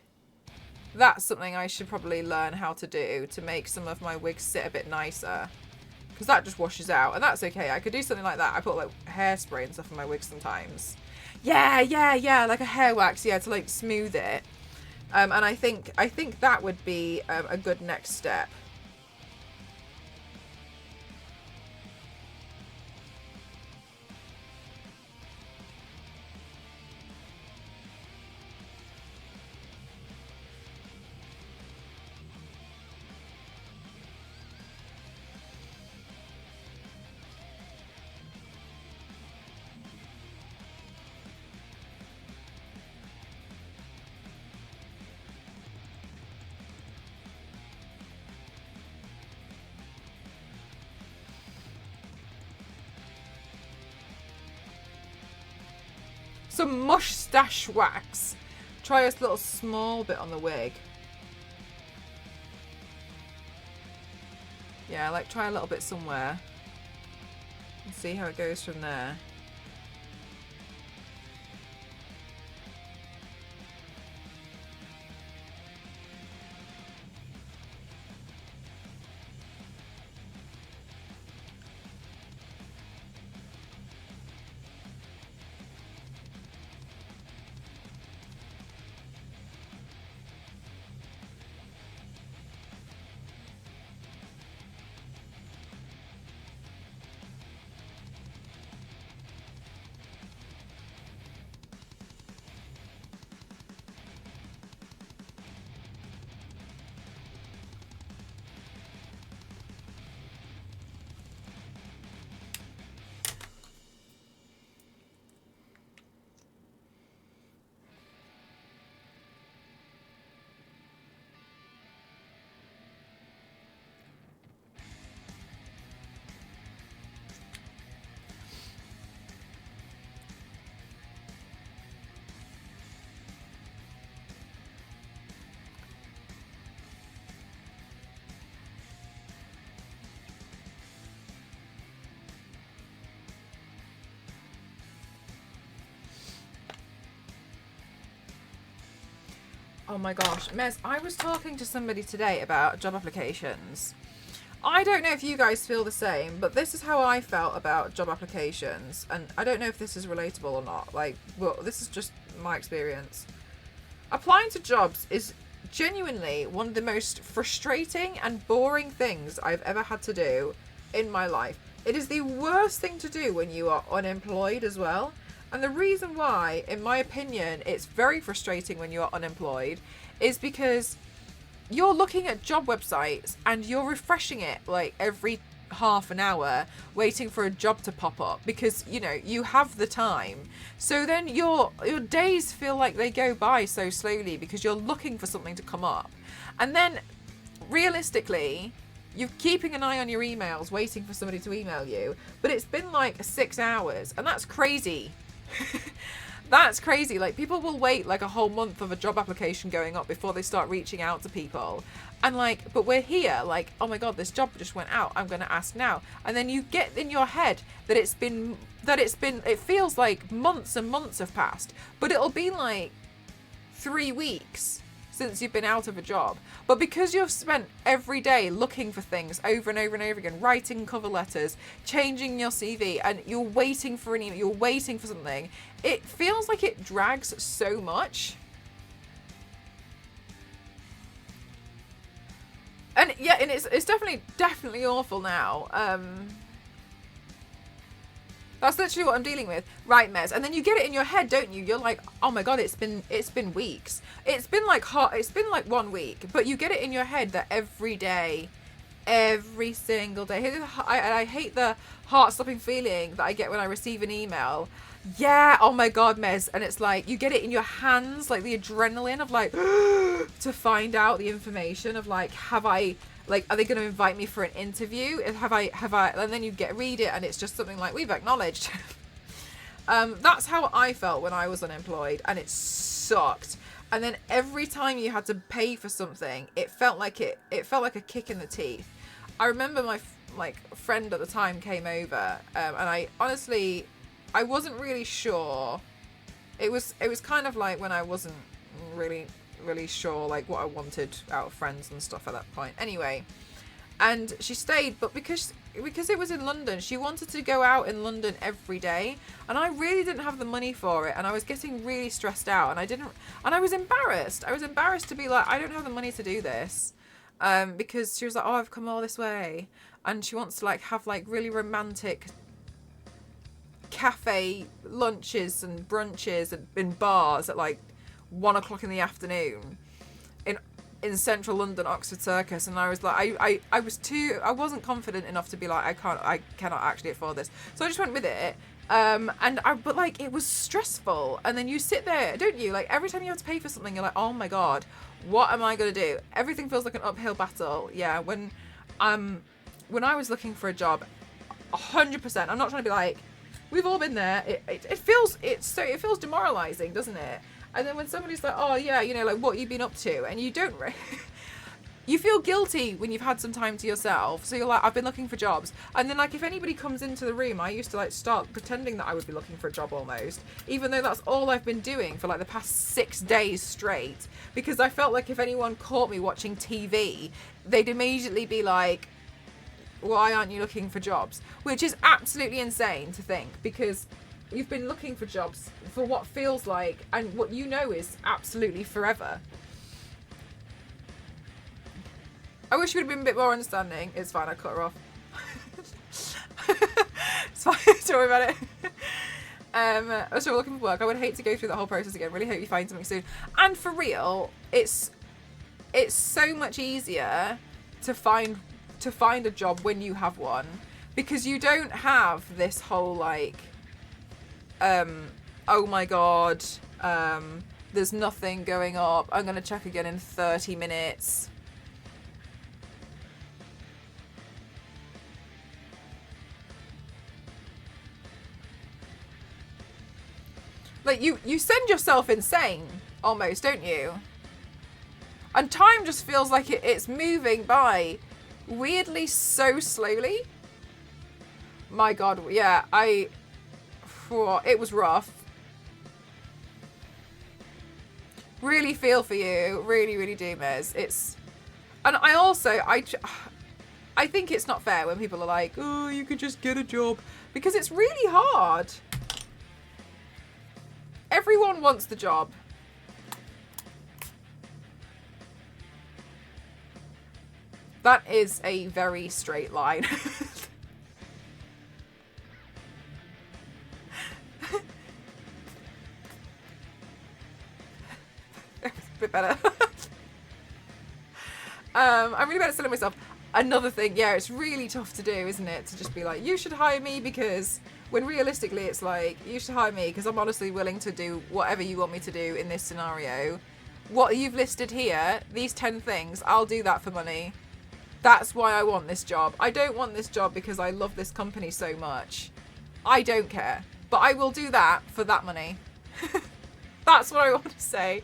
that's something I should probably learn how to do to make some of my wigs sit a bit nicer. Because that just washes out, and that's okay. I could do something like that. I put like hairspray and stuff in my wigs sometimes. Yeah, like a hair wax, yeah, to like smooth it. And I think that would be a good next step. Some mustache wax. Try a little small bit on the wig. Yeah, like try a little bit somewhere. And see how it goes from there. Oh my gosh, Mez, I was talking to somebody today about job applications. I don't know if you guys feel the same, but this is how I felt about job applications. And I don't know if this is relatable or not. Like, well, this is just my experience. Applying to jobs is genuinely one of the most frustrating and boring things I've ever had to do in my life. It is the worst thing to do when you are unemployed as well. And the reason why, in my opinion, it's very frustrating when you're unemployed is because you're looking at job websites and you're refreshing it like every half an hour waiting for a job to pop up because, you know, you have the time. So then your days feel like they go by so slowly because you're looking for something to come up. And then realistically, you're keeping an eye on your emails waiting for somebody to email you, but it's been like 6 hours and that's crazy. That's crazy. Like, people will wait like a whole month of a job application going up before they start reaching out to people. And like, but we're here, like, oh my God, this job just went out. I'm going to ask now. And then you get in your head that it feels like months and months have passed, but it'll be like 3 weeks since you've been out of a job. But because you've spent every day looking for things over and over and over again, writing cover letters, changing your CV, and you're waiting for an email, you're waiting for something, it feels like it drags so much. And yeah, and it's definitely awful now. That's literally what I'm dealing with. Right, Mez. And then you get it in your head, don't you? You're like, oh my God, it's been weeks. It's been like 1 week, but you get it in your head that every day, every single day. I hate the heart-stopping feeling that I get when I receive an email. Yeah, oh my God, Mez. And it's like, you get it in your hands, like the adrenaline of like, to find out the information of like, are they going to invite me for an interview? Have I, and then you read it and it's just something like, we've acknowledged. That's how I felt when I was unemployed, and it sucked. And then every time you had to pay for something, it felt like a kick in the teeth. I remember my friend at the time came over, and I honestly, I wasn't really sure. It was kind of like when I wasn't really sure like what I wanted out of friends and stuff at that point. Anyway, and she stayed, but because it was in London, she wanted to go out in London every day, and I really didn't have the money for it, and I was getting really stressed out, and I was embarrassed. I was embarrassed to be like, I don't have the money to do this, because she was like, oh, I've come all this way, and she wants to like have like really romantic cafe lunches and brunches in bars at like 1 o'clock in the afternoon in central London, Oxford Circus. And I was like, I wasn't confident enough to be like, I cannot actually afford this. So I just went with it. But like, it was stressful. And then you sit there, don't you? Like, every time you have to pay for something, you're like, oh my God, what am I going to do? Everything feels like an uphill battle. Yeah. When I was looking for a job, 100%, I'm not trying to be like, we've all been there. It feels demoralizing, doesn't it? And then when somebody's like, oh yeah, you know, like, what you've been up to, and you don't you feel guilty when you've had some time to yourself. So you're like, I've been looking for jobs. And then like, if anybody comes into the room, I used to like start pretending that I would be looking for a job almost, even though that's all I've been doing for like the past 6 days straight, because I felt like if anyone caught me watching TV, they'd immediately be like, why aren't you looking for jobs? Which is absolutely insane to think, because you've been looking for jobs for what feels like, and what you know is absolutely forever. I wish you would have been a bit more understanding. It's fine, I cut her off. It's fine, don't worry about it. So we're looking for work. I would hate to go through the whole process again. Really hope you find something soon. And for real, it's so much easier to find a job when you have one, because you don't have this whole like, oh my God, there's nothing going up, I'm going to check again in 30 minutes. Like, you send yourself insane, almost, don't you? And time just feels like it's moving by weirdly so slowly. My God, yeah, it was rough. Really feel for you, really, really do, Mez. And I also, I think it's not fair when people are like, oh, you could just get a job, because it's really hard. Everyone wants the job. That is a very straight line. A bit better. I'm really bad at selling myself. Another thing, yeah, it's really tough to do, isn't it? To just be like, you should hire me, because when realistically it's like, you should hire me because I'm honestly willing to do whatever you want me to do in this scenario. What you've listed here, these 10 things, I'll do that for money. That's why I want this job. I don't want this job because I love this company so much. I don't care. But I will do that for that money. That's what I want to say.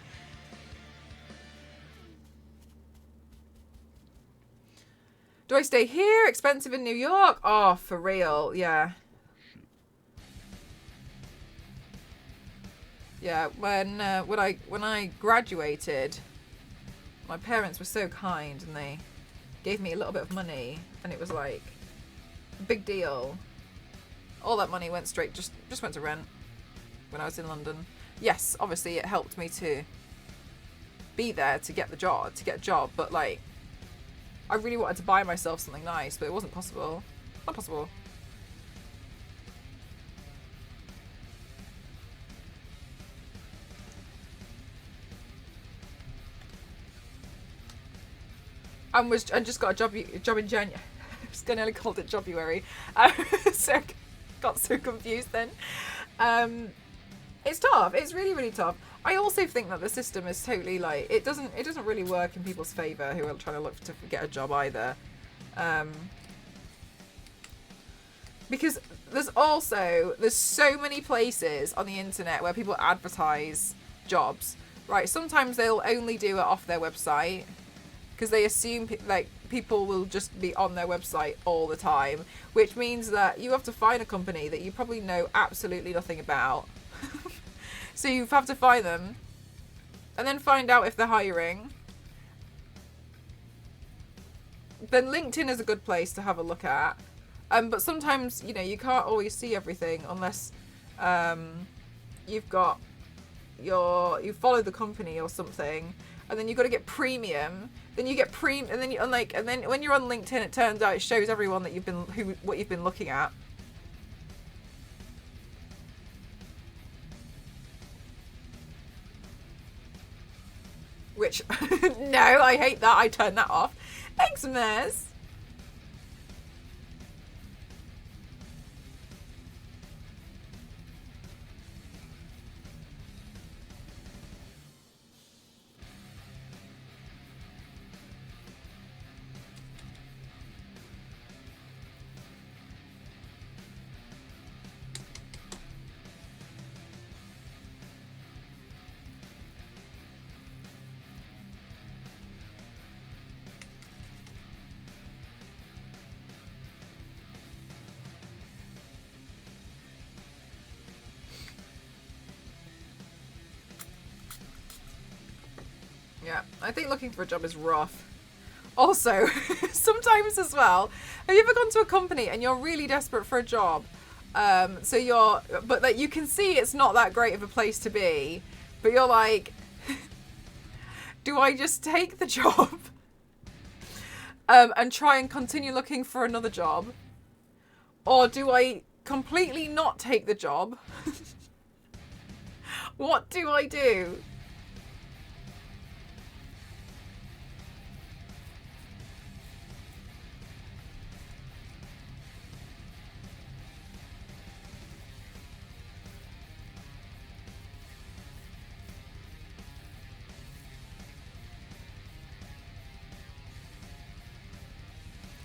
Do I stay here? Expensive in New York? Oh, for real. Yeah. Yeah, when I graduated, my parents were so kind and they gave me a little bit of money, and it was like a big deal. All that money went straight, just went to rent when I was in London. Yes, obviously it helped me to be there to get a job, but like I really wanted to buy myself something nice, but it wasn't possible. Not possible. And just got a job in January. I was gonna nearly called it Jobuary. So got so confused then. It's tough. It's really, really tough. I also think that the system is totally like it doesn't really work in people's favour who are trying to look to get a job either. Because there's so many places on the internet where people advertise jobs, right? Sometimes they'll only do it off their website because they assume like people will just be on their website all the time, which means that you have to find a company that you probably know absolutely nothing about. So you have to find them and then find out if they're hiring. Then LinkedIn is a good place to have a look at. But sometimes, you know, you can't always see everything unless you follow the company or something, and then you've got to get premium. Then you get and then when you're on LinkedIn, it turns out it shows everyone that what you've been looking at. Which no, I hate that. I turn that off. Thanks, Mez. Yeah, I think looking for a job is rough. Also, sometimes as well, have you ever gone to a company and you're really desperate for a job? But that you can see it's not that great of a place to be, but you're like, do I just take the job and try and continue looking for another job? Or do I completely not take the job? What do I do?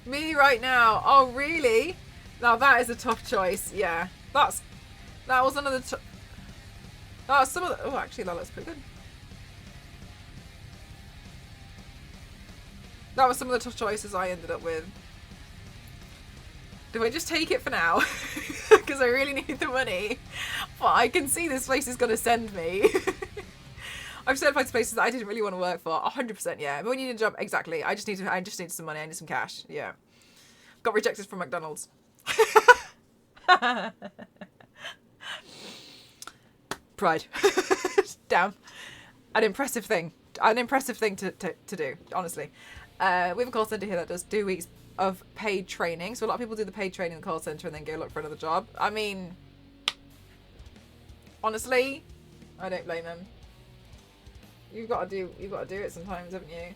Me right now? Oh, really? Now that is a tough choice. Yeah, that was another. That was some of the. Oh, actually, that looks pretty good. That was some of the tough choices I ended up with. Do I just take it for now? Because I really need the money. But I can see this place is going to send me. I've said applied to places that I didn't really want to work for. 100%, yeah. But when you need a job, exactly. I just need some money. I need some cash. Yeah. Got rejected from McDonald's. Pride. Damn. An impressive thing. An impressive thing to do, honestly. We have a call centre here that does 2 weeks of paid training. So a lot of people do the paid training in the call centre and then go look for another job. I mean, honestly, I don't blame them. You've got to do it sometimes, haven't you?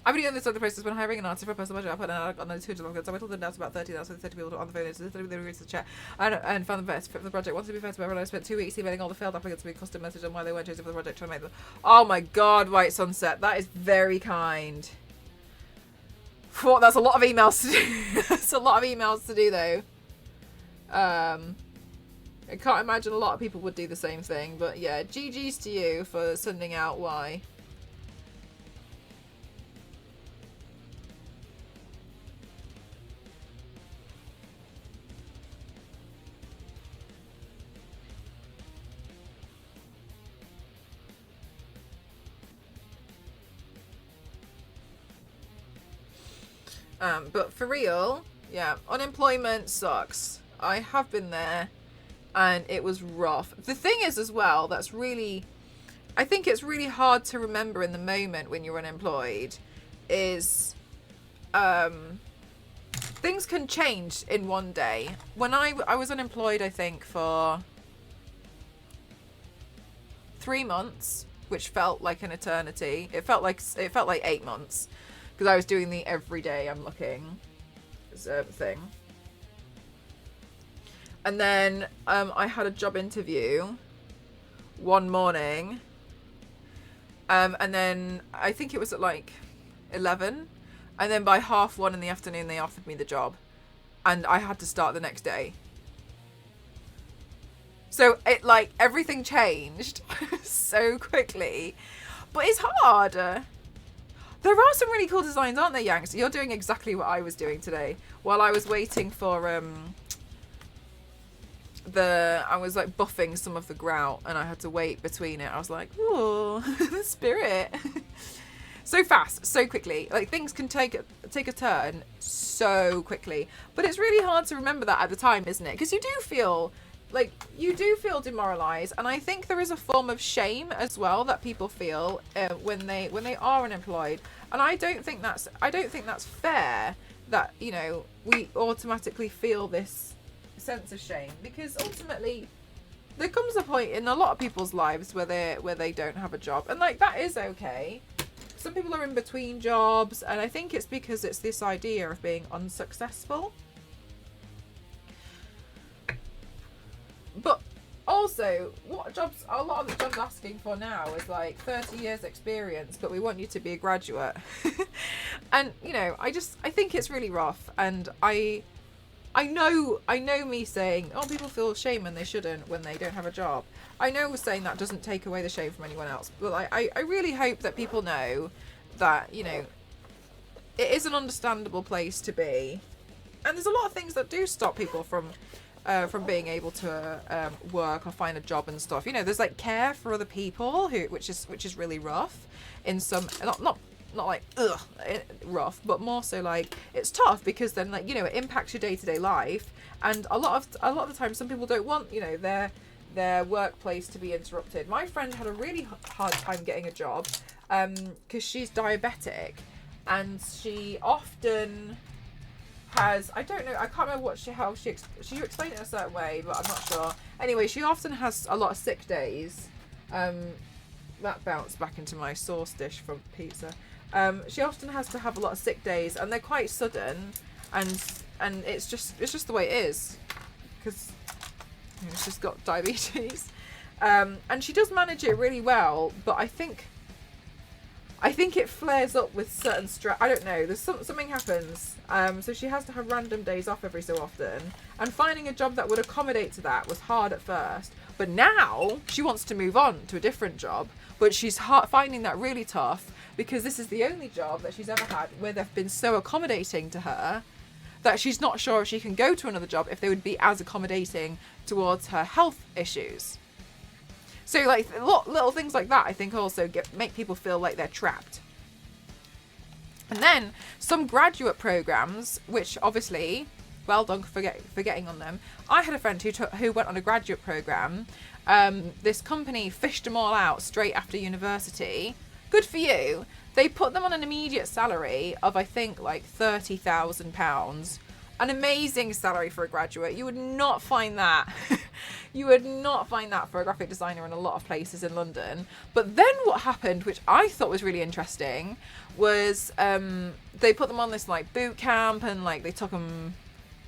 I've been doing this other process when hiring an artist for a personal budget. I put an ad on the 200 long. So I told them that's about 30. That's what they said to people on the phone. They agreed to chat and found the best fit for the project. Wanted to be fair to everyone. I spent 2 weeks emailing all the failed applicants with a custom message on why they weren't chosen for the project, trying to make them. Oh my god, White Sunset. That is very kind. That's a lot of emails to do. That's a lot of emails to do, though. I can't imagine a lot of people would do the same thing, but yeah, GG's to you for sending out why. But for real, yeah, unemployment sucks. I have been there and it was rough. The thing is as well, I think it's really hard to remember in the moment when you're unemployed is, things can change in one day. When I was unemployed, I think for 3 months, which felt like an eternity. It felt like 8 months. Because I was doing the everyday I'm looking thing. And then I had a job interview one morning. And then I think it was at like 11. And then by 1:30 in the afternoon, they offered me the job. And I had to start the next day. So it everything changed so quickly. But it's hard. There are some really cool designs, aren't there, Yanks? You're doing exactly what I was doing today. While I was waiting for I was buffing some of the grout and I had to wait between it. I was like, ooh, the spirit. So fast, so quickly. Things can take a turn so quickly. But it's really hard to remember that at the time, isn't it? Because you do feel demoralized, and I think there is a form of shame as well that people feel when they are unemployed, and I don't think that's fair that we automatically feel this sense of shame, because ultimately there comes a point in a lot of people's lives where they don't have a job, and that is okay. Some people are in between jobs, and I think it's because it's this idea of being unsuccessful. But also, a lot of the jobs asking for now is 30 years experience, but we want you to be a graduate. And I think it's really rough, and I know me saying, oh, people feel shame when they shouldn't when they don't have a job. I know saying that doesn't take away the shame from anyone else, but I really hope that people know that it is an understandable place to be, and there's a lot of things that do stop people from being able to work or find a job and stuff. There's care for other people which is really rough in some, not rough, but more so it's tough because then it impacts your day-to-day life, and a lot of the time some people don't want their workplace to be interrupted. My friend had a really hard time getting a job because she's diabetic, and she often has, I don't know, I can't remember how she explained it a certain way, but I'm not sure. Anyway, she often has a lot of sick days. That bounced back into my sauce dish from pizza. She often has to have a lot of sick days, and they're quite sudden, and it's just the way it is, because she's got diabetes, and she does manage it really well. But I think it flares up with certain stress. I don't know. There's something happens. So she has to have random days off every so often. And finding a job that would accommodate to that was hard at first. But now she wants to move on to a different job. But she's finding that really tough because this is the only job that she's ever had where they've been so accommodating to her that she's not sure if she can go to another job if they would be as accommodating towards her health issues. So little things like that, I think, also make people feel like they're trapped. And then some graduate programs, which obviously, well done for getting on them. I had a friend who went on a graduate program. This company fished them all out straight after university. Good for you. They put them on an immediate salary of, I think, £30,000. an amazing salary for a graduate. You would not find that. You would not find that for a graphic designer in a lot of places in London. But then what happened, which I thought was really interesting, was they put them on this like boot camp, and like they took them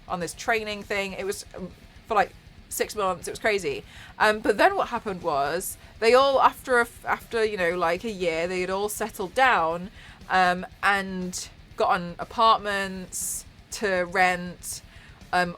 on this training thing. It was for like 6 months. It was crazy. But then what happened was they all, after you know, like a year, they had all settled down and gotten apartments to rent,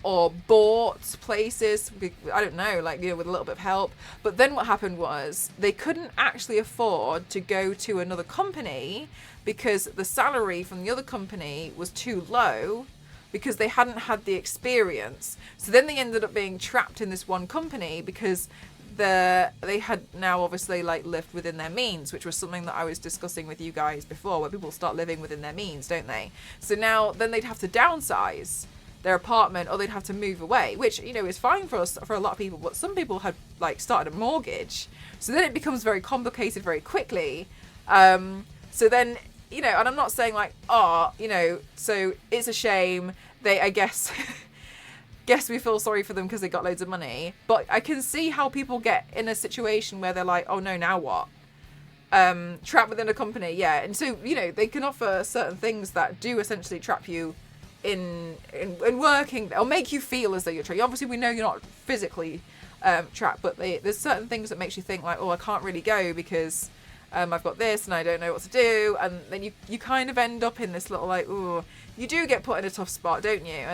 or bought places, I don't know, like, you know, with a little bit of help. But then what happened was they couldn't actually afford to go to another company because the salary from the other company was too low, because they hadn't had the experience. So then they ended up being trapped in this one company because they had now obviously like lived within their means, which was something that I was discussing with you guys before, where people start living within their means, don't they? So now then they'd have to downsize their apartment, or they'd have to move away, which, you know, is fine for us, for a lot of people, but some people had like started a mortgage, so then it becomes very complicated very quickly. So then, you know, and I'm not saying like, oh, you know, so it's a shame. They, I guess we feel sorry for them because they got loads of money, but I can see how people get in a situation where they're like, oh no, now what? Trapped within a company, yeah. And so, you know, they can offer certain things that do essentially trap you in working, or make you feel as though you're trapped. Obviously, we know you're not physically trapped, but there's certain things that makes you think like, oh, I can't really go because I've got this and I don't know what to do. And then you kind of end up in this little like, oh, you do get put in a tough spot, don't you?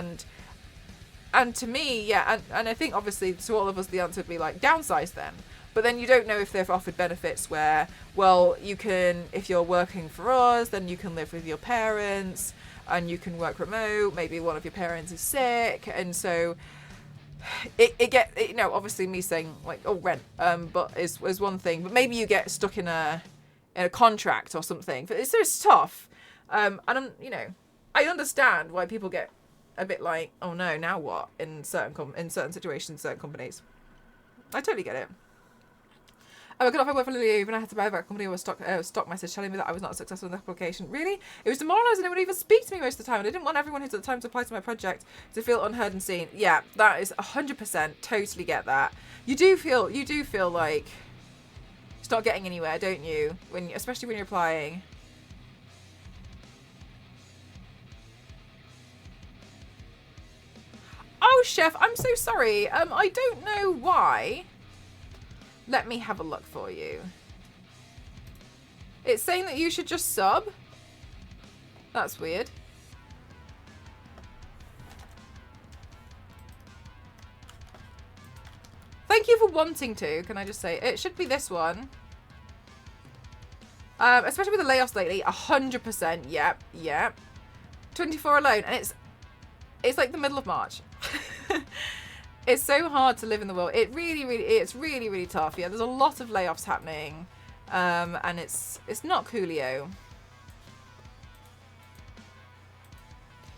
And to me, yeah, and I think obviously to all of us the answer would be like, downsize them. But then you don't know if they've offered benefits where, well, you can, if you're working for us, then you can live with your parents and you can work remote. Maybe one of your parents is sick, and so you know, obviously me saying like, oh, rent, but is one thing. But maybe you get stuck in a contract or something. But it's tough, and you know, I understand why people get a bit like, oh no, now what, in certain situations, certain companies. I totally get it. Oh, I got off my work for Lily even I had to buy back a company with a stock message telling me that I was not successful in the application. Really? It was demoralising. They wouldn't even speak to me most of the time, and I didn't want everyone who took the time to apply to my project to feel unheard and seen. Yeah, that is 100%. Totally get that. You do feel like it's not getting anywhere, don't you? Especially when you're applying. Oh, Chef, I'm so sorry. I don't know why. Let me have a look for you. It's saying that you should just sub. That's weird. Thank you for wanting to. Can I just say, it should be this one. Especially with the layoffs lately, 100%. Yep. 24 alone, and it's like the middle of March. It's so hard to live in the world. It's really tough. Yeah, there's a lot of layoffs happening, and it's not coolio.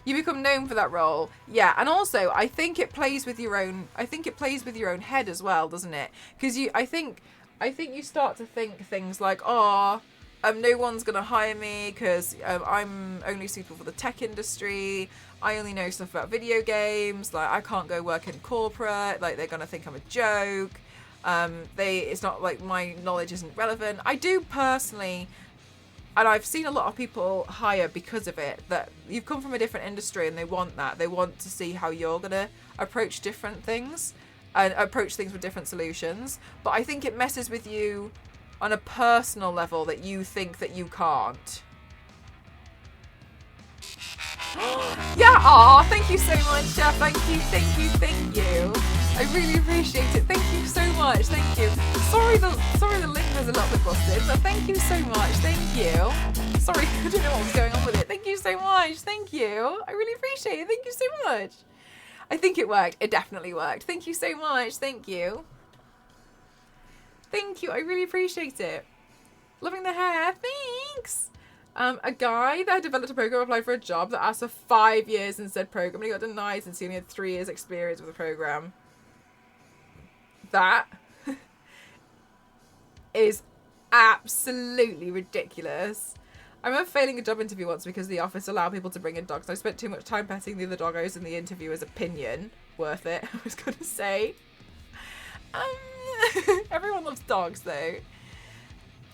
You become known for that role, yeah, and also I think it plays with your own. I think it plays with your own head as well, doesn't it? Because I think you start to think things like, oh, no one's gonna hire me because I'm only suitable for the tech industry. I only know stuff about video games. Like, I can't go work in corporate. Like, they're gonna think I'm a joke. It's not like my knowledge isn't relevant. I do personally, and I've seen a lot of people hire because of it, that you've come from a different industry and they want that. They want to see how you're gonna approach different things and approach things with different solutions. But I think it messes with you on a personal level that you think that you can't. Yeah, aw, thank you so much, Chef. Thank you. I really appreciate it. Thank you so much. Thank you. Sorry the link was a little bit busted, but thank you so much. Thank you. Sorry, I don't know what was going on with it. Thank you so much. Thank you. I really appreciate it. Thank you so much. I think it worked. It definitely worked. Thank you so much. Thank you. Thank you. I really appreciate it. Loving the hair. Thanks. A guy that developed a program applied for a job that asked for 5 years in said program, and he got denied since he only had 3 years experience with the program. That is absolutely ridiculous. I remember failing a job interview once because the office allowed people to bring in dogs. I spent too much time petting the other doggos in the interviewer's opinion. Worth it, I was going to say. Everyone loves dogs, though.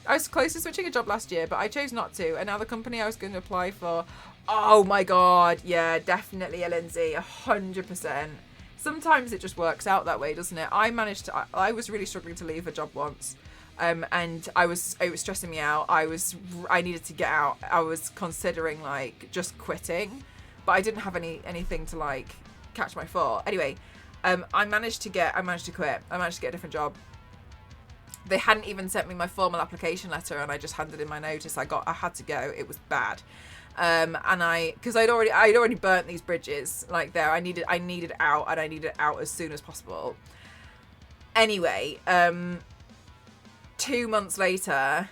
I was close to switching a job last year, but I chose not to. And now the company I was going to apply for... Oh, my God. Yeah, definitely a Lindsay. 100%. Sometimes it just works out that way, doesn't it? I was really struggling to leave a job once. And it was stressing me out. I needed to get out. I was considering like just quitting, but I didn't have anything to like catch my foot. Anyway, I managed to quit. I managed to get a different job. They hadn't even sent me my formal application letter, and I just handed in my notice. I had to go. It was bad. Because I'd already burnt these bridges like there. I needed out, and I needed out as soon as possible. Anyway, 2 months later,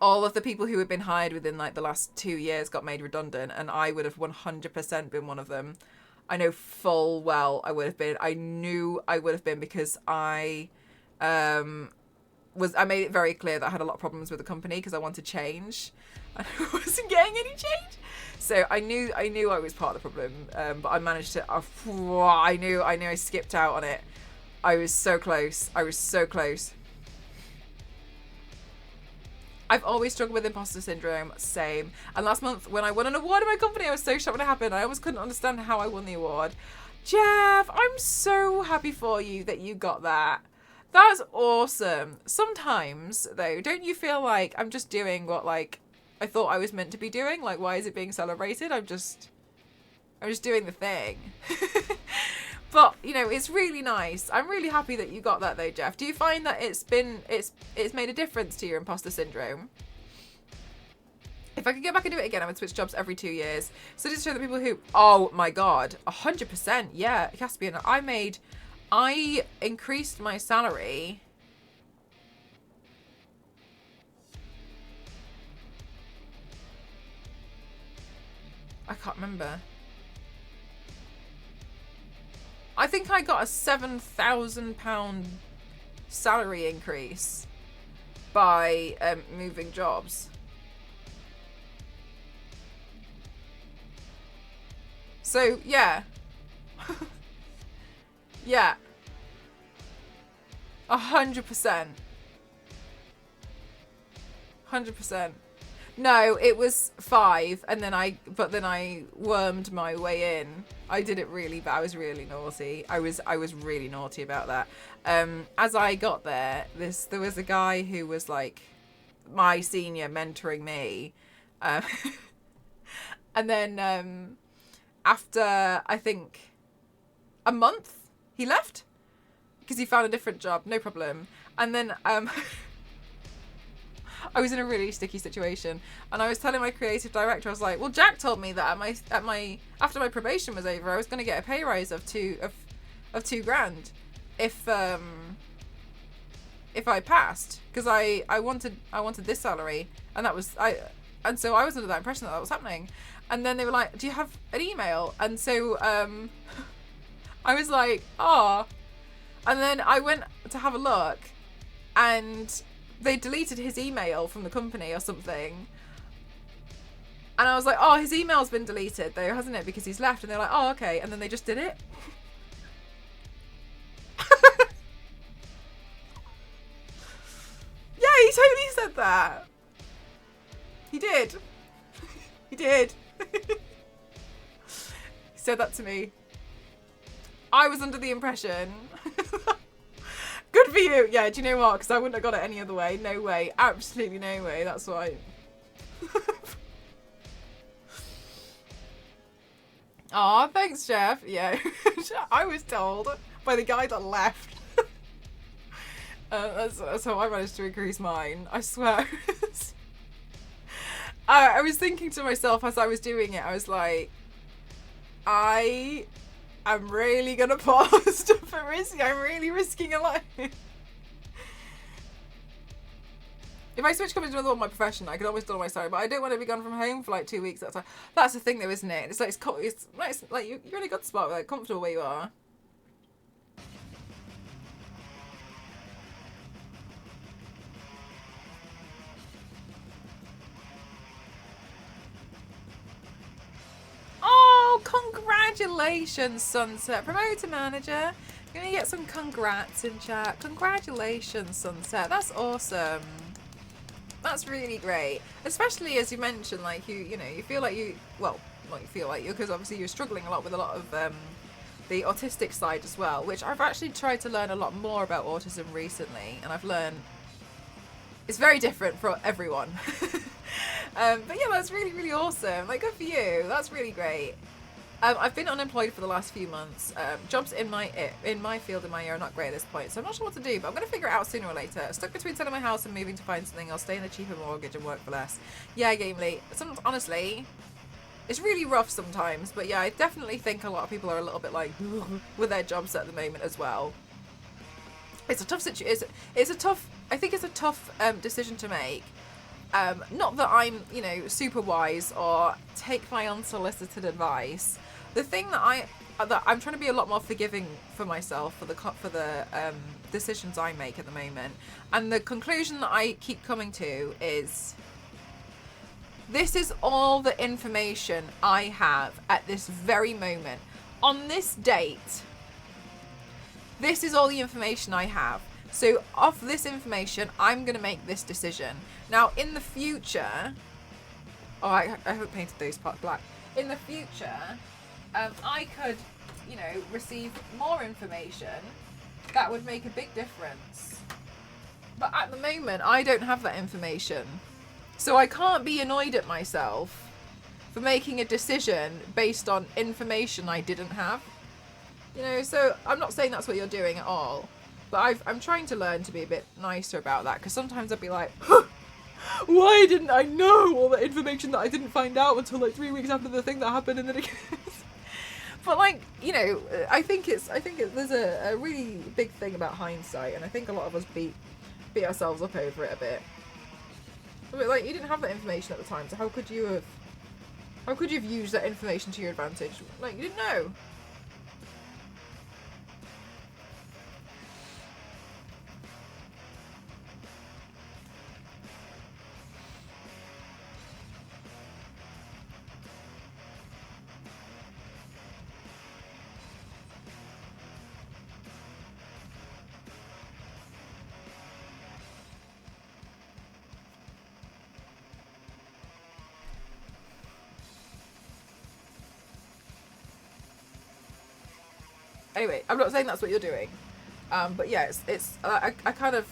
all of the people who had been hired within like the last 2 years got made redundant, and I would have 100% been one of them. I know full well I would have been. I knew I would have been because I made it very clear that I had a lot of problems with the company because I wanted change and I wasn't getting any change. So I knew I was part of the problem, but I managed to. I knew I skipped out on it. I was so close. I've always struggled with imposter syndrome, same. And last month when I won an award in my company, I was so shocked when it happened. I almost couldn't understand how I won the award. Jeff, I'm so happy for you that you got that. That's awesome. Sometimes, though, don't you feel like I'm just doing what, like, I thought I was meant to be doing? Like, why is it being celebrated? I'm just doing the thing. But, you know, it's really nice. I'm really happy that you got that, though, Jeff. Do you find that it's made a difference to your imposter syndrome? If I could get back and do it again, I would switch jobs every 2 years. So just to show the people who... Oh, my God. 100%. Yeah, it has to be. I increased my salary... I can't remember. I think I got a £7,000 salary increase by moving jobs. So, yeah. Yeah. 100%. 100%. No, it was 5, and then I wormed my way in. I did it really bad. I was really naughty. I was really naughty about that. As I got there, there was a guy who was like my senior mentoring me, and then after I think a month, he left because he found a different job. No problem. And then I was in a really sticky situation, and I was telling my creative director, I was like, well, Jack told me that after my probation was over, I was going to get a pay rise of $2,000 if I passed, because I wanted this salary, and so I was under that impression that was happening. And then they were like, do you have an email? And so I was like, oh. And then I went to have a look, and they deleted his email from the company or something. And I was like, oh, his email's been deleted though, hasn't it? Because he's left. And they're like, oh, okay. And then they just did it. Yeah, he totally said that. He did. He did. He said that to me. I was under the impression... Good for you. Yeah, do you know what? Because I wouldn't have got it any other way. No way. Absolutely no way. That's why. Aw, thanks, Jeff. Yeah, I was told by the guy that left. That's how I managed to increase mine. I swear. I was thinking to myself as I was doing it, I was like, I'm really gonna put all this stuff at risk. I'm really risking a life. If I switch companies with all my profession, I could always do my salary, but I don't want to be gone from home for like 2 weeks at a time. That's the thing, though, isn't it? It's like you're in a good spot, like comfortable where you are. Congratulations, Sunset. Promoter manager. Gonna get some congrats in chat. Congratulations, Sunset. That's awesome. That's really great. Especially as you mentioned, like you know, you feel like you, well, not you feel like you, because obviously you're struggling a lot with a lot of the autistic side as well, which I've actually tried to learn a lot more about autism recently, and I've learned it's very different for everyone. But yeah, that's really, really awesome. Like, good for you. That's really great. I've been unemployed for the last few months. Jobs in my field in my area are not great at this point, so I'm not sure what to do, but I'm going to figure it out sooner or later. Stuck between selling my house and moving to find something. I'll stay in a cheaper mortgage and work for less. Yeah, Gamely. Honestly, it's really rough sometimes, but yeah, I definitely think a lot of people are a little bit like with their jobs at the moment as well. It's a tough situation. I think it's a tough decision to make. Not that I'm, you know, super wise or take my unsolicited advice. The thing that I'm trying to be a lot more forgiving for myself for the decisions I make at the moment, and the conclusion that I keep coming to is this is all the information I have at this very moment on this date. This is all the information I have. So off this information, I'm going to make this decision. Now, in the future, oh, I hope I painted those parts black. In the future, I could, you know, receive more information that would make a big difference. But at the moment, I don't have that information. So I can't be annoyed at myself for making a decision based on information I didn't have. You know, so I'm not saying that's what you're doing at all. But I'm trying to learn to be a bit nicer about that, because sometimes I'd be like, why didn't I know all the information that I didn't find out until like 3 weeks after the thing that happened, and then it but like, you know, I think there's a really big thing about hindsight, and I think a lot of us beat ourselves up over it a bit. But like, you didn't have that information at the time, so how could you have used that information to your advantage? Like, you didn't know. Anyway, I'm not saying that's what you're doing, but yeah, I kind of,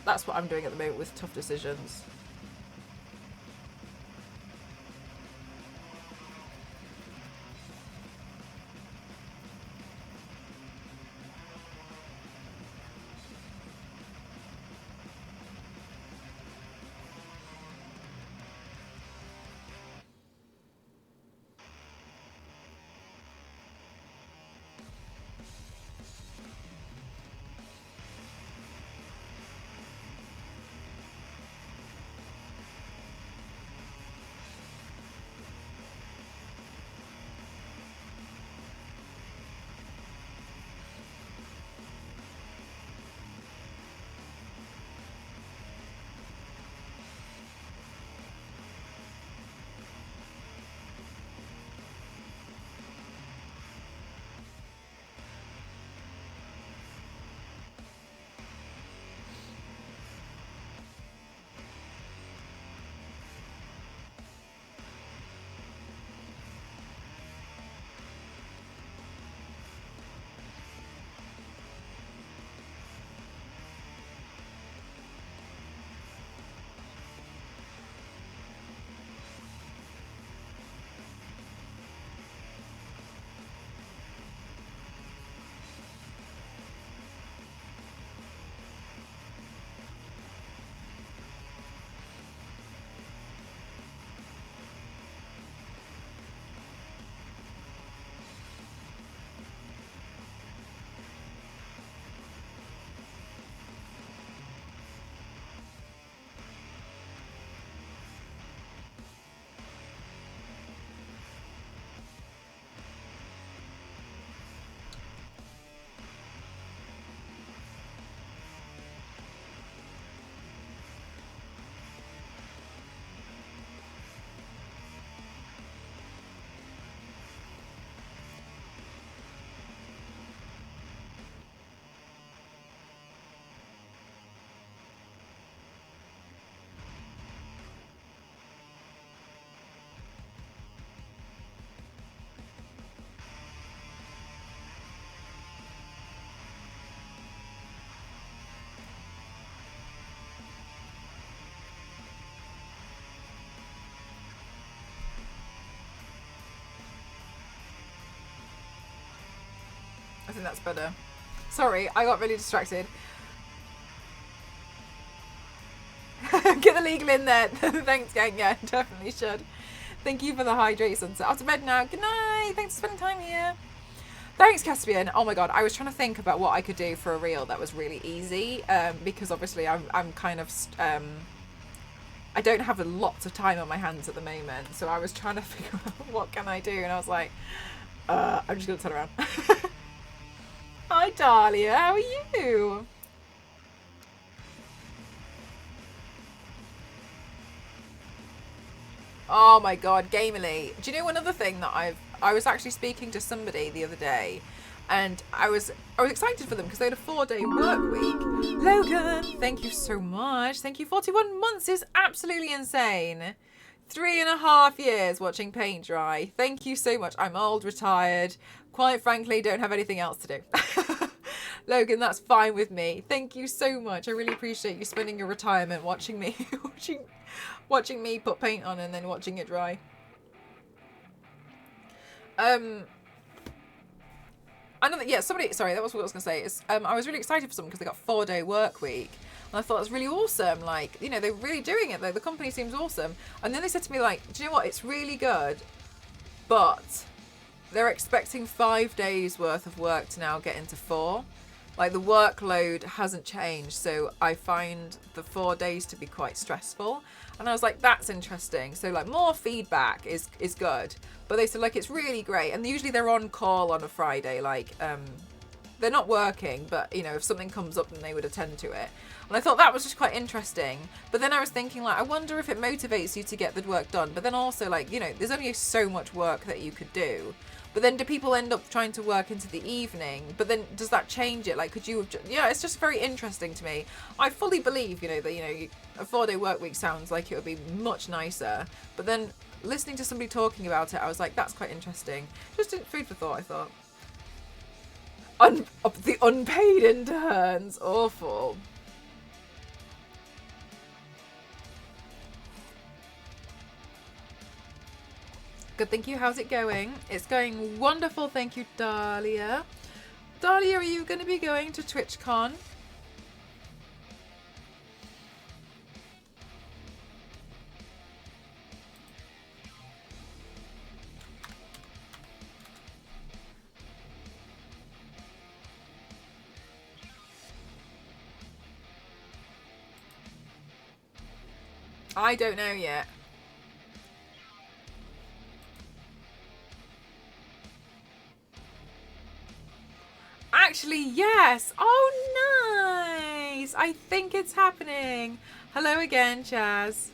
that's what I'm doing at the moment with tough decisions. think that's better. Sorry, I got really distracted. Get the legal in there. Thanks, gang. Yeah, definitely should. Thank you for the hydrate, sunset. Off to bed now. Good night. Thanks for spending time here. Thanks, Caspian. Oh my god, I was trying to think about what I could do for a reel that was really easy, because obviously I'm kind of I don't have a lot of time on my hands at the moment, so I was trying to figure out what can I do, and I was like, I'm just gonna turn around. Hi, Dahlia. How are you? Oh my god, Gamerly. Do you know one other thing that I was actually speaking to somebody the other day, and I was excited for them because they had a 4-day work week. Logan, thank you so much. Thank you. 41 months is absolutely insane. 3.5 years watching paint dry. Thank you so much. I'm old, retired. Quite frankly, don't have anything else to do. Logan, that's fine with me. Thank you so much. I really appreciate you spending your retirement watching me watching me put paint on and then watching it dry. Another, yeah, somebody, sorry, that was what I was going to say. Is, I was really excited for someone because they got 4-day work week. And I thought it was really awesome. Like, you know, they're really doing it though. The company seems awesome. And then they said to me, like, do you know what? It's really good, but they're expecting 5 days worth of work to now get into 4. Like, the workload hasn't changed, so I find the 4 days to be quite stressful. And I was like, that's interesting. So, like, more feedback is good. But they said, like, it's really great. And usually they're on call on a Friday. Like, they're not working, but, you know, if something comes up, then they would attend to it. And I thought that was just quite interesting. But then I was thinking, like, I wonder if it motivates you to get the work done. But then also, like, you know, there's only so much work that you could do. But then do people end up trying to work into the evening? But then does that change it? Like, could you have... Yeah, it's just very interesting to me. I fully believe, you know, that, you know, a 4-day work week sounds like it would be much nicer. But then listening to somebody talking about it, I was like, that's quite interesting. Just food for thought, I thought. The unpaid interns. Awful. Good, thank you. How's it going? It's going wonderful, thank you, Dahlia. Dahlia, are you going to be going to TwitchCon? I don't know yet. Actually, yes. Oh, nice. I think it's happening. Hello again, Chaz.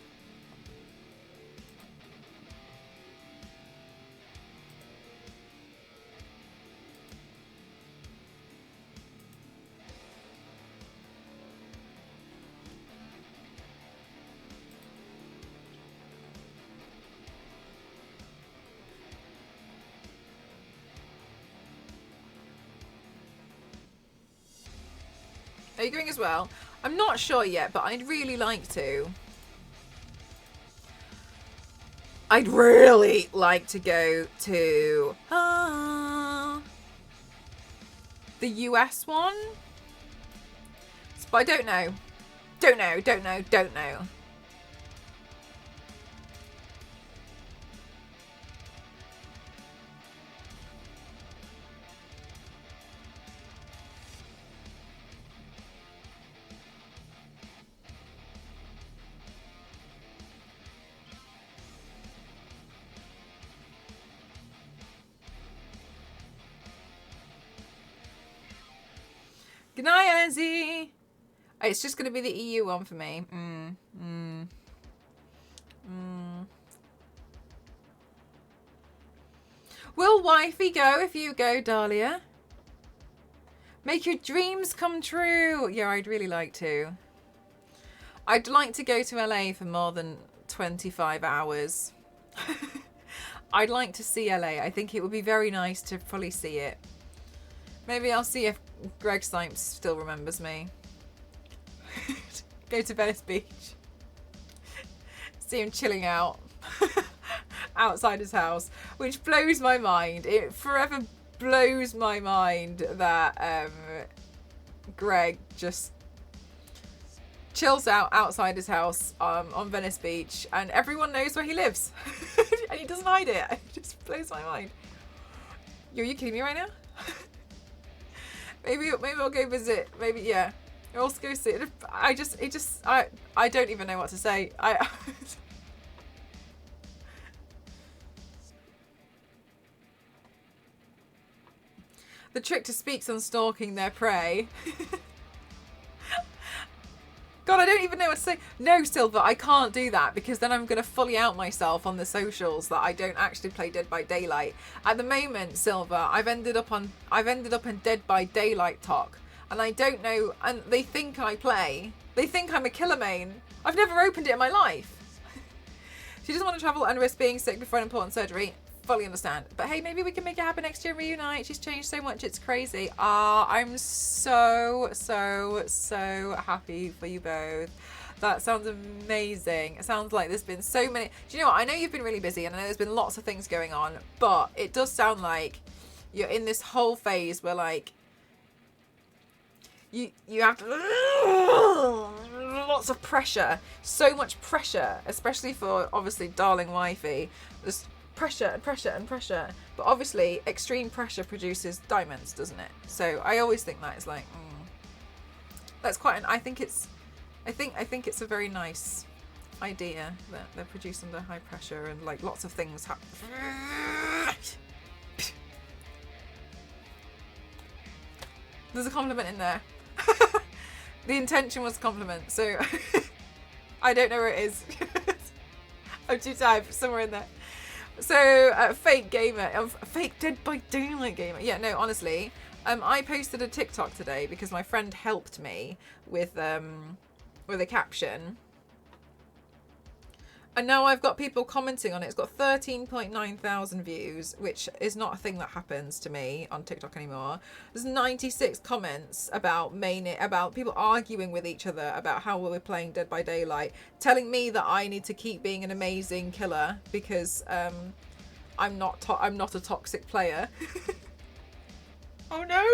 Are you going as well? I'm not sure yet, but I'd really like to. I'd really like to go to the US one. But I don't know. Don't know. Good night, Lindsay. It's just going to be the EU one for me. Will wifey go if you go, Dahlia? Make your dreams come true. Yeah, I'd really like to. I'd like to go to LA for more than 25 hours. I'd like to see LA. I think it would be very nice to fully see it. Maybe I'll see if Greg Snipes still remembers me. Go to Venice Beach. See him chilling out outside his house, which blows my mind. It forever blows my mind that Greg just chills out outside his house on Venice Beach, and everyone knows where he lives, and he doesn't hide it. It just blows my mind. Yo, are you kidding me right now? maybe I'll go visit. Maybe, yeah. I'll also go see it. I don't even know what to say. The trickster speaks on stalking their prey. God, I don't even know what to say. No, Silver, I can't do that because then I'm going to fully out myself on the socials that I don't actually play Dead by Daylight. At the moment, Silver, I've ended up in Dead by Daylight talk, and I don't know. And they think I play. They think I'm a killer main. I've never opened it in my life. She doesn't want to travel and risk being sick before an important surgery. Fully understand. But hey, maybe we can make it happen next year and reunite. She's changed so much, it's crazy. I'm so happy for you both. That sounds amazing. It sounds like there's been so many. Do you know what? I know you've been really busy and I know there's been lots of things going on, but it does sound like you're in this whole phase where like you have to lots of pressure, so much pressure, especially for obviously darling wifey. There's pressure and pressure and pressure, but obviously extreme pressure produces diamonds, doesn't it? So I always think that is like that's quite an I think it's a very nice idea that they're produced under high pressure and like lots of things happen. There's a compliment in there. The intention was a compliment, so I don't know where it is. I'm too tired, somewhere in there. So, fake gamer, fake Dead by Daylight gamer. Yeah, no, honestly, I posted a TikTok today because my friend helped me with a caption. And now I've got people commenting on it. It's got 13.9 thousand views, which is not a thing that happens to me on TikTok anymore. There's 96 comments about people arguing with each other about how we're playing Dead by Daylight, telling me that I need to keep being an amazing killer because I'm not a toxic player. Oh no.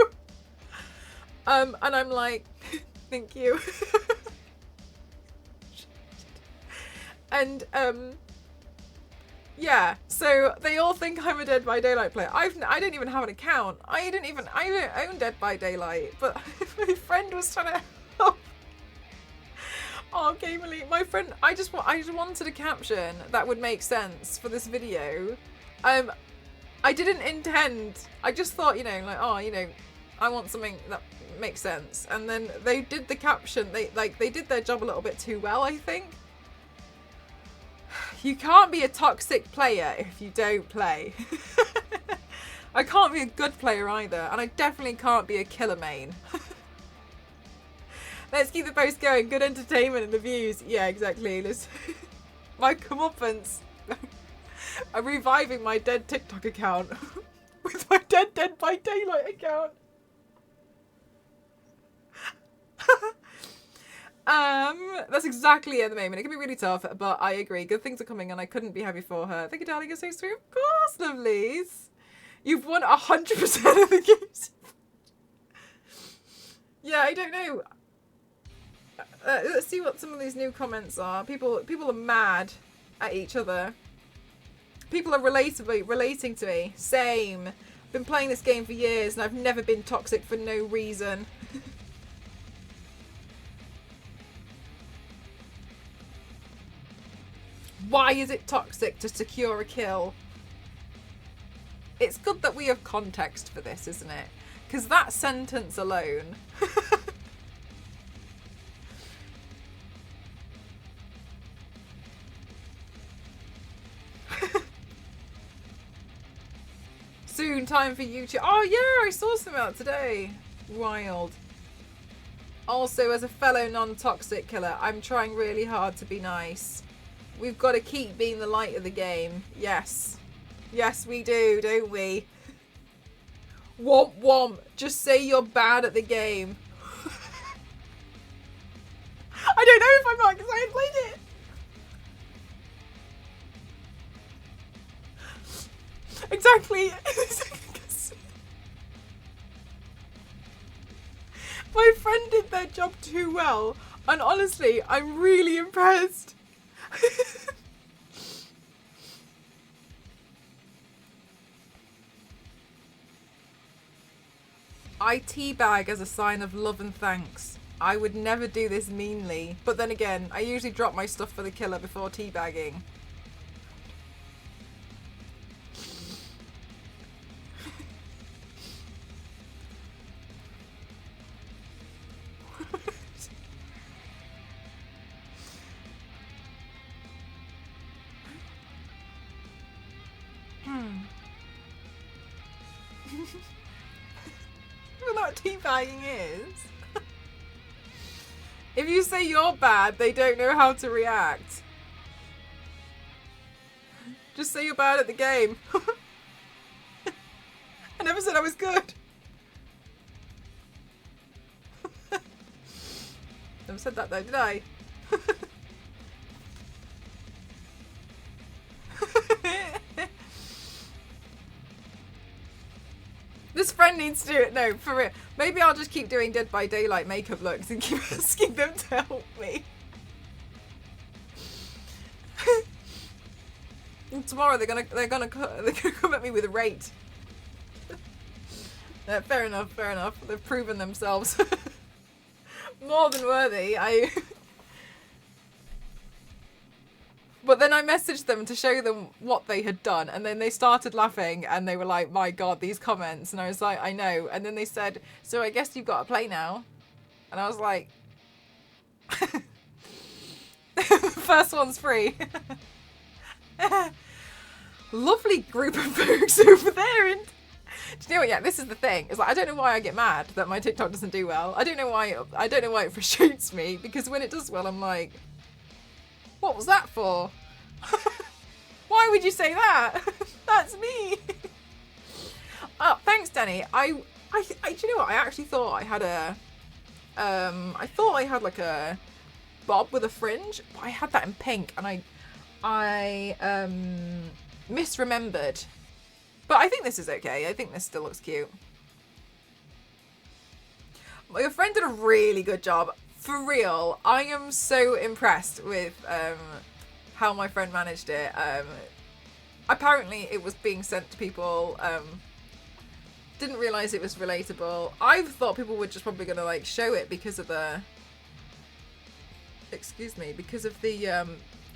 And I'm like, thank you. And yeah, so they all think I'm a Dead by Daylight player. I don't even have an account. I don't own Dead by Daylight, but my friend was trying to help. Oh, Gamerly, my friend, I just wanted a caption that would make sense for this video. I didn't intend. I just thought, I want something that makes sense. And then they did the caption. They did their job a little bit too well, I think. You can't be a toxic player if you don't play. I can't be a good player either, and I definitely can't be a killer main. Let's keep the post going. Good entertainment and the views. Yeah, exactly. My comeuppance. I'm reviving my dead TikTok account with my Dead by Daylight account. That's exactly at the moment. It can be really tough, but I agree. Good things are coming and I couldn't be happy for her. Thank you, darling. You're so sweet. Of course, lovelies. You've won 100% of the games. Yeah, I don't know. Let's see what some of these new comments are. People are mad at each other. People are relating to me. Same. Been playing this game for years and I've never been toxic for no reason. Why is it toxic to secure a kill? It's good that we have context for this, isn't it? Because that sentence alone. Soon, time for YouTube. Oh yeah, I saw some out today. Wild. Also, as a fellow non-toxic killer, I'm trying really hard to be nice. We've got to keep being the light of the game. Yes. Yes, we do, don't we? Womp womp. Just say you're bad at the game. I don't know if I'm not because I haven't played it. Exactly. friend did their job too well. And honestly, I'm really impressed. I teabag as a sign of love and thanks. I would never do this meanly. But then again, I usually drop my stuff for the killer before teabagging. You know what teabagging is? If you say you're bad, they don't know how to react. Just say you're bad at the game. I never said I was good. Never said that though, did I? This friend needs to do it. No, for real. Maybe I'll just keep doing Dead by Daylight makeup looks and keep asking them to help me. And tomorrow they're gonna come at me with a rate. No, fair enough, fair enough. They've proven themselves more than worthy. But then I messaged them to show them what they had done, and then they started laughing, and they were like, my God, these comments. And I was like, I know. And then they said, so I guess you've got to play now. And I was like, first one's free. Lovely group of folks over there. And do you know what? Yeah, this is the thing. It's like, I don't know why I get mad that my TikTok doesn't do well. I don't know why it frustrates me, because when it does well, I'm like, what was that for? Why would you say that? That's me. Oh, thanks, Danny. Do you know what? I actually thought I had like a bob with a fringe, but I had that in pink, and I misremembered. But I think this is okay. I think this still looks cute. Well, your friend did a really good job. For real, I am so impressed with how my friend managed it. Apparently it was being sent to people. Didn't realise it was relatable. I thought people were just probably going to like show it because of the... Excuse me, because of the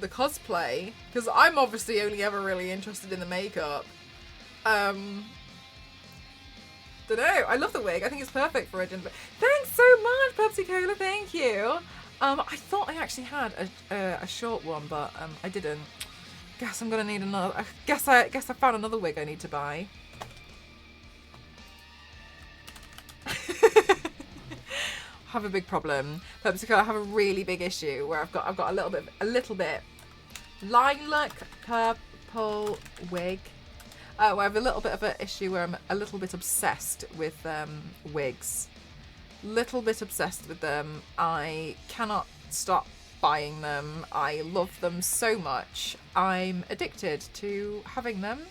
cosplay. Because I'm obviously only ever really interested in the makeup. Don't know. I love the wig. I think it's perfect for a gin. Thanks so much, Pepsi Cola. Thank you. I thought I actually had a short one, but I didn't. Guess I'm gonna need another. I guess I found another wig I need to buy. Have a big problem, Pepsi Cola. I have a really big issue where I've got a little bit lilac purple wig. I have a little bit of an issue where I'm a little bit obsessed with wigs. Little bit obsessed with them. I cannot stop buying them. I love them so much. I'm addicted to having them.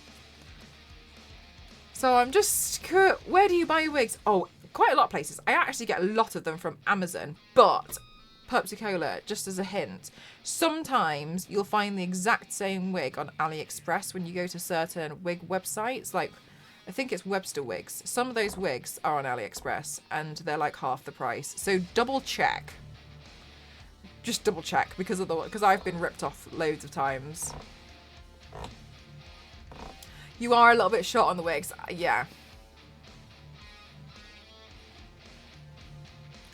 So I'm just... Where do you buy your wigs? Oh, quite a lot of places. I actually get a lot of them from Amazon. But, Pepsi Cola, just as a hint, sometimes you'll find the exact same wig on AliExpress when you go to certain wig websites. Like, I think it's Webster Wigs. Some of those wigs are on AliExpress and they're like half the price. So double check. Just double check because I've been ripped off loads of times. You are a little bit short on the wigs. Yeah.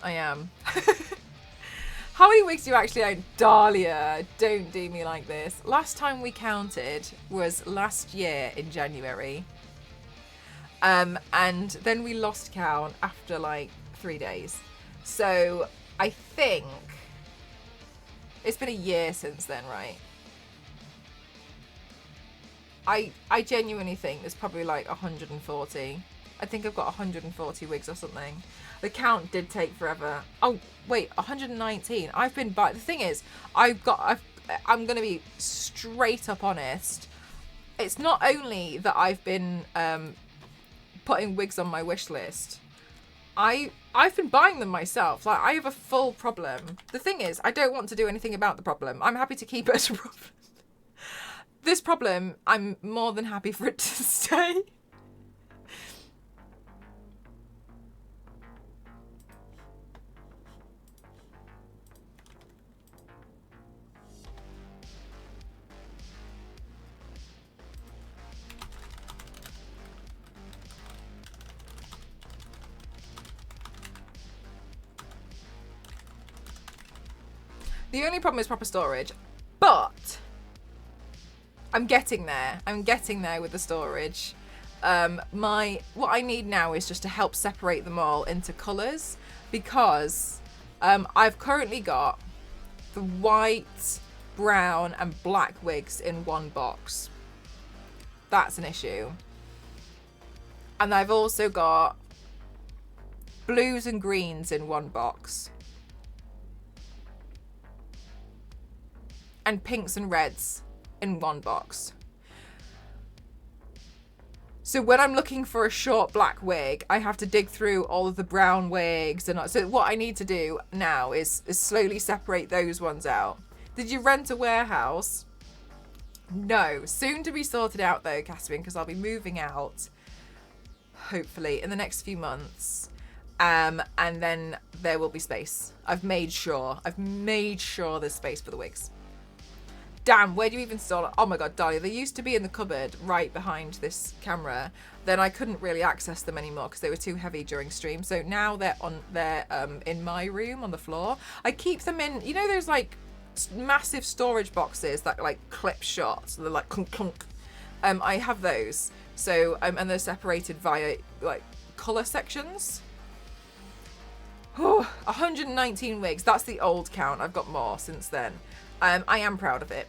I am. How many wigs do you actually own? Dahlia, don't do me like this. Last time we counted was last year in January. And then we lost count after like 3 days. So I think it's been a year since then, right? I genuinely think there's probably like 140. I think I've got 140 wigs or something. The count did take forever. Oh, wait, 119. I've been the thing is, I'm going to be straight up honest. It's not only that I've been putting wigs on my wish list. I've been buying them myself. Like, I have a full problem. The thing is, I don't want to do anything about the problem. I'm happy to keep it as a problem. This problem, I'm more than happy for it to stay. The only problem is proper storage, but I'm getting there. I'm getting there with the storage. What I need now is just to help separate them all into colours, because I've currently got the white, brown and black wigs in one box. That's an issue. And I've also got blues and greens in one box. And pinks and reds in one box. So when I'm looking for a short black wig, I have to dig through all of the brown wigs. And so what I need to do now is slowly separate those ones out. Did you rent a warehouse? No. Soon to be sorted out though, Caspian, because I'll be moving out, hopefully, in the next few months. And then there will be space. I've made sure there's space for the wigs. Damn, where do you even store it? Oh my god, Dahlia, they used to be in the cupboard right behind this camera. Then I couldn't really access them anymore because they were too heavy during stream. So now they're in my room on the floor. I keep them in, you know those like massive storage boxes that like clip shut, so they're like clunk clunk. I have those. So and they're separated via like colour sections. 119 wigs. That's the old count. I've got more since then. I am proud of it.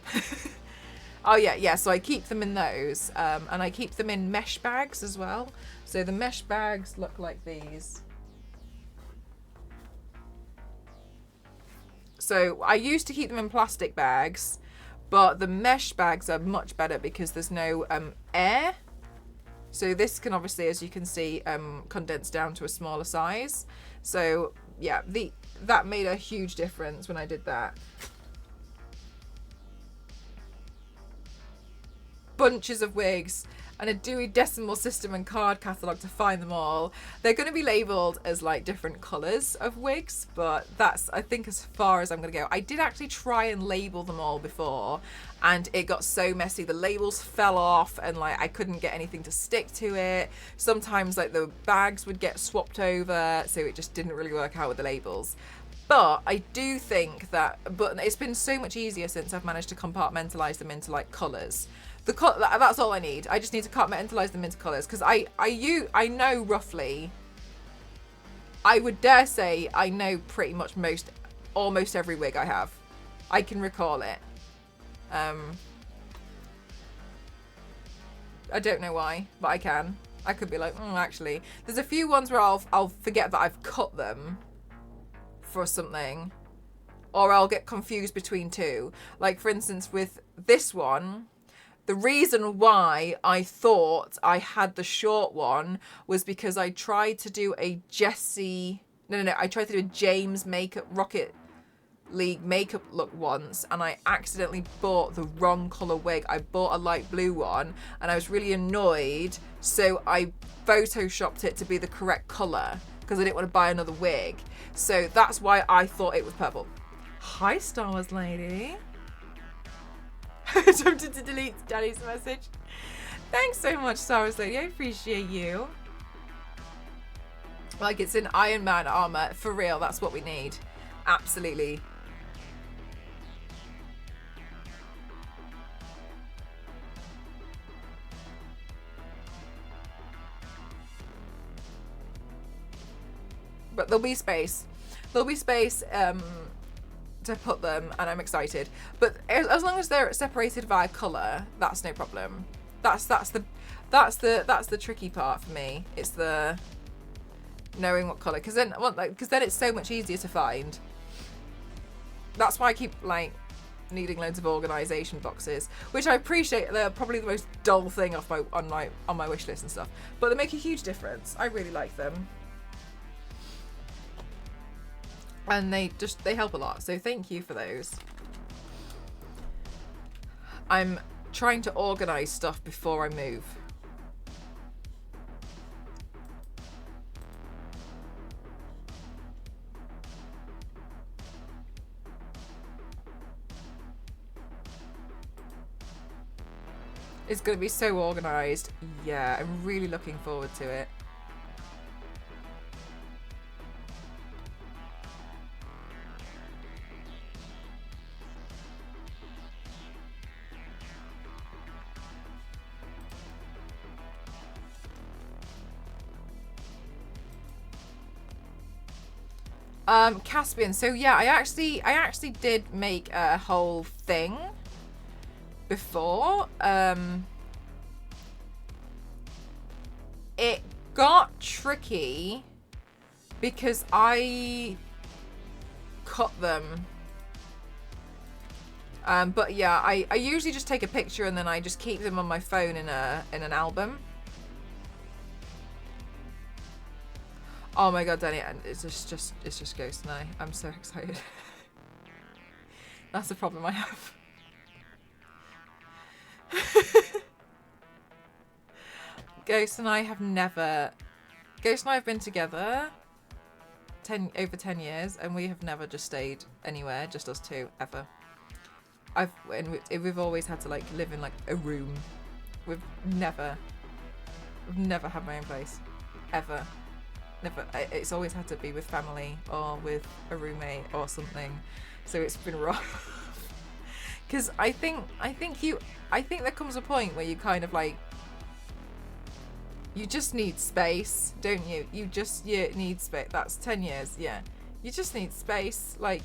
Oh yeah, so I keep them in those, and I keep them in mesh bags as well. So the mesh bags look like these. So I used to keep them in plastic bags, but the mesh bags are much better because there's no air. So this can obviously, as you can see, condense down to a smaller size. So yeah, that made a huge difference when I did that. Bunches of wigs and a Dewey Decimal System and card catalogue to find them all. They're going to be labelled as like different colours of wigs, but that's, I think, as far as I'm going to go. I did actually try and label them all before and it got so messy. The labels fell off and like I couldn't get anything to stick to it. Sometimes like the bags would get swapped over, so it just didn't really work out with the labels. But I do think that, but it's been so much easier since I've managed to compartmentalise them into like colours. That's all I need. I just need to compartmentalise them into colours, because I know roughly, I would dare say I know pretty much almost every wig I have. I can recall it. I don't know why, but I can. I could be like, actually, there's a few ones where I'll forget that I've cut them for something, or I'll get confused between two. Like for instance with this one, the reason why I thought I had the short one was because I tried to do a I tried to do a James Rocket League makeup look once, and I accidentally bought the wrong colour wig. I bought a light blue one and I was really annoyed, so I photoshopped it to be the correct colour because I didn't want to buy another wig. So that's why I thought it was purple. Hi, Star Wars lady. Attempted to delete Daddy's message. Thanks so much, Star Wars lady. I appreciate you. Like it's in Iron Man armor. For real, that's what we need. Absolutely. But there'll be space. There'll be space to put them, and I'm excited. But as long as they're separated by colour, that's no problem. That's the tricky part for me. It's the knowing what colour, because then it's so much easier to find. That's why I keep like needing loads of organisation boxes, which I appreciate. They're probably the most dull thing on my wish list and stuff, but they make a huge difference. I really like them. And they help a lot. So thank you for those. I'm trying to organize stuff before I move. It's going to be so organized. Yeah, I'm really looking forward to it. Caspian. So yeah, I actually did make a whole thing before. It got tricky because I cut them. But yeah, I usually just take a picture and then I just keep them on my phone in an album. Oh my god, Danny, it's just Ghost and I'm so excited. That's the problem I have. Ghost and I have been together over 10 years and we have never just stayed anywhere, just us two, ever. We've always had to like live in like a room. We've never had my own place, ever. Never. It's always had to be with family or with a roommate or something. So it's been rough. Because I think there comes a point where you kind of like, you just need space, don't you? You need space. That's 10 years, yeah. You just need space, like.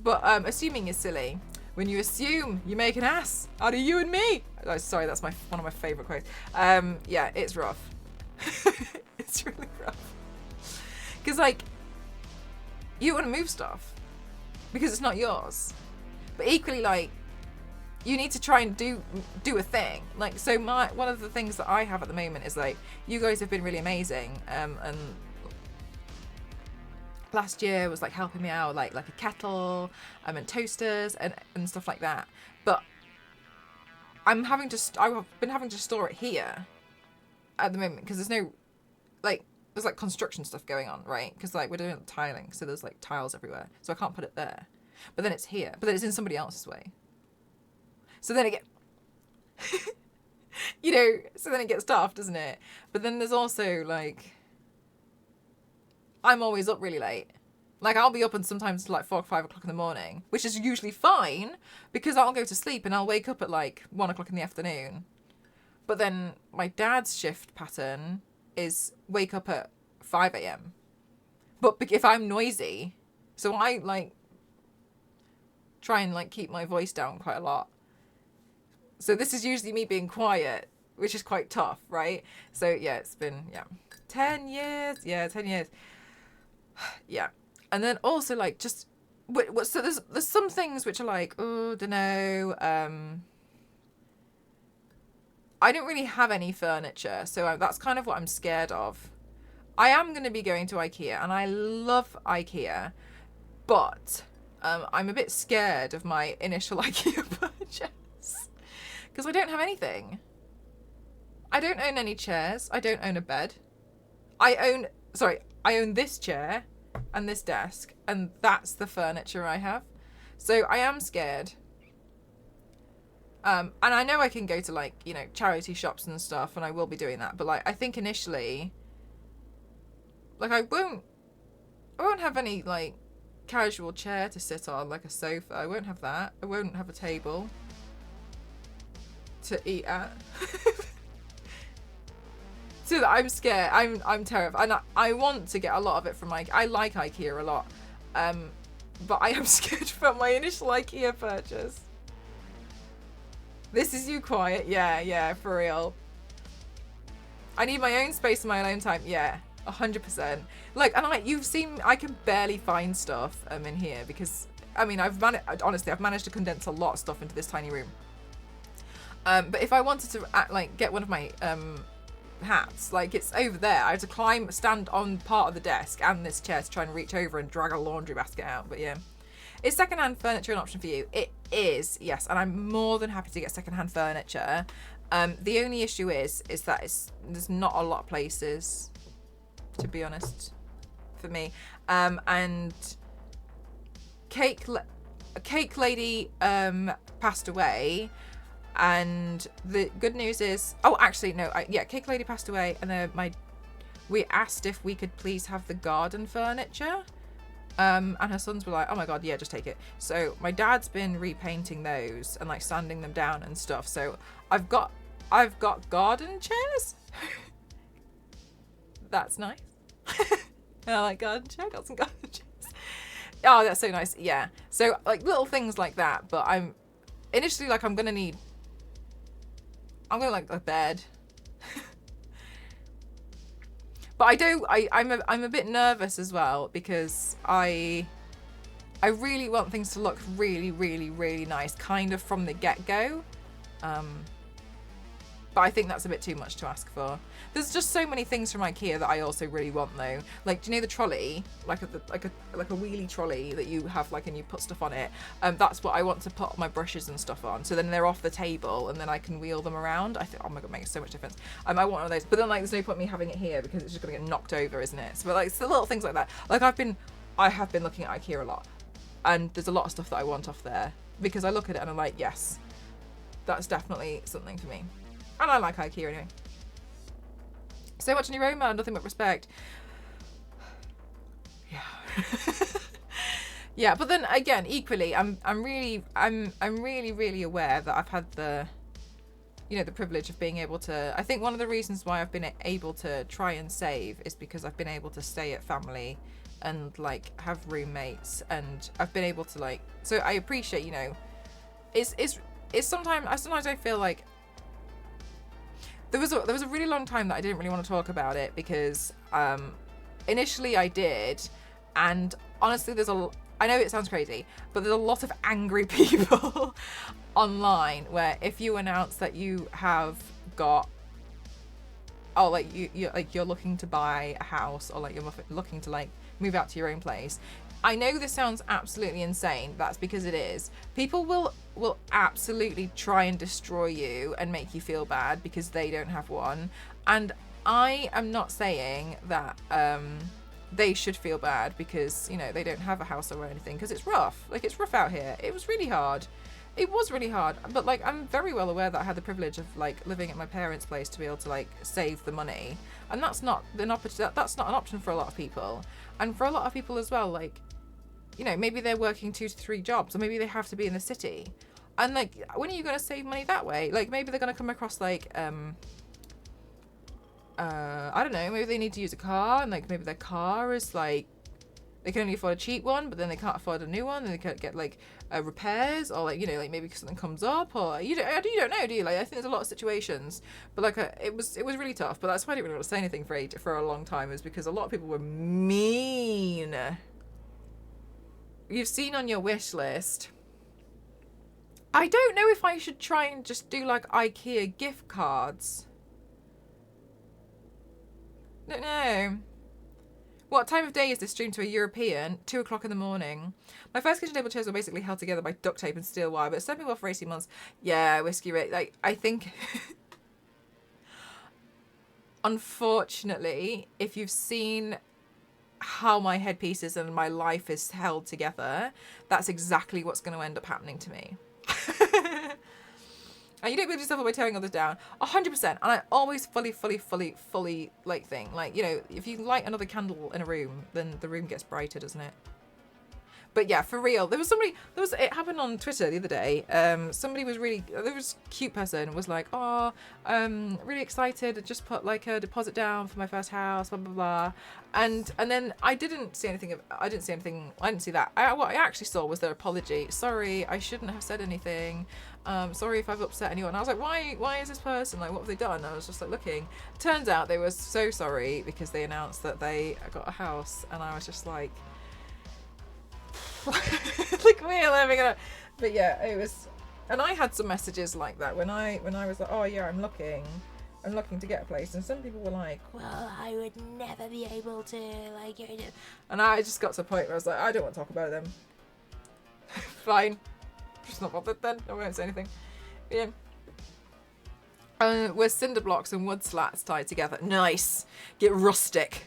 But assuming you're silly. When you assume, you make an ass out of you and me. Oh, sorry, that's one of my favourite quotes. Yeah, it's rough. It's really rough. Because, like, you want to move stuff because it's not yours. But equally, like, you need to try and do a thing. Like, so one of the things that I have at the moment is, like, you guys have been really amazing. And last year was, like, helping me out, like a kettle and toasters and stuff like that. But I've been having to store it here at the moment because there's no, like, there's like construction stuff going on, right? Because like we're doing tiling, so there's like tiles everywhere, so I can't put it there. But then it's here, but then it's in somebody else's way. So then it so then it gets tough, doesn't it? But then there's also like, I'm always up really late. Like I'll be up and sometimes like 4 or 5 o'clock in the morning, which is usually fine because I'll go to sleep and I'll wake up at like 1 o'clock in the afternoon. But then my dad's shift pattern is wake up at 5 a.m. But if I'm noisy, so I like try and like keep my voice down quite a lot. So this is usually me being quiet, which is quite tough, right? So yeah, it's been 10 years. Yeah, 10 years. Yeah. And then also like just so there's some things which are like, oh, dunno, I don't really have any furniture, so that's kind of what I'm scared of. I am going to be going to IKEA, and I love IKEA, but I'm a bit scared of my initial IKEA purchase because I don't have anything. I don't own any chairs. I don't own a bed. I own this chair and this desk, and that's the furniture I have. So I am scared. And I know I can go to like, charity shops and stuff, and I will be doing that. But like, I think initially, like I won't have any like casual chair to sit on, like a sofa. I won't have that. I won't have a table to eat at. So that I'm scared. I'm terrified. And I want to get a lot of it from I like IKEA a lot. But I am scared about my initial IKEA purchase. This is you quiet. Yeah, for real. I need my own space and my own time. Yeah, 100%. Like, and you've seen, I can barely find stuff in here because, I mean, I've managed to condense a lot of stuff into this tiny room. But if I wanted to get one of my hats. Like, it's over there. I had to stand on part of the desk and this chair to try and reach over and drag a laundry basket out. But yeah. Is secondhand furniture an option for you? It is, yes. And I'm more than happy to get secondhand furniture. The only issue is that there's not a lot of places, to be honest, for me. And Cake Lady passed away. And the good news is, oh, actually, no, Cake Lady passed away, and we asked if we could please have the garden furniture, and her sons were like, oh my god, yeah, just take it. So my dad's been repainting those and like sanding them down and stuff. So I've got garden chairs. That's nice. I like garden chairs. Got some garden chairs. Oh, that's so nice. Yeah. So like little things like that, but I'm initially like I'm gonna like a bed. But I'm a bit nervous as well because I really want things to look really, really, really nice, kind of from the get-go. But I think that's a bit too much to ask for. There's just so many things from IKEA that I also really want though. Like, do you know the trolley? Like a wheelie trolley that you have like and you put stuff on it. That's what I want to put my brushes and stuff on. So then they're off the table and then I can wheel them around. I think, oh my god, it makes so much difference. I want one of those. But then like there's no point me having it here because it's just gonna get knocked over, isn't it? So like it's the little things like that. Like I have been looking at IKEA a lot. And there's a lot of stuff that I want off there. Because I look at it and I'm like, yes, that's definitely something for me. And I like IKEA anyway. So much in aroma, nothing but respect. Yeah. Yeah, but then again, equally, I'm really aware that I've had the privilege of being able to. I think one of the reasons why I've been able to try and save is because I've been able to stay at family and like have roommates, and I've been able to like. So I appreciate, it's sometimes I feel like. There was a really long time that I didn't really want to talk about it because initially I did, and honestly I know it sounds crazy, but there's a lot of angry people online where if you announce that you have got you're looking to buy a house or like you're looking to like move out to your own place. I know this sounds absolutely insane. That's because it is. People will absolutely try and destroy you and make you feel bad because they don't have one. And I am not saying that they should feel bad because, they don't have a house or anything, because it's rough. Like, it's rough out here. It was really hard. It was really hard. But, like, I'm very well aware that I had the privilege of, like, living at my parents' place to be able to, like, save the money. And that's not an option for a lot of people. And for a lot of people as well, like, maybe they're working 2 to 3 jobs, or maybe they have to be in the city. And like, when are you going to save money that way? Like, maybe they're going to come across like, I don't know, maybe they need to use a car, and like maybe their car is like, they can only afford a cheap one, but then they can't afford a new one, and they can't get like repairs, or like, like maybe something comes up, or you don't know, do you? Like, I think there's a lot of situations, but like it was really tough. But that's why I didn't really want to say anything for a long time, is because a lot of people were mean. You've seen on your wish list. I don't know if I should try and just do like IKEA gift cards. Don't know. What time of day is this stream to a European? 2 o'clock in the morning. My first kitchen table chairs were basically held together by duct tape and steel wire, but it served me well for 18 months. Yeah, Whiskey Rick. Like, I think... Unfortunately, if you've seen how my headpieces and my life is held together, that's exactly what's going to end up happening to me. And you don't build yourself up by tearing others down. 100%. And I always fully like thing. Like, if you light another candle in a room, then the room gets brighter, doesn't it? But yeah, for real, it happened on Twitter the other day. There was a cute person was like, oh, really excited. I just put like a deposit down for my first house, blah, blah, blah. And then I didn't see anything. I didn't see that. What I actually saw was their apology. Sorry, I shouldn't have said anything. Sorry if I've upset anyone. I was like, why is this person, like, what have they done? And I was just like looking. Turns out they were so sorry because they announced that they got a house. And I was just like, like, we're living it. But yeah, it was, and I had some messages like that when I was like, oh yeah, I'm looking. and looking to get a place, and some people were like, well, I would never be able to, like, and I just got to a point where I was like, I don't want to talk about them. Fine. Just not bothered then. I won't say anything. But yeah. We're cinder blocks and wood slats tied together. Nice. Get rustic.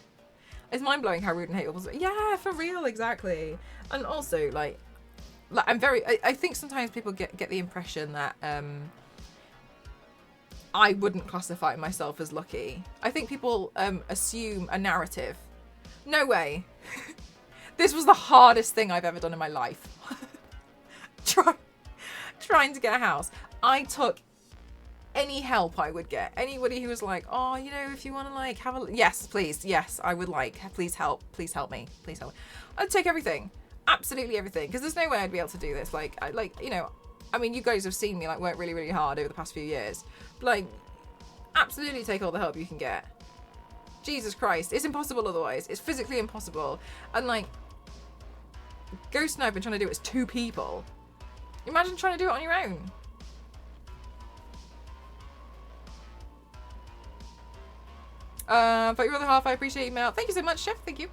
It's mind-blowing how rude and hateful. Yeah, for real, exactly. And also, like I'm very... I think sometimes people get the impression that I wouldn't classify myself as lucky. I think people assume a narrative. No way. This was the hardest thing I've ever done in my life. Trying to get a house. I took any help I would get. Anybody who was like, oh, you know, if you want to like have a... Yes, please. Yes, I would like. Please help. Please help me. Please help me. I'd take everything. Absolutely everything. Because there's no way I'd be able to do this. Like, you know, I mean, you guys have seen me like work really, really hard over the past few years. Like, absolutely take all the help you can get. Jesus Christ. It's impossible otherwise. It's physically impossible. And like, Ghost and I have been trying to do it as 2 people. Imagine trying to do it on your own. But your other half, I appreciate email. Thank you so much, Chef. Thank you.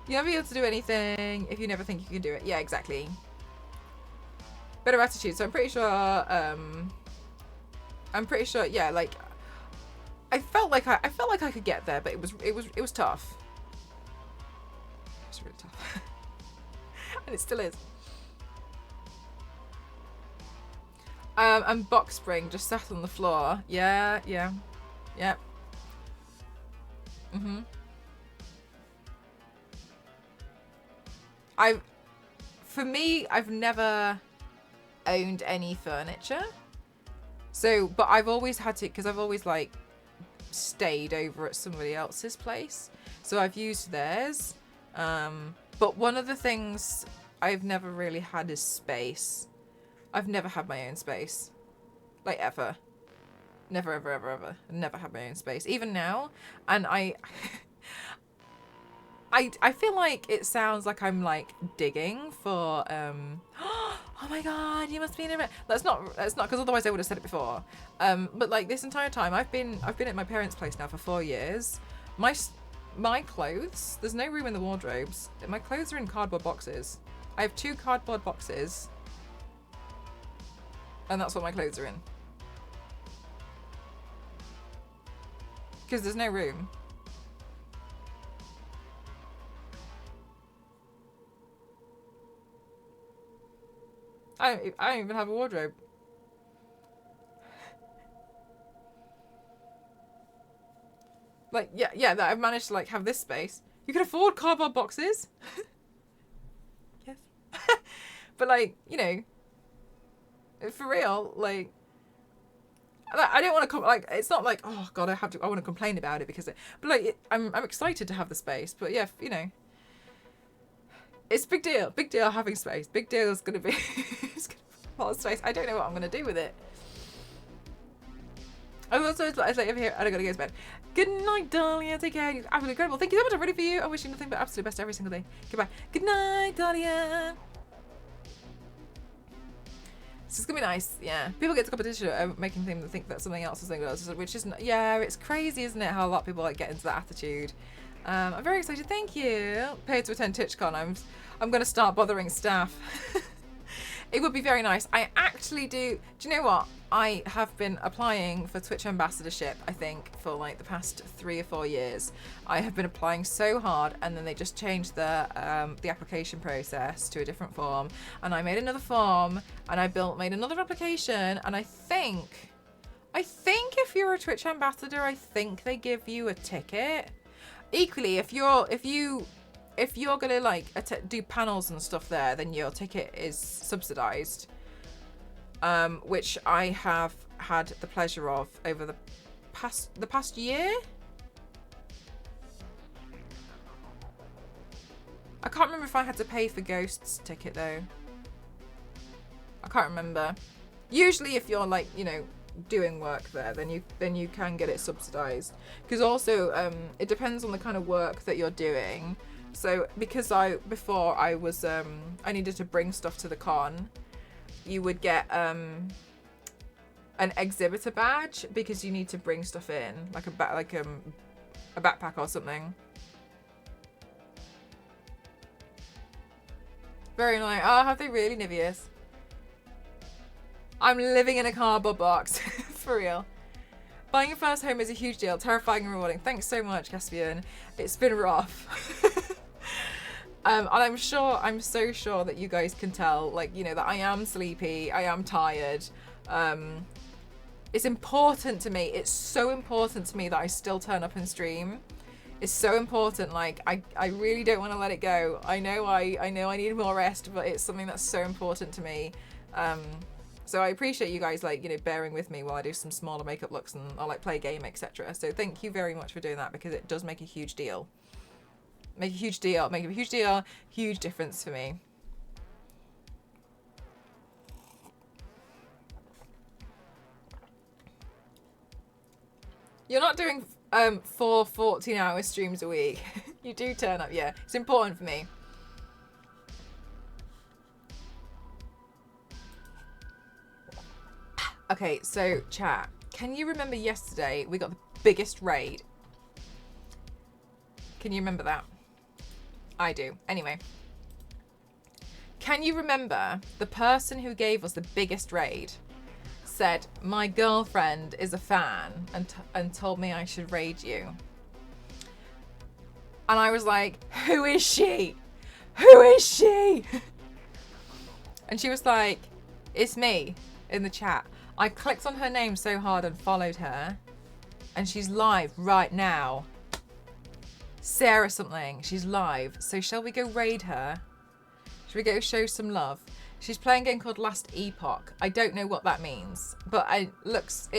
You'll never be able to do anything if you never think you can do it. Yeah, exactly. Better attitude. So I'm pretty sure. Yeah, like I felt like I could get there, but it was tough. It was really tough, and it still is. And box spring just sat on the floor. Yeah. For me, I've never owned any furniture. So, but I've always had to, because I've always like stayed over at somebody else's place. So I've used theirs. But one of the things I've never really had is space. I've never had my own space. Like ever. Never, ever, ever, ever. Never had my own space. Even now. And I feel like it sounds like I'm like digging for oh my god, you must be in a... That's not because otherwise I would have said it before. But like this entire time I've been at my parents' place now for 4 years. My clothes, there's no room in the wardrobes. My clothes are in cardboard boxes. I have 2 cardboard boxes. And that's what my clothes are in. Because there's no room. I don't even have a wardrobe. Like, yeah, that I've managed to like have this space. You can afford cardboard boxes? Yes. But like, you know, for real, like, I don't want to like. It's not like, oh god, I want to complain about it because but like, I'm excited to have the space. But yeah, you know, it's a big deal having space. Big deal is gonna be it's gonna be a lot of space. I don't know what I'm gonna do with it. I also like over here, and I gotta go to bed. Good night, Dahlia. Take care. You're absolutely incredible. Thank you so much. I'm ready for you. I wish you nothing but absolute best every single day. Goodbye. Good night, Dahlia. This is gonna be nice, yeah. People get to competition making them think that something else is something else, which isn't. Yeah, it's crazy, isn't it? How a lot of people like get into that attitude. I'm very excited. Thank you. Paid to attend TwitchCon. I'm gonna start bothering staff. It would be very nice. I actually do. Do you know what? I have been applying for Twitch ambassadorship, I think, for like the past 3 or 4 years. I have been applying so hard, and then they just changed the application process to a different form. And I made another form, and I made another application. And I think if you're a Twitch ambassador, I think they give you a ticket. Equally, if you're gonna like do panels and stuff there, then your ticket is subsidized, which I have had the pleasure of over the past year. I can't remember if I had to pay for Ghost's ticket though. I can't remember. Usually, if you're like, you know, doing work there, then you can get it subsidized, because also it depends on the kind of work that you're doing. So because I needed to bring stuff to the con, you would get an exhibitor badge because you need to bring stuff in, like a backpack or something. Very annoying. Oh, have they really, Niveus? I'm living in a cardboard box. For real. Buying your first home is a huge deal. Terrifying and rewarding. Thanks so much, Caspian. It's been rough. And I'm so sure that you guys can tell, like, you know, that I am sleepy. I am tired. It's important to me. It's so important to me that I still turn up and stream. It's so important. Like, I really don't want to let it go. I know I need more rest, but it's something that's so important to me. So I appreciate you guys, like, you know, bearing with me while I do some smaller makeup looks and I'll like play a game, etc. So thank you very much for doing that, because it does make a huge deal. Make a huge deal. Make a huge deal. Huge difference for me. You're not doing 4 14-hour streams a week. You do turn up, yeah. It's important for me. Okay, so chat. Can you remember yesterday we got the biggest raid? Can you remember that? I do. Anyway. Can you remember the person who gave us the biggest raid said, my girlfriend is a fan and told me I should raid you? And I was like, who is she? Who is she? And she was like, it's me, in the chat. I clicked on her name so hard and followed her. And she's live right now. Sarah something. She's live. So shall we go raid her? Should we go show some love? She's playing a game called Last Epoch. I don't know what that means. But it looks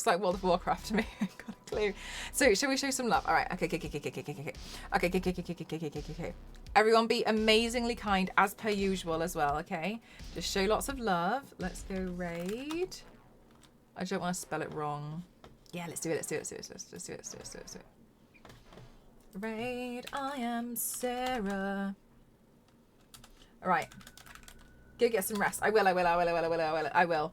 like World of Warcraft to me. I got a clue. So shall we show some love? Alright, okay. Everyone be amazingly kind as per usual as well, okay? Just show lots of love. Let's go raid. I don't want to spell it wrong. Yeah, let's do it. Let's do it. Raid, I am Sarah. All right. Go get some rest. I will.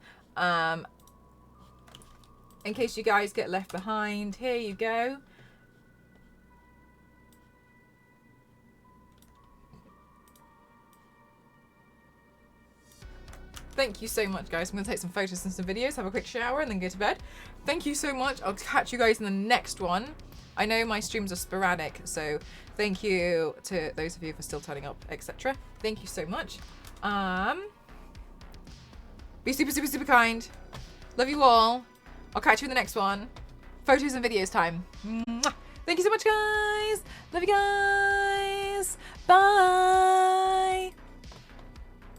In case you guys get left behind, here you go. Thank you so much, guys. I'm going to take some photos and some videos, have a quick shower, and then go to bed. Thank you so much. I'll catch you guys in the next one. I know my streams are sporadic, so thank you to those of you for still turning up, etc. Thank you so much. Be super kind. Love you all. I'll catch you in the next one. Photos and videos time. Mwah. Thank you so much, guys. Love you guys. Bye.